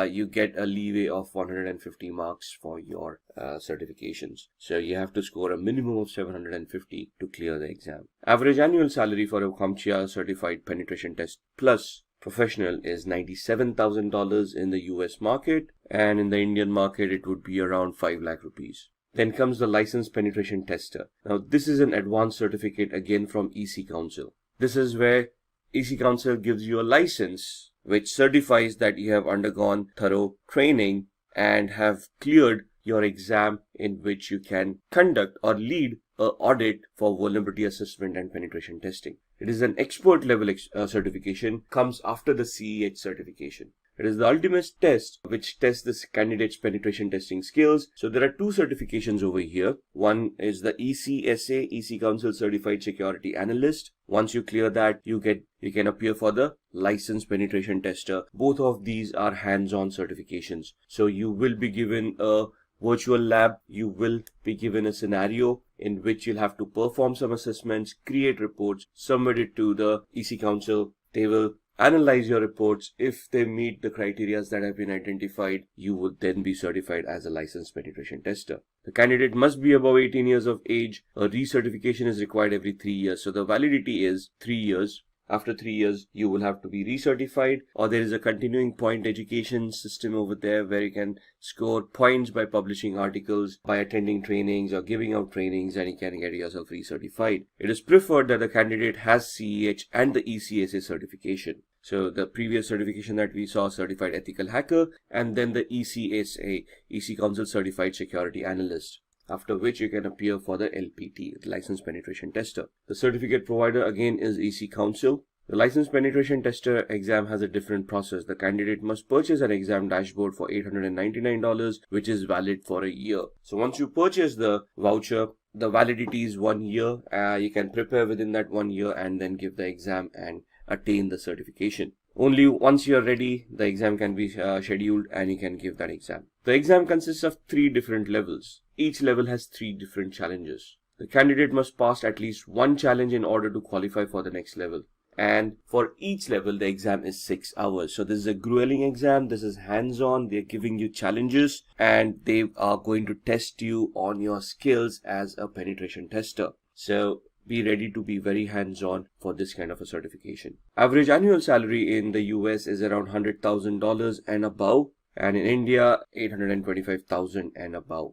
Speaker 7: You get a leeway of 150 marks for your certifications. So you have to score a minimum of 750 to clear the exam. Average annual salary for a CompTIA Certified Penetration Test Plus professional is $97,000 in the US market, and in the Indian market it would be around 5 lakh rupees. Then comes the licensed penetration tester. Now this is an advanced certificate again from EC Council. This is where EC Council gives you a license which certifies that you have undergone thorough training and have cleared your exam, in which you can conduct or lead an audit for vulnerability assessment and penetration testing. It is an expert level certification, comes after the CEH certification. It is the ultimate test which tests the candidate's penetration testing skills. So there are 2 certifications over here. One is the ECSA, EC Council Certified Security Analyst. Once you clear that, you can appear for the licensed penetration tester. Both of these are hands-on certifications. So you will be given a virtual lab, you will be given a scenario in which you'll have to perform some assessments, create reports, submit it to the EC Council. They will analyze your reports. If they meet the criteria that have been identified, you would then be certified as a licensed penetration tester. The candidate must be above 18 years of age. A recertification is required every 3 years. So the validity is 3 years. After 3 years, you will have to be recertified, or there is a continuing point education system over there where you can score points by publishing articles, by attending trainings or giving out trainings, and you can get yourself recertified. It is preferred that the candidate has CEH and the ECSA certification. So the previous certification that we saw, Certified Ethical Hacker, and then the ECSA, EC Council Certified Security Analyst, after which you can appear for the LPT, the Licensed Penetration Tester. The certificate provider again is EC Council. The Licensed Penetration Tester exam has a different process. The candidate must purchase an exam dashboard for $899, which is valid for a year. So once you purchase the voucher, the validity is 1 year. You can prepare within that 1 year and then give the exam and attain the certification. Only once you're ready, the exam can be scheduled and you can give that exam. The exam consists of 3 different levels. Each level has 3 different challenges. The candidate must pass at least 1 challenge in order to qualify for the next level. And for each level, the exam is 6 hours. So this is a grueling exam. This is hands-on. They're giving you challenges and they are going to test you on your skills as a penetration tester. So be ready to be very hands-on for this kind of a certification. Average annual salary in the US is around $100,000 and above, and in India, $825,000 and above.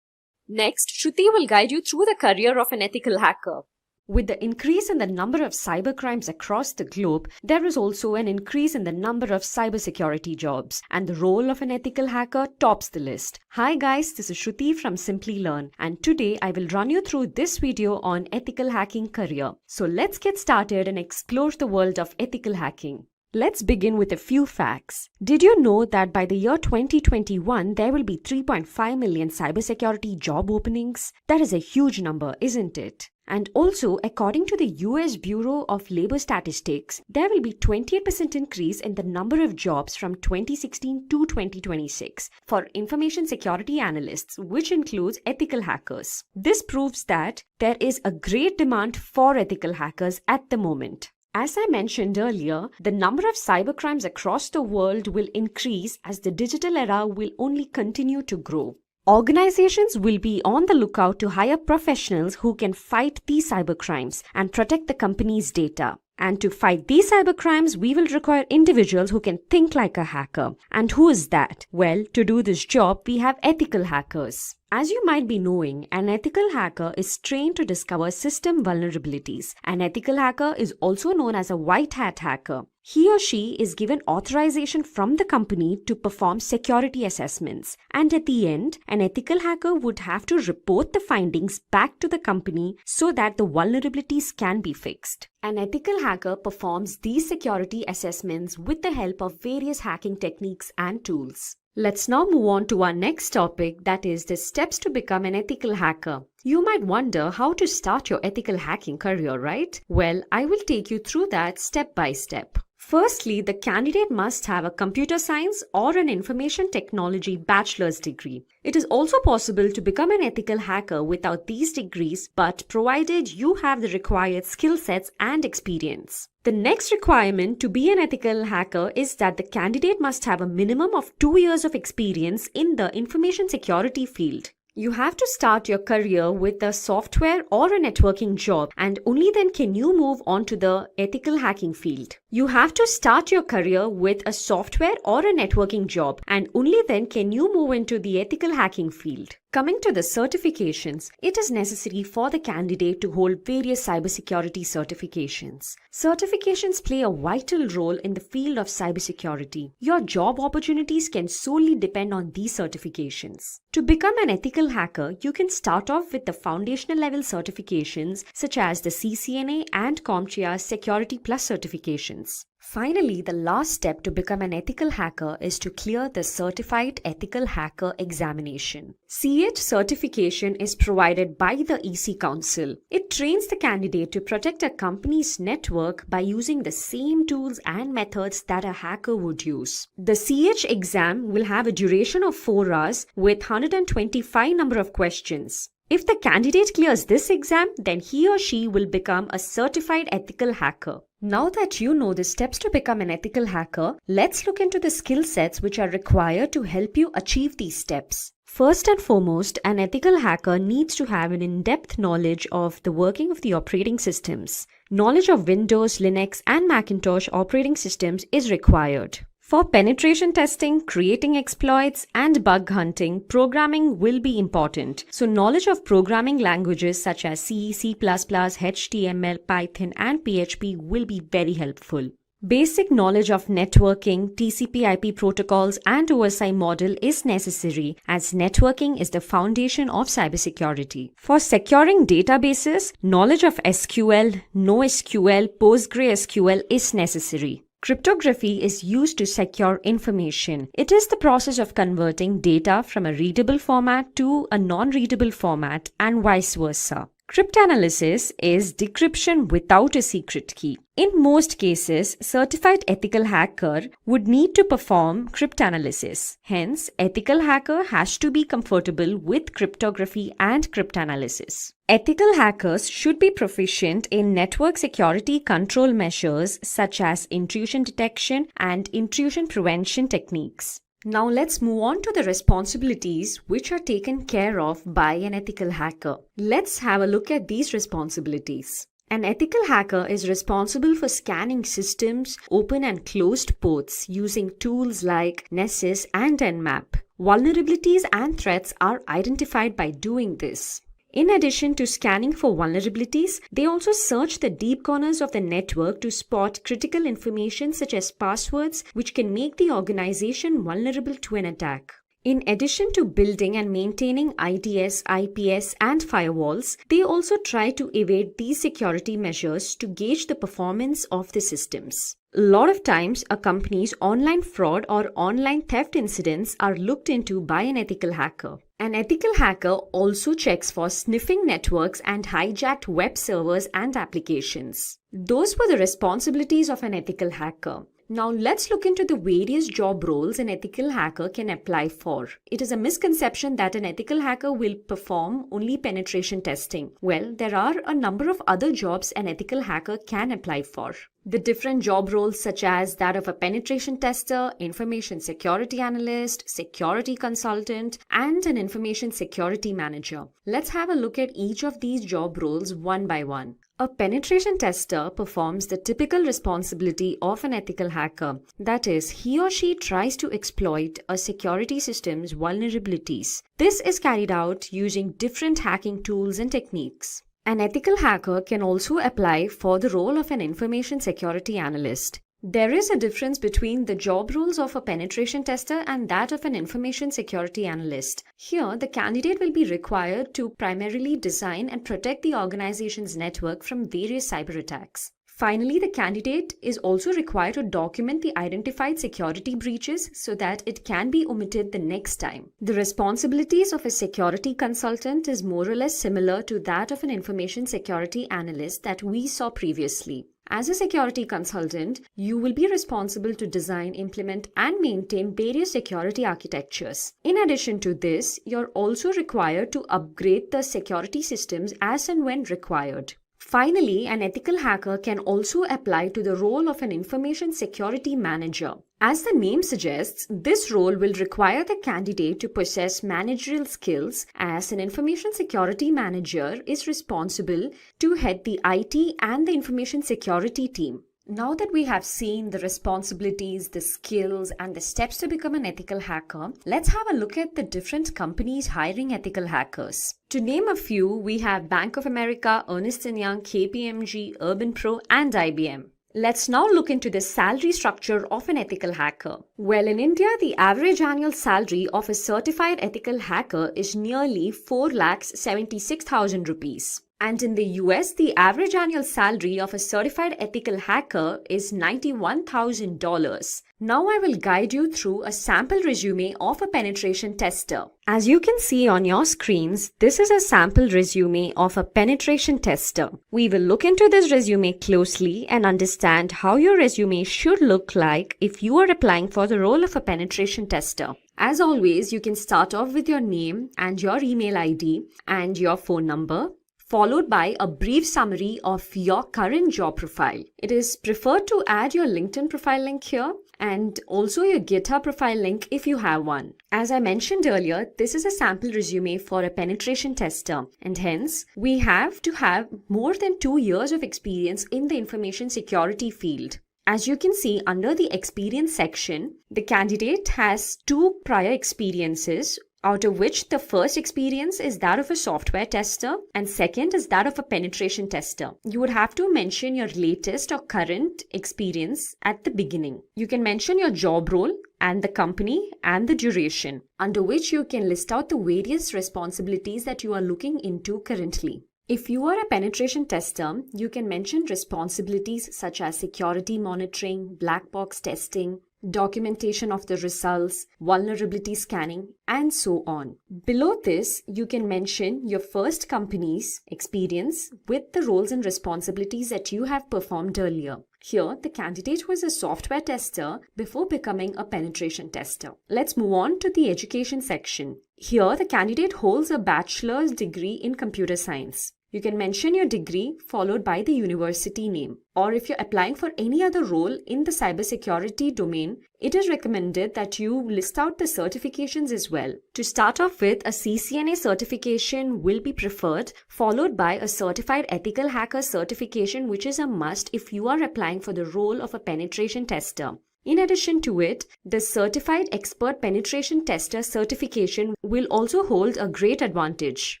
Speaker 9: Next, Shruti will guide you through the career of an ethical hacker. With the increase in the number of cybercrimes across the globe, there is also an increase in the number of cybersecurity jobs, and the role of an ethical hacker tops the list. Hi guys, this is Shruti from Simplilearn, and today I will run you through this video on ethical hacking career. So let's get started and explore the world of ethical hacking. Let's begin with a few facts. Did you know that by the year 2021, there will be 3.5 million cybersecurity job openings? That is a huge number, isn't it? And also, according to the US Bureau of Labor Statistics, there will be 28% increase in the number of jobs from 2016 to 2026 for information security analysts, which includes ethical hackers. This proves that there is a great demand for ethical hackers at the moment. As I mentioned earlier, the number of cybercrimes across the world will increase as the digital era will only continue to grow. Organizations will be on the lookout to hire professionals who can fight these cybercrimes and protect the company's data. And to fight these cybercrimes, we will require individuals who can think like a hacker. And who is that? Well, to do this job, we have ethical hackers. As you might be knowing, an ethical hacker is trained to discover system vulnerabilities. An ethical hacker is also known as a white hat hacker. He or she is given authorization from the company to perform security assessments. And at the end, an ethical hacker would have to report the findings back to the company so that the vulnerabilities can be fixed. An ethical hacker performs these security assessments with the help of various hacking techniques and tools. Let's now move on to our next topic, that is the steps to become an ethical hacker. You might wonder how to start your ethical hacking career, right? Well, I will take you through that step by step. Firstly, the candidate must have a computer science or an information technology bachelor's degree. It is also possible to become an ethical hacker without these degrees, but provided you have the required skill sets and experience. The next requirement to be an ethical hacker is that the candidate must have a minimum of 2 years of experience in the information security field. You have to start your career with a software or a networking job, and only then can you move on to the ethical hacking field. You have to start your career with a software or a networking job, and only then can you move into the ethical hacking field. Coming to the certifications, it is necessary for the candidate to hold various cybersecurity certifications. Certifications play a vital role in the field of cybersecurity. Your job opportunities can solely depend on these certifications. To become an ethical hacker, you can start off with the foundational level certifications such as the CCNA and CompTIA Security Plus certifications. Finally, the last step to become an ethical hacker is to clear the Certified Ethical Hacker examination. CH certification is provided by the EC Council. It trains the candidate to protect a company's network by using the same tools and methods that a hacker would use. The CH exam will have a duration of 4 hours with 125 number of questions. If the candidate clears this exam, then he or she will become a certified ethical hacker. Now that you know the steps to become an ethical hacker, let's look into the skill sets which are required to help you achieve these steps. First and foremost, an ethical hacker needs to have an in-depth knowledge of the working of the operating systems. Knowledge of Windows, Linux, and Macintosh operating systems is required. For penetration testing, creating exploits, and bug hunting, programming will be important. So knowledge of programming languages such as C, C++, HTML, Python, and PHP will be very helpful. Basic knowledge of networking, TCP/IP protocols, and OSI model is necessary as networking is the foundation of cybersecurity. For securing databases, knowledge of SQL, NoSQL, PostgreSQL is necessary. Cryptography is used to secure information. It is the process of converting data from a readable format to a non-readable format and vice versa. Cryptanalysis is decryption without a secret key. In most cases, certified ethical hacker would need to perform cryptanalysis. Hence, ethical hacker has to be comfortable with cryptography and cryptanalysis. Ethical hackers should be proficient in network security control measures such as intrusion detection and intrusion prevention techniques. Now let's move on to the responsibilities which are taken care of by an ethical hacker. Let's have a look at these responsibilities. An ethical hacker is responsible for scanning systems, open and closed ports using tools like Nessus and Nmap. Vulnerabilities and threats are identified by doing this. In addition to scanning for vulnerabilities, they also search the deep corners of the network to spot critical information such as passwords, which can make the organization vulnerable to an attack. In addition to building and maintaining IDS, IPS, and firewalls, they also try to evade these security measures to gauge the performance of the systems. A lot of times, a company's online fraud or online theft incidents are looked into by an ethical hacker. An ethical hacker also checks for sniffing networks and hijacked web servers and applications. Those were the responsibilities of an ethical hacker. Now let's look into the various job roles an ethical hacker can apply for. It is a misconception that an ethical hacker will perform only penetration testing. Well, there are a number of other jobs an ethical hacker can apply for. The different job roles such as that of a penetration tester, information security analyst, security consultant, and an information security manager. Let's have a look at each of these job roles one by one. A penetration tester performs the typical responsibility of an ethical hacker. That is, he or she tries to exploit a security system's vulnerabilities. This is carried out using different hacking tools and techniques. An ethical hacker can also apply for the role of an information security analyst. There is a difference between the job roles of a penetration tester and that of an information security analyst. Here, the candidate will be required to primarily design and protect the organization's network from various cyber attacks. Finally, the candidate is also required to document the identified security breaches so that it can be omitted the next time. The responsibilities of a security consultant is more or less similar to that of an information security analyst that we saw previously. As a security consultant, you will be responsible to design, implement, and maintain various security architectures. In addition to this, you're also required to upgrade the security systems as and when required. Finally, an ethical hacker can also apply to the role of an information security manager. As the name suggests, this role will require the candidate to possess managerial skills, as an information security manager is responsible to head the IT and the information security team. Now that we have seen the responsibilities, the skills, and the steps to become an ethical hacker, let's have a look at the different companies hiring ethical hackers. To name a few, we have Bank of America, Ernst & Young, KPMG, Urban Pro, and IBM. Let's now look into the salary structure of an ethical hacker. Well, in India, the average annual salary of a certified ethical hacker is nearly 4,76,000 rupees. And in the US, the average annual salary of a certified ethical hacker is $91,000. Now I will guide you through a sample resume of a penetration tester. As you can see on your screens, this is a sample resume of a penetration tester. We will look into this resume closely and understand how your resume should look like if you are applying for the role of a penetration tester. As always, you can start off with your name and your email ID and your phone number, followed by a brief summary of your current job profile. It is preferred to add your LinkedIn profile link here and also your GitHub profile link if you have one. As I mentioned earlier, this is a sample resume for a penetration tester, and hence we have to have more than 2 years of experience in the information security field. As you can see under the experience section, the candidate has 2 prior experiences, out of which the first experience is that of a software tester and second is that of a penetration tester. You would have to mention your latest or current experience at the beginning. You can mention your job role and the company and the duration, under which you can list out the various responsibilities that you are looking into currently. If you are a penetration tester, you can mention responsibilities such as security monitoring, black box testing, documentation of the results, vulnerability scanning, and so on. Below this, you can mention your first company's experience with the roles and responsibilities that you have performed earlier. Here, the candidate was a software tester before becoming a penetration tester. Let's move on to the education section. Here, the candidate holds a bachelor's degree in computer science. You can mention your degree followed by the university name. Or if you're applying for any other role in the cybersecurity domain, it is recommended that you list out the certifications as well. To start off with, a CCNA certification will be preferred, followed by a certified ethical hacker certification, which is a must if you are applying for the role of a penetration tester. In addition to it, the Certified Expert Penetration Tester certification will also hold a great advantage.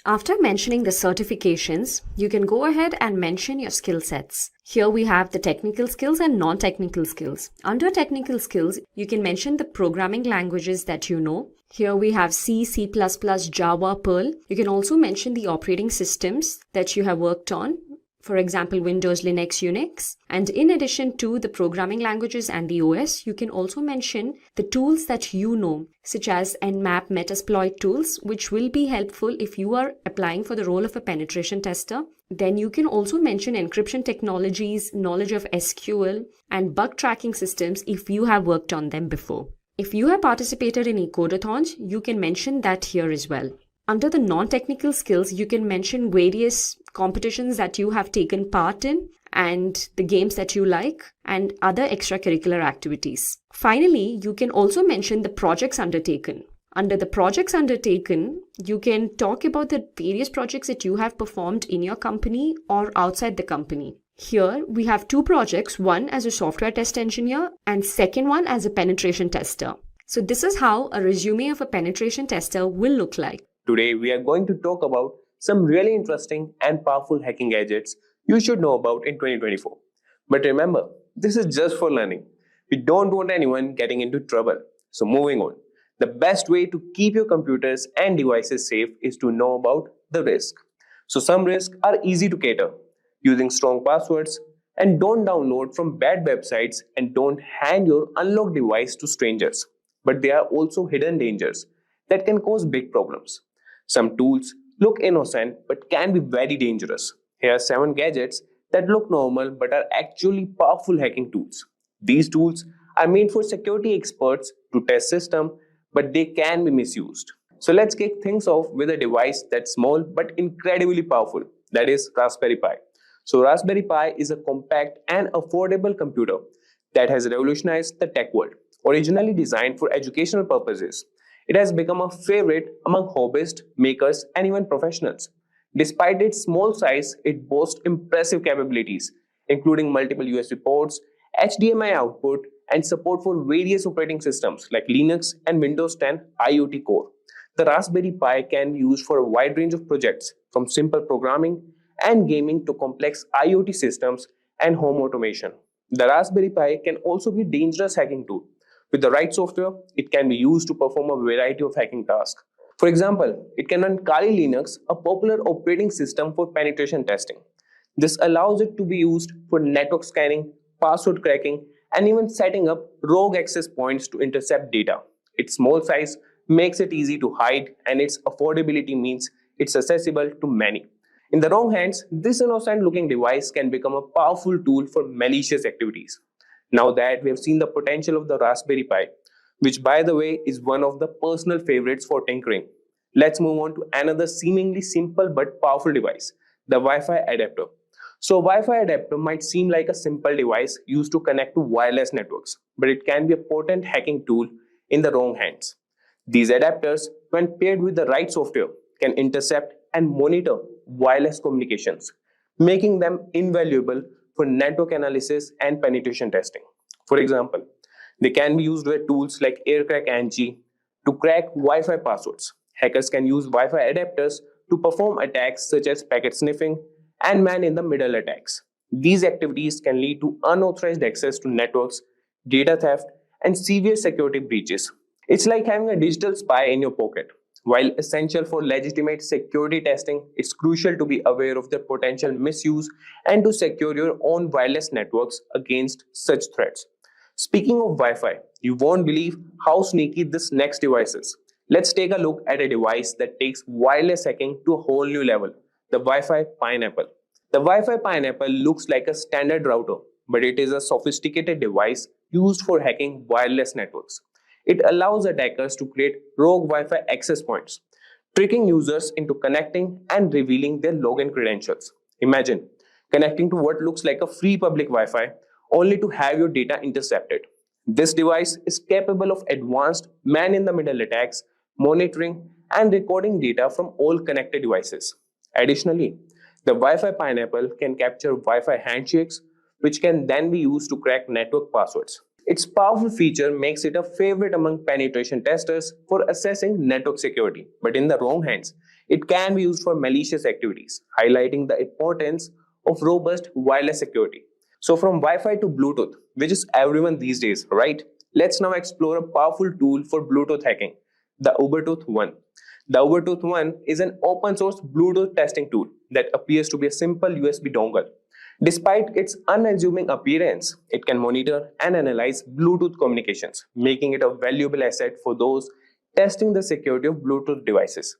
Speaker 9: After mentioning the certifications, you can go ahead and mention your skill sets. Here we have the technical skills and non-technical skills. Under technical skills, you can mention the programming languages that you know. Here we have C, C++, Java, Perl. You can also mention the operating systems that you have worked on. For example, Windows, Linux, Unix. And in addition to the programming languages and the OS, you can also mention the tools that you know, such as Nmap, Metasploit tools, which will be helpful if you are applying for the role of a penetration tester. Then you can also mention encryption technologies, knowledge of SQL, and bug tracking systems if you have worked on them before. If you have participated in ecodathons, you can mention that here as well. Under the non-technical skills, you can mention various competitions that you have taken part in and the games that you like and other extracurricular activities. Finally, you can also mention the projects undertaken. Under the projects undertaken, you can talk about the various projects that you have performed in your company or outside the company. Here we have two projects, one as a software test engineer and second one as a penetration tester. So this is how a resume of a penetration tester will look like.
Speaker 10: Today, we are going to talk about some really interesting and powerful hacking gadgets you should know about in 2024. But remember, this is just for learning. We don't want anyone getting into trouble. So moving on, the best way to keep your computers and devices safe is to know about the risk. So some risks are easy to cater, using strong passwords, and don't download from bad websites and don't hand your unlocked device to strangers. But there are also hidden dangers that can cause big problems. Some tools look innocent but can be very dangerous. Here are 7 gadgets that look normal but are actually powerful hacking tools. These tools are made for security experts to test systems, but they can be misused. So let's kick things off with a device that's small but incredibly powerful, that is Raspberry Pi. So Raspberry Pi is a compact and affordable computer that has revolutionized the tech world. Originally designed for educational purposes, it has become a favorite among hobbyists, makers, and even professionals. Despite its small size, it boasts impressive capabilities, including multiple USB ports, HDMI output, and support for various operating systems like Linux and Windows 10 IoT Core. The Raspberry Pi can be used for a wide range of projects, from simple programming and gaming to complex IoT systems and home automation. The Raspberry Pi can also be a dangerous hacking tool. With the right software, it can be used to perform a variety of hacking tasks. For example, it can run Kali Linux, a popular operating system for penetration testing. This allows it to be used for network scanning, password cracking, and even setting up rogue access points to intercept data. Its small size makes it easy to hide, and its affordability means it's accessible to many. In the wrong hands, this innocent-looking device can become a powerful tool for malicious activities. Now that we have seen the potential of the Raspberry Pi, which by the way is one of the personal favorites for tinkering, let's move on to another seemingly simple but powerful device, the Wi-Fi adapter. So Wi-Fi adapter might seem like a simple device used to connect to wireless networks, but it can be a potent hacking tool in the wrong hands. These adapters, when paired with the right software, can intercept and monitor wireless communications, making them invaluable for network analysis and penetration testing. For example, they can be used with tools like AirCrack-NG to crack Wi-Fi passwords. Hackers can use Wi-Fi adapters to perform attacks such as packet sniffing and man-in-the-middle attacks. These activities can lead to unauthorized access to networks, data theft, and severe security breaches. It's like having a digital spy in your pocket. While essential for legitimate security testing, it's crucial to be aware of their potential misuse and to secure your own wireless networks against such threats. Speaking of Wi-Fi, you won't believe how sneaky this next device is. Let's take a look at a device that takes wireless hacking to a whole new level, the Wi-Fi Pineapple. The Wi-Fi Pineapple looks like a standard router, but it is a sophisticated device used for hacking wireless networks. It allows attackers to create rogue Wi-Fi access points, tricking users into connecting and revealing their login credentials. Imagine connecting to what looks like a free public Wi-Fi only to have your data intercepted. This device is capable of advanced man-in-the-middle attacks, monitoring and recording data from all connected devices. Additionally, the Wi-Fi Pineapple can capture Wi-Fi handshakes, which can then be used to crack network passwords. Its powerful feature makes it a favorite among penetration testers for assessing network security, but in the wrong hands, it can be used for malicious activities, highlighting the importance of robust wireless security. So from Wi-Fi to Bluetooth, which is everyone these days, right? Let's now explore a powerful tool for Bluetooth hacking, the Ubertooth One. The Ubertooth One is an open source Bluetooth testing tool that appears to be a simple USB dongle. Despite its unassuming appearance, it can monitor and analyze Bluetooth communications, making it a valuable asset for those testing the security of Bluetooth devices.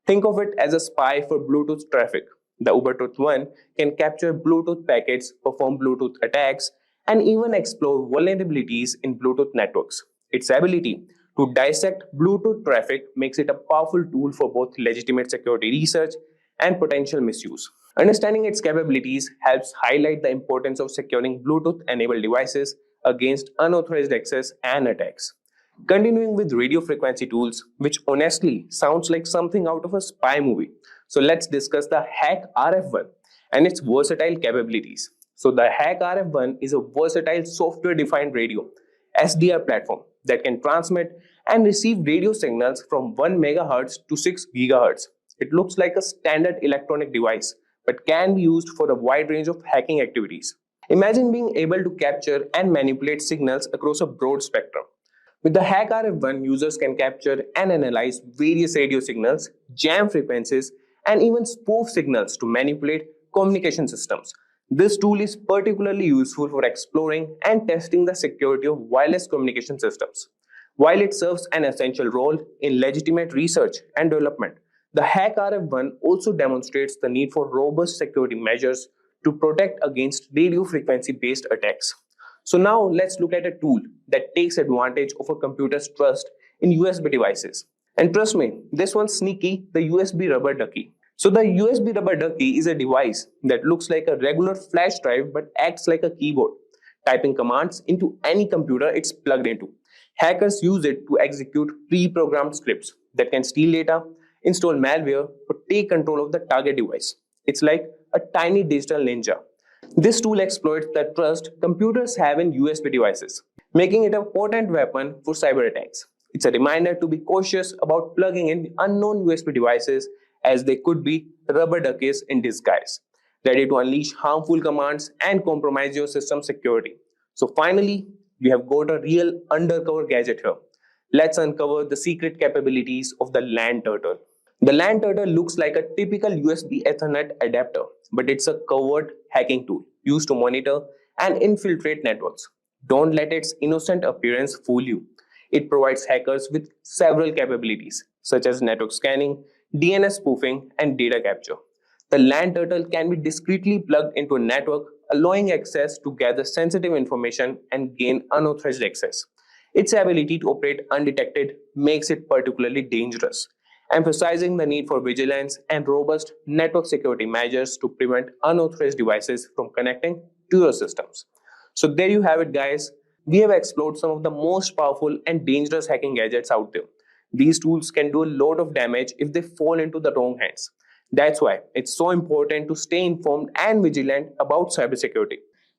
Speaker 10: Think of it as a spy for Bluetooth traffic. The Ubertooth One can capture Bluetooth packets, perform Bluetooth attacks, and even explore vulnerabilities in Bluetooth networks. Its ability to dissect Bluetooth traffic makes it a powerful tool for both legitimate security research and potential misuse. Understanding its capabilities helps highlight the importance of securing Bluetooth-enabled devices against unauthorized access and attacks. Continuing with radio frequency tools, which honestly sounds like something out of a spy movie. So let's discuss the Hack RF1 and its versatile capabilities. So the Hack RF1 is a versatile software-defined radio SDR platform that can transmit and receive radio signals from 1 MHz to 6 GHz. It looks like a standard electronic device, but can be used for a wide range of hacking activities. Imagine being able to capture and manipulate signals across a broad spectrum. With the Hack RF1, users can capture and analyze various radio signals, jam frequencies, and even spoof signals to manipulate communication systems. This tool is particularly useful for exploring and testing the security of wireless communication systems. While it serves an essential role in legitimate research and development, the Hack RF1 also demonstrates the need for robust security measures to protect against radio frequency-based attacks. So now let's look at a tool that takes advantage of a computer's trust in USB devices. And trust me, this one's sneaky, the USB rubber ducky. So the USB rubber ducky is a device that looks like a regular flash drive but acts like a keyboard, typing commands into any computer it's plugged into. Hackers use it to execute pre-programmed scripts that can steal data, install malware, or take control of the target device. It's like a tiny digital ninja. This tool exploits the trust computers have in USB devices, making it a potent weapon for cyber attacks. It's a reminder to be cautious about plugging in unknown USB devices, as they could be rubber duckies in disguise, ready to unleash harmful commands and compromise your system security. So finally, we have got a real undercover gadget here. Let's uncover the secret capabilities of the LAN turtle. The LAN turtle looks like a typical USB Ethernet adapter, but it's a covert hacking tool used to monitor and infiltrate networks. Don't let its innocent appearance fool you. It provides hackers with several capabilities, such as network scanning, DNS spoofing, and data capture. The LAN turtle can be discreetly plugged into a network, allowing access to gather sensitive information and gain unauthorized access. Its ability to operate undetected makes it particularly dangerous, emphasizing the need for vigilance and robust network security measures to prevent unauthorized devices from connecting to your systems. So there you have it, guys. We have explored some of the most powerful and dangerous hacking gadgets out there. These tools can do a lot of damage if they fall into the wrong hands. That's why it's so important to stay informed and vigilant about cybersecurity.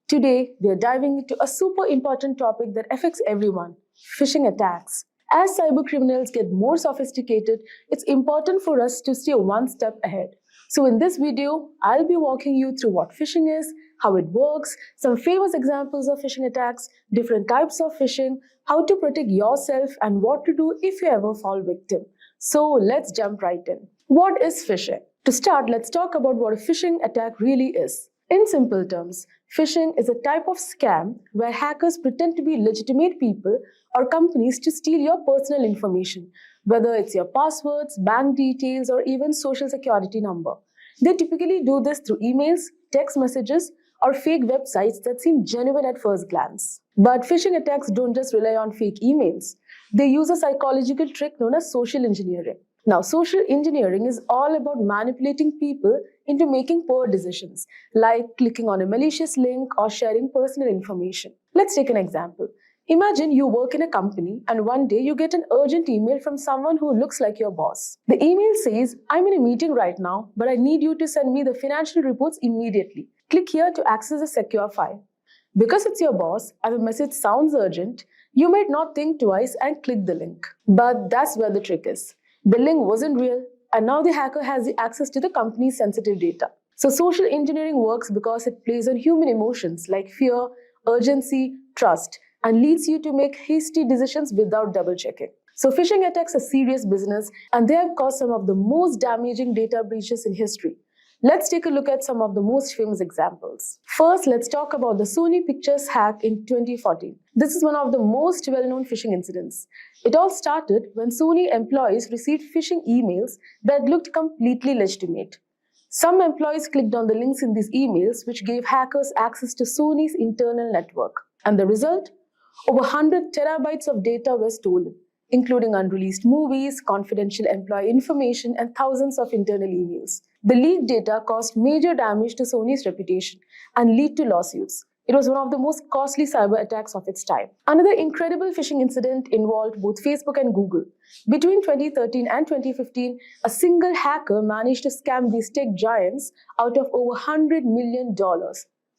Speaker 5: Today, we are diving into a super important topic that affects everyone: phishing attacks. As cyber criminals get more sophisticated, it's important for us to stay one step ahead. So in this video, I'll be walking you through what phishing is, how it works, some famous examples of phishing attacks, different types of phishing, how to protect yourself, and what to do if you ever fall victim. So let's jump right in. What is phishing? To start, let's talk about what a phishing attack really is. In simple terms, phishing is a type of scam where hackers pretend to be legitimate people or companies to steal your personal information, whether it's your passwords, bank details, or even social security number. They typically do this through emails, text messages, or fake websites that seem genuine at first glance. But phishing attacks don't just rely on fake emails. They use a psychological trick known as social engineering. Now, social engineering is all about manipulating people into making poor decisions, like clicking on a malicious link or sharing personal information. Let's take an example. Imagine you work in a company and one day you get an urgent email from someone who looks like your boss. The email says, "I'm in a meeting right now, but I need you to send me the financial reports immediately. Click here to access a secure file." Because it's your boss and the message sounds urgent, you might not think twice and click the link. But that's where the trick is. The link wasn't real, and now the hacker has the access to the company's sensitive data. So social engineering works because it plays on human emotions like fear, urgency, trust, and leads you to make hasty decisions without double checking. So phishing attacks are serious business, and they have caused some of the most damaging data breaches in history. Let's take a look at some of the most famous examples. First, let's talk about the Sony Pictures hack in 2014. This is one of the most well-known phishing incidents. It all started when Sony employees received phishing emails that looked completely legitimate. Some employees clicked on the links in these emails, which gave hackers access to Sony's internal network. And the result? Over 100 terabytes of data were stolen, including unreleased movies, confidential employee information, and thousands of internal emails. The leaked data caused major damage to Sony's reputation and led to lawsuits. It was one of the most costly cyber attacks of its time. Another incredible phishing incident involved both Facebook and Google. Between 2013 and 2015, a single hacker managed to scam these tech giants out of over $100 million.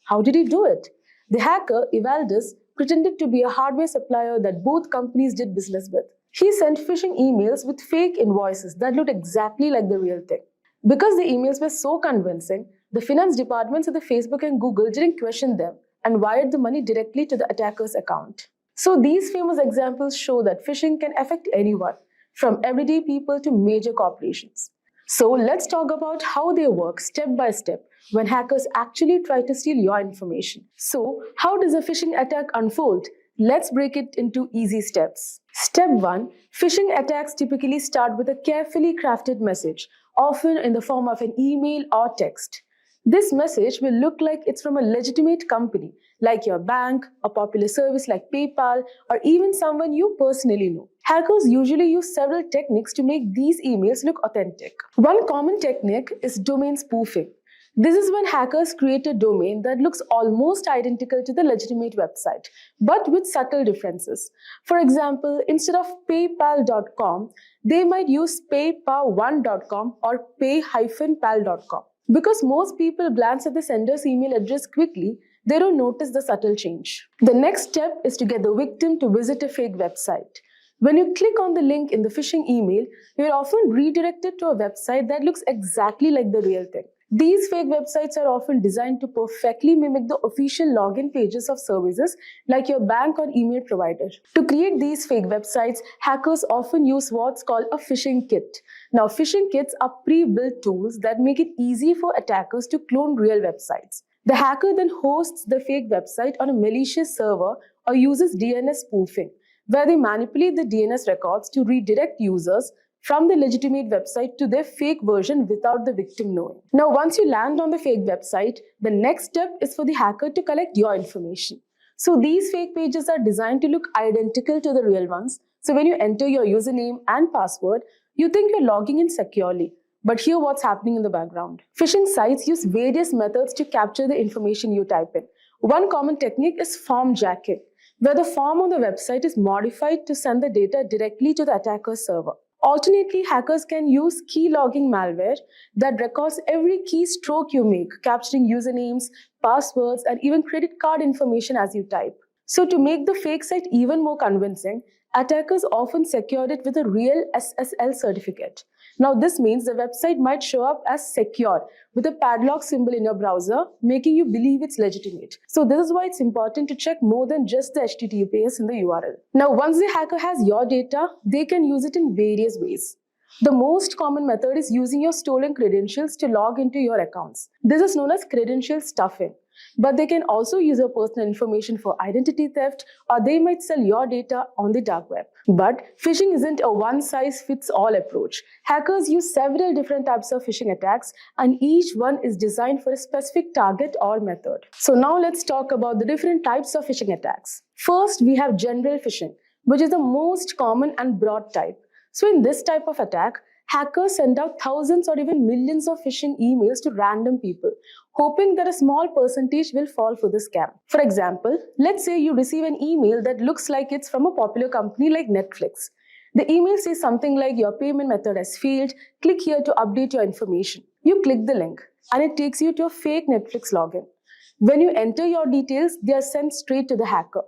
Speaker 5: How did he do it? The hacker, Evaldus, pretended to be a hardware supplier that both companies did business with. He sent phishing emails with fake invoices that looked exactly like the real thing. Because the emails were so convincing, the finance departments of the Facebook and Google didn't question them and wired the money directly to the attacker's account. So these famous examples show that phishing can affect anyone, from everyday people to major corporations. So let's talk about how they work step by step when hackers actually try to steal your information. So how does a phishing attack unfold? Let's break it into easy steps. Step 1. Phishing attacks typically start with a carefully crafted message, often in the form of an email or text. This message will look like it's from a legitimate company, like your bank, a popular service like PayPal, or even someone you personally know. Hackers usually use several techniques to make these emails look authentic. One common technique is domain spoofing. This is when hackers create a domain that looks almost identical to the legitimate website, but with subtle differences. For example, instead of paypal.com, they might use paypal1.com or pay-pal.com. Because most people glance at the sender's email address quickly, they don't notice the subtle change. The next step is to get the victim to visit a fake website. When you click on the link in the phishing email, you're often redirected to a website that looks exactly like the real thing. These fake websites are often designed to perfectly mimic the official login pages of services like your bank or email provider. To create these fake websites, hackers often use what's called a phishing kit. Now, phishing kits are pre-built tools that make it easy for attackers to clone real websites. The hacker then hosts the fake website on a malicious server or uses DNS spoofing, where they manipulate the DNS records to redirect users from the legitimate website to their fake version without the victim knowing. Now, once you land on the fake website, the next step is for the hacker to collect your information. So these fake pages are designed to look identical to the real ones. So when you enter your username and password, you think you're logging in securely. But hear what's happening in the background. Phishing sites use various methods to capture the information you type in. One common technique is form jacking, where the form on the website is modified to send the data directly to the attacker's server. Alternately, hackers can use key logging malware that records every keystroke you make, capturing usernames, passwords, and even credit card information as you type. So to make the fake site even more convincing, attackers often secure it with a real SSL certificate. Now, this means the website might show up as secure with a padlock symbol in your browser, making you believe it's legitimate. So this is why it's important to check more than just the HTTPS in the URL. Now, once the hacker has your data, they can use it in various ways. The most common method is using your stolen credentials to log into your accounts. This is known as credential stuffing. But they can also use your personal information for identity theft, or they might sell your data on the dark web. But phishing isn't a one-size-fits-all approach. Hackers use several different types of phishing attacks, and each one is designed for a specific target or method. So now let's talk about the different types of phishing attacks. First, we have general phishing, which is the most common and broad type. So in this type of attack, hackers send out thousands or even millions of phishing emails to random people, hoping that a small percentage will fall for the scam. For example, let's say you receive an email that looks like it's from a popular company like Netflix. The email says something like, your payment method has failed, click here to update your information. You click the link and it takes you to a fake Netflix login. When you enter your details, they are sent straight to the hacker.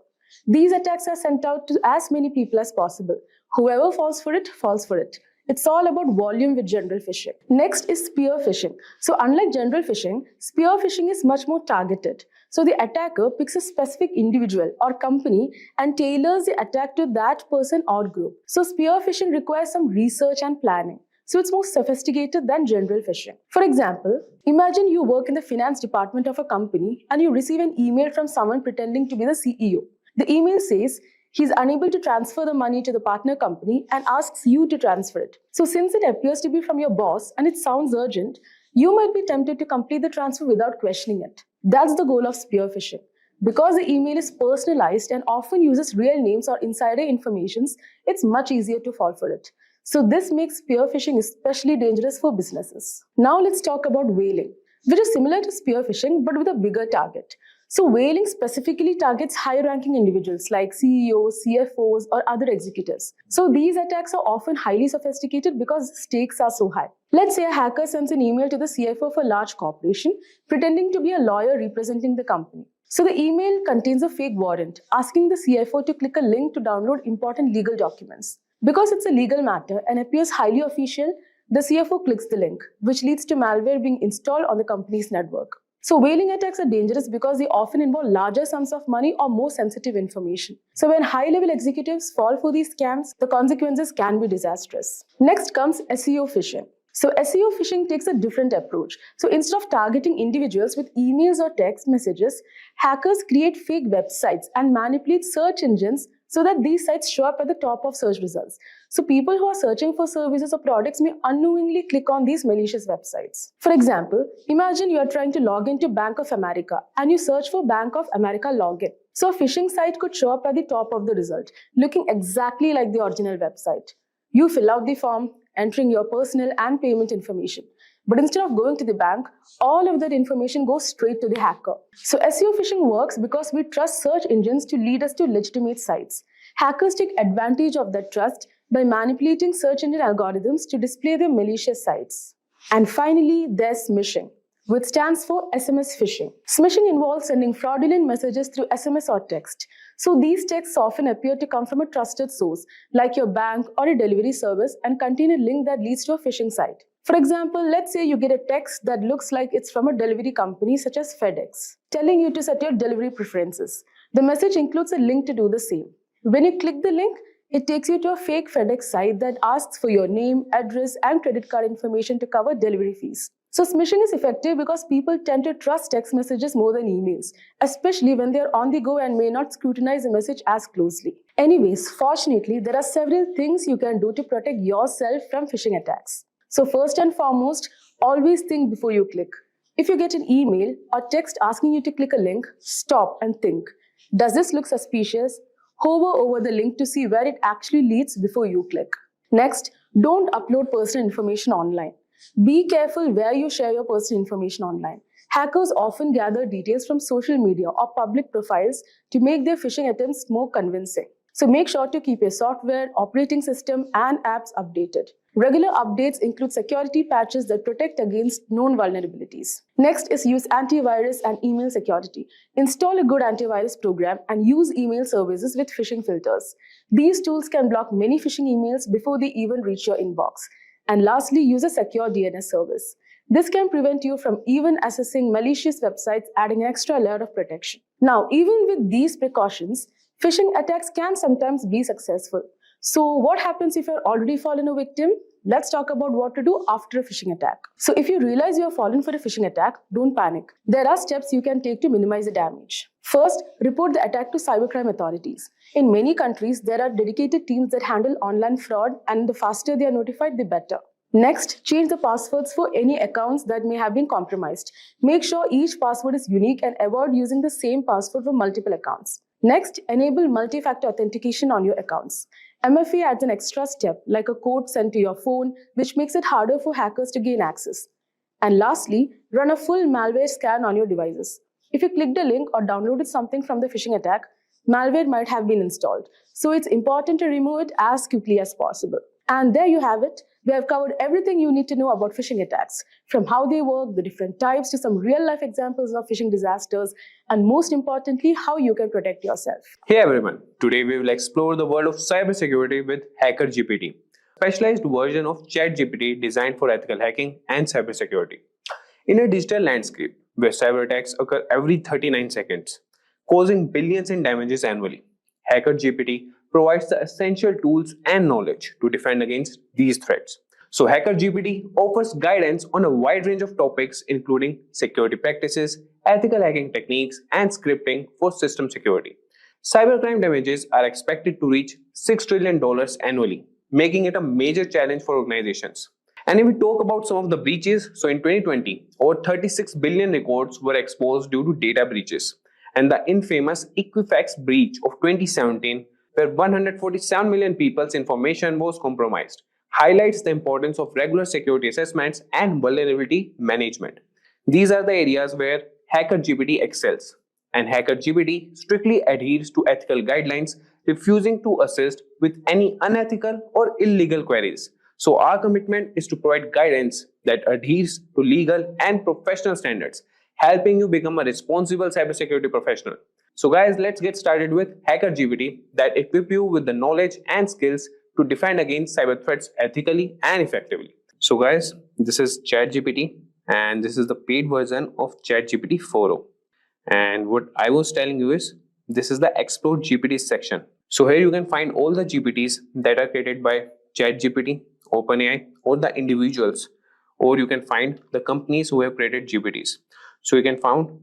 Speaker 5: These attacks are sent out to as many people as possible. Whoever falls for it, falls for it. It's all about volume with general phishing. Next is spear phishing. So unlike general phishing, spear phishing is much more targeted. So the attacker picks a specific individual or company and tailors the attack to that person or group. So spear phishing requires some research and planning. So it's more sophisticated than general phishing. For example, imagine you work in the finance department of a company and you receive an email from someone pretending to be the CEO. The email says he's unable to transfer the money to the partner company and asks you to transfer it. So since it appears to be from your boss and it sounds urgent, you might be tempted to complete the transfer without questioning it. That's the goal of spear phishing. Because the email is personalized and often uses real names or insider information, it's much easier to fall for it. So this makes spear phishing especially dangerous for businesses. Now let's talk about whaling, which is similar to spear phishing but with a bigger target. So whaling specifically targets high-ranking individuals like CEOs, CFOs, or other executives. So these attacks are often highly sophisticated because the stakes are so high. Let's say a hacker sends an email to the CFO of a large corporation, pretending to be a lawyer representing the company. So the email contains a fake warrant, asking the CFO to click a link to download important legal documents. Because it's a legal matter and appears highly official, the CFO clicks the link, which leads to malware being installed on the company's network. So whaling attacks are dangerous because they often involve larger sums of money or more sensitive information. So when high-level executives fall for these scams, the consequences can be disastrous. Next comes SEO phishing. So SEO phishing takes a different approach. So instead of targeting individuals with emails or text messages, hackers create fake websites and manipulate search engines so that these sites show up at the top of search results. So people who are searching for services or products may unknowingly click on these malicious websites. For example, imagine you are trying to log into Bank of America and you search for Bank of America login. So a phishing site could show up at the top of the result, looking exactly like the original website. You fill out the form, entering your personal and payment information. But instead of going to the bank, all of that information goes straight to the hacker. So SEO phishing works because we trust search engines to lead us to legitimate sites. Hackers take advantage of that trust by manipulating search engine algorithms to display their malicious sites. And finally, there's smishing, which stands for SMS phishing. Smishing involves sending fraudulent messages through SMS or text. So these texts often appear to come from a trusted source, like your bank or a delivery service, and contain a link that leads to a phishing site. For example, let's say you get a text that looks like it's from a delivery company such as FedEx, telling you to set your delivery preferences. The message includes a link to do the same. When you click the link, it takes you to a fake FedEx site that asks for your name, address, and credit card information to cover delivery fees. So smishing is effective because people tend to trust text messages more than emails, especially when they're on the go and may not scrutinize the message as closely. Anyways, fortunately, there are several things you can do to protect yourself from phishing attacks. So first and foremost, always think before you click. If you get an email or text asking you to click a link, stop and think. Does this look suspicious? Hover over the link to see where it actually leads before you click. Next, don't upload personal information online. Be careful where you share your personal information online. Hackers often gather details from social media or public profiles to make their phishing attempts more convincing. So make sure to keep your software, operating system, and apps updated. Regular updates include security patches that protect against known vulnerabilities. Next is use antivirus and email security. Install a good antivirus program and use email services with phishing filters. These tools can block many phishing emails before they even reach your inbox. And lastly, use a secure DNS service. This can prevent you from even accessing malicious websites, adding an extra layer of protection. Now, even with these precautions, phishing attacks can sometimes be successful. So what happens if you're already fallen a victim? Let's talk about what to do after a phishing attack. So if you realize you have fallen for a phishing attack, don't panic. There are steps you can take to minimize the damage. First, report the attack to cybercrime authorities. In many countries, there are dedicated teams that handle online fraud, and the faster they are notified, the better. Next, change the passwords for any accounts that may have been compromised. Make sure each password is unique and avoid using the same password for multiple accounts. Next, enable multi-factor authentication on your accounts. MFA adds an extra step, like a code sent to your phone, which makes it harder for hackers to gain access. And lastly, run a full malware scan on your devices. If you clicked a link or downloaded something from the phishing attack, malware might have been installed. So it's important to remove it as quickly as possible. And there you have it. We have covered everything you need to know about phishing attacks, from how they work, the different types, to some real-life examples of phishing disasters, and most importantly, how you can protect yourself.
Speaker 10: Hey everyone, today we will explore the world of cybersecurity with Hacker GPT, a specialized version of ChatGPT designed for ethical hacking and cybersecurity. In a digital landscape where cyber attacks occur every 39 seconds, causing billions in damages annually, Hacker GPT provides the essential tools and knowledge to defend against these threats. So, Hacker GPT offers guidance on a wide range of topics, including security practices, ethical hacking techniques, and scripting for system security. Cybercrime damages are expected to reach $6 trillion annually, making it a major challenge for organizations. And if we talk about some of the breaches, so in 2020, over 36 billion records were exposed due to data breaches. And the infamous Equifax breach of 2017, where 147 million people's information was compromised, highlights the importance of regular security assessments and vulnerability management. These are the areas where Hacker GPT excels, and Hacker GPT strictly adheres to ethical guidelines, refusing to assist with any unethical or illegal queries. So our commitment is to provide guidance that adheres to legal and professional standards, helping you become a responsible cybersecurity professional. So guys, let's get started with Hacker GPT that equip you with the knowledge and skills to defend against cyber threats ethically and effectively. So guys, this is ChatGPT and this is the paid version of ChatGPT 4.0. And what I was telling you is this is the Explore GPT section. So here you can find all the GPTs that are created by ChatGPT, OpenAI, or the individuals, or you can find the companies who have created GPTs. So you can find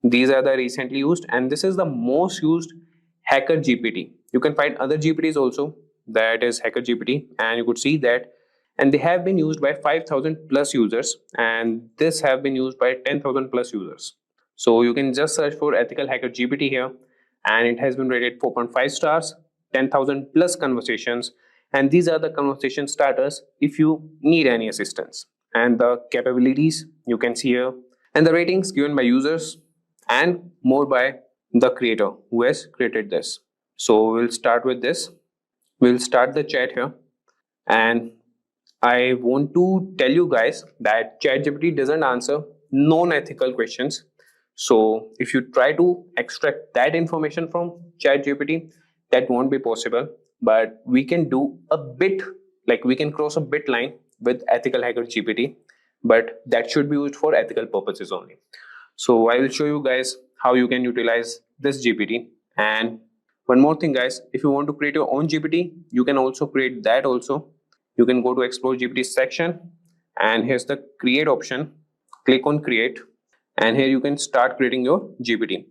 Speaker 10: these are the recently used, and this is the most used Hacker GPT. You can find other GPTs also, that is Hacker GPT, and you could see that, and they have been used by 5,000 plus users, and this have been used by 10,000 plus users. So you can just search for Ethical Hacker GPT here, and it has been rated 4.5 stars, 10,000 plus conversations, and these are the conversation starters if you need any assistance. And the capabilities you can see here, and the ratings given by users, and more by the creator who has created this. So we'll start with this. We'll start the chat here, and I want to tell you guys that ChatGPT doesn't answer non-ethical questions. So if you try to extract that information from ChatGPT, that won't be possible. But we can do a bit, like we can cross a bit line with Ethical Hacker GPT, but that should be used for ethical purposes only. So I will show you guys how you can utilize this GPT. And one more thing guys, if you want to create your own GPT, you can also create that also. You can go to Explore GPT section, and here's the create option. Click on create, and here you can start creating your GPT.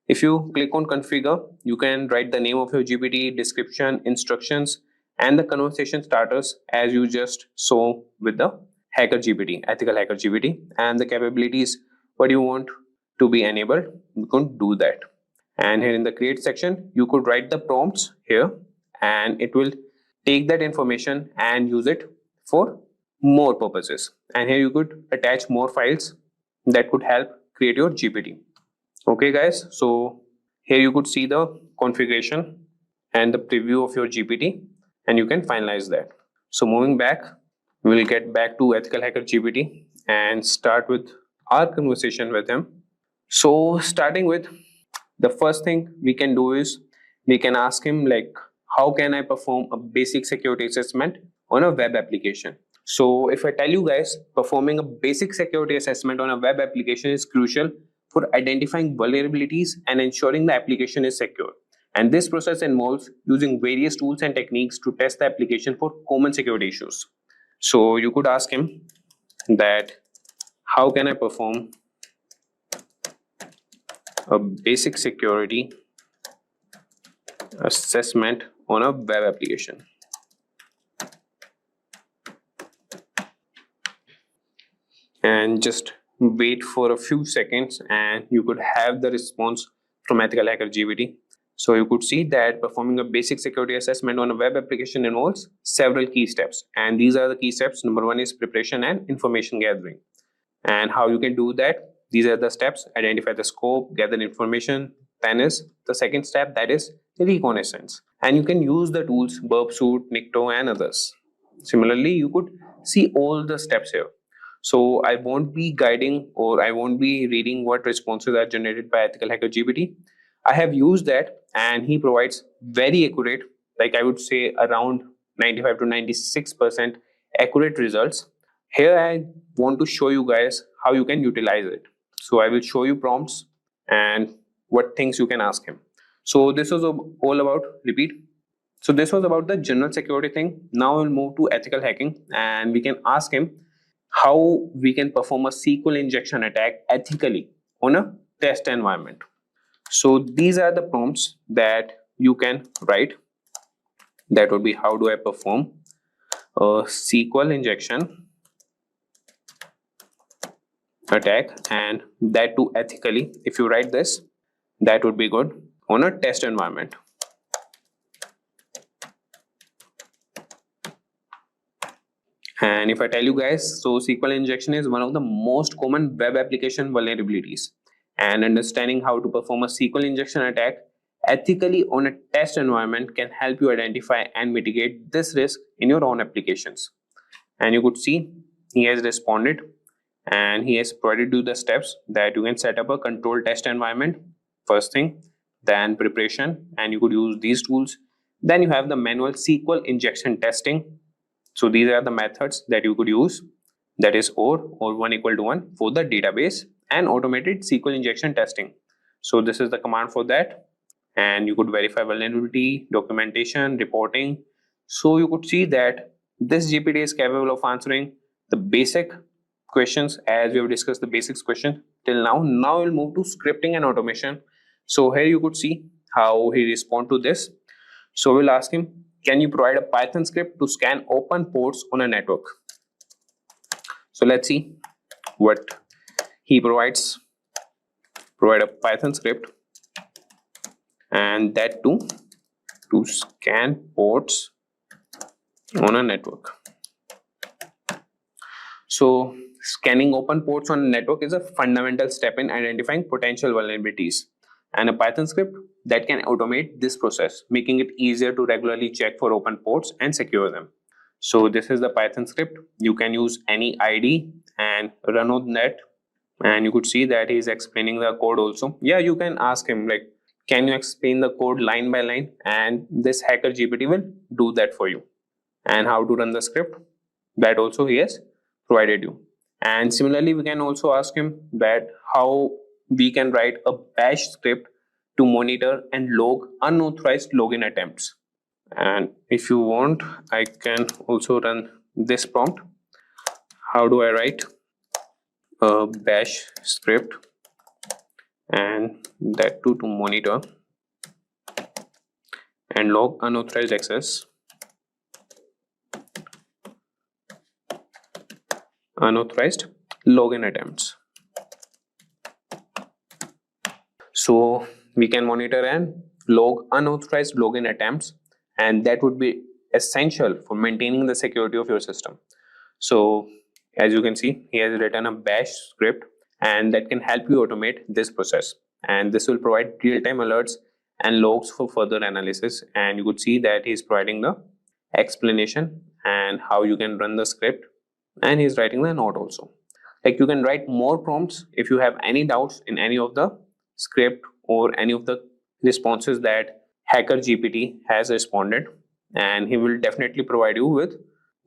Speaker 10: If you click on configure, you can write the name of your GPT, description, instructions, and the conversation starters as you just saw with the Hacker GPT, Ethical Hacker GPT, and the capabilities what you want to be enabled, you can do that. And here in the create section, you could write the prompts here, and it will take that information and use it for more purposes. And here you could attach more files that could help create your GPT. Okay guys, so here you could see the configuration and the preview of your GPT, and you can finalize that. So moving back, we'll get back to Ethical Hacker GPT and start with our conversation with him. So starting with, the first thing we can do is we can ask him like, how can I perform a basic security assessment on a web application? So if I tell you guys, performing a basic security assessment on a web application is crucial for identifying vulnerabilities and ensuring the application is secure. And this process involves using various tools and techniques to test the application for common security issues. So you could ask him that, how can I perform a basic security assessment on a web application? And just wait for a few seconds, and you could have the response from Ethical Hacker GPT. So you could see that performing a basic security assessment on a web application involves several key steps, and these are the key steps. Number one is preparation and information gathering. And how you can do that, these are the steps: identify the scope, gather information. Then is the second step, that is reconnaissance, and you can use the tools Burp Suite, Nikto, and others. Similarly, you could see all the steps here. So I won't be guiding or I won't be reading what responses are generated by EthicalHacker GPT. I have used that and he provides very accurate, like I would say around 95 to 96% accurate results. Here I want to show you guys how you can utilize it. So I will show you prompts and what things you can ask him. So this was all about, repeat. So this was about the general security thing. Now we'll move to ethical hacking and we can ask him how we can perform a SQL injection attack ethically on a test environment. So these are the prompts that you can write. That would be, how do I perform a SQL injection attack, and that too ethically. If you write this, that would be good on a test environment. And if I tell you guys, so SQL injection is one of the most common web application vulnerabilities, and understanding how to perform a SQL injection attack ethically on a test environment can help you identify and mitigate this risk in your own applications. And you could see he has responded and he has provided you the steps that you can set up a control test environment first thing, then preparation, and you could use these tools. Then you have the manual SQL injection testing. So these are the methods that you could use, that is or 1 equal to 1 for the database, and automated SQL injection testing. So this is the command for that, and you could verify vulnerability, documentation, reporting. So you could see that this GPT is capable of answering the basic questions as we have discussed the basics question till now. Now we'll move to scripting and automation. So here you could see how he respond to this. So we'll ask him, can you provide a Python script to scan open ports on a network? So let's see what he provides. Provide a Python script, and that too to scan ports on a network. So scanning open ports on a network is a fundamental step in identifying potential vulnerabilities, and a Python script that can automate this process, making it easier to regularly check for open ports and secure them. So this is the Python script. You can use any ID and run on that, and you could see that he is explaining the code also. Yeah, you can ask him like, can you explain the code line by line, and this hacker GPT will do that for you. And how to run the script, that also he has provided you. And similarly, we can also ask him that how we can write a bash script to monitor and log unauthorized login attempts. And if you want, I can also run this prompt. How do I write a bash script, and that too to monitor and log unauthorized access, unauthorized login attempts. So we can monitor and log unauthorized login attempts, and that would be essential for maintaining the security of your system. So as you can see, he has written a bash script, and that can help you automate this process, and this will provide real-time alerts and logs for further analysis. And you could see that he's providing the explanation and how you can run the script, and he's writing the note also. Like, you can write more prompts if you have any doubts in any of the script or any of the responses that hacker GPT has responded, and he will definitely provide you with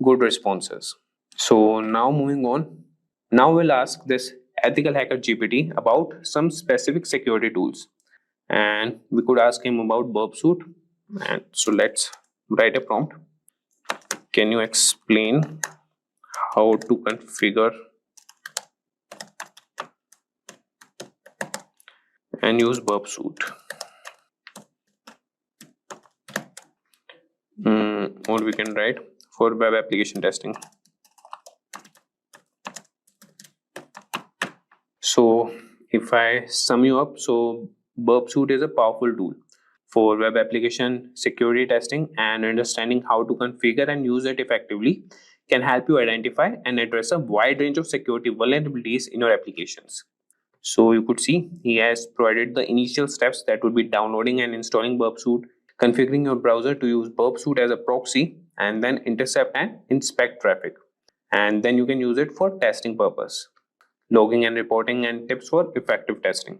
Speaker 10: good responses. So now moving on, now we'll ask this ethical hacker GPT about some specific security tools, and we could ask him about burp suit. And so let's write a prompt. Can you explain how to configure and use burp suit? Or we can write for web application testing. So if I sum you up, so burp suit is a powerful tool for web application security testing, and understanding how to configure and use it effectively can help you identify and address a wide range of security vulnerabilities in your applications. So you could see he has provided the initial steps, that would be downloading and installing burp suit, configuring your browser to use burp suit as a proxy, and then intercept and inspect traffic. and then you can use it for testing purpose, logging and reporting, and tips for effective testing.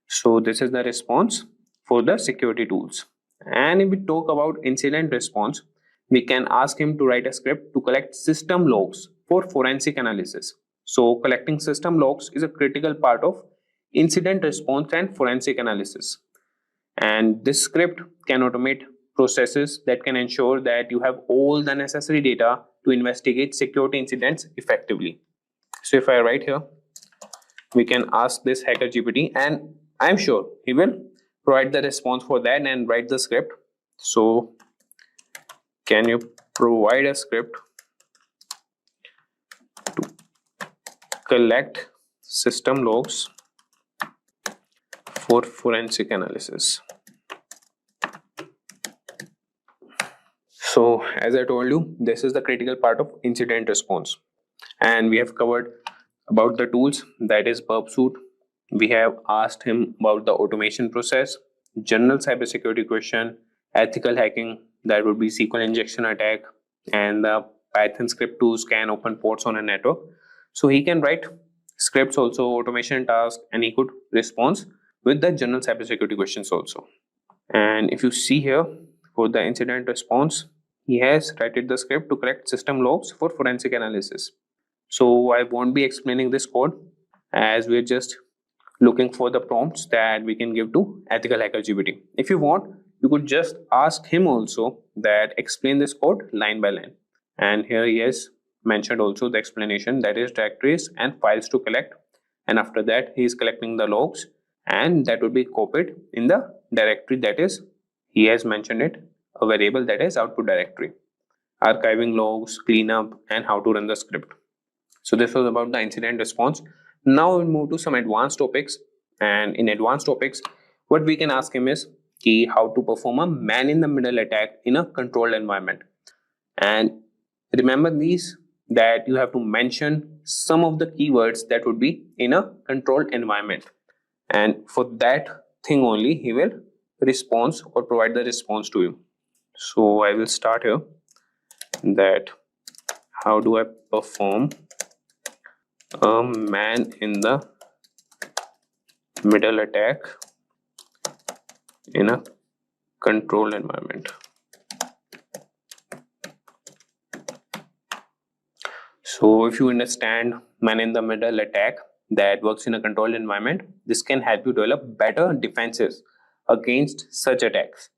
Speaker 10: So this is the response for the security tools. And if we talk about incident response, we can ask him to write a script to collect system logs for forensic analysis. So collecting system logs is a critical part of incident response and forensic analysis. And this script can automate processes that can ensure that you have all the necessary data to investigate security incidents effectively. So if I write here, we can ask this Hacker GPT, and I'm sure he will provide the response for that and write the script. So can you provide a script to collect system logs for forensic analysis? So as I told you, this is the critical part of incident response, and we have covered about the tools, that is burp suit. We have asked him about the automation process, general cybersecurity question, ethical hacking, that would be SQL injection attack, and the Python script to scan open ports on a network. So he can write scripts also, automation tasks, and he could respond with the general cybersecurity questions also. And if you see here for the incident response, he has written the script to collect system logs for forensic analysis. So I won't be explaining this code, as we're just looking for the prompts that we can give to Ethical Hacker GPT. If you want, you could just ask him also that explain this code line by line. And here he has mentioned also the explanation, that is directories and files to collect. And after that, he is collecting the logs, and that would be copied in the directory, that is, he has mentioned it, a variable that is output directory. Archiving logs, cleanup, and how to run the script. So this was about the incident response. Now we'll move to some advanced topics. And in advanced topics, what we can ask him is how to perform a man-in-the-middle attack in a controlled environment. And remember these, that you have to mention some of the keywords that would be in a controlled environment. And for that thing only, he will respond or provide the response to you. So I will start here, that how do I perform a man in the middle attack in a controlled environment. So if you understand man in the middle attack that works in a controlled environment, this can help you develop better defenses against such attacks.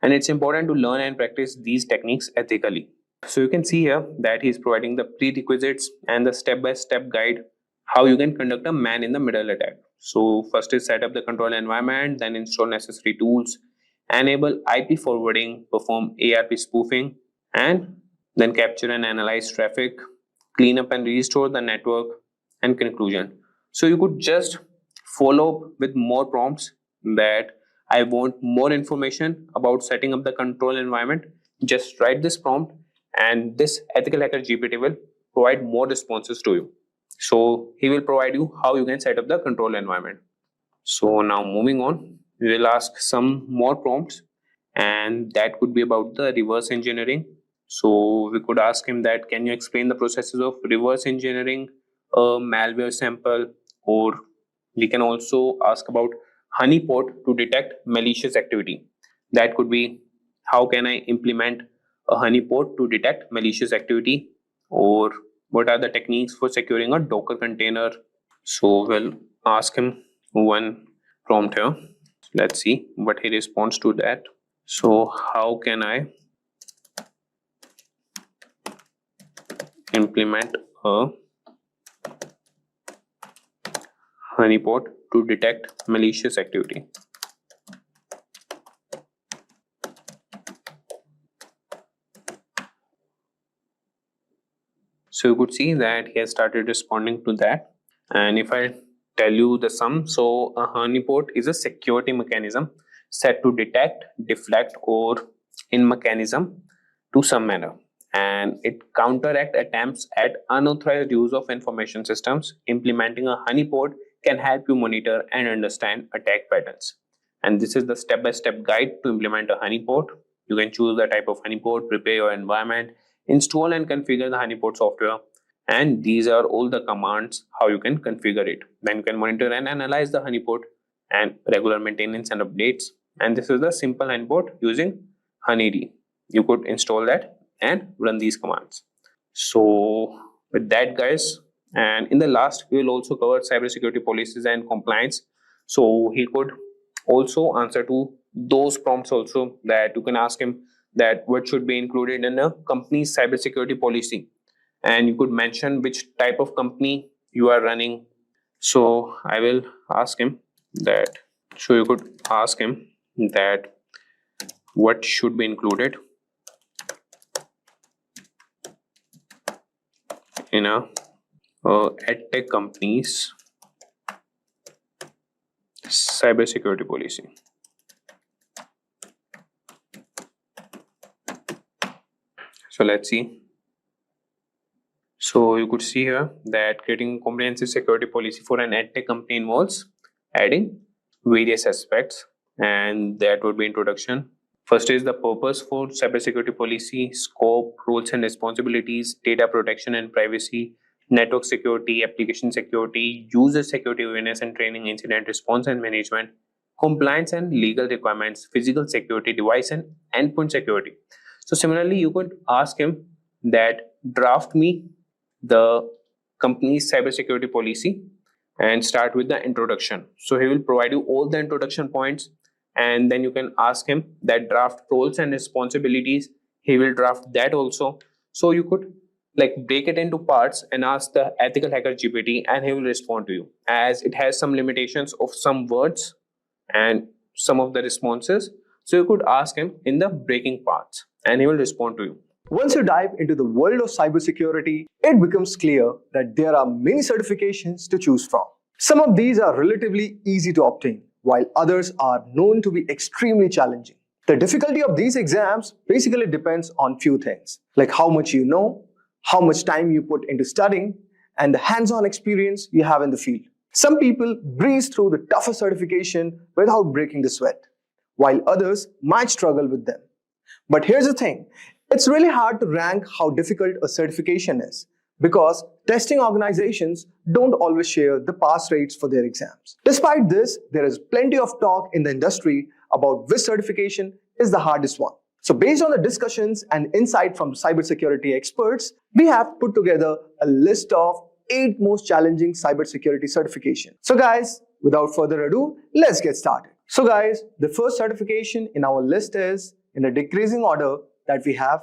Speaker 10: And it's important to learn and practice these techniques ethically. So you can see here that he's providing the prerequisites and the step-by-step guide how you can conduct a man-in-the-middle attack. So first is set up the control environment, then install necessary tools, enable IP forwarding, perform ARP spoofing, and then capture and analyze traffic, clean up and restore the network, and conclusion. So you could just follow up with more prompts, that I want more information about setting up the control environment. Just write this prompt, and this Ethical Hacker GPT will provide more responses to you. So he will provide you how you can set up the control environment. So now moving on, we will ask some more prompts, and that could be about the reverse engineering. So we could ask him that, can you explain the processes of reverse engineering a malware sample? Or we can also ask about honeypot to detect malicious activity. That could be, how can I implement a honeypot to detect malicious activity? Or what are the techniques for securing a Docker container? So we'll ask him one prompt here. Let's see what he responds to that. So how can I implement a honeypot to detect malicious activity? So you could see that he has started responding to that. And if I tell you the sum, so a honeypot is a security mechanism set to detect, deflect, or in mechanism to some manner, and it counteract attempts at unauthorized use of information systems. Implementing a honeypot can help you monitor and understand attack patterns. And this is the step-by-step guide to implement a honeypot. You can choose the type of honeypot, prepare your environment, install and configure the honeypot software, And these are all the commands how you can configure it. Then you can monitor and analyze the honeypot and regular maintenance and updates. And this is the simple honeypot using honeyD. You could install that and run these commands. So with that, guys, and in the last we will also cover cybersecurity policies and compliance. So he could also answer to those prompts also, that you can ask him that what should be included in a company's cybersecurity policy, and you could mention which type of company you are running. So I will ask him that, so you could ask him that what should be included in a edtech company's cybersecurity policy. So let's see. So you could see here that creating a comprehensive security policy for an edtech company involves adding various aspects, and that would be introduction. First is the purpose for cybersecurity policy, scope, roles and responsibilities, data protection and privacy, network security, application security, user security awareness and training, incident response and management, compliance and legal requirements, physical security, device and endpoint security. So similarly, you could ask him that draft me the company's cybersecurity policy and start with the introduction. So he will provide you all the introduction points, and then you can ask him that draft roles and responsibilities. He will draft that also. So you could like break it into parts and ask the EthicalHacker GPT, and he will respond to you, as it has some limitations of some words and some of the responses. So you could ask him in the breaking parts and he will respond to you.
Speaker 6: Once you dive into the world of cybersecurity, it becomes clear that there are many certifications to choose from. Some of these are relatively easy to obtain, while others are known to be extremely challenging. The difficulty of these exams basically depends on few things, like how much you know, how much time you put into studying, and the hands-on experience you have in the field. Some people breeze through the toughest certification without breaking the sweat, while others might struggle with them. But here's the thing, it's really hard to rank how difficult a certification is, because testing organizations don't always share the pass rates for their exams. Despite this, there is plenty of talk in the industry about which certification is the hardest one. So based on the discussions and insight from cybersecurity experts, we have put together a list of 8 most challenging cybersecurity certifications. So guys, without further ado, let's get started. So guys, the first certification in our list is, in the decreasing order that we have,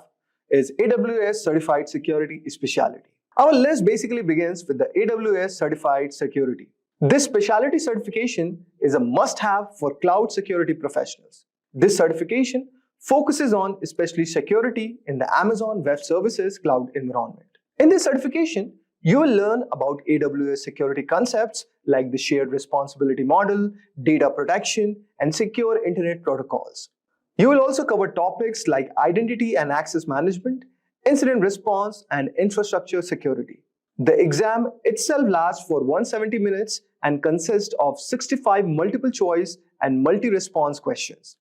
Speaker 6: is AWS Certified Security Specialty. Our list basically begins with the AWS Certified Security. This specialty certification is a must-have for cloud security professionals. This certification focuses on especially security in the Amazon Web Services cloud environment. In this certification, you will learn about AWS security concepts like the shared responsibility model, data protection, and secure internet protocols. You will also cover topics like identity and access management, incident response, and infrastructure security. The exam itself lasts for 170 minutes and consists of 65 multiple choice and multi-response questions.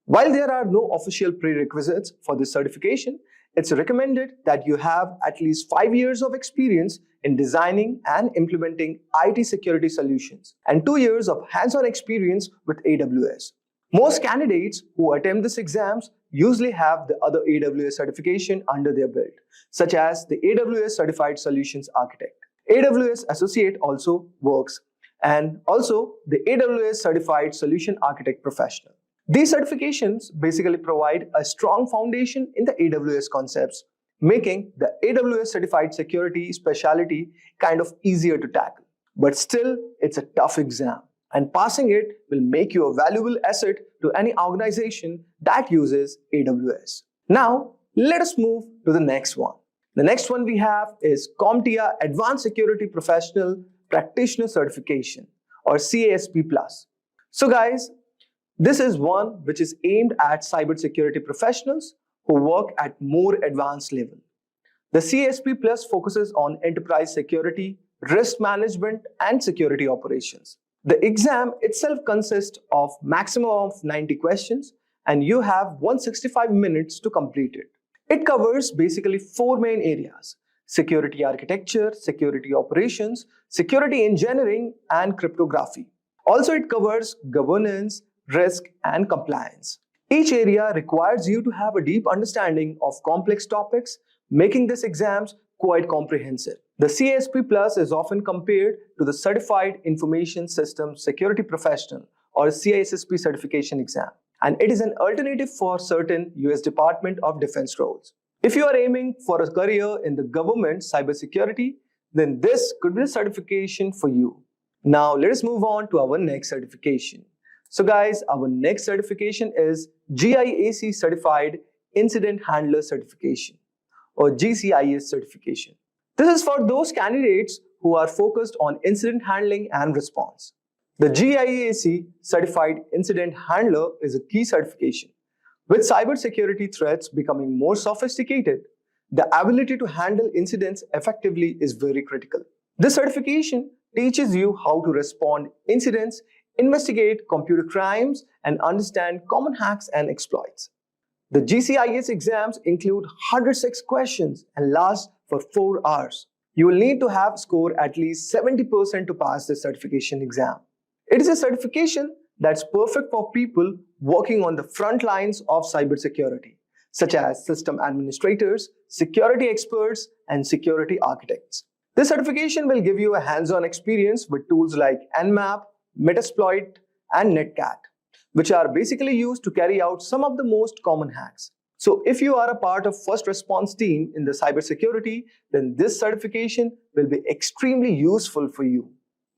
Speaker 6: While there are no official prerequisites for this certification, it's recommended that you have at least 5 years of experience in designing and implementing IT security solutions and 2 years of hands-on experience with AWS. Most candidates who attempt these exams usually have the other AWS certification under their belt, such as the AWS Certified Solutions Architect. AWS Associate also works, and also the AWS Certified Solution Architect Professional. These certifications basically provide a strong foundation in the AWS concepts, making the AWS Certified Security Specialty kind of easier to tackle. But still, it's a tough exam, and passing it will make you a valuable asset to any organization that uses AWS. Now, let us move to the next one. The next one we have is CompTIA Advanced Security Professional Practitioner Certification, or CASP+. So guys, this is one which is aimed at cybersecurity professionals who work at more advanced level. The CASP+ focuses on enterprise security, risk management, and security operations. The exam itself consists of maximum of 90 questions, and you have 165 minutes to complete it. It covers basically 4 main areas:
Speaker 11: security architecture, security operations, security engineering, and cryptography. Also, it covers governance, risk, and compliance. Each area requires you to have a deep understanding of complex topics, making these exams quite comprehensive. The CISP Plus is often compared to the Certified Information Systems Security Professional or CISSP certification exam, and it is an alternative for certain US Department of Defense roles. If you are aiming for a career in the government cybersecurity, then this could be a certification for you. Now let us move on to our next certification. So guys, our next certification is GIAC Certified Incident Handler Certification or GCIS certification. This is for those candidates who are focused on incident handling and response. The GIAC Certified Incident Handler is a key certification. With cybersecurity threats becoming more sophisticated, the ability to handle incidents effectively is very critical. This certification teaches you how to respond to incidents, investigate computer crimes, and understand common hacks and exploits. The GCIS exams include 106 questions and last for 4 hours. You will need to have scored at least 70% to pass this certification exam. It is a certification that's perfect for people working on the front lines of cybersecurity, such as system administrators, security experts, and security architects. This certification will give you a hands-on experience with tools like Nmap, Metasploit, and Netcat, which are basically used to carry out some of the most common hacks. So if you are a part of first response team in the cybersecurity, then this certification will be extremely useful for you.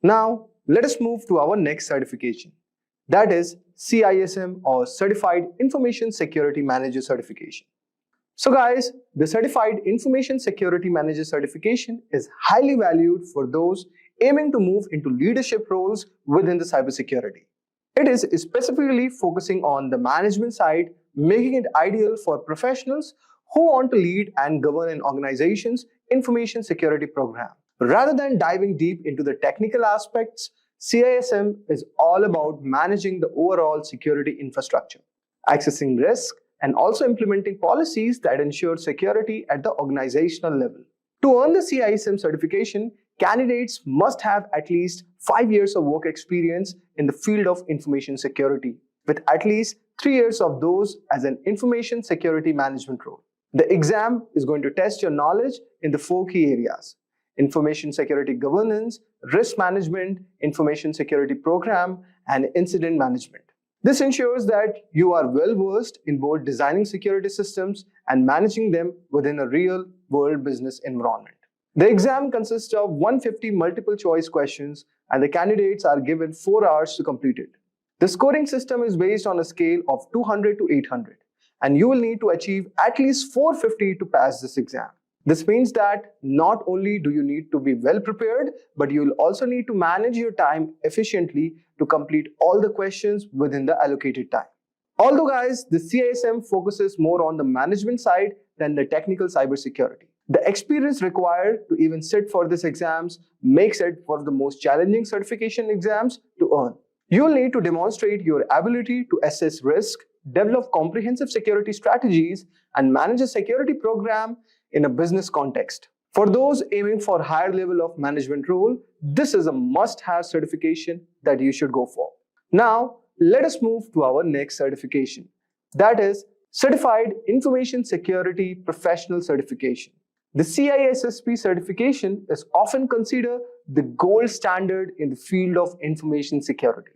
Speaker 11: Now, let us move to our next certification. That is CISM or Certified Information Security Manager certification. So guys, the Certified Information Security Manager certification is highly valued for those aiming to move into leadership roles within the cybersecurity. It is specifically focusing on the management side, making it ideal for professionals who want to lead and govern an organization's information security program. Rather than diving deep into the technical aspects, CISM is all about managing the overall security infrastructure, accessing risk, and also implementing policies that ensure security at the organizational level. To earn the CISM certification, candidates must have at least 5 years of work experience in the field of information security, with at least 3 years of those as an information security management role. The exam is going to test your knowledge in the 4 key areas: information security governance, risk management, information security program, and incident management. This ensures that you are well versed in both designing security systems and managing them within a real-world business environment. The exam consists of 150 multiple choice questions, and the candidates are given 4 hours to complete it. The scoring system is based on a scale of 200 to 800, and you will need to achieve at least 450 to pass this exam. This means that not only do you need to be well prepared, but you will also need to manage your time efficiently to complete all the questions within the allocated time. Although guys, the CISM focuses more on the management side than the technical cybersecurity. The experience required to even sit for these exams makes it one of the most challenging certification exams to earn. You will need to demonstrate your ability to assess risk, develop comprehensive security strategies, and manage a security program in a business context. For those aiming for higher level of management role, this is a must-have certification that you should go for. Now, let us move to our next certification. That is Certified Information Security Professional Certification. The CISSP certification is often considered the gold standard in the field of information security.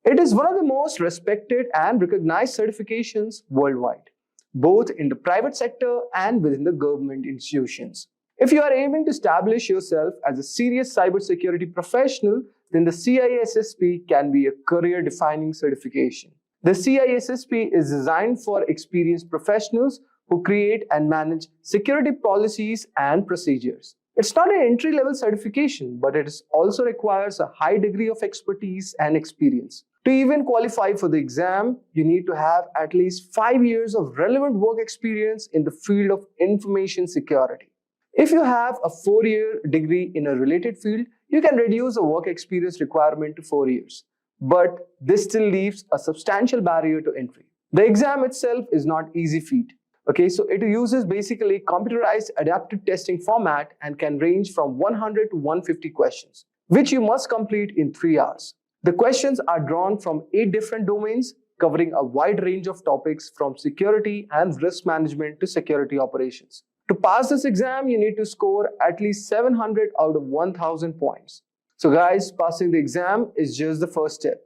Speaker 11: It is one of the most respected and recognized certifications worldwide, both in the private sector and within the government institutions. If you are aiming to establish yourself as a serious cybersecurity professional, then the CISSP can be a career-defining certification. The CISSP is designed for experienced professionals who create and manage security policies and procedures. It's not an entry-level certification, but it also requires a high degree of expertise and experience. To even qualify for the exam, you need to have at least 5 years of relevant work experience in the field of information security. If you have a 4-year degree in a related field, you can reduce the work experience requirement to 4 years. But this still leaves a substantial barrier to entry. The exam itself is not easy feat. Okay, so it uses basically computerized adaptive testing format and can range from 100 to 150 questions, which you must complete in 3 hours. The questions are drawn from 8 different domains, covering a wide range of topics from security and risk management to security operations. To pass this exam, you need to score at least 700 out of 1000 points. So guys, passing the exam is just the first step.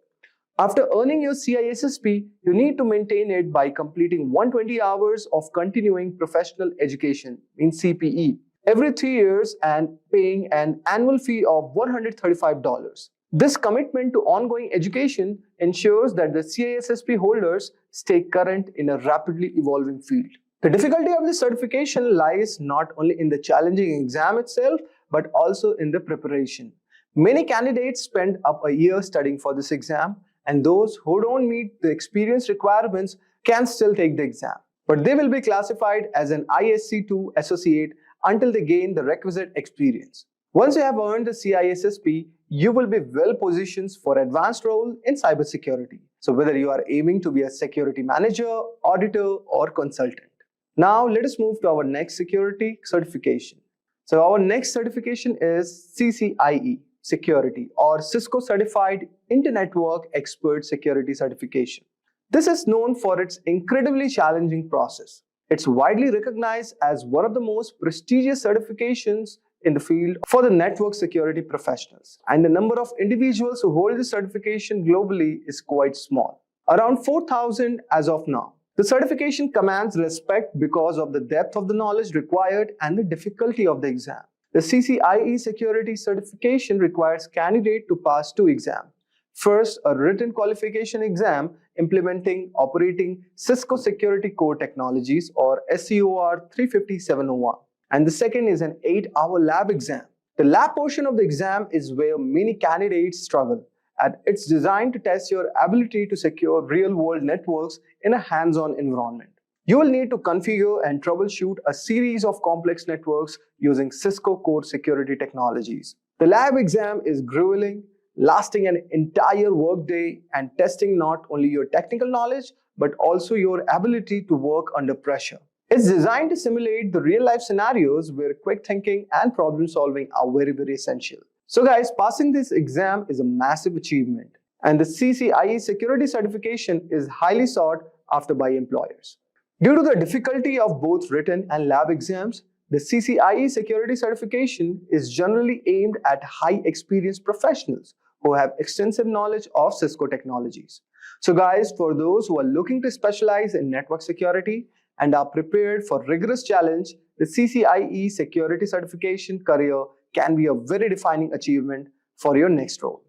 Speaker 11: After earning your CISSP, you need to maintain it by completing 120 hours of continuing professional education in CPE every 3 years and paying an annual fee of $135. This commitment to ongoing education ensures that the CISSP holders stay current in a rapidly evolving field. The difficulty of this certification lies not only in the challenging exam itself, but also in the preparation. Many candidates spend up a year studying for this exam, and those who don't meet the experience requirements can still take the exam. But they will be classified as an ISC2 associate until they gain the requisite experience. Once you have earned the CISSP, you will be well positioned for advanced role in cybersecurity. So whether you are aiming to be a security manager, auditor, or consultant. Now let us move to our next security certification. So our next certification is CCIE Security or Cisco Certified Inter-Network Expert Security Certification. This is known for its incredibly challenging process. It's widely recognized as one of the most prestigious certifications in the field for the network security professionals, and the number of individuals who hold this certification globally is quite small, around 4,000 as of now. The certification commands respect because of the depth of the knowledge required and the difficulty of the exam. The CCIE Security Certification requires candidate to pass 2 exams. First, a written qualification exam implementing operating Cisco Security Core Technologies or SCOR 35701. And the second is an 8-hour lab exam. The lab portion of the exam is where many candidates struggle, and it's designed to test your ability to secure real-world networks in a hands-on environment. You will need to configure and troubleshoot a series of complex networks using Cisco Core Security Technologies. The lab exam is grueling, lasting an entire workday and testing not only your technical knowledge, but also your ability to work under pressure. It's designed to simulate the real-life scenarios where quick thinking and problem solving are very essential. So guys, passing this exam is a massive achievement, and the CCIE Security Certification is highly sought after by employers. Due to the difficulty of both written and lab exams, the CCIE Security Certification is generally aimed at high-experienced professionals who have extensive knowledge of Cisco technologies. So guys, for those who are looking to specialize in network security and are prepared for rigorous challenge, the CCIE Security Certification career can be a very defining achievement for your next role.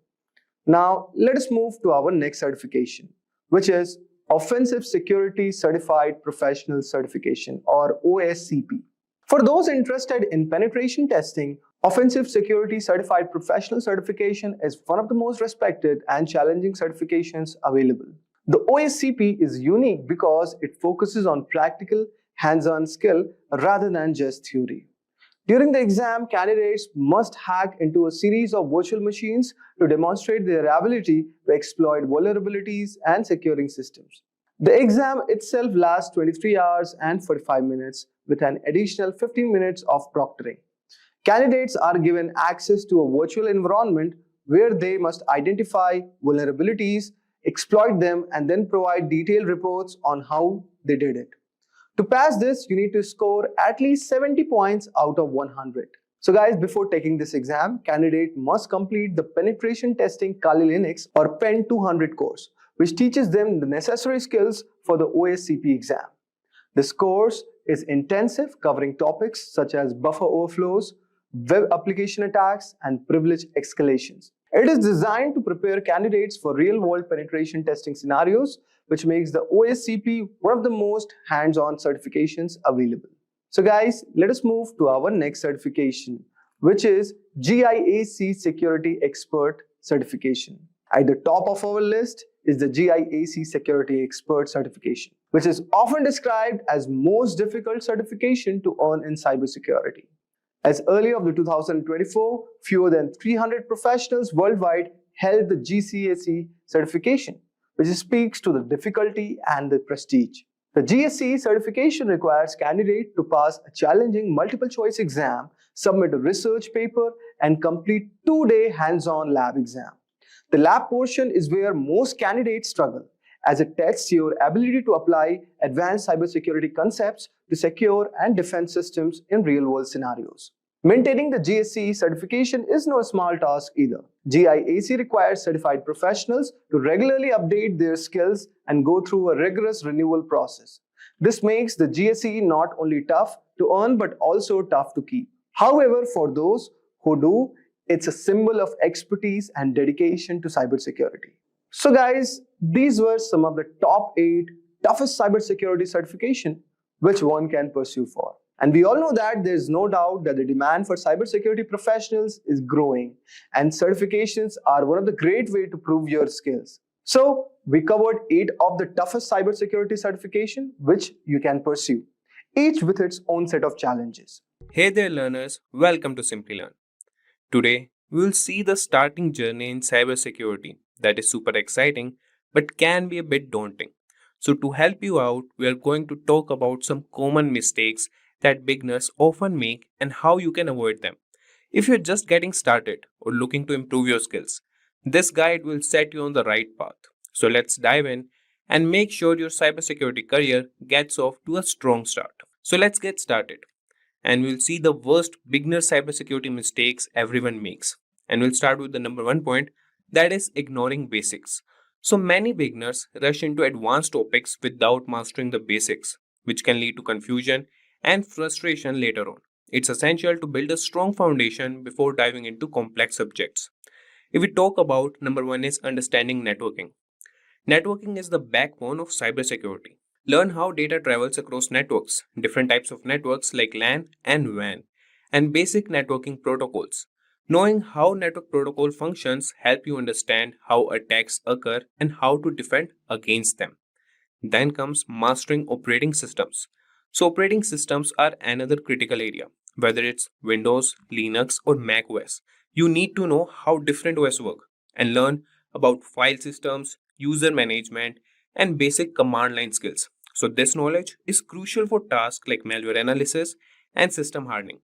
Speaker 11: Now, let us move to our next certification, which is Offensive Security Certified Professional Certification or OSCP. For those interested in penetration testing, Offensive Security Certified Professional Certification is one of the most respected and challenging certifications available. The OSCP is unique because it focuses on practical, hands-on skill rather than just theory. During the exam, candidates must hack into a series of virtual machines to demonstrate their ability to exploit vulnerabilities and securing systems. The exam itself lasts 23 hours and 45 minutes with an additional 15 minutes of proctoring. Candidates are given access to a virtual environment where they must identify vulnerabilities, exploit them, and then provide detailed reports on how they did it. To pass this, you need to score at least 70 points out of 100. So guys, before taking this exam, candidate must complete the Penetration Testing Kali Linux or PEN 200 course, which teaches them the necessary skills for the OSCP exam. This course is intensive, covering topics such as buffer overflows, web application attacks, and privilege escalations. It is designed to prepare candidates for real-world penetration testing scenarios, which makes the OSCP one of the most hands-on certifications available. So guys, let us move to our next certification, which is GIAC Security Expert Certification. At the top of our list is the GIAC Security Expert Certification, which is often described as most difficult certification to earn in cybersecurity. As early of the 2024, fewer than 300 professionals worldwide held the GCAC certification, which speaks to the difficulty and the prestige. The GSE certification requires candidates to pass a challenging multiple choice exam, submit a research paper, and complete 2-day hands-on lab exam. The lab portion is where most candidates struggle, as it tests your ability to apply advanced cybersecurity concepts to secure and defend systems in real-world scenarios. Maintaining the GSE certification is no small task either. GIAC requires certified professionals to regularly update their skills and go through a rigorous renewal process. This makes the GSE not only tough to earn but also tough to keep. However, for those who do, it's a symbol of expertise and dedication to cybersecurity. So guys, these were some of the top 8 toughest cybersecurity certification which one can pursue for. And we all know that there's no doubt that the demand for cybersecurity professionals is growing, and certifications are one of the great ways to prove your skills. So we covered 8 of the toughest cybersecurity certification which you can pursue, each with its own set of challenges.
Speaker 12: Hey there learners, welcome to Simplilearn. Today, we will see the starting journey in cybersecurity that is super exciting but can be a bit daunting. So to help you out, we are going to talk about some common mistakes that beginners often make and how you can avoid them. If you're just getting started or looking to improve your skills, this guide will set you on the right path. So let's dive in and make sure your cybersecurity career gets off to a strong start. So let's get started. And we'll see the worst beginner cybersecurity mistakes everyone makes. And we'll start with the number 1 point, that is ignoring basics. So many beginners rush into advanced topics without mastering the basics, which can lead to confusion and frustration later on. It's essential to build a strong foundation before diving into complex subjects. If we talk about number 1 is understanding networking. Networking is the backbone of cybersecurity. Learn how data travels across networks, different types of networks like LAN and WAN, and basic networking protocols. Knowing how network protocol functions help you understand how attacks occur and how to defend against them. Then comes mastering operating systems. So operating systems are another critical area. Whether it's Windows, Linux or Mac OS, you need to know how different OS work and learn about file systems, user management, and basic command line skills. So this knowledge is crucial for tasks like malware analysis and system hardening.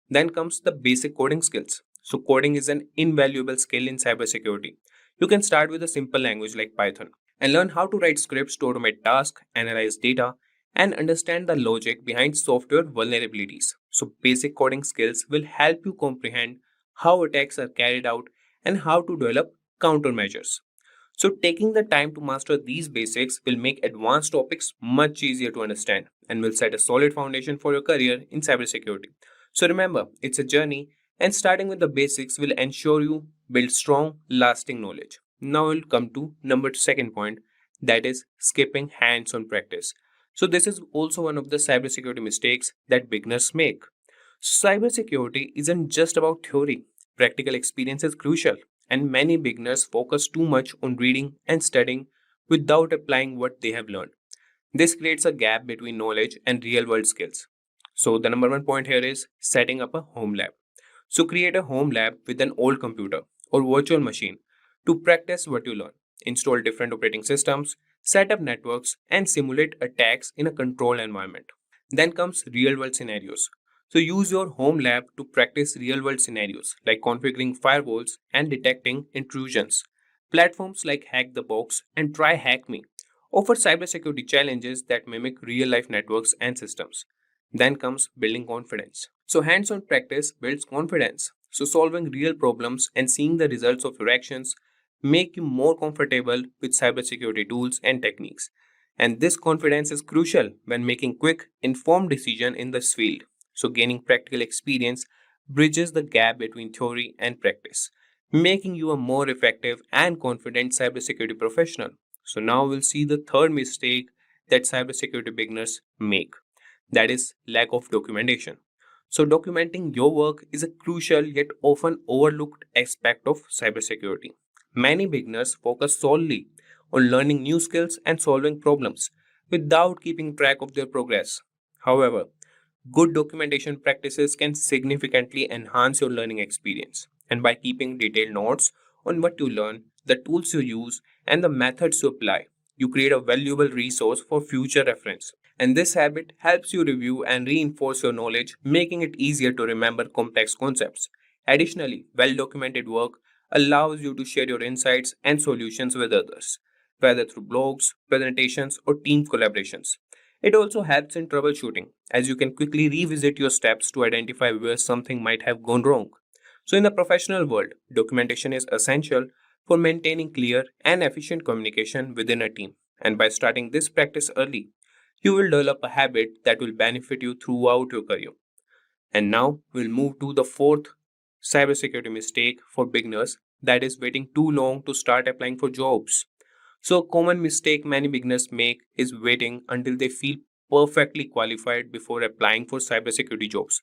Speaker 12: Then comes the basic coding skills. So coding is an invaluable skill in cybersecurity. You can start with a simple language like Python and learn how to write scripts to automate tasks, analyze data, and understand the logic behind software vulnerabilities. So basic coding skills will help you comprehend how attacks are carried out and how to develop countermeasures. So taking the time to master these basics will make advanced topics much easier to understand and will set a solid foundation for your career in cybersecurity. So remember, it's a journey, and starting with the basics will ensure you build strong, lasting knowledge. Now we'll come to number 2 point, that is skipping hands-on practice. So this is also one of the cybersecurity mistakes that beginners make. Cybersecurity isn't just about theory. Practical experience is crucial, and many beginners focus too much on reading and studying without applying what they have learned. This creates a gap between knowledge and real-world skills. So the number 1 point here is setting up a home lab. So create a home lab with an old computer or virtual machine to practice what you learn. Install different operating systems, set up networks, and simulate attacks in a controlled environment. Then comes real-world scenarios. So use your home lab to practice real-world scenarios like configuring firewalls and detecting intrusions. Platforms like Hack the Box and Try Hack Me offer cybersecurity challenges that mimic real-life networks and systems. Then comes building confidence. So hands-on practice builds confidence. So solving real problems and seeing the results of your actions make you more comfortable with cybersecurity tools and techniques. And this confidence is crucial when making quick, informed decisions in this field. So gaining practical experience bridges the gap between theory and practice, making you a more effective and confident cybersecurity professional. So now we'll see the third mistake that cybersecurity beginners make. That is lack of documentation. So documenting your work is a crucial yet often overlooked aspect of cybersecurity. Many beginners focus solely on learning new skills and solving problems without keeping track of their progress. However, good documentation practices can significantly enhance your learning experience. And by keeping detailed notes on what you learn, the tools you use, and the methods you apply, you create a valuable resource for future reference. And this habit helps you review and reinforce your knowledge, making it easier to remember complex concepts. Additionally, well-documented work allows you to share your insights and solutions with others, whether through blogs, presentations, or team collaborations. It also helps in troubleshooting, as you can quickly revisit your steps to identify where something might have gone wrong. So, in the professional world, documentation is essential for maintaining clear and efficient communication within a team. And by starting this practice early, you will develop a habit that will benefit you throughout your career. And now we'll move to the fourth cybersecurity mistake for beginners, that is waiting too long to start applying for jobs. So, a common mistake many beginners make is waiting until they feel perfectly qualified before applying for cybersecurity jobs.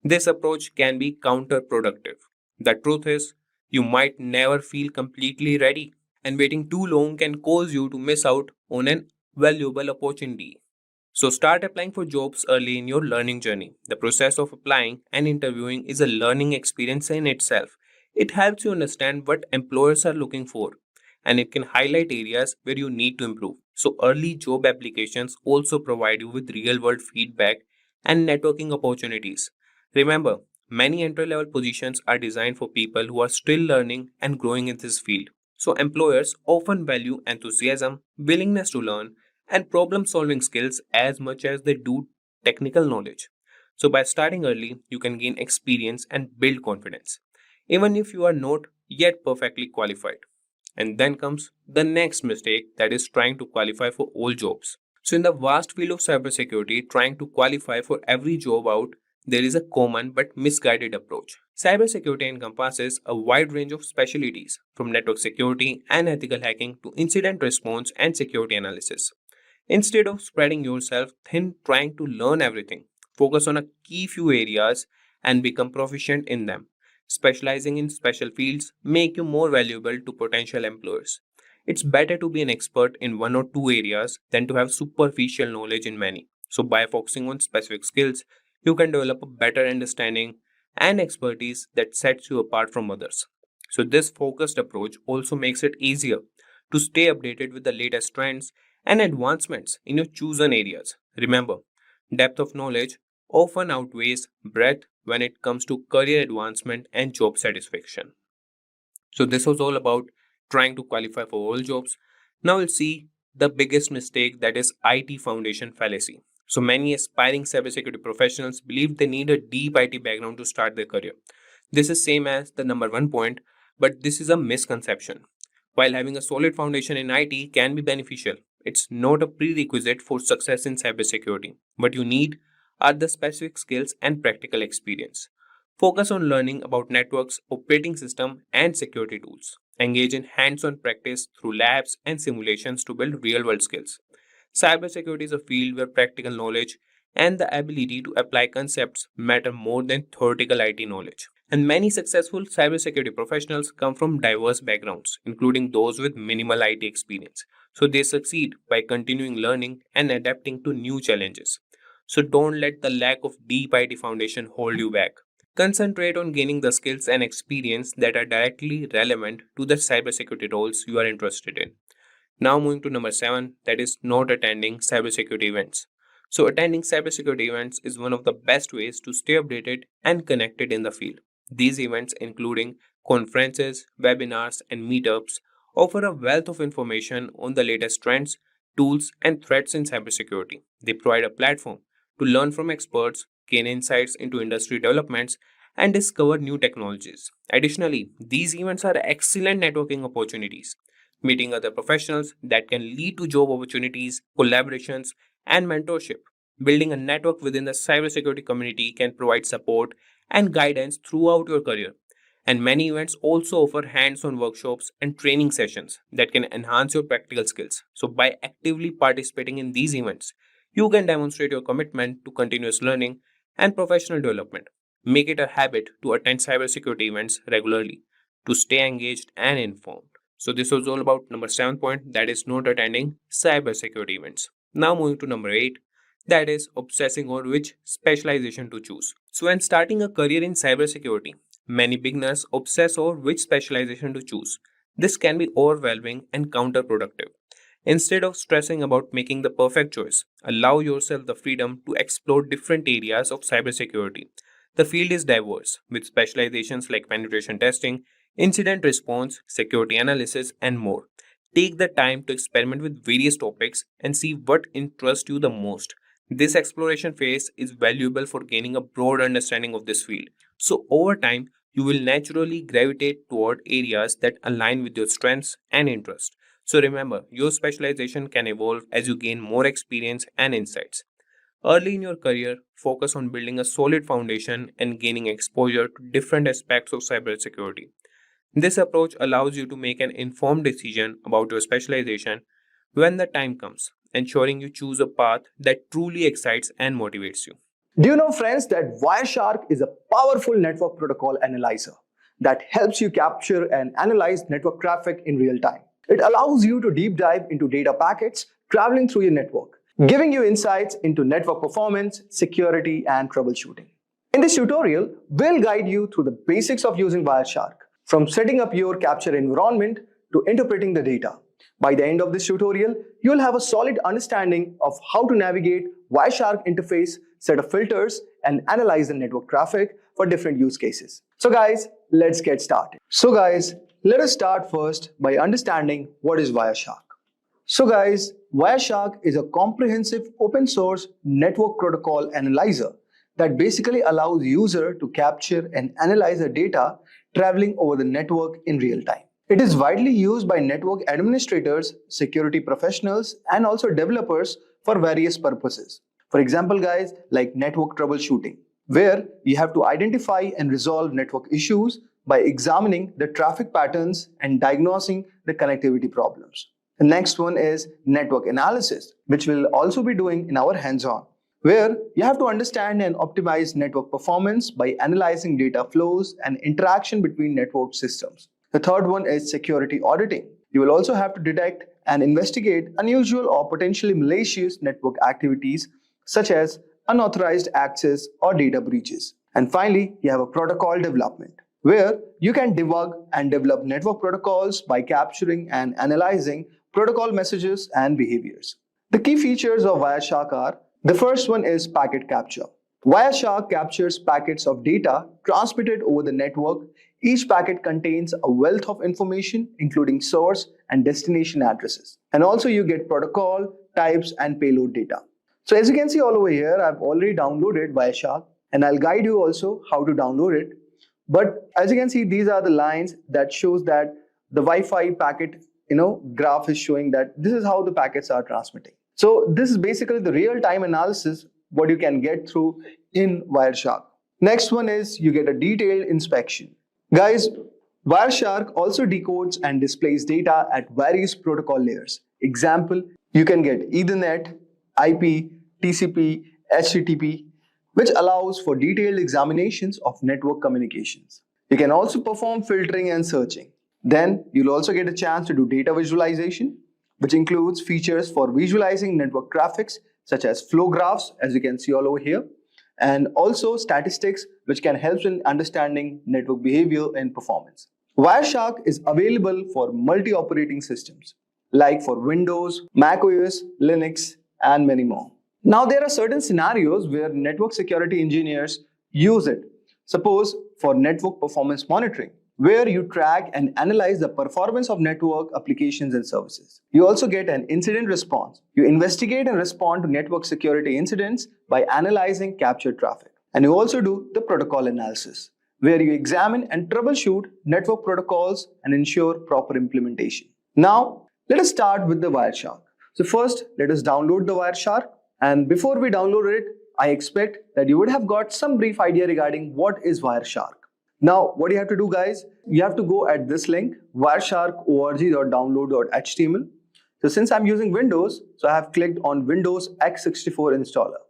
Speaker 12: This approach can be counterproductive. The truth is, you might never feel completely ready, and waiting too long can cause you to miss out on an valuable opportunity. So, start applying for jobs early in your learning journey. The process of applying and interviewing is a learning experience in itself. It helps you understand what employers are looking for, and it can highlight areas where you need to improve. So, early job applications also provide you with real world feedback and networking opportunities. Remember, many entry level positions are designed for people who are still learning and growing in this field. So, employers often value enthusiasm, willingness to learn, and problem solving skills as much as they do technical knowledge. So, by starting early, you can gain experience and build confidence, even if you are not yet perfectly qualified. And then comes the next mistake, that is trying to qualify for all jobs. So, in the vast field of cybersecurity, trying to qualify for every job out, there is a common but misguided approach. Cybersecurity encompasses a wide range of specialties, from network security and ethical hacking to incident response and security analysis. Instead of spreading yourself thin trying to learn everything, focus on a key few areas and become proficient in them. Specializing in special fields make you more valuable to potential employers. It's better to be an expert in one or two areas than to have superficial knowledge in many. So by focusing on specific skills, you can develop a better understanding and expertise that sets you apart from others. So this focused approach also makes it easier to stay updated with the latest trends and advancements in your chosen areas. Remember, depth of knowledge often outweighs breadth when it comes to career advancement and job satisfaction. So, this was all about trying to qualify for all jobs. Now, we'll see the biggest mistake, that is IT foundation fallacy. So, many aspiring cybersecurity professionals believe they need a deep IT background to start their career. This is same as the number one point, but this is a misconception. While having a solid foundation in IT can be beneficial, it's not a prerequisite for success in cybersecurity. What you need are the specific skills and practical experience. Focus on learning about networks, operating system, and security tools. Engage in hands-on practice through labs and simulations to build real-world skills. Cybersecurity is a field where practical knowledge and the ability to apply concepts matter more than theoretical IT knowledge. And many successful cybersecurity professionals come from diverse backgrounds, including those with minimal IT experience. So they succeed by continuing learning and adapting to new challenges. So don't let the lack of deep IT foundation hold you back. Concentrate on gaining the skills and experience that are directly relevant to the cybersecurity roles you are interested in. Now moving to number 7, that is not attending cybersecurity events. So attending cybersecurity events is one of the best ways to stay updated and connected in the field. These events, including conferences, webinars, and meetups, offer a wealth of information on the latest trends, tools, and threats in cybersecurity. They provide a platform to learn from experts, gain insights into industry developments, and discover new technologies. Additionally, these events are excellent networking opportunities, meeting other professionals that can lead to job opportunities, collaborations, and mentorship. Building a network within the cybersecurity community can provide support and guidance throughout your career. And many events also offer hands on workshops and training sessions that can enhance your practical skills. So, by actively participating in these events, you can demonstrate your commitment to continuous learning and professional development. Make it a habit to attend cybersecurity events regularly to stay engaged and informed. So, this was all about number 7 point, that is not attending cybersecurity events. Now, moving to number 8, that is obsessing over which specialization to choose. So, when starting a career in cybersecurity, many beginners obsess over which specialization to choose. This can be overwhelming and counterproductive. Instead of stressing about making the perfect choice, allow yourself the freedom to explore different areas of cybersecurity. The field is diverse, with specializations like penetration testing, incident response, security analysis, and more. Take the time to experiment with various topics and see what interests you the most. This exploration phase is valuable for gaining a broad understanding of this field. So, over time, you will naturally gravitate toward areas that align with your strengths and interests. So, remember, your specialization can evolve as you gain more experience and insights. Early in your career, focus on building a solid foundation and gaining exposure to different aspects of cybersecurity. This approach allows you to make an informed decision about your specialization when the time comes, ensuring you choose a path that truly excites and motivates you.
Speaker 11: Do you know, friends, that Wireshark is a powerful network protocol analyzer that helps you capture and analyze network traffic in real time? It allows you to deep dive into data packets traveling through your network, giving you insights into network performance, security, and troubleshooting. In this tutorial, we'll guide you through the basics of using Wireshark, from setting up your capture environment to interpreting the data. By the end of this tutorial, you'll have a solid understanding of how to navigate Wireshark interface, set of filters, and analyze the network traffic for different use cases. So guys, let's get started. Let us start first by understanding what is Wireshark. Wireshark is a comprehensive open source network protocol analyzer that basically allows user to capture and analyze the data traveling over the network in real time. It is widely used by network administrators, security professionals, and also developers for various purposes. For example, guys, like network troubleshooting, where you have to identify and resolve network issues by examining the traffic patterns and diagnosing the connectivity problems. The next one is network analysis, which we'll also be doing in our hands-on, where you have to understand and optimize network performance by analyzing data flows and interaction between network systems. The third one is security auditing. You will also have to detect and investigate unusual or potentially malicious network activities such as unauthorized access or data breaches. And finally, you have a protocol development, where you can debug and develop network protocols by capturing and analyzing protocol messages and behaviors. The key features of Wireshark are: the first one is packet capture. Wireshark captures packets of data transmitted over the network. Each packet contains a wealth of information, including source and destination addresses. And also you get protocol, types, and payload data. So as you can see all over here, I've already downloaded Wireshark, and I'll guide you also how to download it. But as you can see, these are the lines that shows that the Wi-Fi packet graph is showing that this is how the packets are transmitting. So this is basically the real-time analysis what you can get through in Wireshark. Next one is you get a detailed inspection. Guys, Wireshark also decodes and displays data at various protocol layers. Example, you can get Ethernet, IP, TCP, HTTP, which allows for detailed examinations of network communications. You can also perform filtering and searching. Then you'll also get a chance to do data visualization, which includes features for visualizing network traffics such as flow graphs, as you can see all over here, and also statistics, which can help in understanding network behavior and performance. Wireshark is available for multi-operating systems, like for Windows, Mac OS, Linux, and many more. Now, there are certain scenarios where network security engineers use it. Suppose for network performance monitoring, where you track and analyze the performance of network applications and services. You also get an incident response. You investigate and respond to network security incidents by analyzing captured traffic. And you also do the protocol analysis, where you examine and troubleshoot network protocols and ensure proper implementation. Now, let us start with the Wireshark. So first, let us download the Wireshark. And before we download it, I expect that you would have got some brief idea regarding what is Wireshark. Now, what you have to do, guys, you have to go at this link, wireshark.org.download.html. So since I'm using Windows, so I have clicked on Windows x64 installer.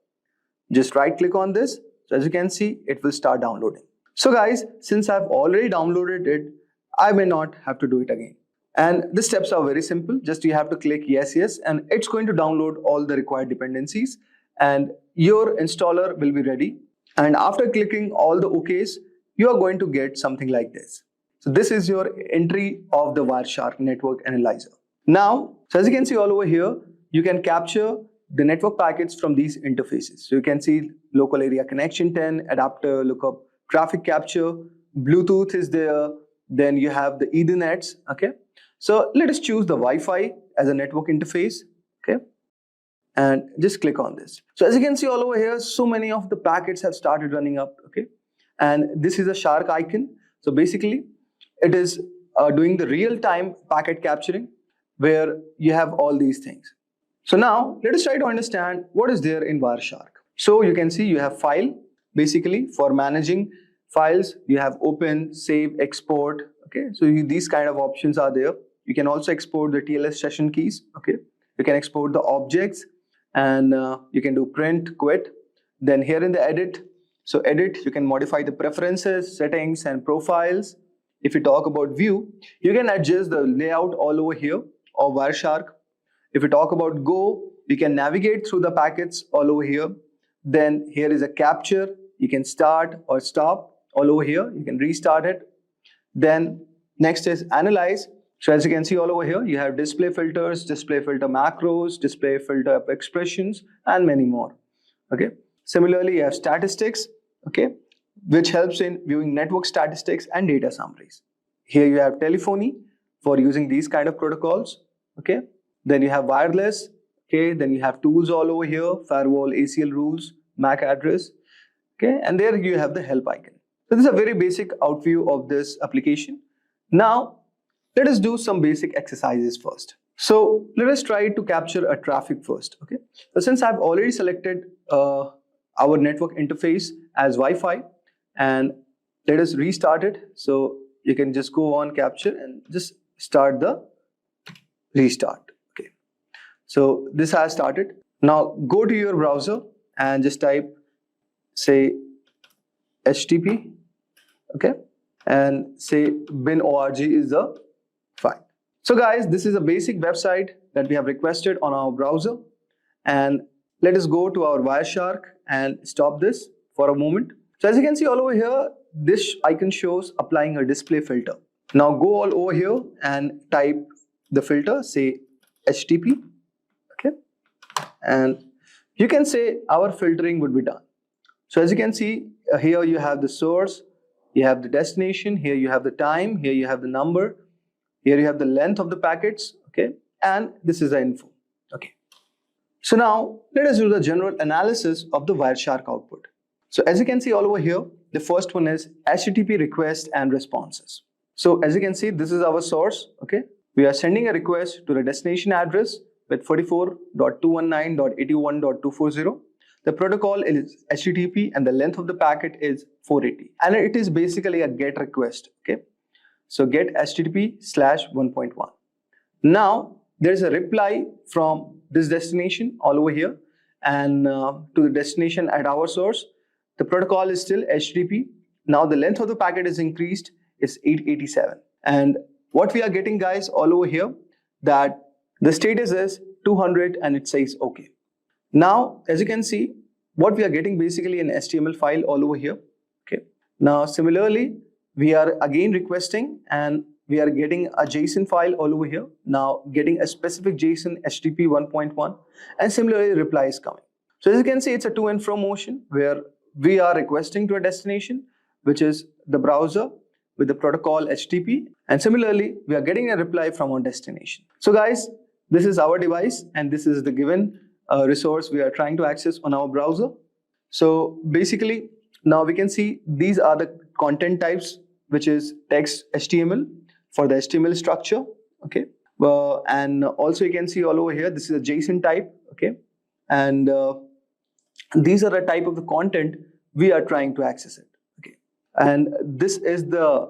Speaker 11: Just right click on this. So as you can see, it will start downloading. So guys, since I've already downloaded it, I may not have to do it again. And the steps are very simple. Just you have to click yes, and it's going to download all the required dependencies, and your installer will be ready. And after clicking all the OKs, you are going to get something like this. So this is your entry of the Wireshark network analyzer. Now, so as you can see all over here, you can capture the network packets from these interfaces. So you can see local area connection 10, adapter lookup, traffic capture, Bluetooth is there, then you have the Ethernets, okay? So let us choose the Wi-Fi as a network interface, okay? And just click on this. So as you can see all over here, so many of the packets have started running up, okay? And this is a shark icon. So basically, it is doing the real-time packet capturing where you have all these things. So now let us try to understand what is there in Wireshark. So you can see you have file, basically for managing files. You have open, save, export. Okay, so these kind of options are there. You can also export the TLS session keys. Okay, you can export the objects, and you can do print, quit. Then here in the edit, so edit, you can modify the preferences, settings, and profiles. If you talk about view, you can adjust the layout all over here of Wireshark. If you talk about go, you can navigate through the packets all over here. Then here is a capture. You can start or stop all over here. You can restart it. Then next is analyze. So as you can see all over here, you have display filters, display filter macros, display filter expressions, and many more. Okay. Similarly, you have statistics, okay, which helps in viewing network statistics and data summaries. Here you have telephony for using these kind of protocols. Okay. Then you have wireless. Okay. Then you have tools all over here, firewall, ACL rules, MAC address. Okay. And there you have the help icon. So this is a very basic overview of this application. Now, let us do some basic exercises first. So let us try to capture a traffic first. Okay. So since I've already selected our network interface as Wi-Fi, and let us restart it. So you can just go on capture and just start the restart. Okay. So this has started. Now go to your browser and just type, say, HTTP. Okay. And say bin.org is the file. So guys, this is a basic website that we have requested on our browser. And let us go to our Wireshark and stop this for a moment. So as you can see all over here, this icon shows applying a display filter. Now go all over here and type the filter, say HTTP. Okay. And you can say our filtering would be done. So as you can see, here you have the source, you have the destination, here you have the time, here you have the number, here you have the length of the packets, okay, and this is the info, okay. So now let us do the general analysis of the Wireshark output. So as you can see all over here, the first one is HTTP request and responses. So as you can see, this is our source, okay. We are sending a request to the destination address with 44.219.81.240. The protocol is HTTP and the length of the packet is 480. And it is basically a GET request, okay. So get HTTP/1.1. Now there is a reply from this destination all over here and to the destination at our source. The protocol is still HTTP. Now the length of the packet is increased, is 887. And what we are getting, guys, all over here, that the status is 200 and it says okay. Now, as you can see, what we are getting basically an HTML file all over here. Okay. Now, similarly, we are again requesting and we are getting a JSON file all over here. Now, getting a specific JSON HTTP 1.1 and similarly reply is coming. So as you can see, it's a to and fro motion where we are requesting to a destination, which is the browser with the protocol HTTP. And similarly, we are getting a reply from our destination. So guys, this is our device and this is the given resource we are trying to access on our browser. So basically, now we can see these are the content types, which is text HTML for the HTML structure. Okay. And also you can see all over here, this is a JSON type. Okay. And these are the type of the content we are trying to access it. Okay. And this is the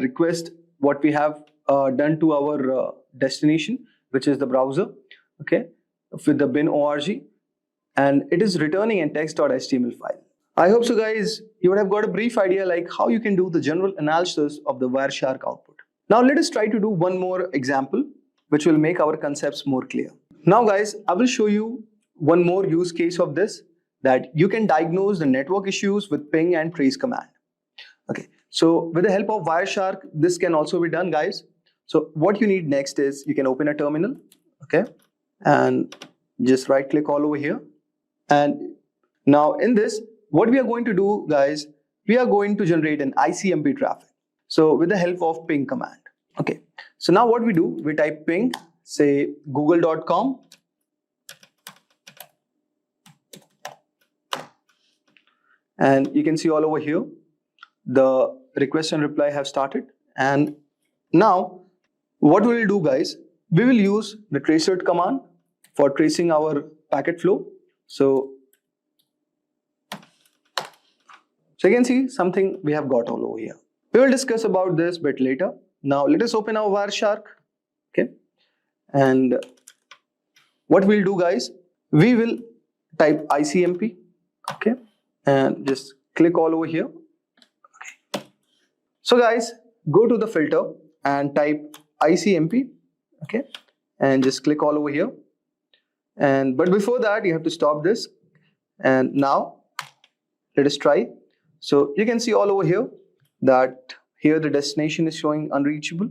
Speaker 11: request what we have done to our destination, which is the browser. Okay. With the bin.org, and it is returning a text.html file. I hope so guys, you would have got a brief idea like how you can do the general analysis of the Wireshark output. Now let us try to do one more example which will make our concepts more clear. Now guys, I will show you one more use case of this, that you can diagnose the network issues with ping and trace command. Okay, so with the help of Wireshark, this can also be done, guys. So what you need next is you can open a terminal, okay, and just right click all over here. And now in this, what we are going to do, guys, we are going to generate an ICMP traffic. So with the help of ping command. Okay, so now what we do, we type ping, say google.com, and you can see all over here the request and reply have started. And now what we will do, guys, we will use the tracer command for tracing our packet flow. So you can see something we have got all over here. We will discuss about this bit later. Now let us open our Wireshark. Okay, and what we'll do, guys, we will type ICMP. Okay, and just click all over here. Okay. So guys, go to the filter and type ICMP. Okay, and just click all over here. And but before that, you have to stop this. And now let us try. So you can see all over here that here the destination is showing unreachable,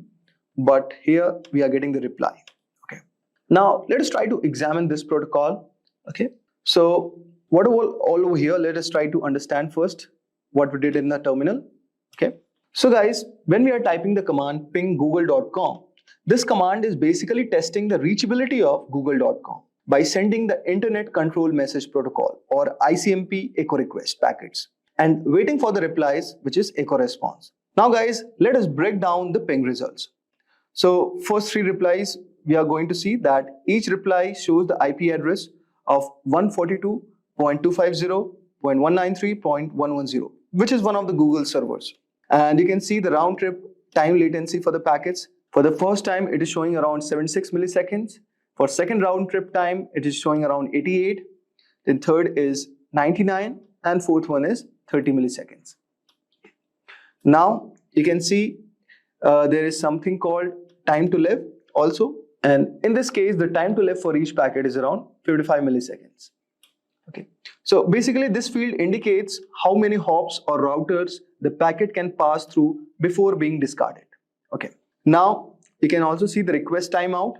Speaker 11: but here we are getting the reply. Okay. Now let us try to examine this protocol. Okay. So what all over here, let us try to understand first what we did in the terminal. Okay. So guys, when we are typing the command ping google.com, this command is basically testing the reachability of google.com by sending the Internet Control Message Protocol or ICMP echo request packets and waiting for the replies, which is echo response. Now guys, let us break down the ping results. So first 3 replies, we are going to see that each reply shows the IP address of 142.250.193.110, which is one of the Google servers. And you can see the round trip time latency for the packets. For the first time, it is showing around 76 milliseconds. For second round trip time, it is showing around 88. Then third is 99, and fourth one is 30 milliseconds. Now you can see there is something called time to live also, and in this case the time to live for each packet is around 55 milliseconds. Okay, so basically this field indicates how many hops or routers the packet can pass through before being discarded. Okay, now you can also see the request timeout.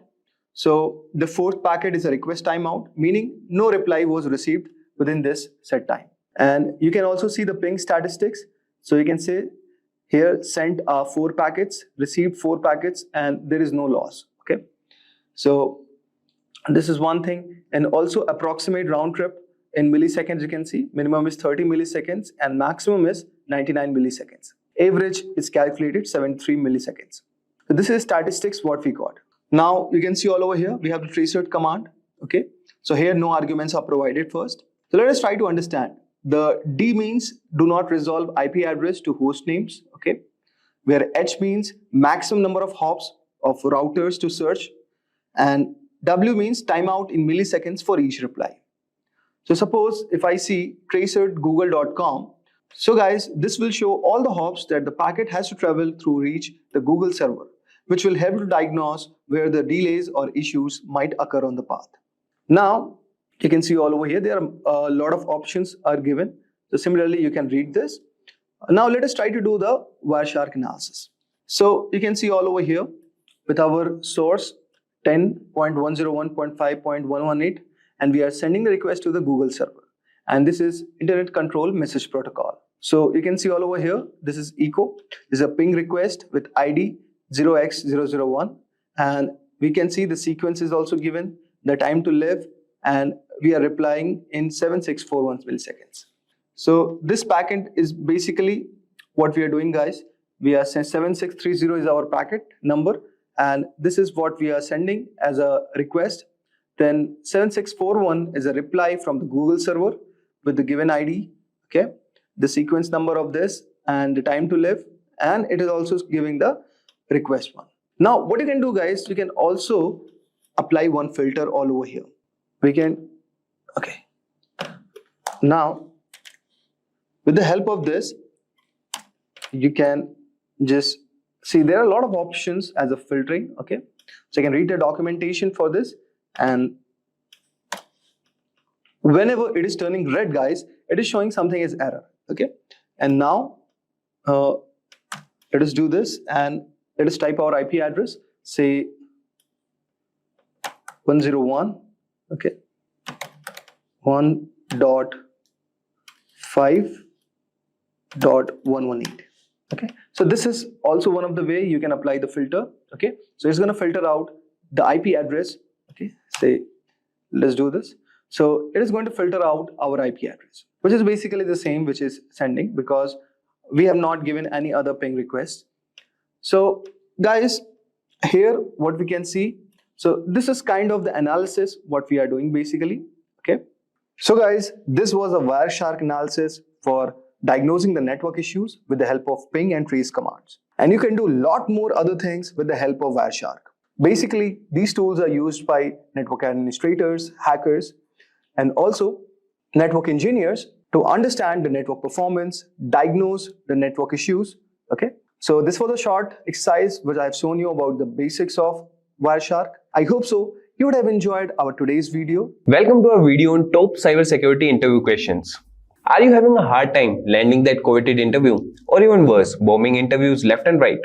Speaker 11: So the fourth packet is a request timeout, meaning no reply was received within this set time. And you can also see the ping statistics. So you can say here sent 4 packets, received 4 packets, and there is no loss. Okay, so this is one thing. And also approximate round trip in milliseconds, you can see minimum is 30 milliseconds and maximum is 99 milliseconds. Average is calculated 73 milliseconds. So this is statistics what we got. Now you can see all over here we have the tracer command. Okay, so here no arguments are provided first. So let us try to understand. The D means do not resolve IP address to host names, okay, where H means maximum number of hops of routers to search, and W means timeout in milliseconds for each reply. So suppose if I see tracer.google.com, so guys, this will show all the hops that the packet has to travel through reach the Google server, which will help to diagnose where the delays or issues might occur on the path. Now you can see all over here there are a lot of options are given. So similarly you can read this. Now let us try to do the Wireshark analysis. So you can see all over here with our source 10.101.5.118, and we are sending the request to the Google server, and this is Internet Control Message Protocol. So you can see all over here this is echo, this is a ping request with ID 0x001, and we can see the sequence is also given, the time to live, and we are replying in 7641 milliseconds. So this packet is basically what we are doing, guys. We are 7630 is our packet number, and this is what we are sending as a request. Then 7641 is a reply from the Google server with the given ID, okay, the sequence number of this and the time to live, and it is also giving the request one. Now what you can do, guys, you can also apply one filter all over here. We can, okay, now with the help of this you can just see there are a lot of options as a filtering. Okay, so you can read the documentation for this, and whenever it is turning red, guys, it is showing something as error. Okay, and now let us do this and let us type our IP address. say 101, okay, 1.5.118. Okay, so this is also one of the way you can apply the filter. Okay, so it's going to filter out the IP address. Okay, say let's do this. So it is going to filter out our IP address, which is basically the same which is sending, because we have not given any other ping request. So guys, here what we can see, so this is kind of the analysis what we are doing basically. Okay, so guys, this was a Wireshark analysis for diagnosing the network issues with the help of ping and trace commands. And you can do a lot more other things with the help of Wireshark. Basically, these tools are used by network administrators, hackers, and also network engineers to understand the network performance, diagnose the network issues. Okay, so this was a short exercise which I have shown you about the basics of Wireshark. I hope so you would have enjoyed our today's video.
Speaker 13: Welcome to our video on top cybersecurity interview questions. Are you having a hard time landing that coveted interview, or even worse, bombing interviews left and right?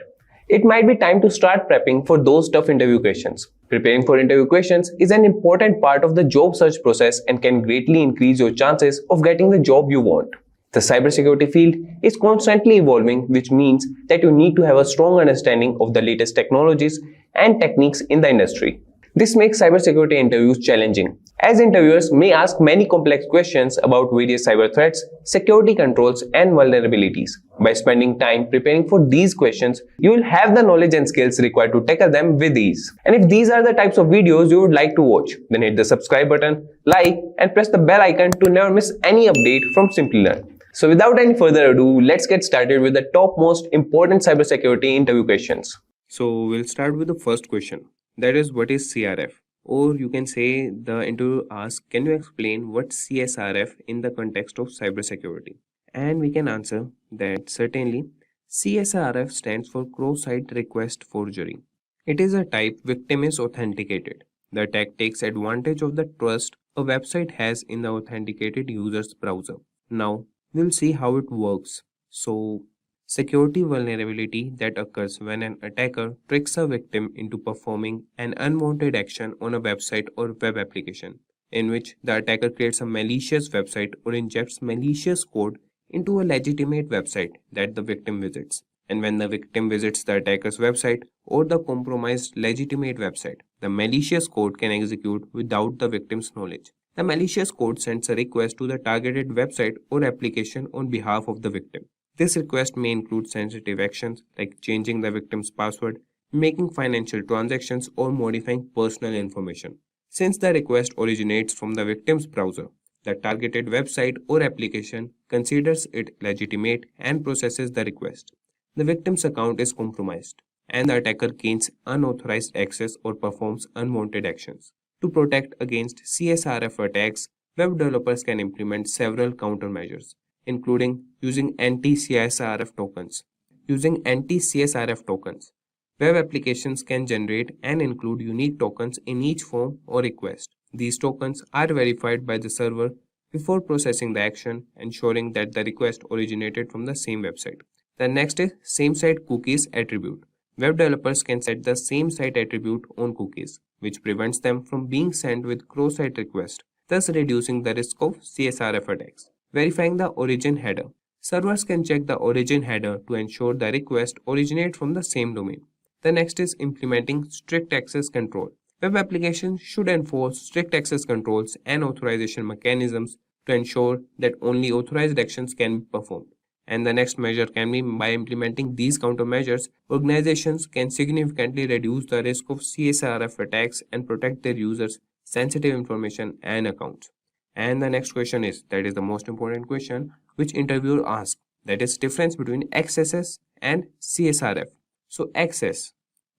Speaker 13: It might be time to start prepping for those tough interview questions. Preparing for interview questions is an important part of the job search process and can greatly increase your chances of getting the job you want. The cybersecurity field is constantly evolving, which means that you need to have a strong understanding of the latest technologies and techniques in the industry. This makes cybersecurity interviews challenging, as interviewers may ask many complex questions about various cyber threats, security controls, and vulnerabilities. By spending time preparing for these questions, you will have the knowledge and skills required to tackle them with ease. And if these are the types of videos you would like to watch, then hit the subscribe button, like, and press the bell icon to never miss any update from Simplilearn. So without any further ado, let's get started with the top most important cybersecurity interview questions.
Speaker 12: So we'll start with the first question. That is, what is CRF? Or you can say the interviewer asks, can you explain what CSRF in the context of cybersecurity? And we can answer that certainly. CSRF stands for cross-site request forgery. It is a type victim is authenticated. The attack takes advantage of the trust a website has in the authenticated user's browser. Now we'll see how it works. So, security vulnerability that occurs when an attacker tricks a victim into performing an unwanted action on a website or web application, in which the attacker creates a malicious website or injects malicious code into a legitimate website that the victim visits. And when the victim visits the attacker's website or the compromised legitimate website, the malicious code can execute without the victim's knowledge. The malicious code sends a request to the targeted website or application on behalf of the victim. This request may include sensitive actions like changing the victim's password, making financial transactions, or modifying personal information. Since the request originates from the victim's browser, the targeted website or application considers it legitimate and processes the request. The victim's account is compromised, and the attacker gains unauthorized access or performs unwanted actions. To protect against CSRF attacks, web developers can implement several countermeasures, including using anti-CSRF tokens. Using anti-CSRF tokens, web applications can generate and include unique tokens in each form or request. These tokens are verified by the server before processing the action, ensuring that the request originated from the same website. The next is same-site cookies attribute. Web developers can set the same-site attribute on cookies, which prevents them from being sent with cross-site requests, thus reducing the risk of CSRF attacks. Verifying the origin header. Servers can check the origin header to ensure the request originates from the same domain. The next is implementing strict access control. Web applications should enforce strict access controls and authorization mechanisms to ensure that only authorized actions can be performed. And the next measure can be by implementing these countermeasures, organizations can significantly reduce the risk of CSRF attacks and protect their users' sensitive information and accounts. And the next question is, that is the most important question, which interviewer asks, that is difference between XSS and CSRF. So XS,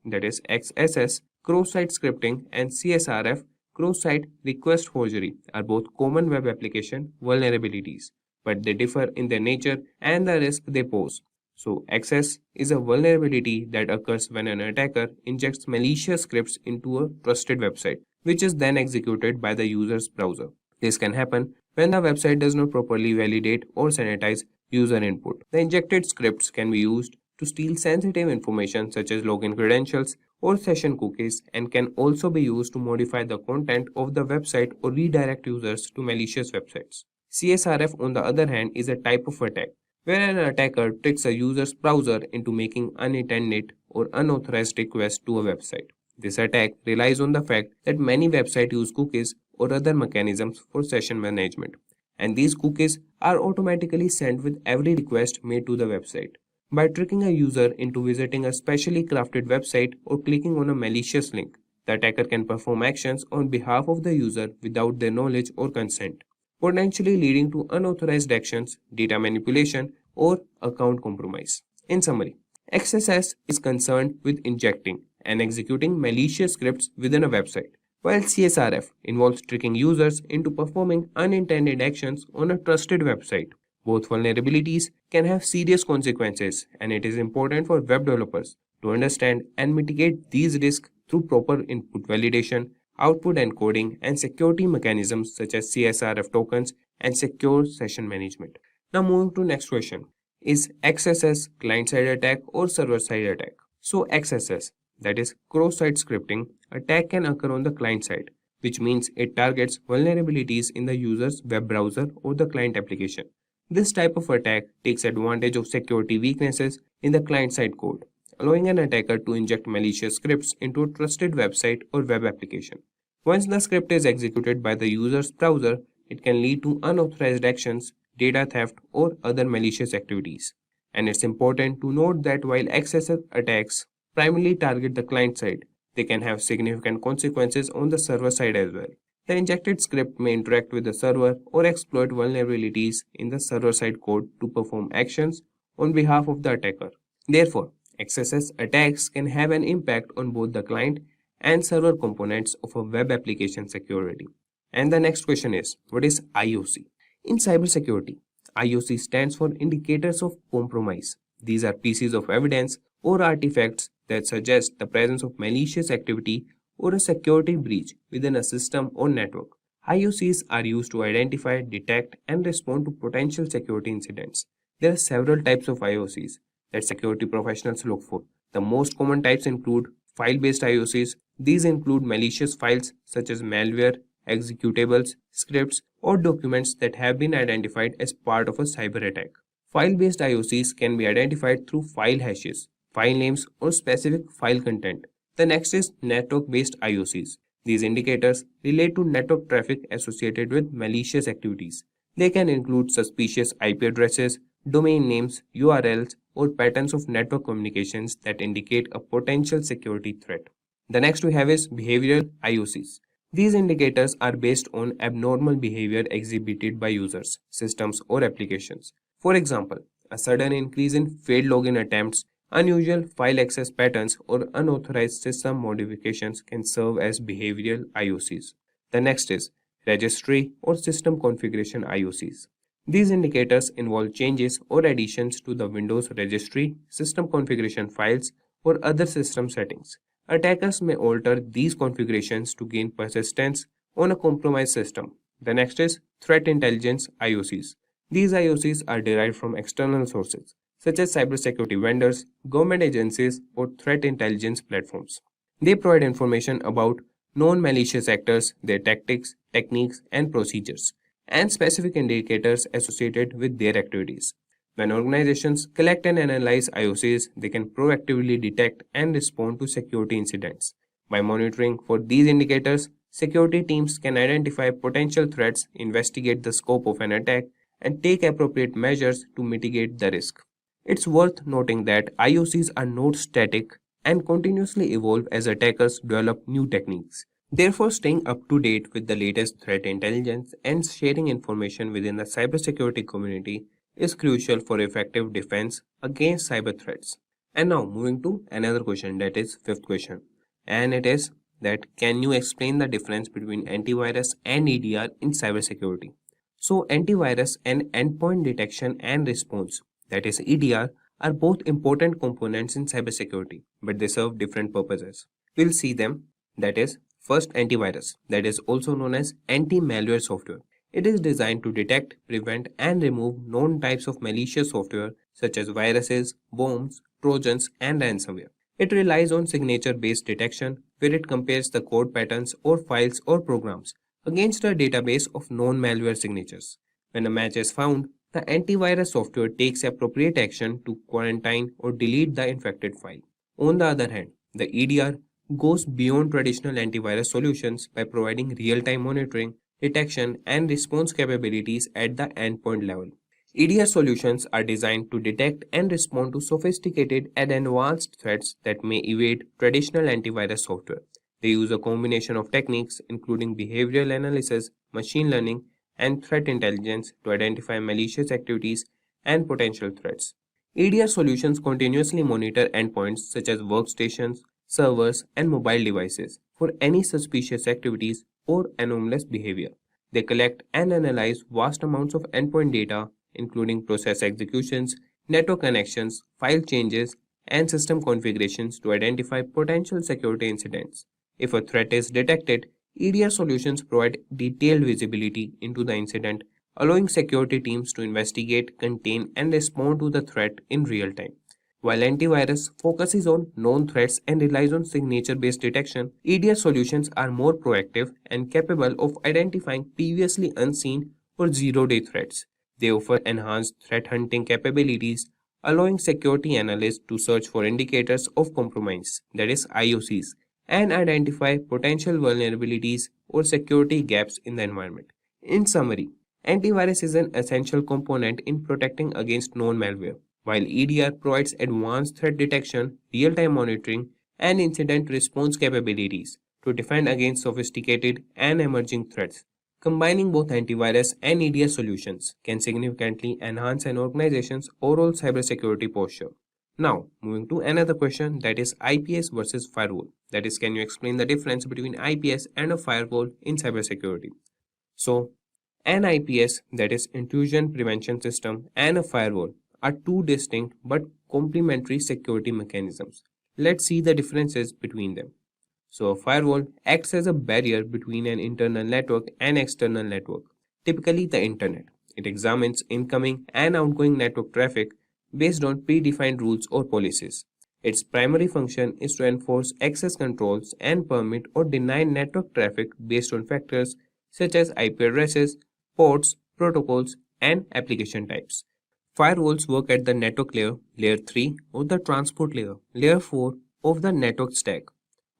Speaker 12: that is XSS, cross-site scripting, and CSRF, cross-site request forgery, are both common web application vulnerabilities, but they differ in their nature and the risk they pose. So XS is a vulnerability that occurs when an attacker injects malicious scripts into a trusted website, which is then executed by the user's browser. This can happen when the website does not properly validate or sanitize user input. The injected scripts can be used to steal sensitive information such as login credentials or session cookies and can also be used to modify the content of the website or redirect users to malicious websites. CSRF, on the other hand, is a type of attack where an attacker tricks a user's browser into making unintended or unauthorized requests to a website. This attack relies on the fact that many websites use cookies or other mechanisms for session management, and these cookies are automatically sent with every request made to the website. By tricking a user into visiting a specially crafted website or clicking on a malicious link, the attacker can perform actions on behalf of the user without their knowledge or consent, potentially leading to unauthorized actions, data manipulation, or account compromise. In summary, XSS is concerned with injecting and executing malicious scripts within a website, while CSRF involves tricking users into performing unintended actions on a trusted website. Both vulnerabilities can have serious consequences, and it is important for web developers to understand and mitigate these risks through proper input validation, output encoding, and security mechanisms such as CSRF tokens and secure session management. Now moving to next question. Is XSS client-side attack or server-side attack? So XSS, that is cross-site scripting, attack can occur on the client side, which means it targets vulnerabilities in the user's web browser or the client application. This type of attack takes advantage of security weaknesses in the client-side code, allowing an attacker to inject malicious scripts into a trusted website or web application. Once the script is executed by the user's browser, it can lead to unauthorized actions, data theft, or other malicious activities. And it's important to note that while XSS attacks primarily target the client side, they can have significant consequences on the server side as well. The injected script may interact with the server or exploit vulnerabilities in the server-side code to perform actions on behalf of the attacker. Therefore, XSS attacks can have an impact on both the client and server components of a web application security. And the next question is, what is IOC? In cybersecurity, IOC stands for Indicators of Compromise. These are pieces of evidence or artifacts that suggest the presence of malicious activity or a security breach within a system or network. IOCs are used to identify, detect, and respond to potential security incidents. There are several types of IOCs that security professionals look for. The most common types include file-based IOCs. These include malicious files such as malware, executables, scripts, or documents that have been identified as part of a cyber attack. File-based IOCs can be identified through file hashes, file names, or specific file content. The next is network-based IOCs. These indicators relate to network traffic associated with malicious activities. They can include suspicious IP addresses, domain names, URLs, or patterns of network communications that indicate a potential security threat. The next we have is behavioral IOCs. These indicators are based on abnormal behavior exhibited by users, systems, or applications. For example, a sudden increase in failed login attempts, unusual file access patterns, or unauthorized system modifications can serve as behavioral IOCs. The next is registry or system configuration IOCs. These indicators involve changes or additions to the Windows registry, system configuration files, or other system settings. Attackers may alter these configurations to gain persistence on a compromised system. The next is threat intelligence IOCs. These IOCs are derived from external sources, such as cybersecurity vendors, government agencies, or threat intelligence platforms. They provide information about known malicious actors, their tactics, techniques, and procedures, and specific indicators associated with their activities. When organizations collect and analyze IOCs, they can proactively detect and respond to security incidents. By monitoring for these indicators, security teams can identify potential threats, investigate the scope of an attack, and take appropriate measures to mitigate the risk. It's worth noting that IOCs are not static and continuously evolve as attackers develop new techniques. Therefore, staying up to date with the latest threat intelligence and sharing information within the cybersecurity community is crucial for effective defense against cyber threats. And now moving to another question, that is fifth question. And it is that can you explain the difference between antivirus and EDR in cybersecurity? So antivirus and endpoint detection and response, that is EDR, are both important components in cybersecurity, but they serve different purposes. We'll see them. That is, first, antivirus, that is also known as anti-malware software. It is designed to detect, prevent, and remove known types of malicious software such as viruses, bombs, trojans, and ransomware. It relies on signature-based detection, where it compares the code patterns or files or programs against a database of known malware signatures. When a match is found, the antivirus software takes appropriate action to quarantine or delete the infected file. On the other hand, the EDR goes beyond traditional antivirus solutions by providing real-time monitoring, detection, and response capabilities at the endpoint level. EDR solutions are designed to detect and respond to sophisticated and advanced threats that may evade traditional antivirus software. They use a combination of techniques, including behavioral analysis, machine learning, and threat intelligence to identify malicious activities and potential threats. EDR solutions continuously monitor endpoints such as workstations, servers, and mobile devices for any suspicious activities or anomalous behavior. They collect and analyze vast amounts of endpoint data, including process executions, network connections, file changes, and system configurations to identify potential security incidents. If a threat is detected, EDR solutions provide detailed visibility into the incident, allowing security teams to investigate, contain, and respond to the threat in real time. While antivirus focuses on known threats and relies on signature-based detection, EDR solutions are more proactive and capable of identifying previously unseen or zero-day threats. They offer enhanced threat hunting capabilities, allowing security analysts to search for indicators of compromise, that is IOCs, and identify potential vulnerabilities or security gaps in the environment. In summary, antivirus is an essential component in protecting against known malware, while EDR provides advanced threat detection, real-time monitoring, and incident response capabilities to defend against sophisticated and emerging threats. Combining both antivirus and EDR solutions can significantly enhance an organization's overall cybersecurity posture. Now, moving to another question, that is IPS versus firewall. That is, can you explain the difference between IPS and a firewall in cybersecurity? So, an IPS, that is intrusion prevention system, and a firewall are two distinct but complementary security mechanisms. Let's see the differences between them. So a firewall acts as a barrier between an internal network and external network, typically the internet. It examines incoming and outgoing network traffic based on predefined rules or policies. Its primary function is to enforce access controls and permit or deny network traffic based on factors such as IP addresses, ports, protocols, and application types. Firewalls work at the network layer, layer 3, or the transport layer, layer 4 of the network stack.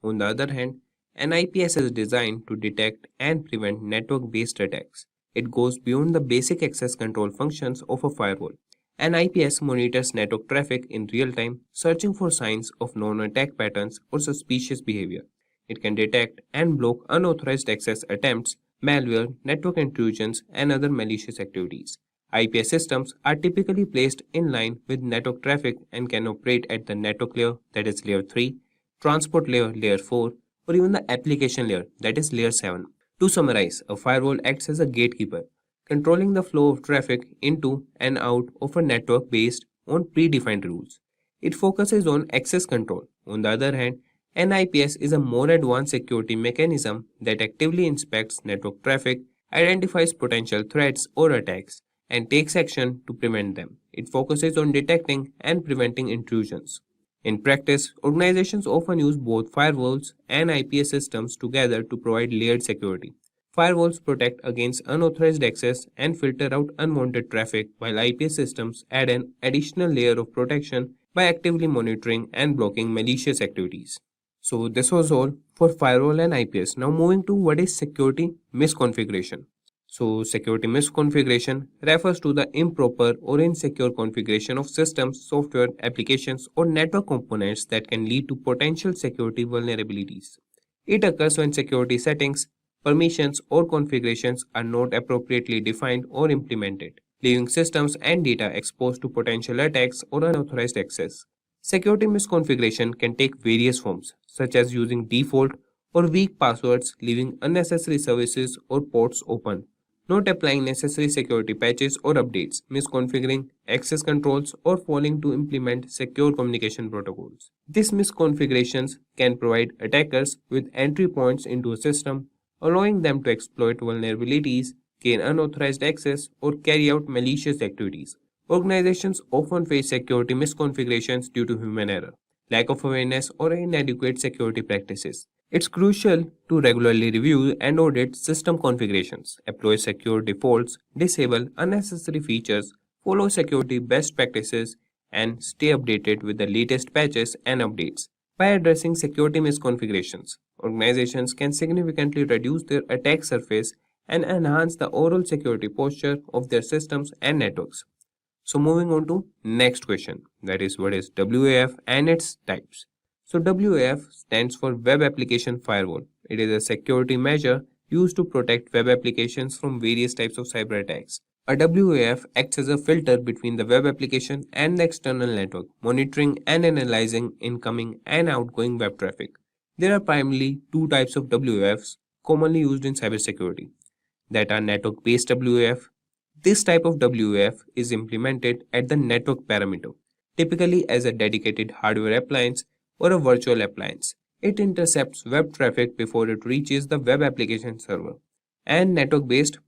Speaker 12: On the other hand, an IPS is designed to detect and prevent network-based attacks. It goes beyond the basic access control functions of a firewall. An IPS monitors network traffic in real time, searching for signs of known attack patterns or suspicious behavior. It can detect and block unauthorized access attempts, malware, network intrusions, and other malicious activities. IPS systems are typically placed in line with network traffic and can operate at the network layer, that is layer 3, transport layer, layer 4, or even the application layer, that is layer 7. To summarize, a firewall acts as a gatekeeper, controlling the flow of traffic into and out of a network based on predefined rules. It focuses on access control. On the other hand, an IPS is a more advanced security mechanism that actively inspects network traffic, identifies potential threats or attacks, and takes action to prevent them. It focuses on detecting and preventing intrusions. In practice, organizations often use both firewalls and IPS systems together to provide layered security. Firewalls protect against unauthorized access and filter out unwanted traffic, while IPS systems add an additional layer of protection by actively monitoring and blocking malicious activities. So this was all for firewall and IPS. Now moving to what is security misconfiguration. So security misconfiguration refers to the improper or insecure configuration of systems, software, applications, or network components that can lead to potential security vulnerabilities. It occurs when security settings, permissions, or configurations are not appropriately defined or implemented, leaving systems and data exposed to potential attacks or unauthorized access. Security misconfiguration can take various forms, such as using default or weak passwords, leaving unnecessary services or ports open, not applying necessary security patches or updates, misconfiguring access controls, or failing to implement secure communication protocols. These misconfigurations can provide attackers with entry points into a system, allowing them to exploit vulnerabilities, gain unauthorized access, or carry out malicious activities. Organizations often face security misconfigurations due to human error, lack of awareness, or inadequate security practices. It's crucial to regularly review and audit system configurations, apply secure defaults, disable unnecessary features, follow security best practices, and stay updated with the latest patches and updates. By addressing security misconfigurations, organizations can significantly reduce their attack surface and enhance the overall security posture of their systems and networks. So moving on to next question, that is what is WAF and its types. So WAF stands for Web Application Firewall. It is a security measure used to protect web applications from various types of cyber attacks. A WAF acts as a filter between the web application and the external network, monitoring and analyzing incoming and outgoing web traffic. There are primarily two types of WAFs commonly used in cybersecurity, that are network-based WAF. This type of WAF is implemented at the network parameter, typically as a dedicated hardware appliance or a virtual appliance. It intercepts web traffic before it reaches the web application server. And network-based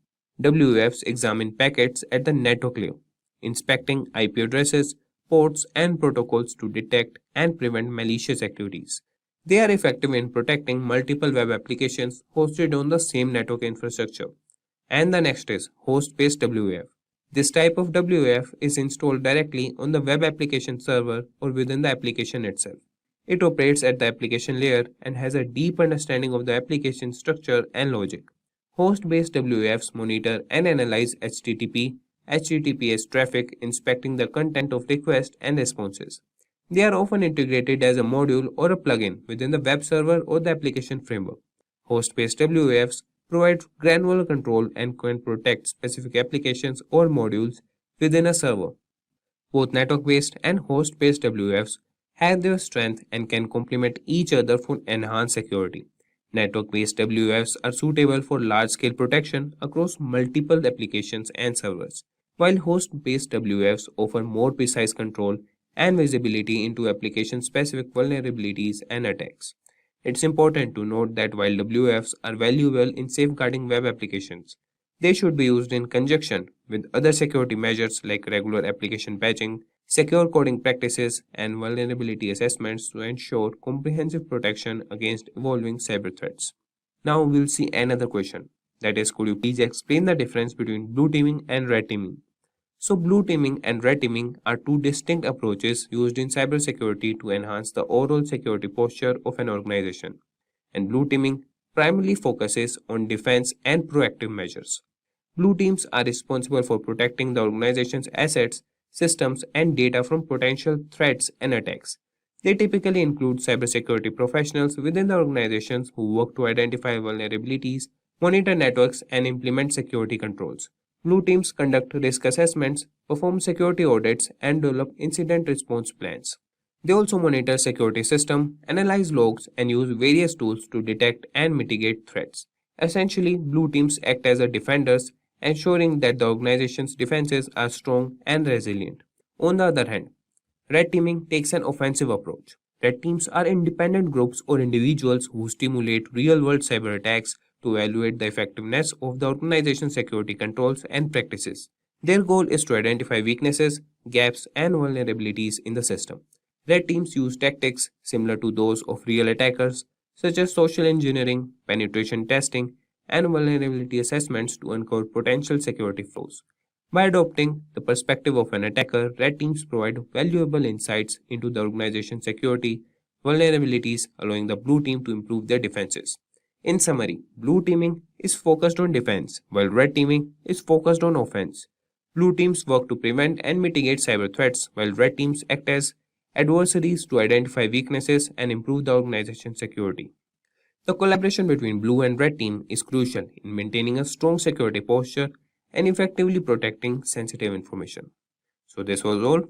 Speaker 12: WAFs examine packets at the network layer, inspecting IP addresses, ports, and protocols to detect and prevent malicious activities. They are effective in protecting multiple web applications hosted on the same network infrastructure. And the next is host-based WAF. This type of WAF is installed directly on the web application server or within the application itself. It operates at the application layer and has a deep understanding of the application structure and logic. Host-based WAFs monitor and analyze HTTP, HTTPS traffic, inspecting the content of requests and responses. They are often integrated as a module or a plugin within the web server or the application framework. Host-based WAFs provide granular control and can protect specific applications or modules within a server. Both network-based and host-based WAFs have their strength and can complement each other for enhanced security. Network-based WAFs are suitable for large-scale protection across multiple applications and servers, while host-based WAFs offer more precise control and visibility into application-specific vulnerabilities and attacks. It's important to note that while WAFs are valuable in safeguarding web applications, they should be used in conjunction with other security measures like regular application patching, secure coding practices, and vulnerability assessments to ensure comprehensive protection against evolving cyber threats. Now we'll see another question, that is, could you please explain the difference between blue teaming and red teaming? So blue teaming and red teaming are two distinct approaches used in cybersecurity to enhance the overall security posture of an organization. And blue teaming primarily focuses on defense and proactive measures. Blue teams are responsible for protecting the organization's assets, systems, and data from potential threats and attacks. They typically include cybersecurity professionals within the organizations who work to identify vulnerabilities, monitor networks, and implement security controls. Blue teams conduct risk assessments, perform security audits, and develop incident response plans. They also monitor security systems, analyze logs, and use various tools to detect and mitigate threats. Essentially, blue teams act as defenders, ensuring that the organization's defenses are strong and resilient. On the other hand, red teaming takes an offensive approach. Red teams are independent groups or individuals who stimulate real-world cyber attacks to evaluate the effectiveness of the organization's security controls and practices. Their goal is to identify weaknesses, gaps, and vulnerabilities in the system. Red teams use tactics similar to those of real attackers, such as social engineering, penetration testing, and vulnerability assessments to uncover potential security flaws. By adopting the perspective of an attacker, red teams provide valuable insights into the organization's security vulnerabilities, allowing the blue team to improve their defenses. In summary, blue teaming is focused on defense, while red teaming is focused on offense. Blue teams work to prevent and mitigate cyber threats, while red teams act as adversaries to identify weaknesses and improve the organization's security. The collaboration between blue and red team is crucial in maintaining a strong security posture and effectively protecting sensitive information. So this was all.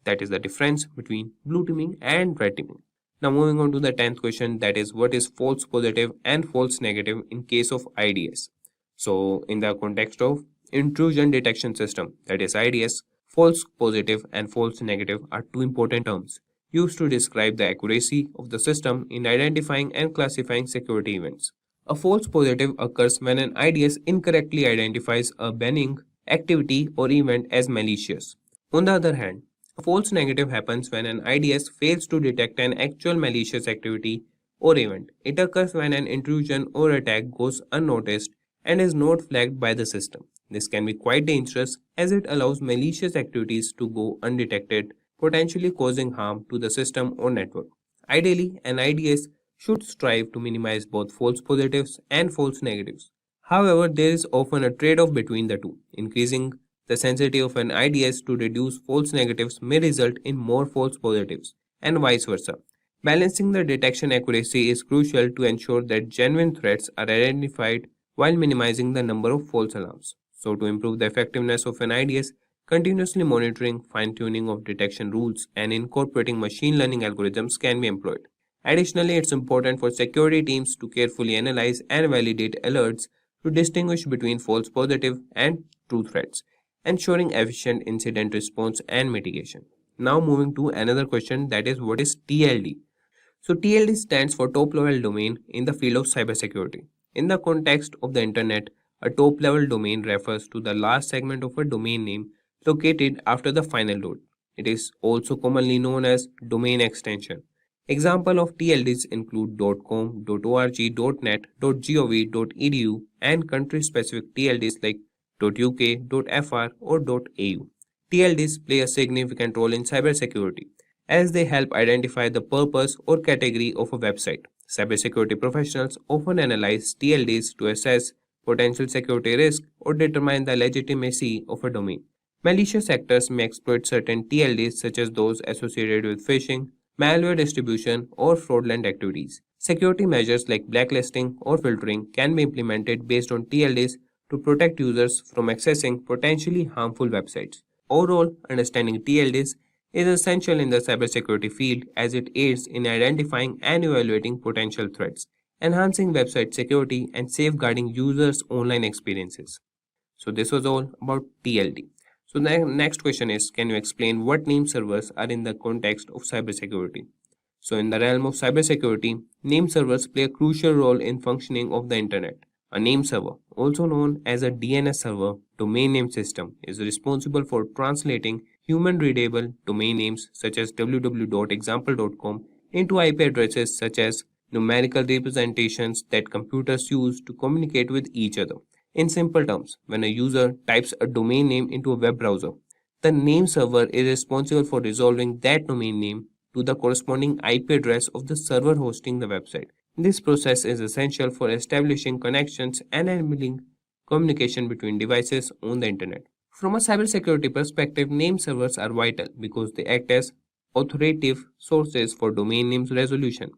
Speaker 12: That is the difference between blue teaming and red teaming. Now moving on to the 10th question, that is what is false positive and false negative in case of IDS. So in the context of intrusion detection system, that is IDS, false positive and false negative are two important terms used to describe the accuracy of the system in identifying and classifying security events. A false positive occurs when an IDS incorrectly identifies a benign activity or event as malicious. On the other hand, A false negative happens when an IDS fails to detect an actual malicious activity or event. It occurs when an intrusion or attack goes unnoticed and is not flagged by the system. This can be quite dangerous as it allows malicious activities to go undetected, potentially causing harm to the system or network. Ideally, an IDS should strive to minimize both false positives and false negatives. However, there is often a trade-off between the two. Increasing the sensitivity of an IDS to reduce false negatives may result in more false positives, and vice versa. Balancing the detection accuracy is crucial to ensure that genuine threats are identified while minimizing the number of false alarms. So, to improve the effectiveness of an IDS, continuously monitoring, fine-tuning of detection rules, and incorporating machine learning algorithms can be employed. Additionally, it's important for security teams to carefully analyze and validate alerts to distinguish between false positive and true threats, ensuring efficient incident response and mitigation. Now moving to another question, that is, what is TLD? So TLD stands for top level domain in the field of cybersecurity. In the context of the internet, a top level domain refers to the last segment of a domain name located after the final dot. It is also commonly known as domain extension. Examples of TLDs include .com, .org, .net, .gov, .edu, and country-specific TLDs like .uk, .fr, or .au. TLDs play a significant role in cybersecurity as they help identify the purpose or category of a website. Cybersecurity professionals often analyze TLDs to assess potential security risk or determine the legitimacy of a domain. Malicious actors may exploit certain TLDs such as those associated with phishing, malware distribution, or fraudulent activities. Security measures like blacklisting or filtering can be implemented based on TLDs to protect users from accessing potentially harmful websites. Overall, understanding TLDs is essential in the cybersecurity field as it aids in identifying and evaluating potential threats, enhancing website security, and safeguarding users' online experiences. So, this was all about TLD. So the next question is, can you explain what name servers are in the context of cybersecurity? So in the realm of cybersecurity, name servers play a crucial role in functioning of the internet. A name server, also known as a DNS server, domain name system, is responsible for translating human-readable domain names such as www.example.com into IP addresses such as numerical representations that computers use to communicate with each other. In simple terms, when a user types a domain name into a web browser, the name server is responsible for resolving that domain name to the corresponding IP address of the server hosting the website. This process is essential for establishing connections and enabling communication between devices on the internet. From a cybersecurity perspective, name servers are vital because they act as authoritative sources for domain names resolution.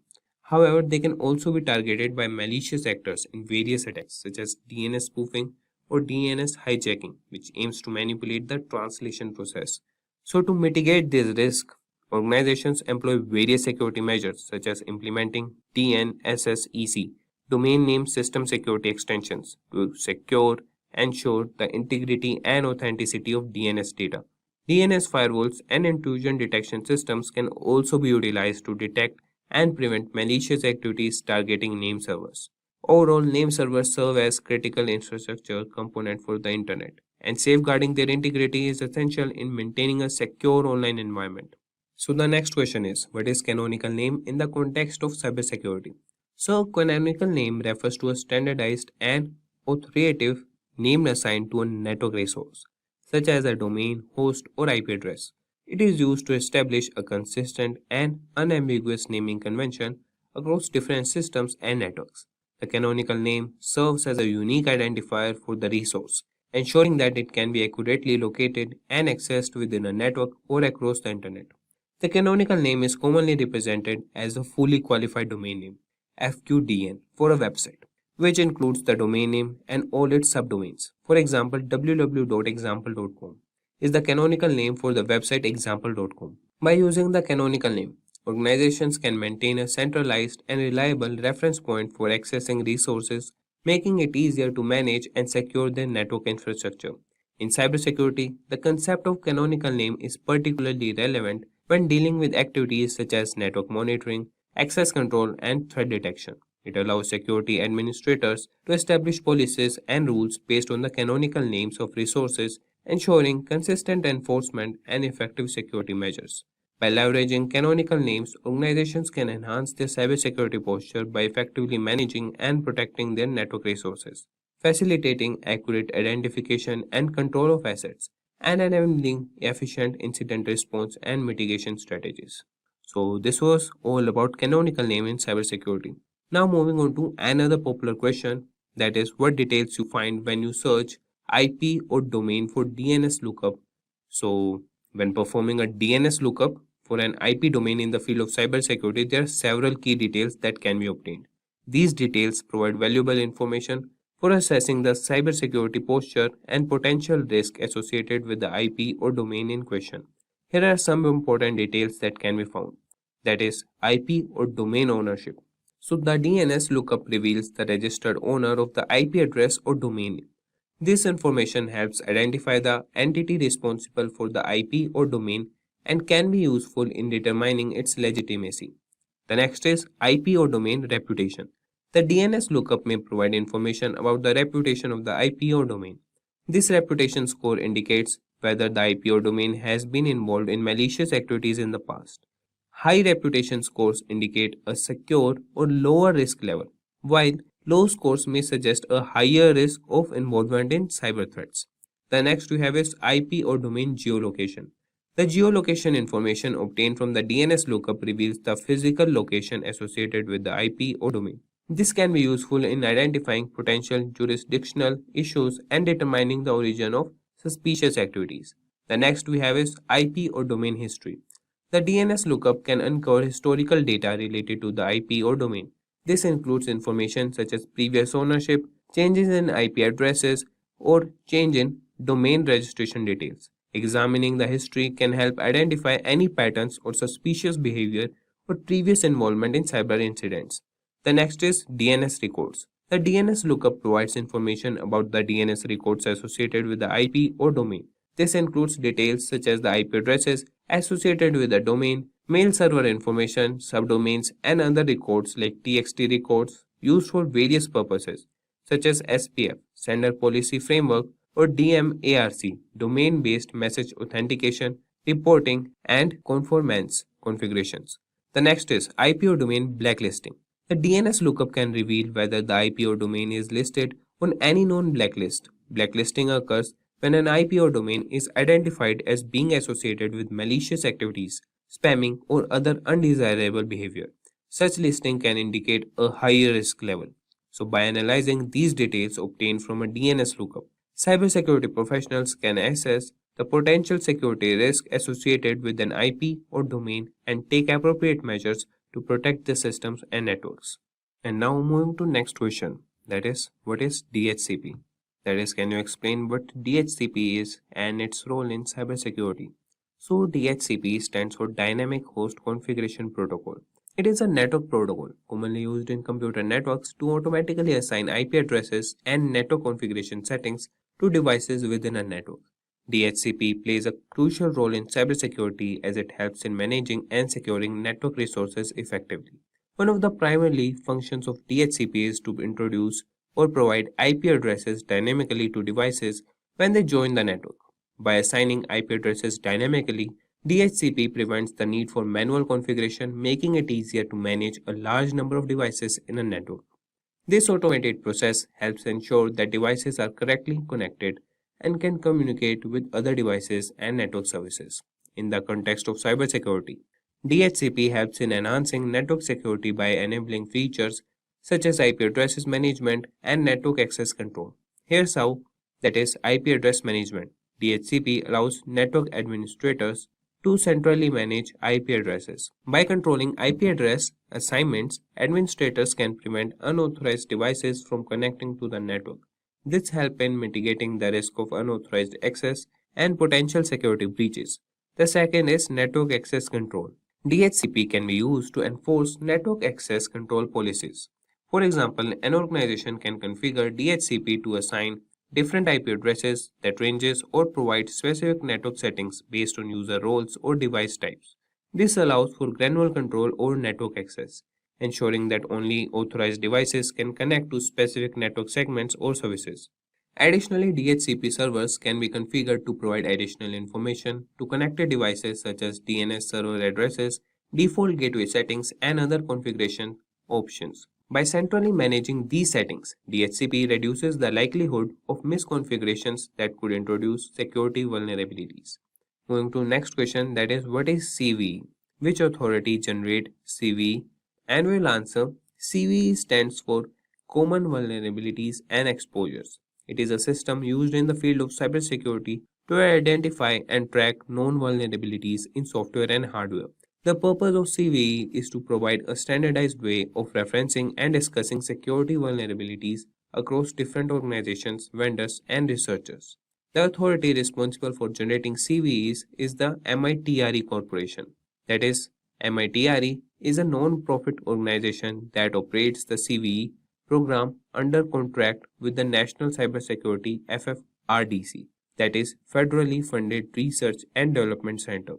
Speaker 12: However, they can also be targeted by malicious actors in various attacks such as DNS spoofing or DNS hijacking, which aims to manipulate the translation process. So, to mitigate this risk, organizations employ various security measures such as implementing DNSSEC, domain name system security extensions, to ensure the integrity and authenticity of DNS data. DNS firewalls and intrusion detection systems can also be utilized to detect and prevent malicious activities targeting name servers. Overall, name servers serve as critical infrastructure component for the internet, and safeguarding their integrity is essential in maintaining a secure online environment. So the next question is, what is canonical name in the context of cybersecurity? So canonical name refers to a standardized and authoritative name assigned to a network resource, such as a domain, host, or IP address. It is used to establish a consistent and unambiguous naming convention across different systems and networks. The canonical name serves as a unique identifier for the resource, ensuring that it can be accurately located and accessed within a network or across the internet. The canonical name is commonly represented as a fully qualified domain name, FQDN, for a website, which includes the domain name and all its subdomains. For example, www.example.com is the canonical name for the website example.com. By using the canonical name, organizations can maintain a centralized and reliable reference point for accessing resources, making it easier to manage and secure their network infrastructure. In cybersecurity, the concept of canonical name is particularly relevant when dealing with activities such as network monitoring, access control, and threat detection. It allows security administrators to establish policies and rules based on the canonical names of resources ensuring consistent enforcement and effective security measures. By leveraging canonical names, organizations can enhance their cybersecurity posture by effectively managing and protecting their network resources, facilitating accurate identification and control of assets, and enabling efficient incident response and mitigation strategies. So, this was all about canonical name in cybersecurity. Now, moving on to another popular question, that is, what details you find when you search IP or domain for DNS lookup. So, when performing a DNS lookup for an IP domain in the field of cybersecurity, there are several key details that can be obtained. These details provide valuable information for assessing the cybersecurity posture and potential risk associated with the IP or domain in question. Here are some important details that can be found. That is, IP or domain ownership. So, the DNS lookup reveals the registered owner of the IP address or domain. This information helps identify the entity responsible for the IP or domain and can be useful in determining its legitimacy. The next is IP or domain reputation. The DNS lookup may provide information about the reputation of the IP or domain. This reputation score indicates whether the IP or domain has been involved in malicious activities in the past. High reputation scores indicate a secure or lower risk level, while low scores may suggest a higher risk of involvement in cyber threats. The next we have is IP or domain geolocation. The geolocation information obtained from the DNS lookup reveals the physical location associated with the IP or domain. This can be useful in identifying potential jurisdictional issues and determining the origin of suspicious activities. The next we have is IP or domain history. The DNS lookup can uncover historical data related to the IP or domain. This includes information such as previous ownership, changes in IP addresses, or change in domain registration details. Examining the history can help identify any patterns or suspicious behavior or previous involvement in cyber incidents. The next is DNS records. The DNS lookup provides information about the DNS records associated with the IP or domain. This includes details such as the IP addresses associated with the domain, mail server information, subdomains, and other records like TXT records used for various purposes, such as SPF, Sender Policy Framework, or DMARC, Domain-Based Message Authentication, Reporting, and Conformance configurations. The next is IP or domain blacklisting. The DNS lookup can reveal whether the IP or domain is listed on any known blacklist. Blacklisting occurs when an IP or domain is identified as being associated with malicious activities, spamming, or other undesirable behavior. Such listing can indicate a higher risk level. So, by analyzing these details obtained from a DNS lookup, cybersecurity professionals can assess the potential security risk associated with an IP or domain and take appropriate measures to protect the systems and networks. And now moving to next question, that is, what is DHCP? That is, can you explain what DHCP is and its role in cybersecurity? So, DHCP stands for Dynamic Host Configuration Protocol. It is a network protocol commonly used in computer networks to automatically assign IP addresses and network configuration settings to devices within a network. DHCP plays a crucial role in cybersecurity as it helps in managing and securing network resources effectively. One of the primary functions of DHCP is to introduce or provide IP addresses dynamically to devices when they join the network. By assigning IP addresses dynamically, DHCP prevents the need for manual configuration, making it easier to manage a large number of devices in a network. This automated process helps ensure that devices are correctly connected and can communicate with other devices and network services. In the context of cybersecurity, DHCP helps in enhancing network security by enabling features such as IP addresses management and network access control. Here's how, that is IP address management. DHCP allows network administrators to centrally manage IP addresses. By controlling IP address assignments, administrators can prevent unauthorized devices from connecting to the network. This helps in mitigating the risk of unauthorized access and potential security breaches. The second is network access control. DHCP can be used to enforce network access control policies. For example, an organization can configure DHCP to assign different IP addresses that ranges or provide specific network settings based on user roles or device types. This allows for granular control over network access, ensuring that only authorized devices can connect to specific network segments or services. Additionally, DHCP servers can be configured to provide additional information to connected devices such as DNS server addresses, default gateway settings, and other configuration options. By centrally managing these settings, DHCP reduces the likelihood of misconfigurations that could introduce security vulnerabilities. Moving to next question, that is, what is CVE? Which authority generate CVE? And we'll answer CVE stands for Common Vulnerabilities and Exposures. It is a system used in the field of cybersecurity to identify and track known vulnerabilities in software and hardware. The purpose of CVE is to provide a standardized way of referencing and discussing security vulnerabilities across different organizations, vendors, and researchers. The authority responsible for generating CVEs is the MITRE Corporation. That is, MITRE is a non-profit organization that operates the CVE program under contract with the National Cybersecurity FFRDC, that is, Federally Funded Research and Development Center.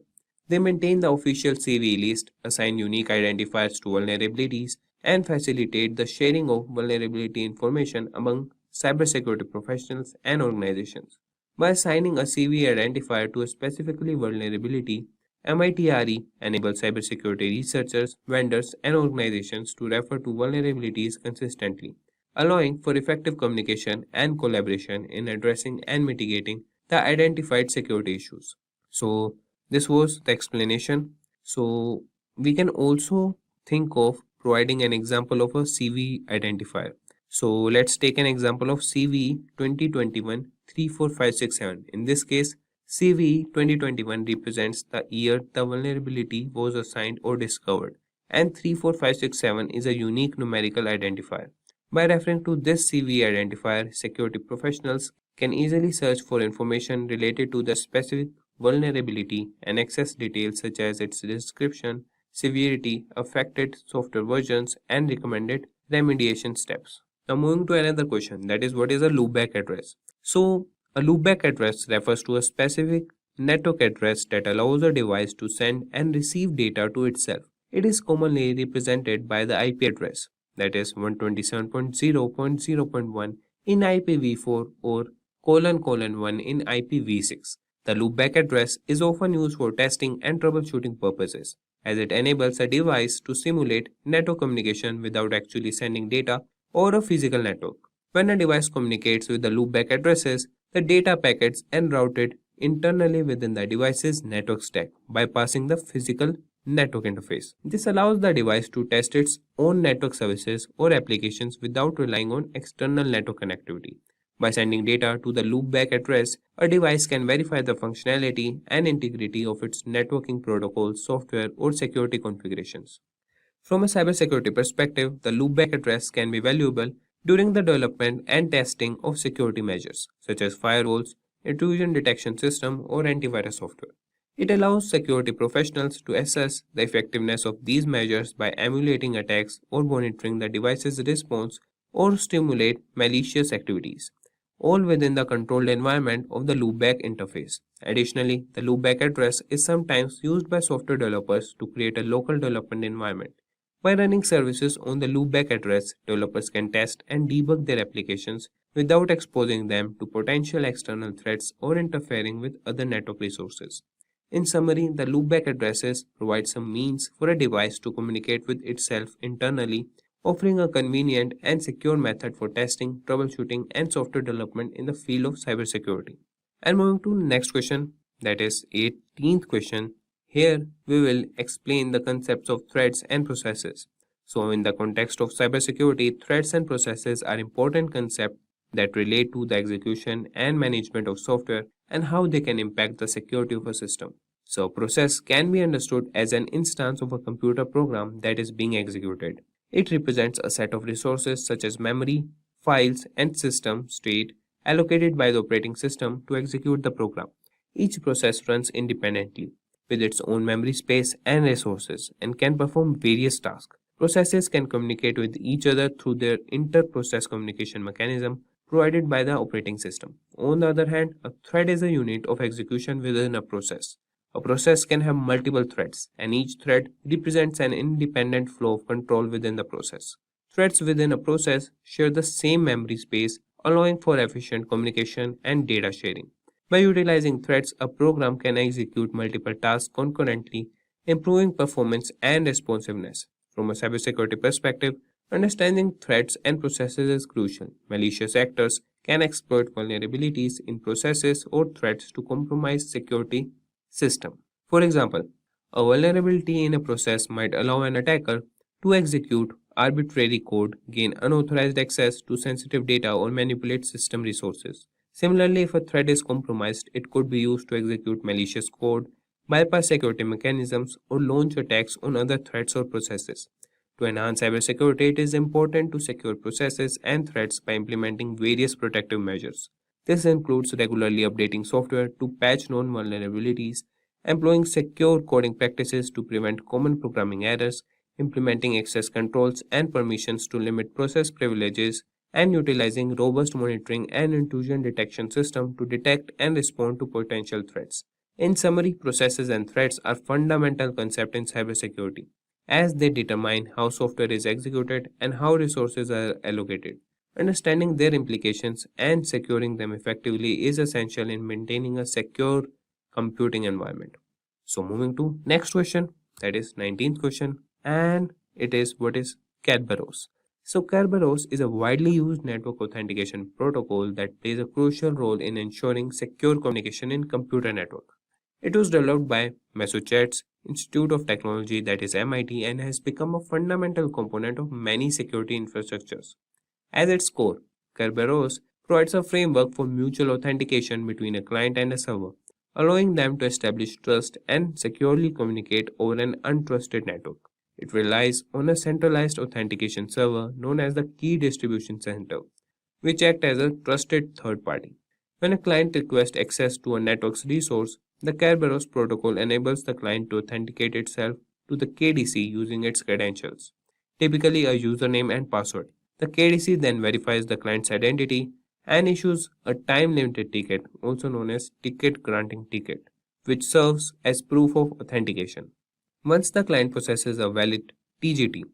Speaker 12: They maintain the official CVE list, assign unique identifiers to vulnerabilities, and facilitate the sharing of vulnerability information among cybersecurity professionals and organizations. By assigning a CVE identifier to a specifically vulnerability, MITRE enables cybersecurity researchers, vendors, and organizations to refer to vulnerabilities consistently, allowing for effective communication and collaboration in addressing and mitigating the identified security issues. So, this was the explanation. So, we can also think of providing an example of a CVE identifier. So, let's take an example of CVE 2021 34567. In this case, CVE 2021 represents the year the vulnerability was assigned or discovered, and 34567 is a unique numerical identifier. By referring to this CVE identifier, security professionals can easily search for information related to the specific vulnerability and access details such as its description, severity, affected software versions, and recommended remediation steps. Now moving to another question, that is, what is a loopback address? So a loopback address refers to a specific network address that allows a device to send and receive data to itself. It is commonly represented by the IP address, that is 127.0.0.1 in IPv4 or ::1 in IPv6. The loopback address is often used for testing and troubleshooting purposes, as it enables a device to simulate network communication without actually sending data or a physical network. When a device communicates with the loopback addresses, the data packets are routed internally within the device's network stack, bypassing the physical network interface. This allows the device to test its own network services or applications without relying on external network connectivity. By sending data to the loopback address, a device can verify the functionality and integrity of its networking protocols, software, or security configurations. From a cybersecurity perspective, the loopback address can be valuable during the development and testing of security measures, such as firewalls, intrusion detection system, or antivirus software. It allows security professionals to assess the effectiveness of these measures by emulating attacks or monitoring the device's response or stimulate malicious activities, all within the controlled environment of the loopback interface. Additionally, the loopback address is sometimes used by software developers to create a local development environment. By running services on the loopback address, developers can test and debug their applications without exposing them to potential external threats or interfering with other network resources. In summary, the loopback addresses provide some means for a device to communicate with itself internally, offering a convenient and secure method for testing, troubleshooting, and software development in the field of cybersecurity. And moving to next question, that is 18th question. Here we will explain the concepts of threats and processes. So in the context of cybersecurity, threats and processes are important concepts that relate to the execution and management of software and how they can impact the security of a system. So a process can be understood as an instance of a computer program that is being executed. It represents a set of resources such as memory, files, and system state allocated by the operating system to execute the program. Each process runs independently with its own memory space and resources and can perform various tasks. Processes can communicate with each other through their inter-process communication mechanism provided by the operating system. On the other hand, a thread is a unit of execution within a process. A process can have multiple threads, and each thread represents an independent flow of control within the process. Threads within a process share the same memory space, allowing for efficient communication and data sharing. By utilizing threats, a program can execute multiple tasks concurrently, improving performance and responsiveness. From a cybersecurity perspective, understanding threats and processes is crucial. Malicious actors can exploit vulnerabilities in processes or threats to compromise security system. For example, a vulnerability in a process might allow an attacker to execute arbitrary code, gain unauthorized access to sensitive data, or manipulate system resources. Similarly, if a thread is compromised, it could be used to execute malicious code, bypass security mechanisms, or launch attacks on other threads or processes. To enhance cybersecurity, it is important to secure processes and threads by implementing various protective measures. This includes regularly updating software to patch known vulnerabilities, employing secure coding practices to prevent common programming errors, implementing access controls and permissions to limit process privileges, and utilizing robust monitoring and intrusion detection system to detect and respond to potential threats. In summary, processes and threats are fundamental concepts in cybersecurity, as they determine how software is executed and how resources are allocated. Understanding their implications and securing them effectively is essential in maintaining a secure computing environment. So moving to next question, that is 19th question, and it is what is Kerberos. So Kerberos is a widely used network authentication protocol that plays a crucial role in ensuring secure communication in computer network. It was developed by Massachusetts Institute of Technology, that is MIT, and has become a fundamental component of many security infrastructures. At its core, Kerberos provides a framework for mutual authentication between a client and a server, allowing them to establish trust and securely communicate over an untrusted network. It relies on a centralized authentication server known as the Key Distribution Center, which acts as a trusted third party. When a client requests access to a network's resource, the Kerberos protocol enables the client to authenticate itself to the KDC using its credentials, typically a username and password. The KDC then verifies the client's identity and issues a time-limited ticket, also known as ticket granting ticket, which serves as proof of authentication. Once the client possesses a valid TGT,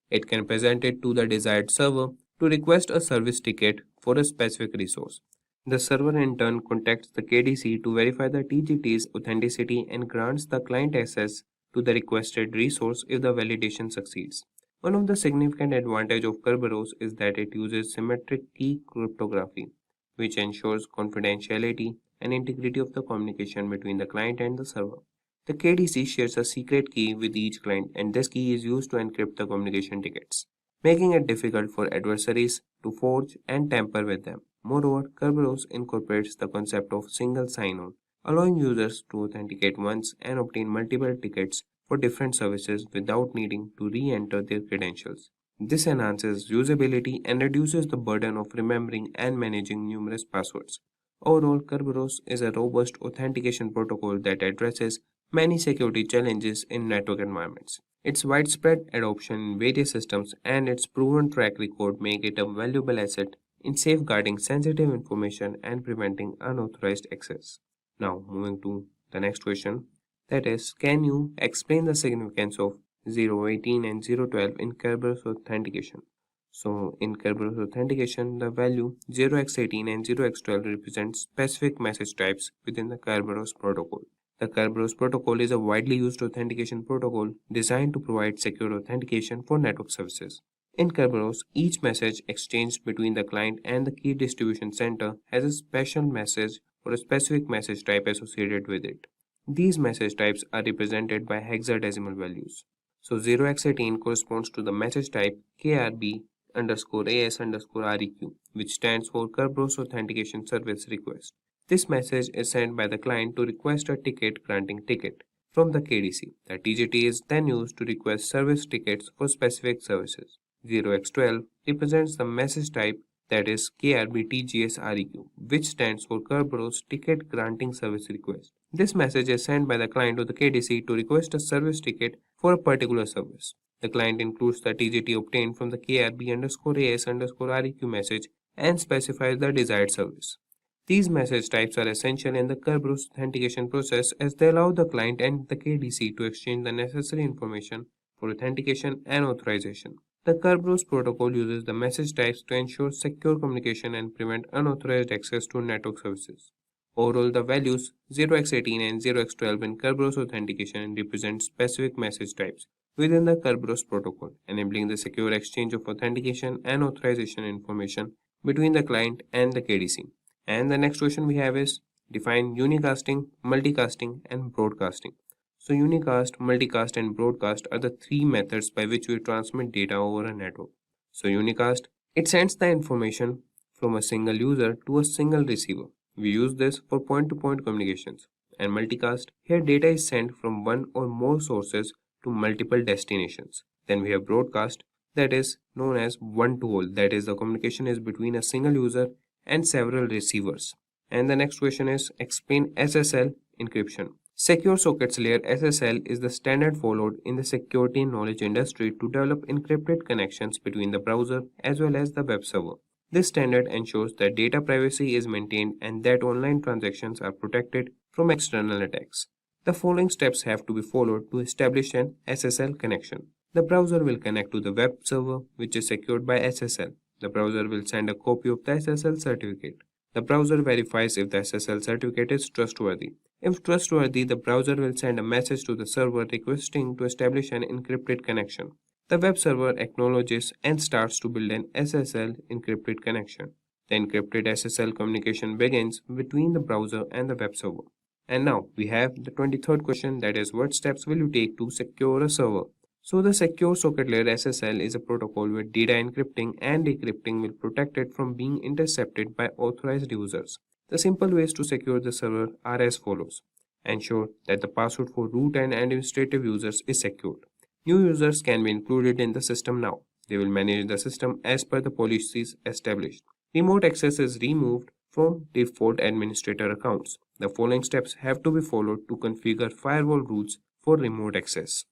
Speaker 12: it can present it to the desired server to request a service ticket for a specific resource. The server in turn contacts the KDC to verify the TGT's authenticity and grants the client access to the requested resource if the validation succeeds. One of the significant advantages of Kerberos is that it uses symmetric key cryptography, which ensures confidentiality and integrity of the communication between the client and the server. The KDC shares a secret key with each client, and this key is used to encrypt the communication tickets, making it difficult for adversaries to forge and tamper with them. Moreover, Kerberos incorporates the concept of single sign-on, allowing users to authenticate once and obtain multiple tickets for different services without needing to re-enter their credentials. This enhances usability and reduces the burden of remembering and managing numerous passwords. Overall, Kerberos is a robust authentication protocol that addresses many security challenges in network environments. Its widespread adoption in various systems and its proven track record make it a valuable asset in safeguarding sensitive information and preventing unauthorized access. Now, moving to the next question, that is, can you explain the significance of 018 and 012 in Kerberos authentication? So, in Kerberos authentication, the value 0x18 and 0x12 represent specific message types within the Kerberos protocol. The Kerberos protocol is a widely used authentication protocol designed to provide secure authentication for network services. In Kerberos, each message exchanged between the client and the key distribution center has a special message or a specific message type associated with it. These message types are represented by hexadecimal values. So 0x18 corresponds to the message type KRB_AS_REQ, which stands for Kerberos Authentication Service Request. This message is sent by the client to request a ticket granting ticket from the KDC. The TGT is then used to request service tickets for specific services. 0x12 represents the message type, that is KRBTGSREQ, which stands for Kerberos Ticket Granting Service Request. This message is sent by the client to the KDC to request a service ticket for a particular service. The client includes the TGT obtained from the KRB_AS_REQ message and specifies the desired service. These message types are essential in the Kerberos authentication process as they allow the client and the KDC to exchange the necessary information for authentication and authorization. The Kerberos protocol uses the message types to ensure secure communication and prevent unauthorized access to network services. Overall, the values 0x18 and 0x12 in Kerberos authentication represent specific message types within the Kerberos protocol, enabling the secure exchange of authentication and authorization information between the client and the KDC. And the next question we have is define unicasting, multicasting, and broadcasting. So unicast, multicast, and broadcast are the three methods by which we transmit data over a network. So unicast, it sends the information from a single user to a single receiver. We use this for point-to-point communications. And multicast, here data is sent from one or more sources to multiple destinations. Then we have broadcast, that is known as one-to-all, that is the communication is between a single user and several receivers. And the next question is explain SSL encryption. Secure Sockets Layer SSL is the standard followed in the security and knowledge industry to develop encrypted connections between the browser as well as the web server. This standard ensures that data privacy is maintained and that online transactions are protected from external attacks. The following steps have to be followed to establish an SSL connection. The browser will connect to the web server, which is secured by SSL. The browser will send a copy of the SSL certificate. The browser verifies if the SSL certificate is trustworthy. If trustworthy, the browser will send a message to the server requesting to establish an encrypted connection. The web server acknowledges and starts to build an SSL encrypted connection. The encrypted SSL communication begins between the browser and the web server. And now we have the 23rd question, that is, what steps will you take to secure a server? So the Secure Socket Layer SSL is a protocol where data encrypting and decrypting will protect it from being intercepted by authorized users. The simple ways to secure the server are as follows. Ensure that the password for root and administrative users is secured. New users can be included in the system now. They will manage the system as per the policies established. Remote access is removed from default administrator accounts. The following steps have to be followed to configure firewall rules for remote access.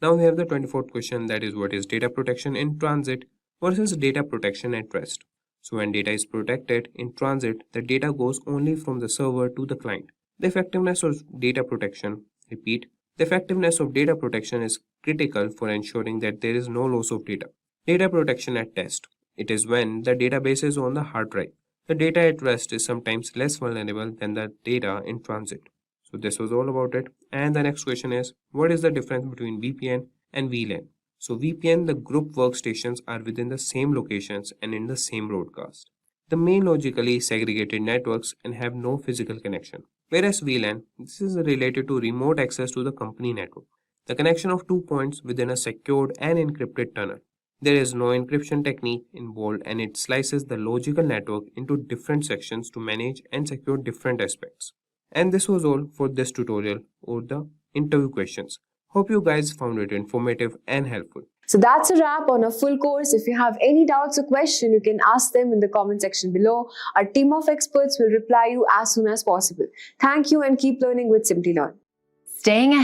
Speaker 12: Now we have the 24th question, that is, what is data protection in transit versus data protection at rest. So when data is protected in transit, the data goes only from the server to the client. The effectiveness of data protection, repeat, the effectiveness of data protection is critical for ensuring that there is no loss of data. Data protection at rest. It is when the database is on the hard drive. The data at rest is sometimes less vulnerable than the data in transit. So this was all about it. And the next question is, what is the difference between VPN and VLAN? So VPN, the group workstations are within the same locations and in the same broadcast. The main logically segregated networks and have no physical connection. Whereas VLAN, this is related to remote access to the company network. The connection of 2 points within a secured and encrypted tunnel. There is no encryption technique involved and it slices the logical network into different sections to manage and secure different aspects. And this was all for this tutorial or the interview questions. Hope you guys found it informative and helpful.
Speaker 1: So that's a wrap on a full course. If you have any doubts or questions, you can ask them in the comment section below. Our team of experts will reply you as soon as possible. Thank you and keep learning with Simplilearn.
Speaker 14: Staying ahead